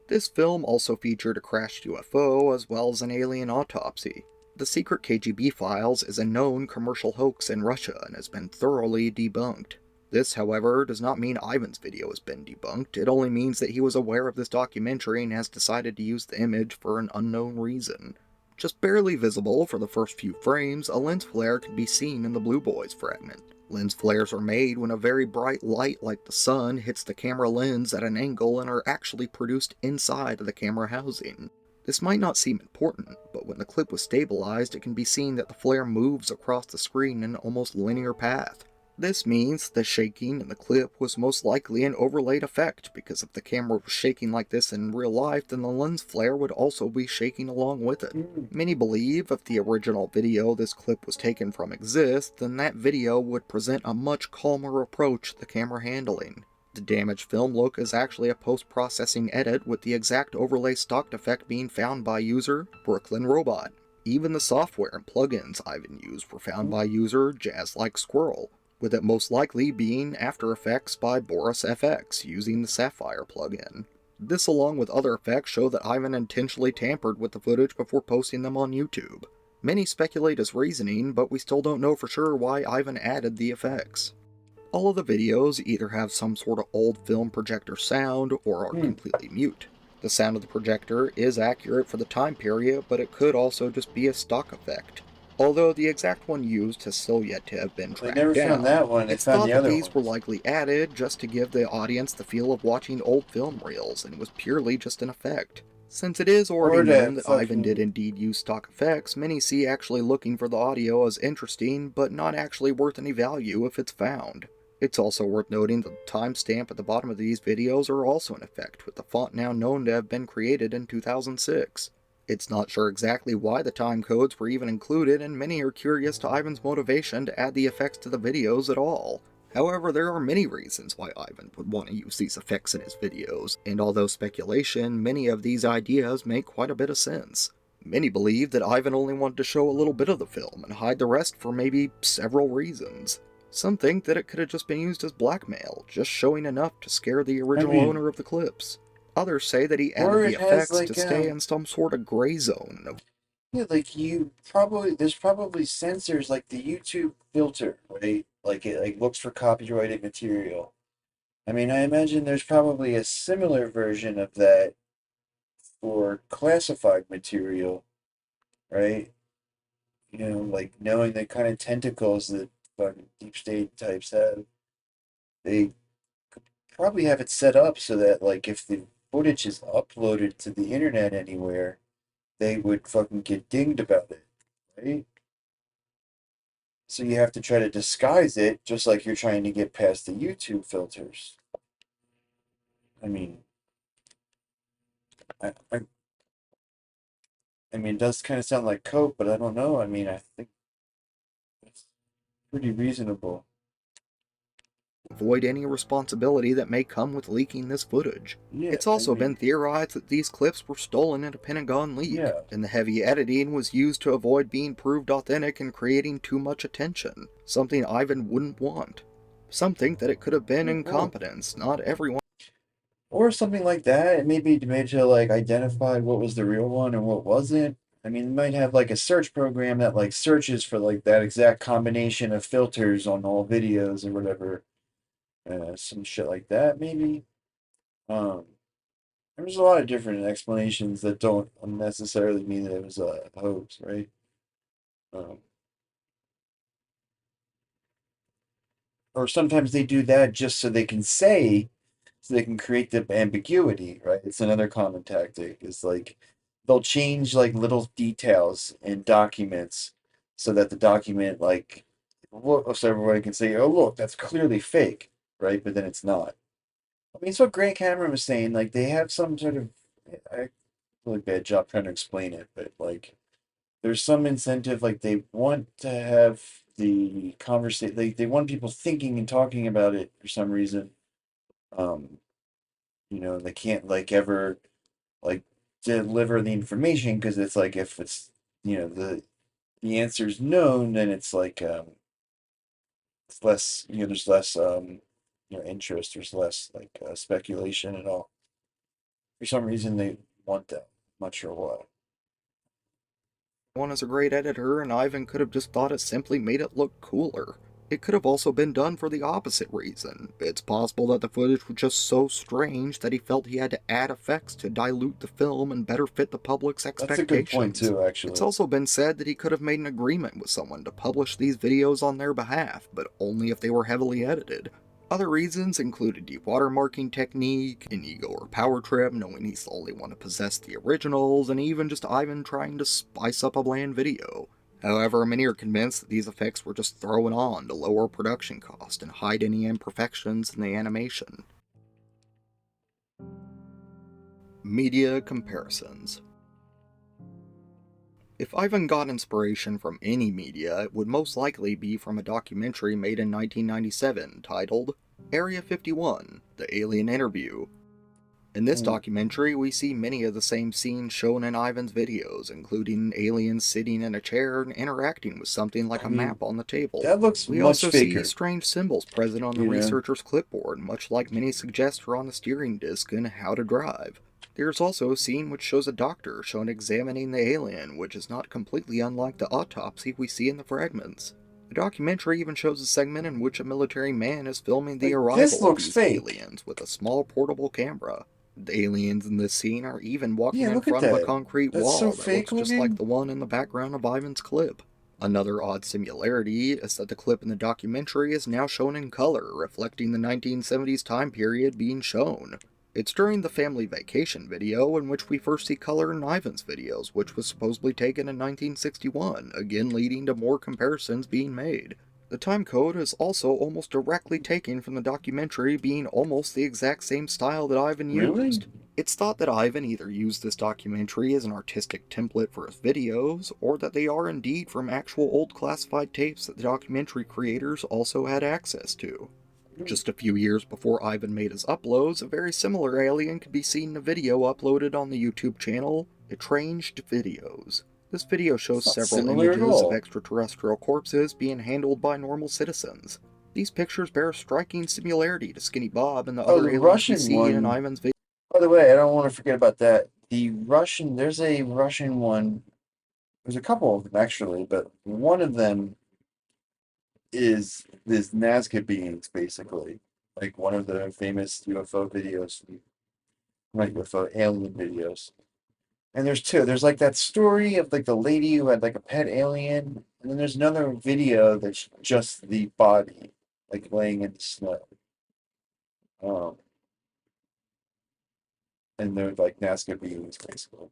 Speaker 14: This film also featured a crashed UFO as well as an alien autopsy. The Secret KGB Files is a known commercial hoax in Russia and has been thoroughly debunked. This, however, does not mean Ivan's video has been debunked. It only means that he was aware of this documentary and has decided to use the image for an unknown reason. Just barely visible for the first few frames, a lens flare can be seen in the Blue Boys fragment. Lens flares are made when a very bright light like the sun hits the camera lens at an angle and are actually produced inside of the camera housing. This might not seem important, but when the clip was stabilized, it can be seen that the flare moves across the screen in an almost linear path. This means the shaking in the clip was most likely an overlaid effect, because if the camera was shaking like this in real life, then the lens flare would also be shaking along with it. Many believe if the original video this clip was taken from exists, then that video would present a much calmer approach to the camera handling. The damaged film look is actually a post-processing edit, with the exact overlay stock effect being found by user Brooklyn Robot. Even the software and plugins Ivan used were found by user Jazz Like Squirrel, with it most likely being After Effects by Boris FX using the Sapphire plugin. This, along with other effects, show that Ivan intentionally tampered with the footage before posting them on YouTube. Many speculate his reasoning, but we still don't know for sure why Ivan added the effects. All of the videos either have some sort of old film projector sound or are completely mute. The sound of the projector is accurate for the time period, but it could also just be a stock effect. Although the exact one used has still yet to have been tracked down.
Speaker 2: They never found that one,
Speaker 14: It's thought that these were likely added just to give the audience the feel of watching old film reels, and was purely just an effect. Since it is already known that Ivan did indeed use stock effects, many see actually looking for the audio as interesting, but not actually worth any value if it's found. It's also worth noting that the timestamp at the bottom of these videos are also in effect, with the font now known to have been created in 2006. It's not sure exactly why the time codes were even included, and many are curious to Ivan's motivation to add the effects to the videos at all. However, there are many reasons why Ivan would want to use these effects in his videos, and although speculation, many of these ideas make quite a bit of sense. Many believe that Ivan only wanted to show a little bit of the film and hide the rest for maybe several reasons. Some think that it could have just been used as blackmail, just showing enough to scare the original owner of the clips. Others say that he added the effects to stay in some sort of gray zone.
Speaker 2: Yeah, like there's probably censors like the YouTube filter, right? Like it like looks for copyrighted material. I mean, I imagine there's probably a similar version of that for classified material, right? You know, like knowing the kind of tentacles that fucking deep state types have, they could probably have it set up so that like if the footage is uploaded to the internet anywhere, they would fucking get dinged about it, right? So you have to try to disguise it, just like you're trying to get past the YouTube filters. I mean, I mean, it does kind of sound like cope, but I don't know. I mean, I think it's pretty reasonable.
Speaker 14: Avoid any responsibility that may come with leaking this footage.
Speaker 2: Yeah,
Speaker 14: it's also been theorized that these clips were stolen in a Pentagon leak, and the heavy editing was used to avoid being proved authentic and creating too much attention, something Ivan wouldn't want. Some think that it could have been incompetence, not everyone.
Speaker 2: Or something like that. It may be made to like identify what was the real one and what wasn't. I mean, it might have like a search program that like searches for like that exact combination of filters on all videos or whatever. Some shit like that, maybe. There's a lot of different explanations that don't necessarily mean that it was a hoax, right? Or sometimes they do that just so they can say, so they can create the ambiguity, right? It's another common tactic. It's like they'll change like little details in documents so that the document like so everybody can say, "Oh, look, that's clearly fake," right? But then it's not. I mean, it's what Grant Cameron was saying. Like they have some sort of really bad job trying to explain it, but like there's some incentive. Like they want to have the conversation. They want people thinking and talking about it for some reason. You know, they can't like ever like deliver the information because it's like if it's the answer's known, then it's like it's less there's less interest, there's less like speculation and all. For some reason they want that. I'm not sure why.
Speaker 14: One is a great editor, and Ivan could have just thought it simply made it look cooler. It could have also been done for the opposite reason. It's possible that the footage was just so strange that he felt he had to add effects to dilute the film and better fit the public's expectations.
Speaker 2: That's a good point too, actually.
Speaker 14: It's also been said that he could have made an agreement with someone to publish these videos on their behalf, but only if they were heavily edited. Other reasons included dewatermarking technique, an ego or power trip, knowing he's the only one to possess the originals, and even just Ivan trying to spice up a bland video. However, many are convinced that these effects were just thrown on to lower production cost and hide any imperfections in the animation. Media comparisons. If Ivan got inspiration from any media, it would most likely be from a documentary made in 1997 titled Area 51, The Alien Interview. In this documentary, we see many of the same scenes shown in Ivan's videos, including aliens sitting in a chair and interacting with something like a map on the table.
Speaker 2: That looks
Speaker 14: we
Speaker 2: much
Speaker 14: also
Speaker 2: faker.
Speaker 14: see strange symbols present on the researcher's clipboard, much like many suggest are on the steering disc in How to Drive. There's also a scene which shows a doctor shown examining the alien, which is not completely unlike the autopsy we see in the fragments. The documentary even shows a segment in which a military man is filming the arrival of these aliens with a small portable camera. The aliens in this scene are even walking in front of a concrete wall that looks just like the one in the background of Ivan's clip. Another odd similarity is that the clip in the documentary is now shown in color, reflecting the 1970s time period being shown. It's during the family vacation video in which we first see color in Ivan's videos, which was supposedly taken in 1961, again leading to more comparisons being made. The time code is also almost directly taken from the documentary, being almost the exact same style that Ivan used. It's thought that Ivan either used this documentary as an artistic template for his videos, or that they are indeed from actual old classified tapes that the documentary creators also had access to. Just a few years before Ivan made his uploads, a very similar alien could be seen in a video uploaded on the YouTube channel, Estranged Videos. This video shows several images of extraterrestrial corpses being handled by normal citizens. These pictures bear a striking similarity to Skinny Bob and the other aliens we see in Ivan's video.
Speaker 2: By the way, I don't want to forget about that. There's a Russian one. There's a couple of them actually, but one of them is this Nazca beings, basically. Like one of the famous UFO videos, not UFO, alien videos. And there's two. There's like that story of like the lady who had like a pet alien, and then there's another video that's just the body, like laying in the snow. And they're like Nazca beings, basically.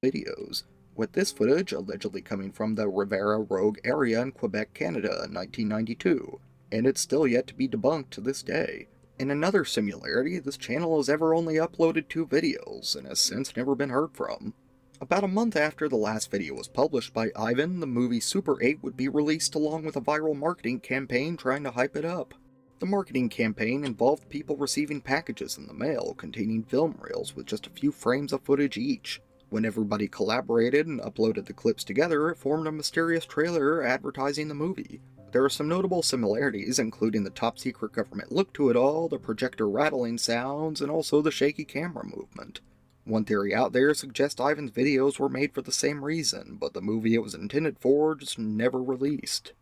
Speaker 14: Videos, with this footage allegedly coming from the Rivera Rogue area in Quebec, Canada in 1992, and it's still yet to be debunked to this day. In another similarity, this channel has ever only uploaded 2 videos, and has since never been heard from. About a month after the last video was published by Ivan, the movie Super 8 would be released along with a viral marketing campaign trying to hype it up. The marketing campaign involved people receiving packages in the mail containing film reels with just a few frames of footage each. When everybody collaborated and uploaded the clips together, it formed a mysterious trailer advertising the movie. There are some notable similarities, including the top-secret government look to it all, the projector rattling sounds, and also the shaky camera movement. One theory out there suggests Ivan's videos were made for the same reason, but the movie it was intended for just never released.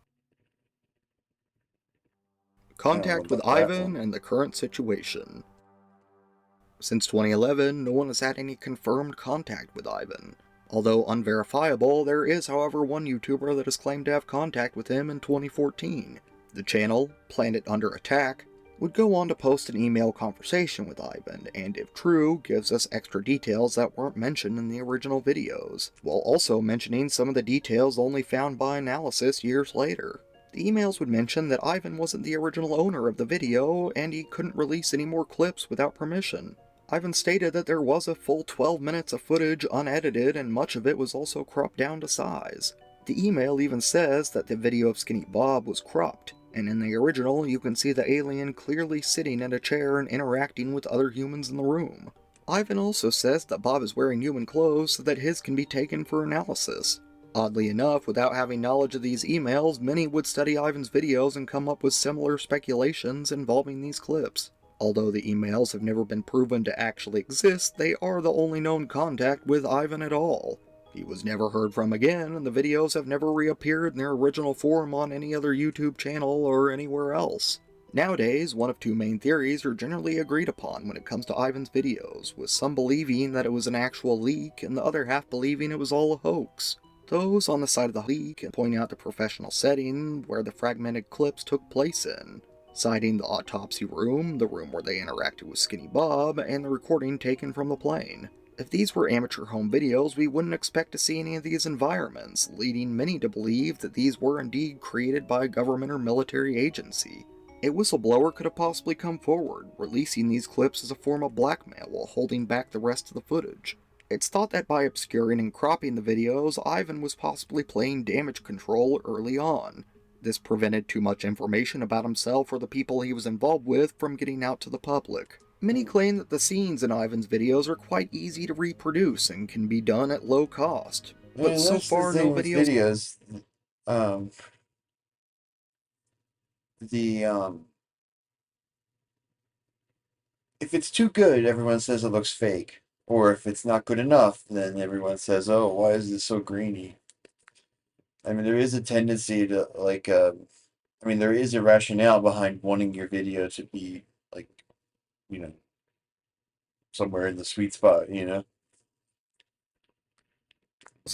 Speaker 14: Contact with Ivan and the current situation. Since 2011, no one has had any confirmed contact with Ivan. Although unverifiable, there is, however, one YouTuber that has claimed to have contact with him in 2014. The channel, Planet Under Attack, would go on to post an email conversation with Ivan, and if true, gives us extra details that weren't mentioned in the original videos, while also mentioning some of the details only found by analysis years later. The emails would mention that Ivan wasn't the original owner of the video, and he couldn't release any more clips without permission. Ivan stated that there was a full 12 minutes of footage unedited, and much of it was also cropped down to size. The email even says that the video of Skinny Bob was cropped, and in the original you can see the alien clearly sitting in a chair and interacting with other humans in the room. Ivan also says that Bob is wearing human clothes so that his can be taken for analysis. Oddly enough, without having knowledge of these emails, many would study Ivan's videos and come up with similar speculations involving these clips. Although the emails have never been proven to actually exist, they are the only known contact with Ivan at all. He was never heard from again, and the videos have never reappeared in their original form on any other YouTube channel or anywhere else. Nowadays, one of 2 main theories are generally agreed upon when it comes to Ivan's videos, with some believing that it was an actual leak and the other half believing it was all a hoax. Those on the side of the leak point out the professional setting where the fragmented clips took place in, citing the autopsy room, the room where they interacted with Skinny Bob, and the recording taken from the plane. If these were amateur home videos, we wouldn't expect to see any of these environments, leading many to believe that these were indeed created by a government or military agency. A whistleblower could have possibly come forward, releasing these clips as a form of blackmail while holding back the rest of the footage. It's thought that by obscuring and cropping the videos, Ivan was possibly playing damage control early on. This prevented too much information about himself or the people he was involved with from getting out to the public. Many claim that the scenes in Ivan's videos are quite easy to reproduce and can be done at low cost. But so far, no videos.
Speaker 2: If it's too good, everyone says it looks fake. Or if it's not good enough, then everyone says, oh, why is this so grainy? I mean, there is a tendency to, like, there is a rationale behind wanting your video to be, like, somewhere in the sweet spot,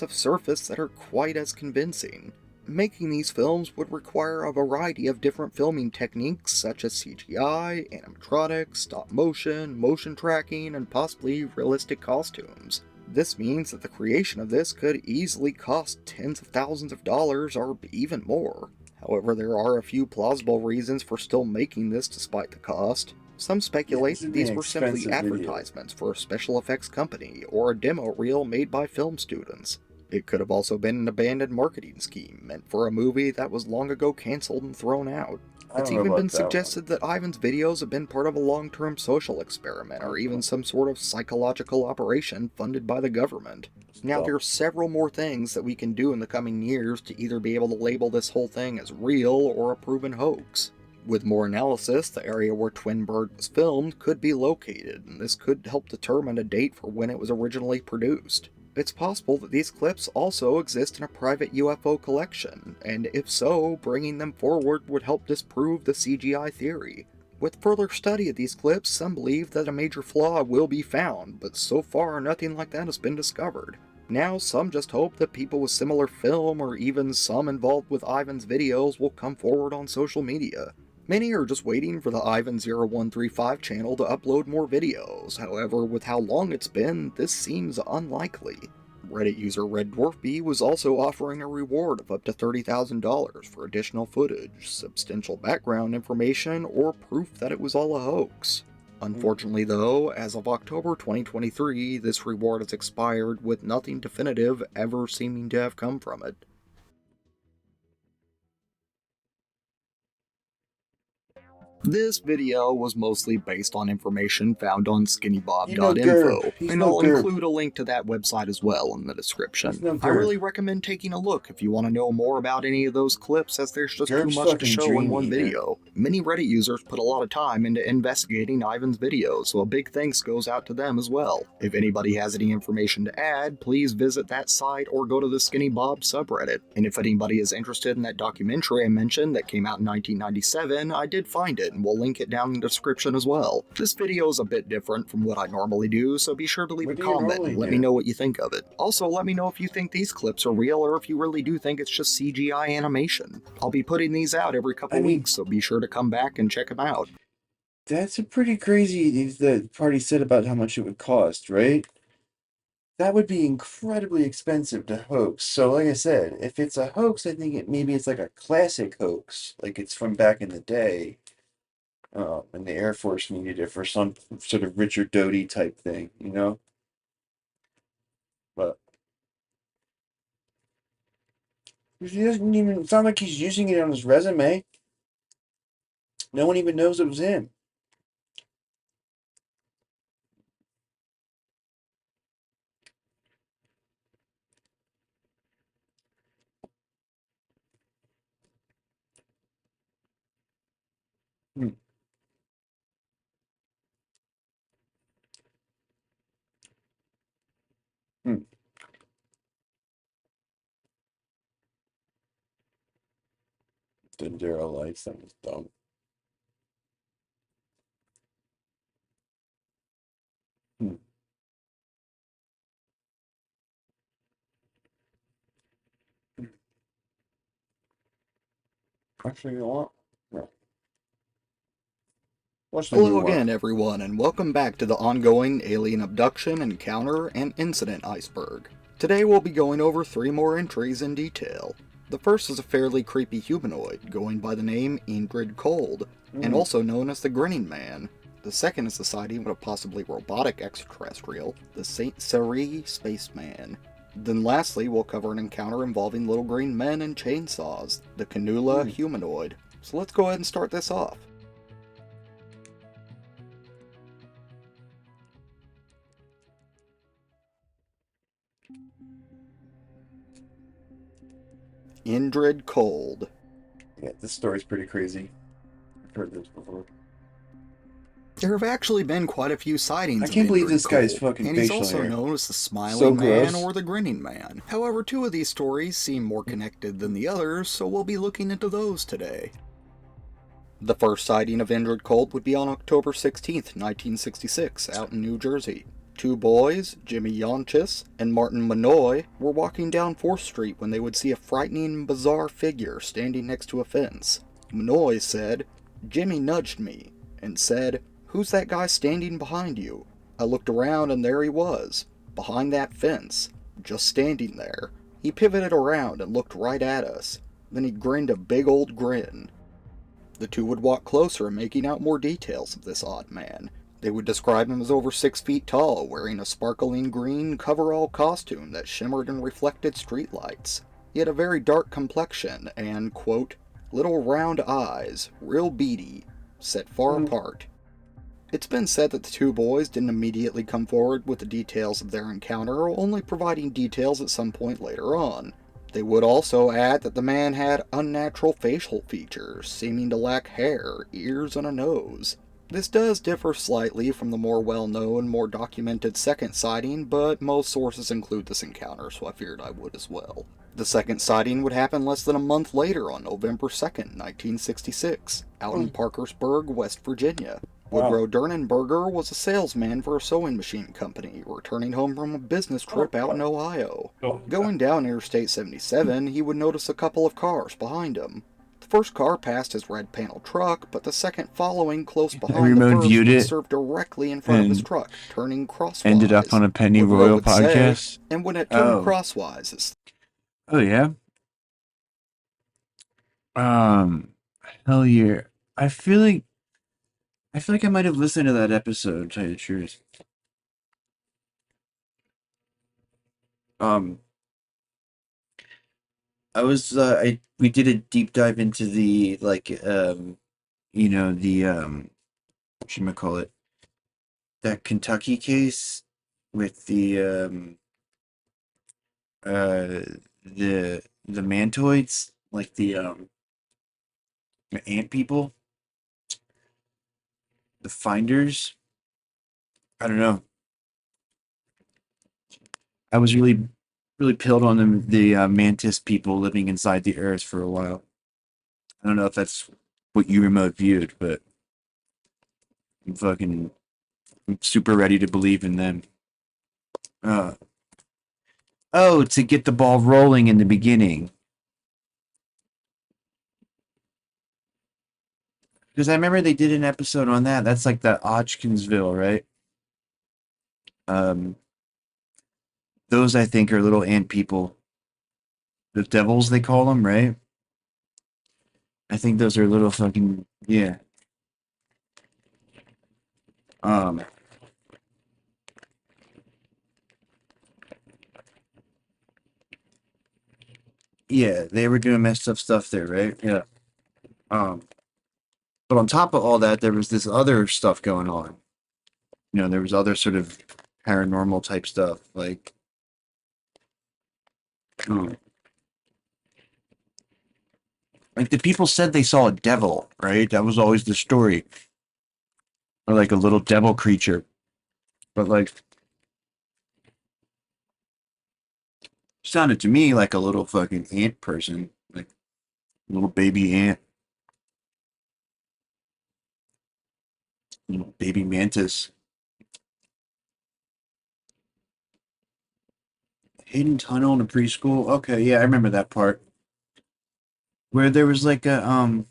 Speaker 14: Of surface that are quite as convincing. Making these films would require a variety of different filming techniques such as CGI, animatronics, stop motion, motion tracking, and possibly realistic costumes. This means that the creation of this could easily cost tens of thousands of dollars or even more. However, there are a few plausible reasons for still making this despite the cost. Some speculate that these were simply advertisements for a special effects company or a demo reel made by film students. It could have also been an abandoned marketing scheme meant for a movie that was long ago cancelled and thrown out. It's even been suggested that Ivan's videos have been part of a long-term social experiment or even some sort of psychological operation funded by the government. Now there are several more things that we can do in the coming years to either be able to label this whole thing as real or a proven hoax. With more analysis, the area where Twin Bird was filmed could be located, and this could help determine a date for when it was originally produced. It's possible that these clips also exist in a private UFO collection, and if so, bringing them forward would help disprove the CGI theory. With further study of these clips, some believe that a major flaw will be found, but so far nothing like that has been discovered. Now, some just hope that people with similar film, or even some involved with Ivan's videos, will come forward on social media. Many are just waiting for the Ivan0135 channel to upload more videos, however, with how long it's been, this seems unlikely. Reddit user Red Dwarf B was also offering a reward of up to $30,000 for additional footage, substantial background information, or proof that it was all a hoax. Unfortunately though, as of October 2023, this reward has expired with nothing definitive ever seeming to have come from it. This video was mostly based on information found on skinnybob.info, and I'll include a link to that website as well in the description. I really recommend taking a look if you want to know more about any of those clips, as there's just too much to show in one video. Many Reddit users put a lot of time into investigating Ivan's videos, so a big thanks goes out to them as well. If anybody has any information to add, please visit that site or go to the Skinny Bob subreddit. And if anybody is interested in that documentary I mentioned that came out in 1997, I did find it, and we'll link it down in the description as well. This video is a bit different from what I normally do, so be sure to leave a comment and let me know what you think of it. Also, let me know if you think these clips are real or if you really do think it's just CGI animation. I'll be putting these out every couple weeks, so be sure to come back and check them out.
Speaker 2: That's a pretty crazy, the party said about how much it would cost, right? That would be incredibly expensive to hoax. So like I said, if it's a hoax, I think maybe it's like a classic hoax, like it's from back in the day. And the Air Force needed it for some sort of Richard Doty type thing, you know? But he doesn't even, it's not like he's using it on his resume. No one even knows it was him. Hmm. Hmm. Dendera lights, that was dumb. Hmm. Actually, you know what? No.
Speaker 14: Hello again, everyone, and welcome back to the ongoing alien abduction, encounter, and incident iceberg. Today we'll be going over 3 more entries in detail. The first is a fairly creepy humanoid, going by the name Ingrid Cold, and also known as the Grinning Man. The second is the sighting of a possibly robotic extraterrestrial, the Saint Cerie Spaceman. Then lastly, we'll cover an encounter involving little green men and chainsaws, the Canula humanoid. So let's go ahead and start this off. Ingrid Cold.
Speaker 2: Yeah, this story's pretty crazy. I've heard this before.
Speaker 14: There have actually been quite a few sightings.
Speaker 2: I can't believe this guy's
Speaker 14: Cold,
Speaker 2: fucking
Speaker 14: and he's
Speaker 2: facial
Speaker 14: also
Speaker 2: hair.
Speaker 14: known as the Smiling
Speaker 2: So
Speaker 14: Man
Speaker 2: gross.
Speaker 14: or the Grinning Man. However, 2 of these stories seem more connected than the others, so we'll be looking into those today. The first sighting of Ingrid Cold would be on October 16th, 1966, out in New Jersey. Two boys, Jimmy Yonchis and Martin Manoy, were walking down 4th Street when they would see a frightening and bizarre figure standing next to a fence. Manoy said, "Jimmy nudged me," and said, "Who's that guy standing behind you?" I looked around and there he was, behind that fence, just standing there. He pivoted around and looked right at us. Then he grinned a big old grin. The two would walk closer, making out more details of this odd man. They would describe him as over 6 feet tall, wearing a sparkling green coverall costume that shimmered and reflected streetlights. He had a very dark complexion and, quote, little round eyes, real beady, set far apart. It's been said that the two boys didn't immediately come forward with the details of their encounter, only providing details at some point later on. They would also add that the man had unnatural facial features, seeming to lack hair, ears, and a nose. This does differ slightly from the more well-known, more documented second sighting, but most sources include this encounter, so I figured I would as well. The second sighting would happen less than a month later on November 2nd, 1966, out in Parkersburg, West Virginia. Woodrow Durnenberger was a salesman for a sewing machine company, returning home from a business trip out in Ohio. Going down Interstate 77, he would notice a couple of cars behind him. The first car passed his red panel truck, but the second following close behind the first would serve directly in front of his truck, turning crosswise.
Speaker 2: Ended up on a Penny Royal podcast.
Speaker 14: And when it turned crosswise,
Speaker 2: oh yeah. Hell yeah. I feel like I might have listened to that episode, to tell you the truth. We did a deep dive into the whatchamacallit, that Kentucky case with the mantoids, like the ant people, the finders. I don't know. I was really pilled on the mantis people living inside the earth for a while. I don't know if that's what you remote viewed, but I'm super ready to believe in them. To get the ball rolling in the beginning. Because I remember they did an episode on that. That's like the Hodgkinsville, right? Those, I think, are little ant people. The devils, they call them, right? I think those are little fucking, yeah. Yeah, they were doing messed up stuff there, right? Yeah. But on top of all that, there was this other stuff going on. There was other sort of paranormal type stuff, like the people said they saw a devil, right? That was always the story. Or like a little devil creature. But sounded to me like a little fucking ant person, like a little baby ant. Little baby mantis. Hidden tunnel in a preschool. Okay, yeah, I remember that part. Where there was like a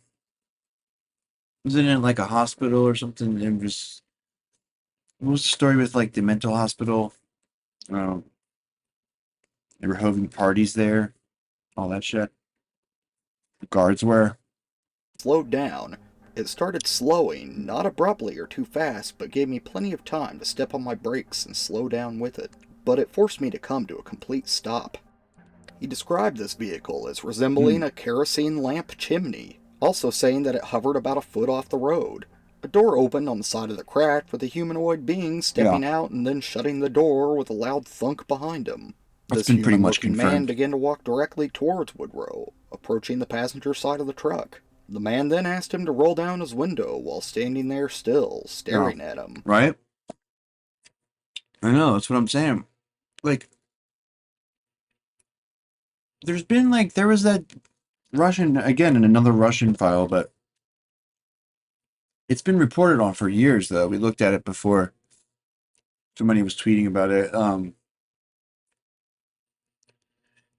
Speaker 2: wasn't it like a hospital or something? What was the story with like the mental hospital? They were having parties there, all that shit. The guards were.
Speaker 14: Slowed down. It started slowing, not abruptly or too fast, but gave me plenty of time to step on my brakes and slow down with it. But it forced me to come to a complete stop. He described this vehicle as resembling a kerosene lamp chimney, also saying that it hovered about a foot off the road. A door opened on the side of the crack with a humanoid being stepping out and then shutting the door with a loud thunk behind him.
Speaker 2: That's been pretty much
Speaker 14: human-looking
Speaker 2: confirmed.
Speaker 14: man began to walk directly towards Woodrow, approaching the passenger side of the truck. The man then asked him to roll down his window while standing there still, staring at him.
Speaker 2: Right? I know, that's what I'm saying. Like, there was that Russian, again, in another Russian file, but it's been reported on for years, though. We looked at it before. Somebody was tweeting about it.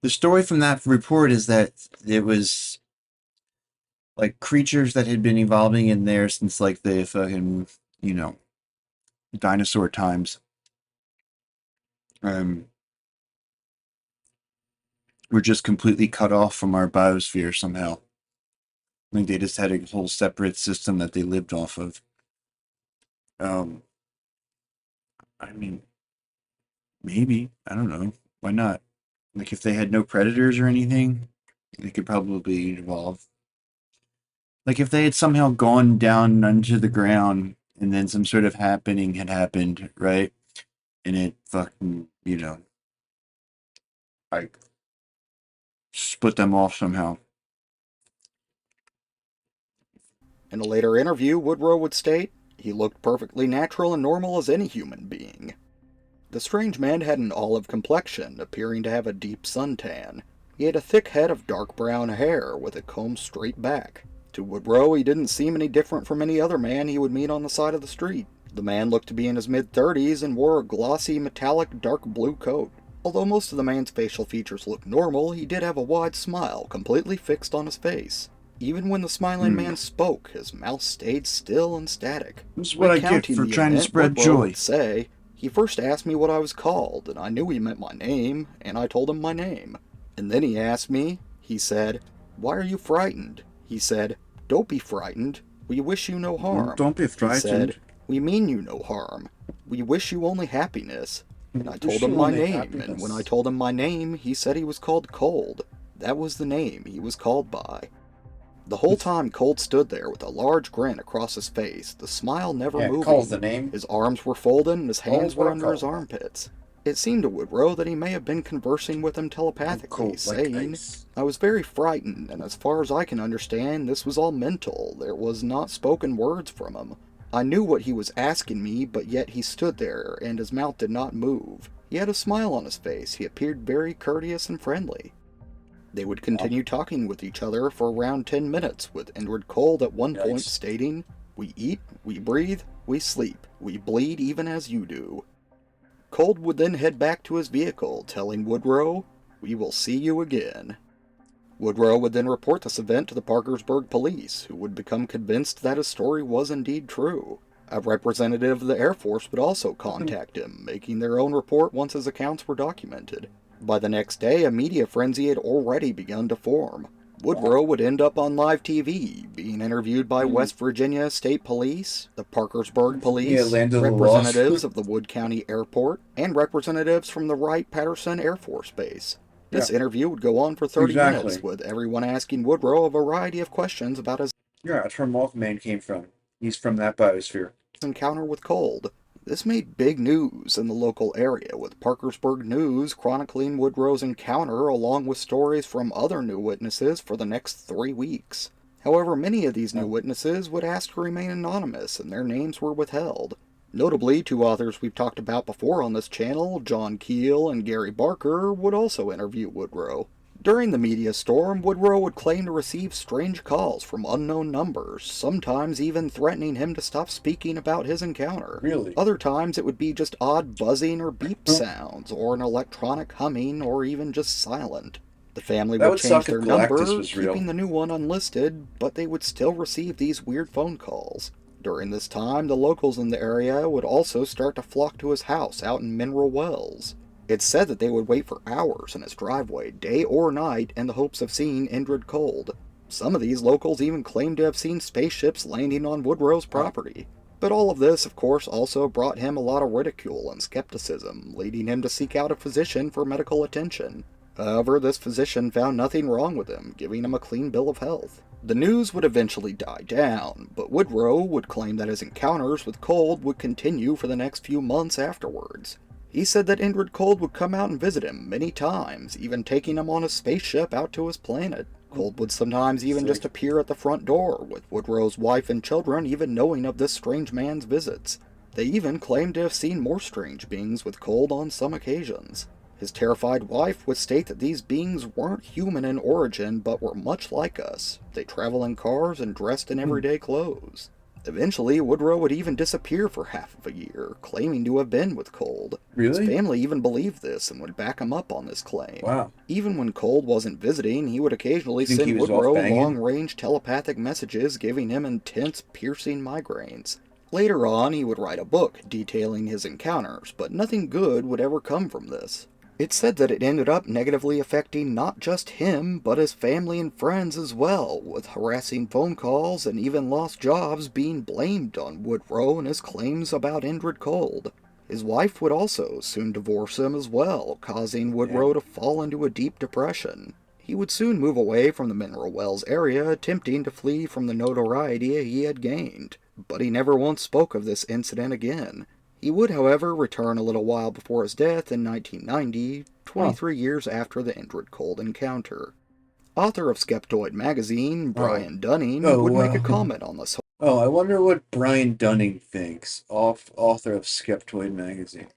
Speaker 2: The story from that report is that it was like creatures that had been evolving in there since like the fucking, dinosaur times. Were just completely cut off from our biosphere somehow. Like they just had a whole separate system that they lived off of. I mean, maybe. I don't know. Why not? Like if they had no predators or anything, they could probably evolve. Like if they had somehow gone down into the ground and then some sort of happening had happened, right? And it fucking, like split them off somehow.
Speaker 14: In a later interview, Woodrow would state, "He looked perfectly natural and normal as any human being." The strange man had an olive complexion, appearing to have a deep suntan. He had a thick head of dark brown hair, with it combed straight back. To Woodrow, he didn't seem any different from any other man he would meet on the side of the street. The man looked to be in his mid-30s and wore a glossy, metallic, dark blue coat. Although most of the man's facial features looked normal, he did have a wide smile completely fixed on his face. Even when the smiling man spoke, his mouth stayed still and static.
Speaker 2: This is what I get for trying to spread
Speaker 14: Woodrow
Speaker 2: joy.
Speaker 14: would say, "He first asked me what I was called, and I knew he meant my name, and I told him my name. And then he asked me, he said, 'Why are you frightened?' He said, 'Don't be frightened. We wish you no harm.'
Speaker 2: Don't be frightened.
Speaker 14: He said, 'We mean you no harm. We wish you only happiness.' And I told him
Speaker 2: you
Speaker 14: my
Speaker 2: only
Speaker 14: name,
Speaker 2: happiness.
Speaker 14: and when I told him my name, he said he was called Cold. That was the name he was called by." The whole time Cold stood there with a large grin across his face, the smile never moving.
Speaker 2: Cold's the name.
Speaker 14: His arms were folded and his hands
Speaker 2: Cold,
Speaker 14: were under his
Speaker 2: Cold.
Speaker 14: armpits. It seemed to Woodrow that he may have been conversing with him telepathically, saying, "I was very frightened, and as far as I can understand, this was all mental. There was not spoken words from him. I knew what he was asking me, but yet he stood there, and his mouth did not move. He had a smile on his face. He appeared very courteous and friendly." They would continue talking with each other for around 10 minutes, with Edward Cold at one point stating, "We eat, we breathe, we sleep, we bleed even as you do." Cold would then head back to his vehicle, telling Woodrow, "We will see you again." Woodrow would then report this event to the Parkersburg police, who would become convinced that his story was indeed true. A representative of the Air Force would also contact him, making their own report once his accounts were documented. By the next day, a media frenzy had already begun to form. Woodrow would end up on live TV, being interviewed by West Virginia State Police, the Parkersburg Police, representatives of the Wood County Airport, and representatives from the Wright-Patterson Air Force Base. This interview would go on for 30 minutes, with everyone asking Woodrow a variety of questions about his
Speaker 2: that's where Mothman came from. He's from that biosphere.
Speaker 14: encounter with Cold. This made big news in the local area, with Parkersburg News chronicling Woodrow's encounter along with stories from other new witnesses for the next 3 weeks. However, many of these new witnesses would ask to remain anonymous, and their names were withheld. Notably, 2 authors we've talked about before on this channel, John Keel and Gary Barker, would also interview Woodrow. During the media storm, Woodrow would claim to receive strange calls from unknown numbers, sometimes even threatening him to stop speaking about his encounter.
Speaker 2: Really?
Speaker 14: Other times it would be just odd buzzing or beep sounds, or an electronic humming, or even just silent. The family would change their number, keeping the new one unlisted, but they would still receive these weird phone calls. During this time, the locals in the area would also start to flock to his house out in Mineral Wells. It's said that they would wait for hours in his driveway, day or night, in the hopes of seeing Indrid Cold. Some of these locals even claimed to have seen spaceships landing on Woodrow's property. But all of this, of course, also brought him a lot of ridicule and skepticism, leading him to seek out a physician for medical attention. However, this physician found nothing wrong with him, giving him a clean bill of health. The news would eventually die down, but Woodrow would claim that his encounters with Cold would continue for the next few months afterwards. He said that Indrid Cold would come out and visit him many times, even taking him on a spaceship out to his planet. Cold would sometimes even just appear at the front door, with Woodrow's wife and children even knowing of this strange man's visits. They even claimed to have seen more strange beings with Cold on some occasions. His terrified wife would state that these beings weren't human in origin, but were much like us. They travel in cars and dressed in everyday clothes. Eventually, Woodrow would even disappear for half of a year, claiming to have been with Cold.
Speaker 2: Really?
Speaker 14: His family even believed this and would back him up on this claim.
Speaker 2: Wow.
Speaker 14: Even when Cold wasn't visiting, he would occasionally
Speaker 2: Think he
Speaker 14: send
Speaker 2: was off
Speaker 14: Woodrow
Speaker 2: banging?
Speaker 14: long-range telepathic messages giving him intense, piercing migraines. Later on, he would write a book detailing his encounters, but nothing good would ever come from this. It's said that it ended up negatively affecting not just him, but his family and friends as well, with harassing phone calls and even lost jobs being blamed on Woodrow and his claims about Indrid Cold. His wife would also soon divorce him as well, causing Woodrow to fall into a deep depression. He would soon move away from the Mineral Wells area, attempting to flee from the notoriety he had gained, but he never once spoke of this incident again. He would, however, return a little while before his death in 1990, 23 years after the Indrid Cold encounter. Author of Skeptoid magazine, Brian Dunning, would make a comment on this.
Speaker 2: Oh, I wonder what Brian Dunning thinks, author of Skeptoid magazine.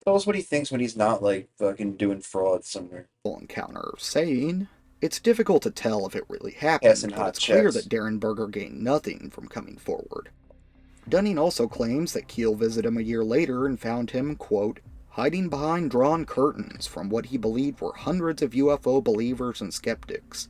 Speaker 2: Tell us what he thinks when he's not, like, fucking doing fraud somewhere.
Speaker 14: Encounter, saying, "It's difficult to tell if it really happened, but it's clear that Derenberger gained nothing from coming forward." Dunning also claims that Keel visited him a year later and found him, quote, hiding behind drawn curtains from what he believed were hundreds of UFO believers and skeptics.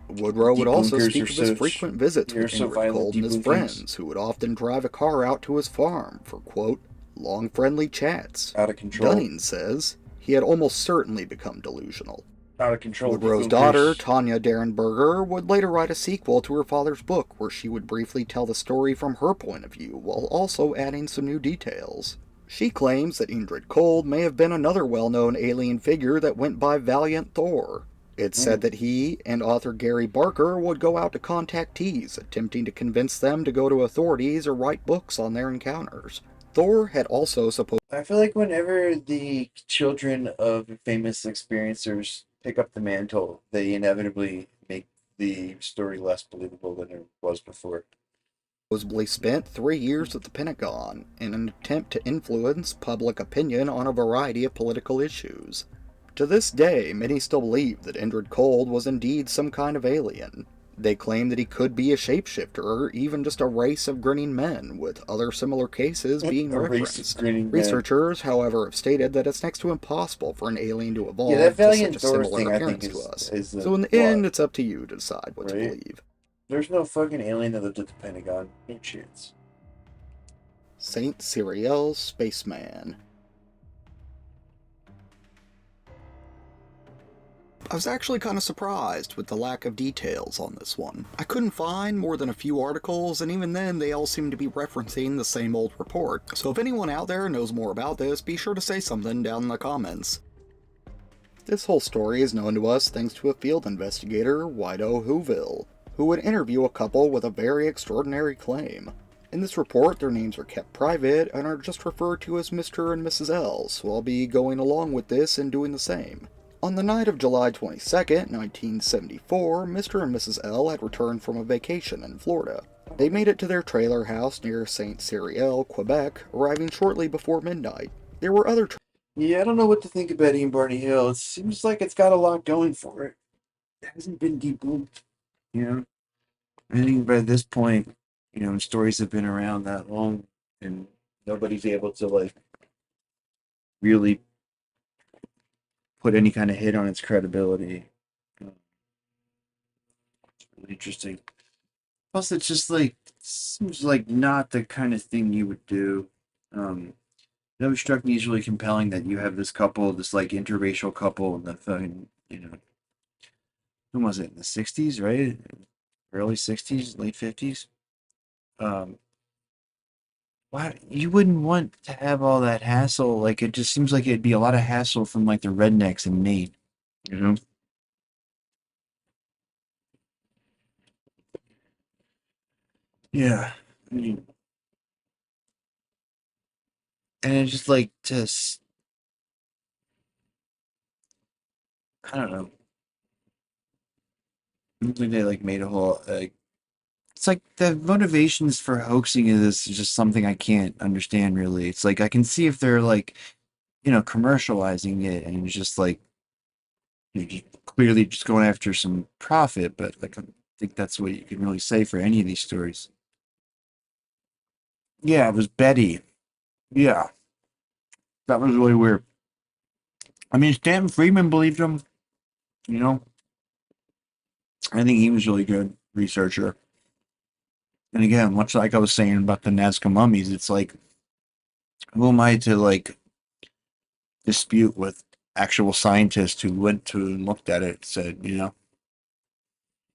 Speaker 14: Woodrow would also speak of his frequent visits with Indrid Cold and his friends, who would often drive a car out to his farm for, quote, long friendly chats.
Speaker 2: Out of control.
Speaker 14: Dunning says he had almost certainly become delusional.
Speaker 2: Out of control.
Speaker 14: Woodrow's daughter, Tanya Derenberger, would later write a sequel to her father's book where she would briefly tell the story from her point of view while also adding some new details. She claims that Indrid Cold may have been another well-known alien figure that went by Valiant Thor. It's said that he and author Gary Barker would go out to contactees, attempting to convince them to go to authorities or write books on their encounters. Thor had also
Speaker 2: I feel like whenever the children of famous experiencers pick up the mantle, they inevitably make the story less believable than it was before.
Speaker 14: Supposedly spent 3 years at the Pentagon in an attempt to influence public opinion on a variety of political issues. To this day, many still believe that Indrid Cold was indeed some kind of alien. They claim that he could be a shapeshifter or even just a race of grinning men, with other similar cases being referenced. Researchers, however, have stated that it's next to impossible for an alien to evolve to such a similar appearance to us. So in the end, it's up to you to decide what to believe.
Speaker 2: There's no fucking alien that lived at the Pentagon. No chance.
Speaker 14: Saint Cyriel Spaceman. I was actually kind of surprised with the lack of details on this one. I couldn't find more than a few articles, and even then they all seem to be referencing the same old report. So if anyone out there knows more about this, be sure to say something down in the comments. This whole story is known to us thanks to a field investigator, Wido Whoville, who would interview a couple with a very extraordinary claim. In this report, their names are kept private and are just referred to as Mr. and Mrs. L, so I'll be going along with this and doing the same. On the night of July 22nd, 1974, Mr. and Mrs. L had returned from a vacation in Florida. They made it to their trailer house near Saint Cyriel, Quebec, arriving shortly before midnight. There were other
Speaker 2: Yeah, I don't know what to think about Ian Barney Hill. It seems like it's got a lot going for it. It hasn't been debunked, you know? I think by this point, you know, stories have been around that long, and nobody's able to, like, really put any kind of hit on its credibility. It's really interesting. Plus, it's just like, seems like not the kind of thing you would do. It always struck me as really compelling that you have this couple, this like interracial couple in the fucking, you know, when was it, in the 60s, right? Early 60s, late 50s? Why you wouldn't want to have all that hassle? Like, it just seems like it'd be a lot of hassle from like the rednecks and Nate, you know? Yeah, I mean, and it's just like I don't know. I don't think they like made a whole like. It's like the motivations for hoaxing this is just something I can't understand really. It's like I can see if they're like, you know, commercializing it and it's just like you're clearly just going after some profit, but like I don't think that's what you can really say for any of these stories. Yeah, it was Betty. Yeah, that was really weird. I mean, Stanton Friedman believed him. You know, I think he was really good researcher. And again, much like I was saying about the Nazca mummies, it's like, who am I to like dispute with actual scientists who went to and looked at it and said, you know?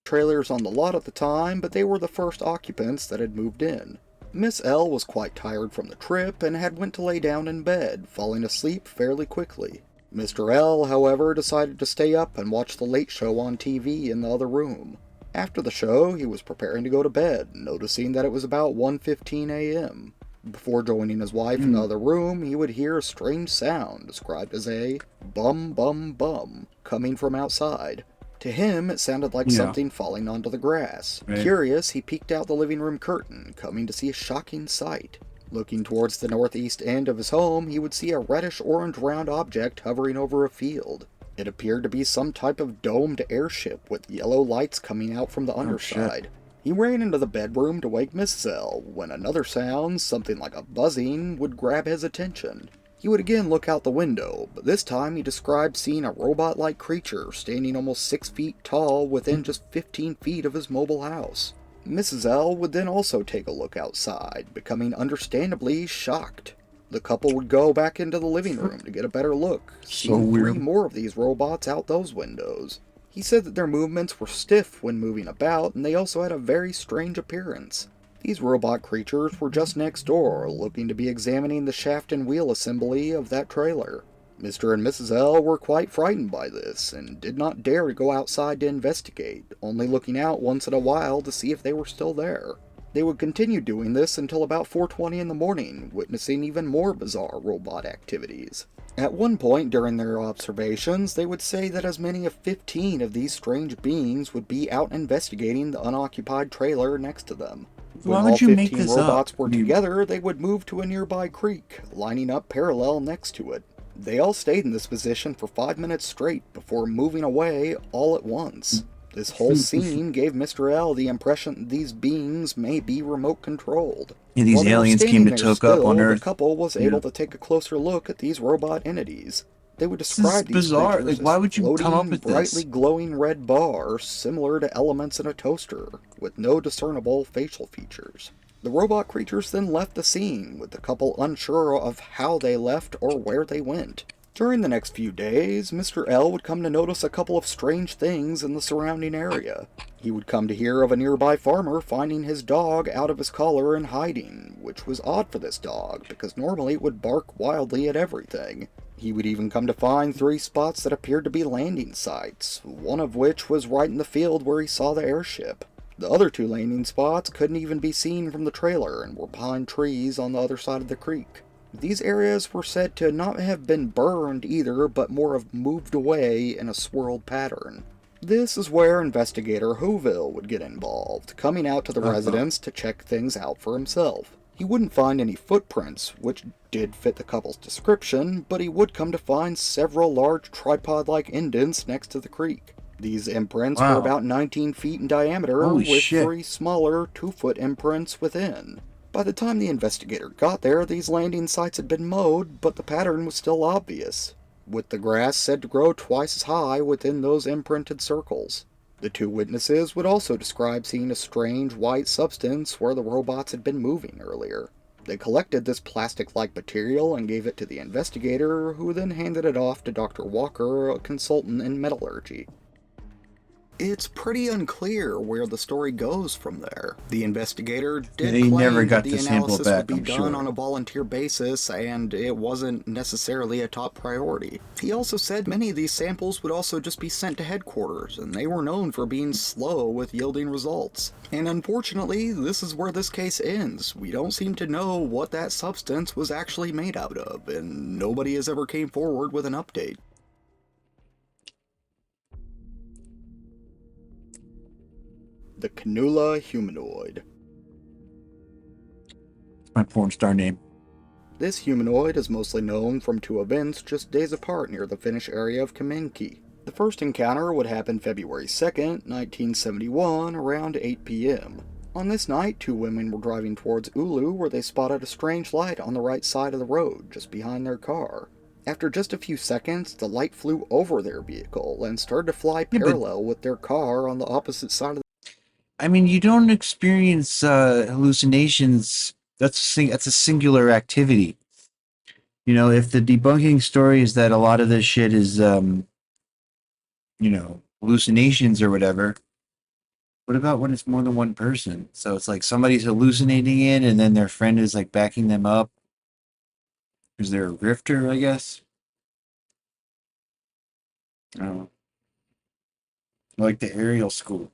Speaker 14: Trailers on the lot at the time, but they were the first occupants that had moved in. Miss L was quite tired from the trip and had went to lay down in bed, falling asleep fairly quickly. Mr. L, however, decided to stay up and watch the late show on TV in the other room. After the show, he was preparing to go to bed, noticing that it was about 1:15 a.m. Before joining his wife in the other room, he would hear a strange sound described as a bum bum bum coming from outside. To him, it sounded like something falling onto the grass.
Speaker 2: Right.
Speaker 14: Curious, he peeked out the living room curtain, coming to see a shocking sight. Looking towards the northeast end of his home, he would see a reddish-orange round object hovering over a field. It appeared to be some type of domed airship with yellow lights coming out from the underside. He ran into the bedroom to wake Mrs. L, when another sound, something like a buzzing, would grab his attention. He would again look out the window, but this time he described seeing a robot-like creature standing almost 6 feet tall within just 15 feet of his mobile house. Mrs. L would then also take a look outside, becoming understandably shocked. The couple would go back into the living room to get a better look, seeing 3 more of these robots out those windows. He said that their movements were stiff when moving about, and they also had a very strange appearance. These robot creatures were just next door, looking to be examining the shaft and wheel assembly of that trailer. Mr. and Mrs. L were quite frightened by this, and did not dare to go outside to investigate, only looking out once in a while to see if they were still there. They would continue doing this until about 4:20 in the morning, witnessing even more bizarre robot activities. At one point during their observations, they would say that as many as 15 of these strange beings would be out investigating the unoccupied trailer next to them. When all 15 robots were together, they would move to a nearby creek, lining up parallel next to it. They all stayed in this position for 5 minutes straight before moving away all at once. This whole scene gave Mr. L the impression that these beings may be remote controlled.
Speaker 2: Yeah, these aliens came to toke up on Earth.
Speaker 14: The couple was able to take a closer look at these robot entities. They would describe these
Speaker 2: bizarre.
Speaker 14: creatures
Speaker 2: Like, why would you
Speaker 14: as
Speaker 2: come up
Speaker 14: floating,
Speaker 2: with this?
Speaker 14: brightly glowing red bars similar to elements in a toaster, with no discernible facial features. The robot creatures then left the scene, with the couple unsure of how they left or where they went. During the next few days, Mr. L would come to notice a couple of strange things in the surrounding area. He would come to hear of a nearby farmer finding his dog out of his collar and hiding, which was odd for this dog, because normally it would bark wildly at everything. He would even come to find 3 spots that appeared to be landing sites, one of which was right in the field where he saw the airship. The other 2 landing spots couldn't even be seen from the trailer and were behind trees on the other side of the creek. These areas were said to not have been burned either, but more have moved away in a swirled pattern. This is where investigator Whoville would get involved, coming out to the residence to check things out for himself. He wouldn't find any footprints, which did fit the couple's description, but he would come to find several large tripod-like indents next to the creek. These imprints were about 19 feet in diameter, with 3 smaller 2-foot imprints within. By the time the investigator got there, these landing sites had been mowed, but the pattern was still obvious, with the grass said to grow twice as high within those imprinted circles. The 2 witnesses would also describe seeing a strange white substance where the robots had been moving earlier. They collected this plastic-like material and gave it to the investigator, who then handed it off to Dr. Walker, a consultant in metallurgy. It's pretty unclear where the story goes from there. The investigator did claim that the analysis would be done on a volunteer basis, and it wasn't necessarily a top priority. He also said many of these samples would also just be sent to headquarters, and they were known for being slow with yielding results. And unfortunately, this is where this case ends. We don't seem to know what that substance was actually made out of, and nobody has ever came forward with an update. The Cannula humanoid.
Speaker 2: My porn star name.
Speaker 14: This humanoid is mostly known from 2 events just days apart near the Finnish area of Kamenki. The first encounter would happen February 2nd, 1971, around 8 p.m. On this night, 2 women were driving towards Ulu where they spotted a strange light on the right side of the road, just behind their car. After just a few seconds, the light flew over their vehicle and started to fly parallel with their car on the opposite side of the
Speaker 2: I mean, you don't experience hallucinations. That's a singular activity. You know, if the debunking story is that a lot of this shit is, hallucinations or whatever, what about when it's more than one person? So it's like somebody's hallucinating it and then their friend is like backing them up. Is there a grifter, I guess? I don't know. Like the aerial school.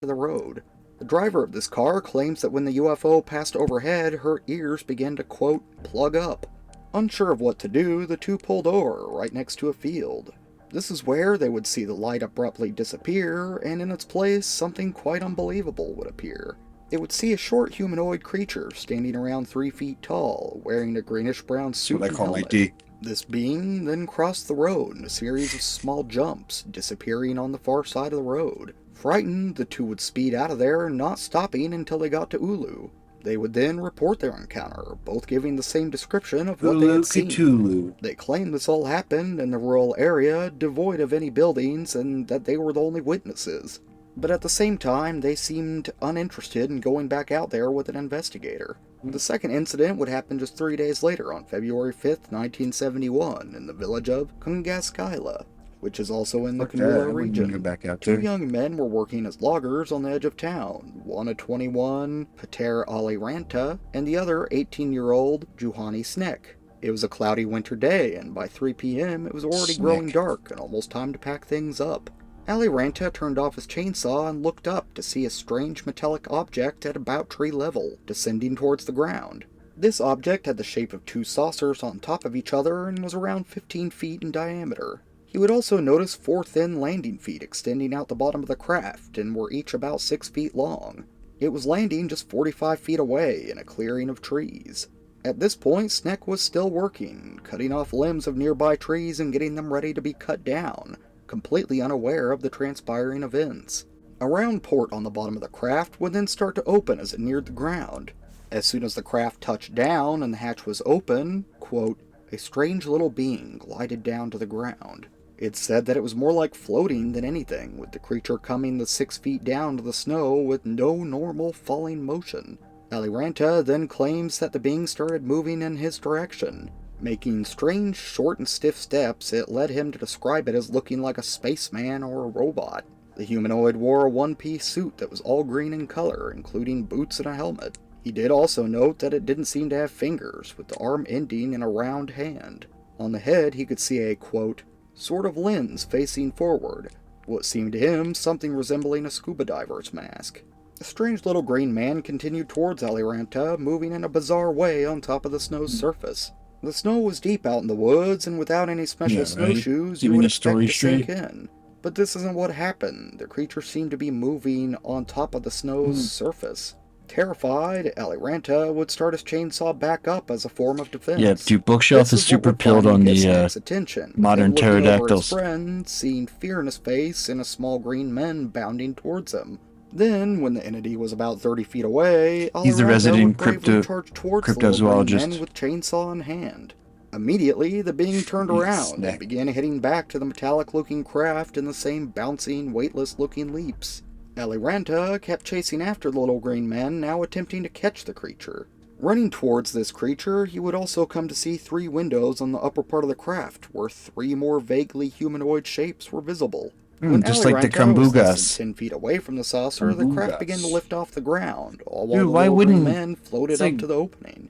Speaker 14: The road. The driver of this car claims that when the UFO passed overhead, her ears began to, quote, plug up. Unsure of what to do, the 2 pulled over right next to a field. This is where they would see the light abruptly disappear, and in its place, something quite unbelievable would appear. They would see a short humanoid creature standing around 3 feet tall, wearing a greenish-brown suit and helmet. This being then crossed the road in a series of small jumps, disappearing on the far side of the road. Frightened, the 2 would speed out of there, not stopping until they got to Ulu. They would then report their encounter, both giving the same description of what they had seen.
Speaker 2: Cthulhu.
Speaker 14: They claimed this all happened in the rural area, devoid of any buildings, and that they were the only witnesses. But at the same time, they seemed uninterested in going back out there with an investigator. The second incident would happen just 3 days later on February 5th, 1971, in the village of Kungaskaila, which is also in the Kanula region. Two young men were working as loggers on the edge of town, one a 21, Pater Ali Ranta, and the other 18-year-old Juhani Snek. It was a cloudy winter day, and by 3 p.m. it was already growing dark and almost time to pack things up. Ali Ranta turned off his chainsaw and looked up to see a strange metallic object at about tree level, descending towards the ground. This object had the shape of 2 saucers on top of each other and was around 15 feet in diameter. He would also notice 4 thin landing feet extending out the bottom of the craft and were each about 6 feet long. It was landing just 45 feet away in a clearing of trees. At this point, Snek was still working, cutting off limbs of nearby trees and getting them ready to be cut down, completely unaware of the transpiring events. A round port on the bottom of the craft would then start to open as it neared the ground. As soon as the craft touched down and the hatch was open, quote, a strange little being glided down to the ground. It said that it was more like floating than anything, with the creature coming the 6 feet down to the snow with no normal falling motion. Ali Ranta then claims that the being started moving in his direction. Making strange, short and stiff steps, it led him to describe it as looking like a spaceman or a robot. The humanoid wore a one-piece suit that was all green in color, including boots and a helmet. He did also note that it didn't seem to have fingers, with the arm ending in a round hand. On the head he could see a, quote, sort of lens facing forward, what seemed to him something resembling a scuba diver's mask. The strange little green man continued towards Ali Ranta, moving in a bizarre way on top of the snow's surface. The snow was deep out in the woods, and without any special snowshoes, you would expect to sink in. But this isn't what happened. The creature seemed to be moving on top of the snow's surface. Terrified, Ali Ranta would start his chainsaw back up as a form of defense.
Speaker 2: Yeah, dude, Bookshelf is super pilled on the modern pterodactyls.
Speaker 14: Friend, seeing fear in his face and a small green man bounding towards him. Then, when the entity was about 30 feet away,
Speaker 2: he's the resident
Speaker 14: cryptozoologist with chainsaw in hand. Immediately, the being turned around and began heading back to the metallic-looking craft in the same bouncing, weightless-looking leaps. Ali Ranta kept chasing after the little green man, now attempting to catch the creature. Running towards this creature, he would also come to see 3 windows on the upper part of the craft, where 3 more vaguely humanoid shapes were visible. When
Speaker 2: just
Speaker 14: Ali
Speaker 2: like the
Speaker 14: Ranta was less
Speaker 2: Kambugas.
Speaker 14: than 10 feet away from the saucer, the craft began to lift off the ground, all while
Speaker 2: Dude,
Speaker 14: the
Speaker 2: why
Speaker 14: little green
Speaker 2: wouldn't-
Speaker 14: man floated up to the opening.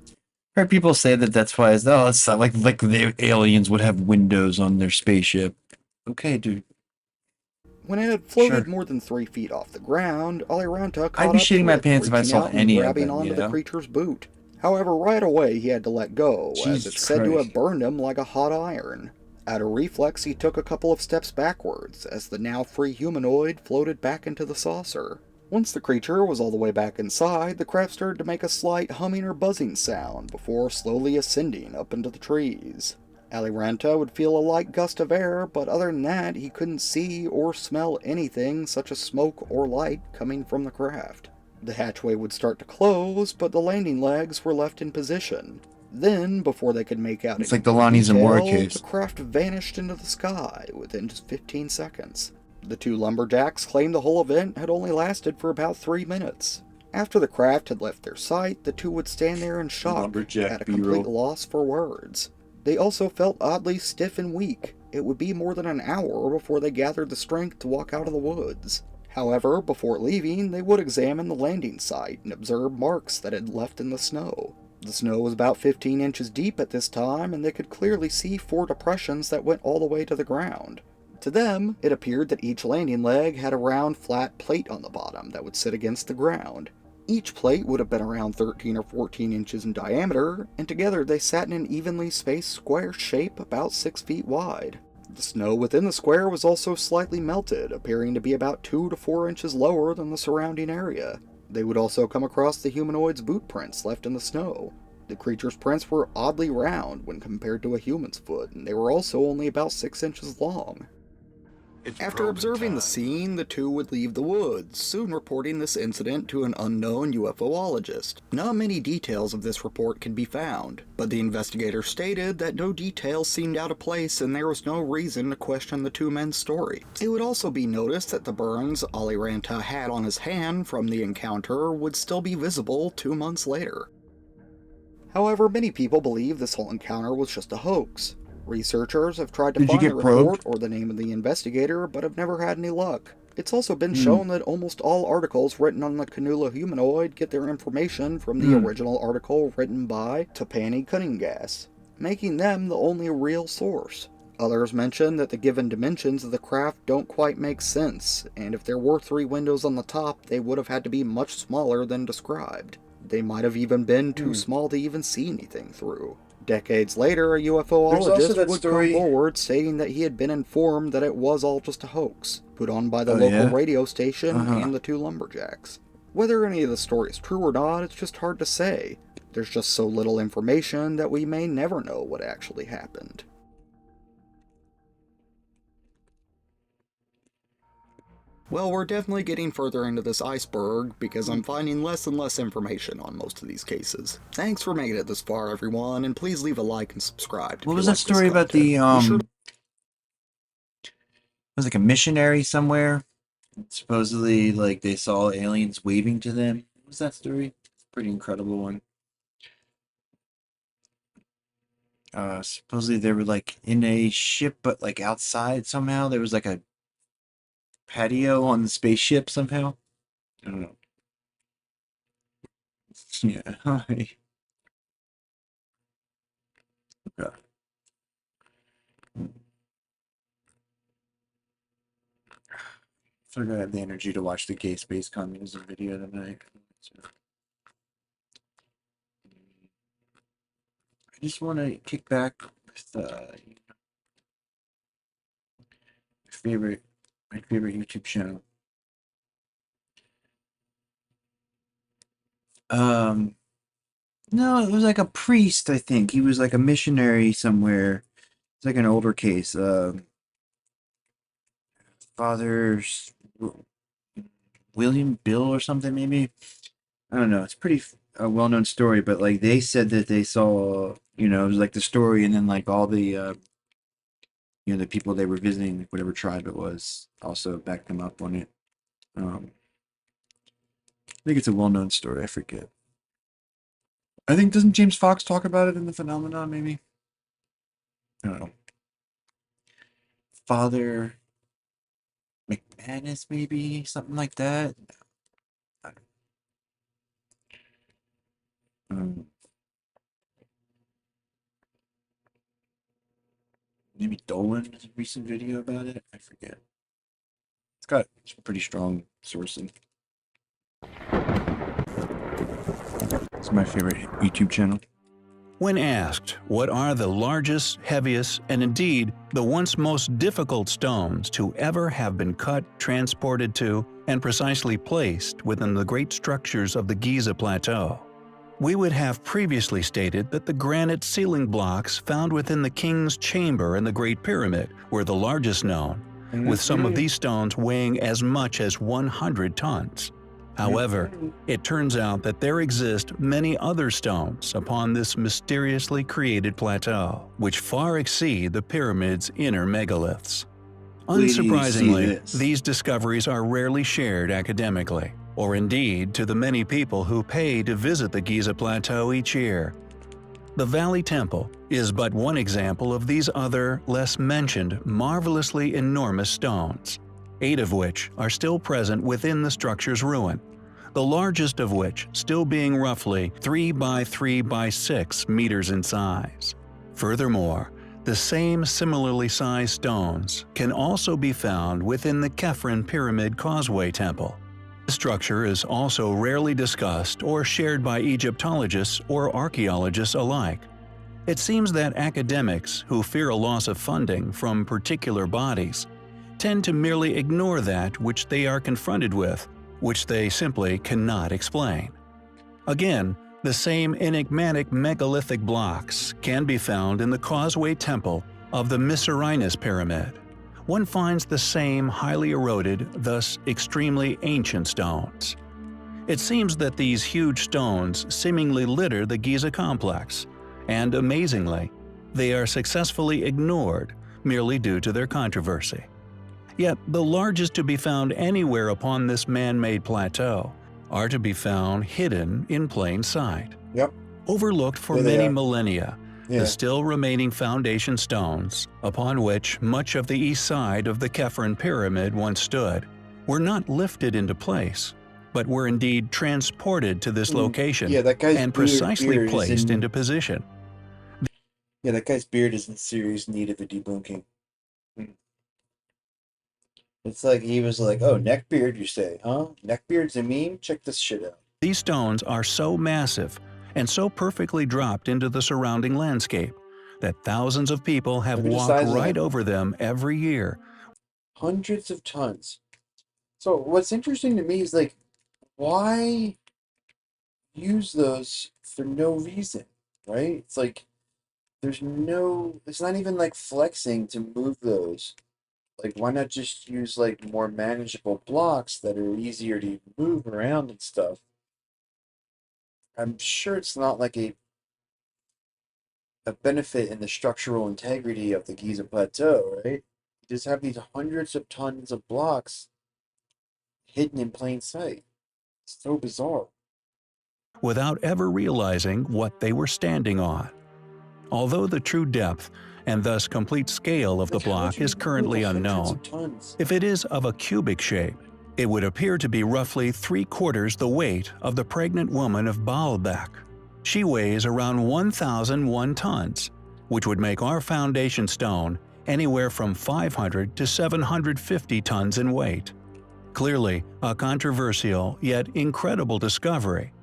Speaker 2: I heard people say that that's why it's not like the aliens would have windows on their spaceship. Okay, dude.
Speaker 14: When it had floated more than 3 feet off the ground, Ali Ranta caught
Speaker 2: I'd be
Speaker 14: up
Speaker 2: shitting
Speaker 14: to
Speaker 2: my
Speaker 14: it,
Speaker 2: pants if I
Speaker 14: reaching
Speaker 2: saw
Speaker 14: out and
Speaker 2: any of
Speaker 14: grabbing
Speaker 2: them,
Speaker 14: onto
Speaker 2: you
Speaker 14: the
Speaker 2: know?
Speaker 14: creature's boot. However, right away he had to let go, as
Speaker 2: Jesus
Speaker 14: it's said to
Speaker 2: Christ.
Speaker 14: have burned him like a hot iron. Out of reflex, he took a couple of steps backwards, as the now free humanoid floated back into the saucer. Once the creature was all the way back inside, the craft started to make a slight humming or buzzing sound before slowly ascending up into the trees. Ali Ranta would feel a light gust of air, but other than that, he couldn't see or smell anything such as smoke or light coming from the craft. The hatchway would start to close, but the landing legs were left in position. Then, before they could make out
Speaker 2: It's
Speaker 14: any
Speaker 2: like the
Speaker 14: more
Speaker 2: Lonnie Zamora
Speaker 14: detail,
Speaker 2: case.
Speaker 14: the craft vanished into the sky within just 15 seconds. The two lumberjacks claimed the whole event had only lasted for about 3 minutes. After the craft had left their sight, the two would stand there in shock, at a complete loss for words. They also felt oddly stiff and weak. It would be more than an hour before they gathered the strength to walk out of the woods. However, before leaving, they would examine the landing site and observe marks that had left in the snow. The snow was about 15 inches deep at this time, and they could clearly see 4 depressions that went all the way to the ground. To them, it appeared that each landing leg had a round, flat plate on the bottom that would sit against the ground. Each plate would have been around 13 or 14 inches in diameter, and together they sat in an evenly spaced square shape about 6 feet wide. The snow within the square was also slightly melted, appearing to be about 2 to 4 inches lower than the surrounding area. They would also come across the humanoid's boot prints left in the snow. The creature's prints were oddly round when compared to a human's foot, and they were also only about 6 inches long. After observing the scene, the two would leave the woods, soon reporting this incident to an unknown UFOologist. Not many details of this report can be found, but the investigator stated that no details seemed out of place and there was no reason to question the two men's story. It would also be noticed that the burns Aliranta had on his hand from the encounter would still be visible 2 months later. However, many people believe this whole encounter was just a hoax. Researchers have tried to find the report or the name of the investigator, but have never had any luck. It's also been shown that almost all articles written on the Canula humanoid get their information from the original article written by Tapani Cunningham, making them the only real source. Others mention that the given dimensions of the craft don't quite make sense, and if there were 3 windows on the top, they would have had to be much smaller than described. They might have even been too small to even see anything through. Decades later, a UFOologist would come forward stating that he had been informed that it was all just a hoax, put on by the local radio station and the two lumberjacks. Whether any of the story is true or not, it's just hard to say. There's just so little information that we may never know what actually happened. Well, we're definitely getting further into this iceberg because I'm finding less and less information on most of these cases. Thanks for making it this far, everyone, and please leave a like and subscribe.
Speaker 2: What was that story about the, it was like a missionary somewhere? Supposedly, like, they saw aliens waving to them. What was that story? It's a pretty incredible one. Supposedly they were, like, in a ship, but, like, outside somehow. There was, like, a patio on the spaceship somehow. I don't know. Yeah. Hi. Okay. I forgot I have the energy to watch the gay Space Communism video tonight. I just want to kick back with my favorite YouTube channel. No, it was like a priest, I think. He was like a missionary somewhere. It's like an older case. Father William Bill or something, maybe. I don't know. It's pretty well-known story, but like they said that they saw, it was like the story, and then like all the, the people they were visiting, whatever tribe it was, also backed them up on it. I think it's a well-known story. I forget. I think, doesn't James Fox talk about it in The Phenomenon, maybe? I don't know. Father McManus, maybe? Something like that? Maybe Dolan has a recent video about it? I forget. It's got some pretty strong sourcing. It's my favorite YouTube channel.
Speaker 15: When asked what are the largest, heaviest, and indeed the once most difficult stones to ever have been cut, transported to, and precisely placed within the great structures of the Giza Plateau, we would have previously stated that the granite ceiling blocks found within the King's Chamber in the Great Pyramid were the largest known, with some of these stones weighing as much as 100 tons. However, it turns out that there exist many other stones upon this mysteriously created plateau, which far exceed the pyramid's inner megaliths. Unsurprisingly, these discoveries are rarely shared academically, or indeed to the many people who pay to visit the Giza Plateau each year. The Valley Temple is but one example of these other, less mentioned, marvelously enormous stones, 8 of which are still present within the structure's ruin, the largest of which still being roughly 3 by 3 by 6 meters in size. Furthermore, the same similarly sized stones can also be found within the Khafren Pyramid Causeway Temple. The structure is also rarely discussed or shared by Egyptologists or archaeologists alike. It seems that academics who fear a loss of funding from particular bodies tend to merely ignore that which they are confronted with, which they simply cannot explain. Again, the same enigmatic megalithic blocks can be found in the Causeway Temple of the Mycerinus Pyramid. One finds the same highly eroded, thus extremely ancient stones. It seems that these huge stones seemingly litter the Giza complex, and amazingly, they are successfully ignored merely due to their controversy. Yet the largest to be found anywhere upon this man-made plateau are to be found hidden in plain sight. Overlooked for many millennia, the still remaining foundation stones, upon which much of the east side of the Khafren Pyramid once stood, were not lifted into place, but were indeed transported to this location and precisely placed into position.
Speaker 2: Yeah, that guy's beard is in serious need of a debunking. It's like he was like, oh, neckbeard, you say, huh? Neckbeard's a meme? Check this shit out.
Speaker 15: These stones are so massive and so perfectly dropped into the surrounding landscape that thousands of people have walked right over them every year.
Speaker 2: Hundreds of tons. So what's interesting to me is like, why use those for no reason, right? It's like, it's not even like flexing to move those. Like, why not just use like more manageable blocks that are easier to move around and stuff? I'm sure it's not like a benefit in the structural integrity of the Giza Plateau, right? You just have these hundreds of tons of blocks hidden in plain sight. It's so bizarre.
Speaker 15: Without ever realizing what they were standing on. Although the true depth and thus complete scale of the block is currently unknown, if it is of a cubic shape, it would appear to be roughly 3/4 the weight of the pregnant woman of Baalbek. She weighs around 1,001 tons, which would make our foundation stone anywhere from 500 to 750 tons in weight. Clearly, a controversial yet incredible discovery,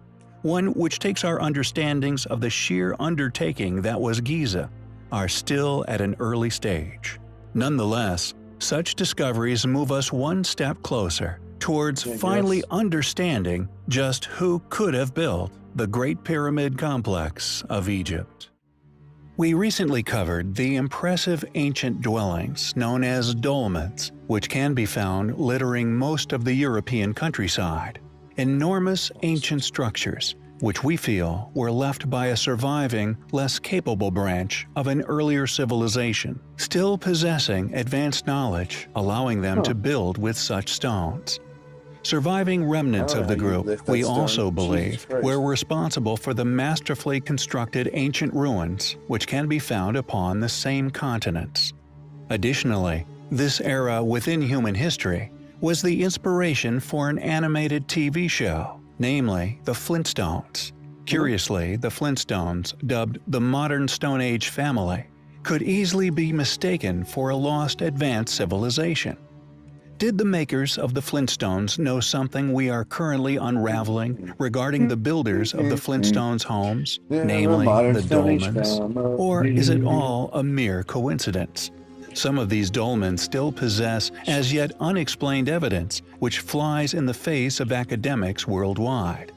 Speaker 15: one which takes our understandings of the sheer undertaking that was Giza are still at an early stage. Nonetheless, such discoveries move us one step closer towards finally understanding just who could have built the Great Pyramid Complex of Egypt. We recently covered the impressive ancient dwellings known as dolmens, which can be found littering most of the European countryside. Enormous ancient structures, which we feel were left by a surviving, less capable branch of an earlier civilization, still possessing advanced knowledge, allowing them to build with such stones. Surviving remnants of the group, we also believe, were responsible for the masterfully constructed ancient ruins which can be found upon the same continents. Additionally, this era within human history was the inspiration for an animated TV show, namely the Flintstones. Curiously, the Flintstones, dubbed the Modern Stone Age family, could easily be mistaken for a lost advanced civilization. Did the makers of the Flintstones know something we are currently unraveling regarding the builders of the Flintstones' homes, namely the dolmens? Or is it all a mere coincidence? Some of these dolmens still possess as yet unexplained evidence which flies in the face of academics worldwide.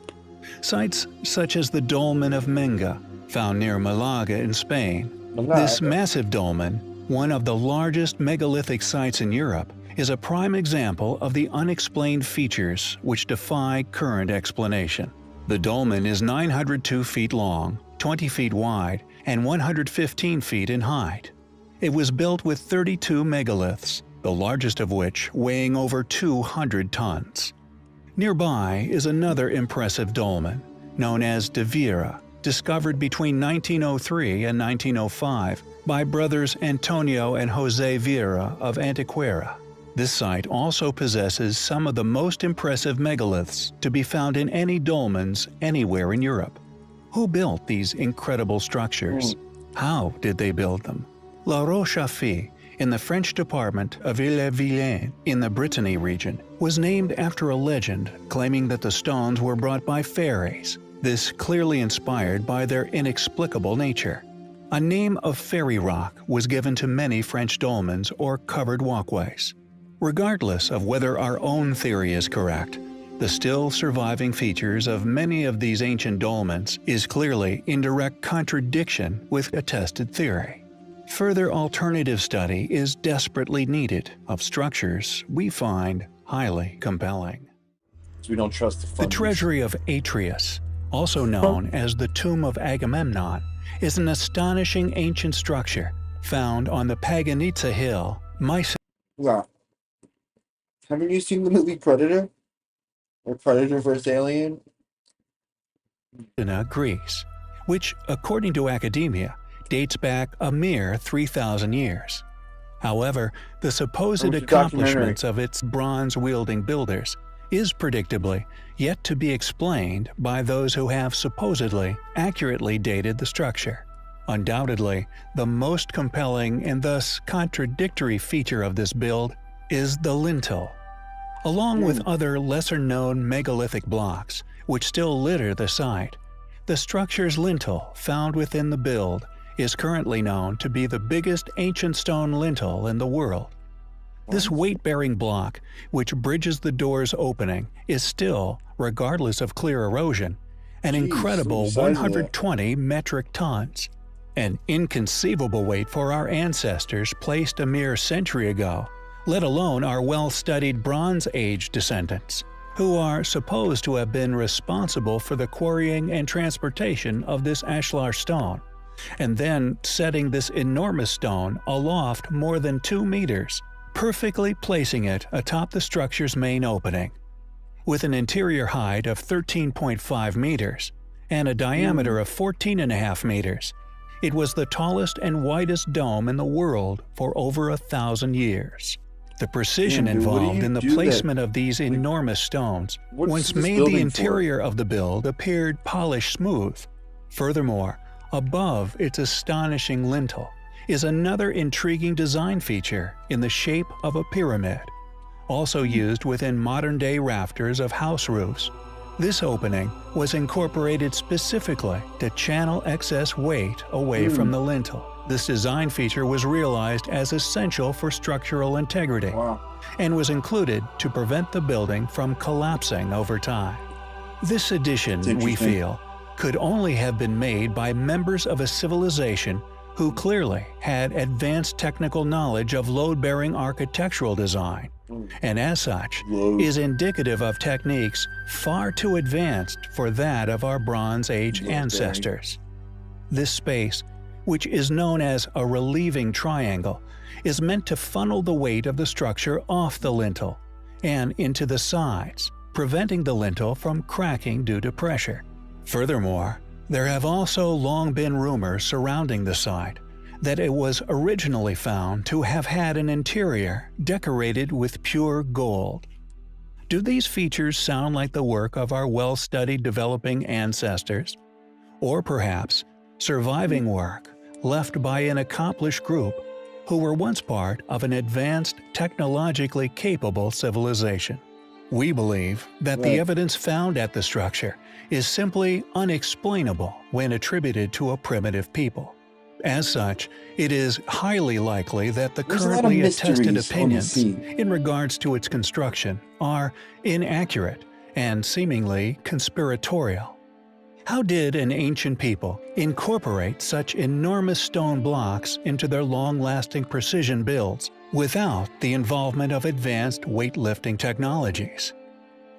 Speaker 15: Sites such as the Dolmen of Menga, found near Malaga in Spain. This massive dolmen, one of the largest megalithic sites in Europe, is a prime example of the unexplained features which defy current explanation. The dolmen is 902 feet long, 20 feet wide, and 115 feet in height. It was built with 32 megaliths, the largest of which weighing over 200 tons. Nearby is another impressive dolmen, known as De Vera, discovered between 1903 and 1905 by brothers Antonio and Jose Vera of Antequera. This site also possesses some of the most impressive megaliths to be found in any dolmens anywhere in Europe. Who built these incredible structures? How did they build them? La Roche-à-Feu, in the French department of Ille-et-Vilaine in the Brittany region, was named after a legend claiming that the stones were brought by fairies, this clearly inspired by their inexplicable nature. A name of fairy rock was given to many French dolmens or covered walkways. Regardless of whether our own theory is correct, the still surviving features of many of these ancient dolmens is clearly in direct contradiction with attested theory. Further alternative study is desperately needed of structures we find highly compelling.
Speaker 2: We don't trust the funders.
Speaker 15: The treasury of Atreus, also known as the Tomb of Agamemnon, is an astonishing ancient structure found on the Paganitsa Hill,
Speaker 2: Wow. Haven't you seen the movie Predator? Or Predator vs. Alien?
Speaker 15: Greece, which, according to academia, dates back a mere 3,000 years. However, the supposed accomplishments of its bronze-wielding builders is predictably yet to be explained by those who have supposedly accurately dated the structure. Undoubtedly, the most compelling and thus contradictory feature of this build is the lintel. Along with other lesser-known megalithic blocks, which still litter the site, the structure's lintel found within the build is currently known to be the biggest ancient stone lintel in the world. This weight-bearing block, which bridges the door's opening, is still, regardless of clear erosion, an incredible 120 metric tons. An inconceivable weight for our ancestors placed a mere century ago, let alone our well-studied Bronze Age descendants, who are supposed to have been responsible for the quarrying and transportation of this ashlar stone, and then setting this enormous stone aloft more than 2 meters, perfectly placing it atop the structure's main opening. With an interior height of 13.5 meters and a diameter of 14.5 meters, it was the tallest and widest dome in the world for over 1,000 years. The precision involved in the placement of these enormous stones once made the interior of the build appear polished smooth. Furthermore, above its astonishing lintel is another intriguing design feature in the shape of a pyramid, also used within modern-day rafters of house roofs. This opening was incorporated specifically to channel excess weight away from the lintel. This design feature was realized as essential for structural integrity and was included to prevent the building from collapsing over time. This addition, we feel, could only have been made by members of a civilization who clearly had advanced technical knowledge of load-bearing architectural design, and as such, is indicative of techniques far too advanced for that of our Bronze Age ancestors. This space, which is known as a relieving triangle, is meant to funnel the weight of the structure off the lintel and into the sides, preventing the lintel from cracking due to pressure. Furthermore, there have also long been rumors surrounding the site that it was originally found to have had an interior decorated with pure gold. Do these features sound like the work of our well-studied developing ancestors? Or perhaps surviving work left by an accomplished group who were once part of an advanced, technologically capable civilization? We believe that the evidence found at the structure is simply unexplainable when attributed to a primitive people. As such, it is highly likely that the currently attested opinions in regards to its construction are inaccurate and seemingly conspiratorial. How did an ancient people incorporate such enormous stone blocks into their long-lasting precision builds without the involvement of advanced weightlifting technologies?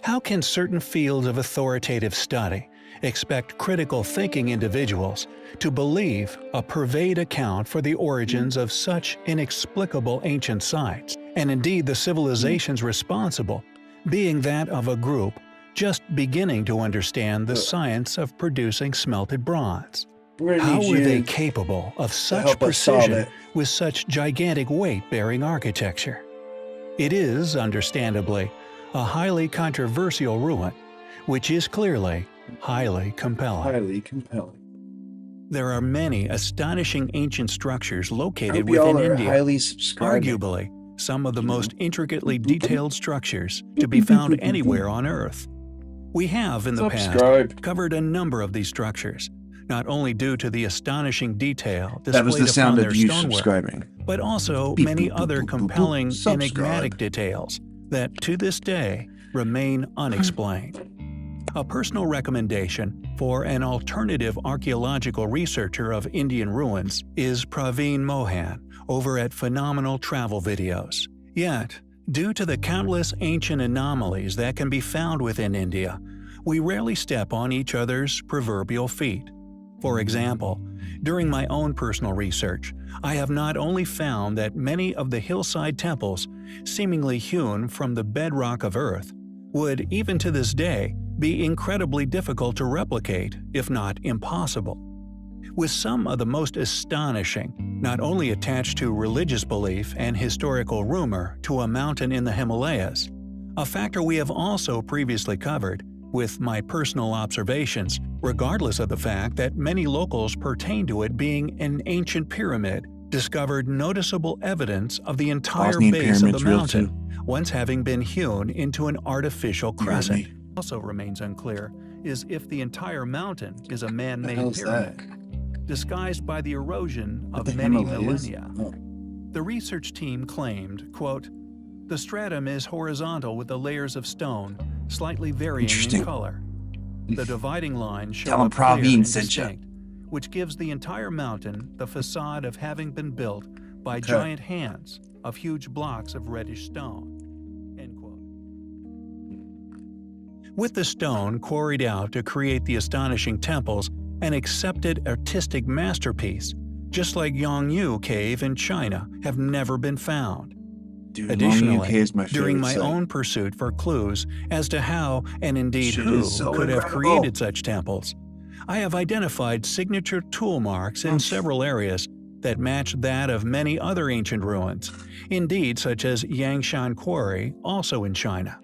Speaker 15: How can certain fields of authoritative study expect critical thinking individuals to believe a purveyed account for the origins of such inexplicable ancient sites, and indeed the civilizations responsible being that of a group just beginning to understand the science of producing smelted bronze? How were they capable of such precision with such gigantic weight-bearing architecture? It is, understandably, a highly controversial ruin, which is clearly highly compelling. There are many astonishing ancient structures located within India, arguably some of the most intricately detailed structures to be found anywhere on Earth. We have, in the past, covered a number of these structures, not only due to the astonishing detail displayed upon their stonework, but also many other compelling, enigmatic details that, to this day, remain unexplained. A personal recommendation for an alternative archaeological researcher of Indian ruins is Praveen Mohan over at Phenomenal Travel Videos. Yet, due to the countless ancient anomalies that can be found within India, we rarely step on each other's proverbial feet. For example, during my own personal research, I have not only found that many of the hillside temples, seemingly hewn from the bedrock of Earth, would, even to this day, be incredibly difficult to replicate, if not impossible. With some of the most astonishing, not only attached to religious belief and historical rumor to a mountain in the Himalayas, a factor we have also previously covered, with my personal observations, regardless of the fact that many locals pertain to it being an ancient pyramid, discovered noticeable evidence of the entire base of the mountain, once having been hewn into an artificial crescent. Also remains unclear is if the entire mountain is a man-made pyramid, disguised by the erosion of many millennia. The research team claimed, quote, "The stratum is horizontal with the layers of stone, slightly varying in color. The dividing lines show up clear and distinct, which gives the entire mountain the facade of having been built by giant hands of huge blocks of reddish stone." End quote. With the stone quarried out to create the astonishing temples, an accepted artistic masterpiece, just like Yongyu Cave in China, have never been found. Additionally, during my own pursuit for clues as to how, and indeed who, could have created such temples, I have identified signature tool marks in several areas that match that of many other ancient ruins, indeed such as Yangshan Quarry, also in China,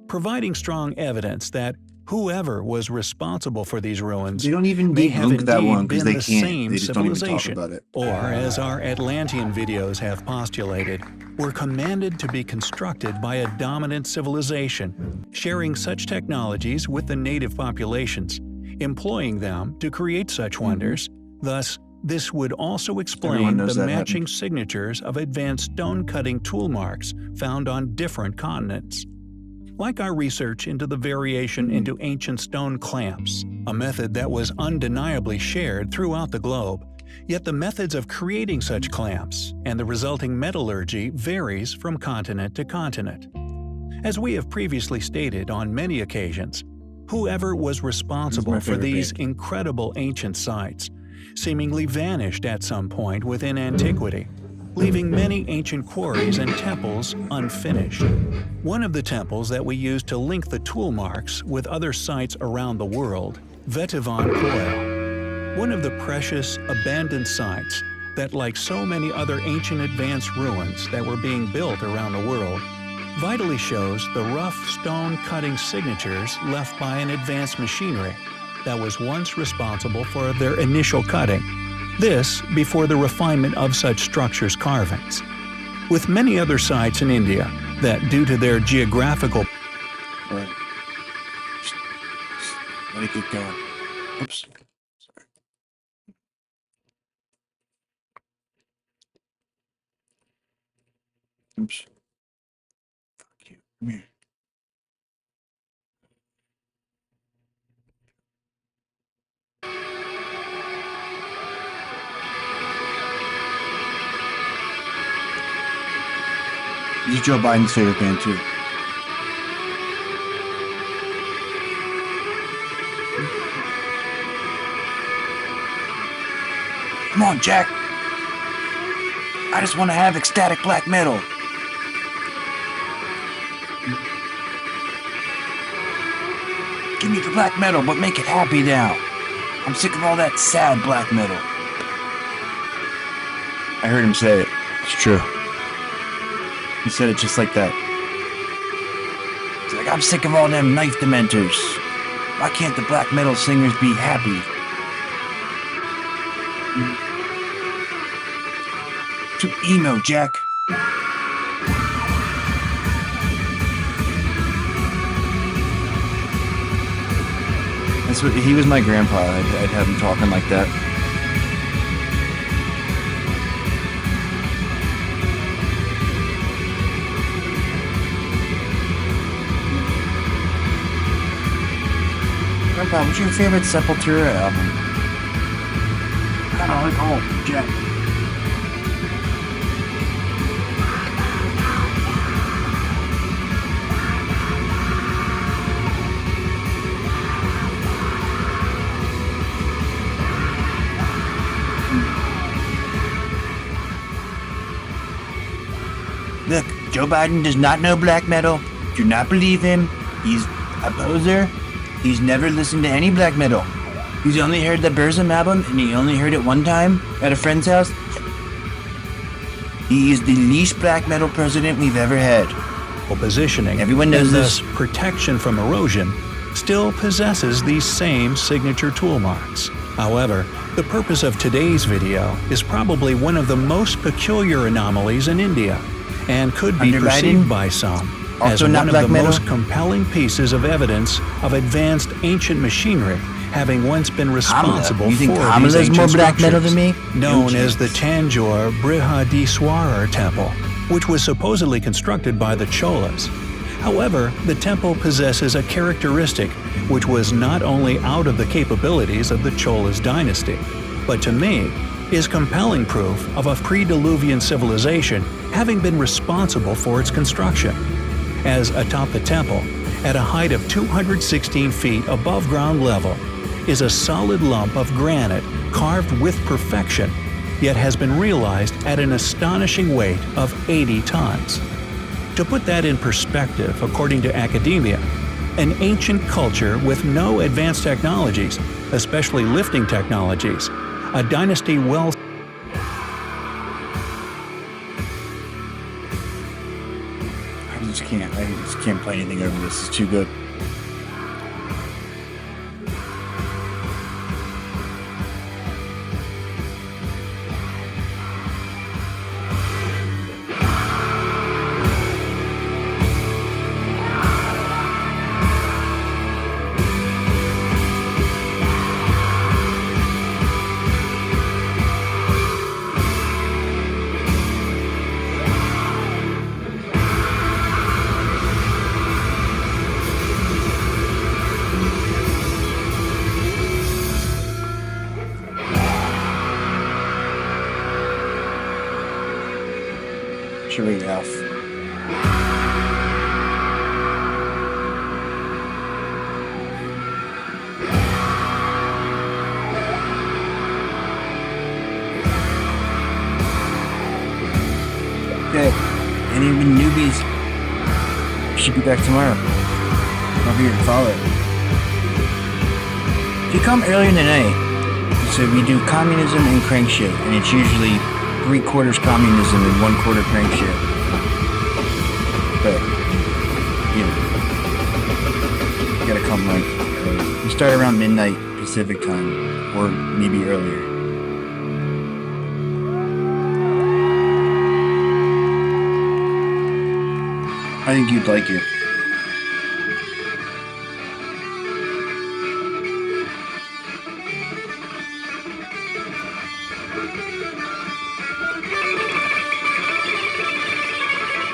Speaker 15: providing strong evidence that whoever was responsible for these ruins may have indeed been the same civilization, or, as our Atlantean videos have postulated, were commanded to be constructed by a dominant civilization, sharing such technologies with the native populations, employing them to create such wonders. Thus, this would also explain the matching signatures of advanced stone-cutting tool marks found on different continents. Like our research into the variation into ancient stone clamps, a method that was undeniably shared throughout the globe, yet the methods of creating such clamps and the resulting metallurgy varies from continent to continent. As we have previously stated on many occasions, whoever was responsible for these incredible ancient sites seemingly vanished at some point within antiquity, leaving many ancient quarries and temples unfinished. One of the temples that we used to link the tool marks with other sites around the world, Vetivan Koil, one of the precious, abandoned sites that, like so many other ancient advanced ruins that were being built around the world, vitally shows the rough stone-cutting signatures left by an advanced machinery that was once responsible for their initial cutting. This before the refinement of such structures' carvings. With many other sites in India that, due to their geographical...
Speaker 2: Let me keep going. Oops. Sorry. Oops. Fuck you. Come here. He's Joe Biden's favorite band, too. Come on, Jack. I just want to have ecstatic black metal. Give me the black metal, but make it happy now. I'm sick of all that sad black metal. I heard him say it. It's true. He said it just like that. He's like, I'm sick of all them knife dementors. Why can't the black metal singers be happy? Too emo, Jack. That's what he was. My grandpa. I'd have him talking like that. Grandpa, what's your favorite Sepultura album? I like all Jack. Look, Joe Biden does not know black metal. Do not believe him. He's a poser. He's never listened to any black metal. He's only heard the Burzum album, and he only heard it one time at a friend's house. He is the least black metal president we've ever had.
Speaker 15: Positioning.
Speaker 2: Everyone knows
Speaker 15: this. Protection from erosion still possesses these same signature tool marks. However, the purpose of today's video is probably one of the most peculiar anomalies in India, and could be perceived by some as one of the most compelling pieces of evidence of advanced ancient machinery having once been responsible for these ancient structures, known as the Tanjore Brihadiswarar Temple, which was supposedly constructed by the Cholas. However, the temple possesses a characteristic which was not only out of the capabilities of the Cholas dynasty, but to me, is compelling proof of a pre-Diluvian civilization having been responsible for its construction. As atop the temple, at a height of 216 feet above ground level, is a solid lump of granite carved with perfection, yet has been realized at an astonishing weight of 80 tons. To put that in perspective, according to academia, an ancient culture with no advanced technologies, especially lifting technologies, a dynasty well
Speaker 2: I just can't play anything over this. It's too good. Okay, any newbies should be back tomorrow. I'll be here to follow it. If you come earlier than today, so we do communism and crank shit, and it's usually 3/4 communism and 1/4 crank shit. But, you know, you gotta come like, we start around midnight Pacific time, or maybe earlier. I think you'd like it.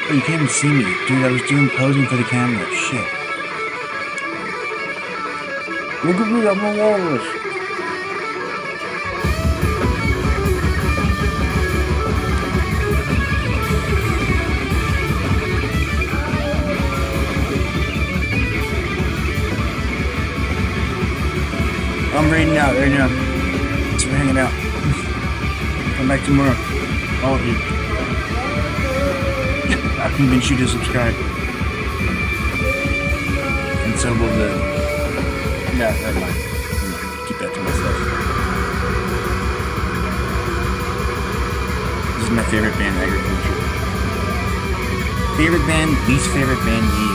Speaker 2: Oh, you can't even see me. Dude, I was doing posing for the camera. Shit. Look at me, I'm a walrus. I'm raiding out right now. Thanks for hanging out. Come back tomorrow. All of you. I'll convince you to subscribe. And so will the... No, never mind. Keep that to myself. This is my favorite band, Agriculture. Favorite band, least favorite band, Ye.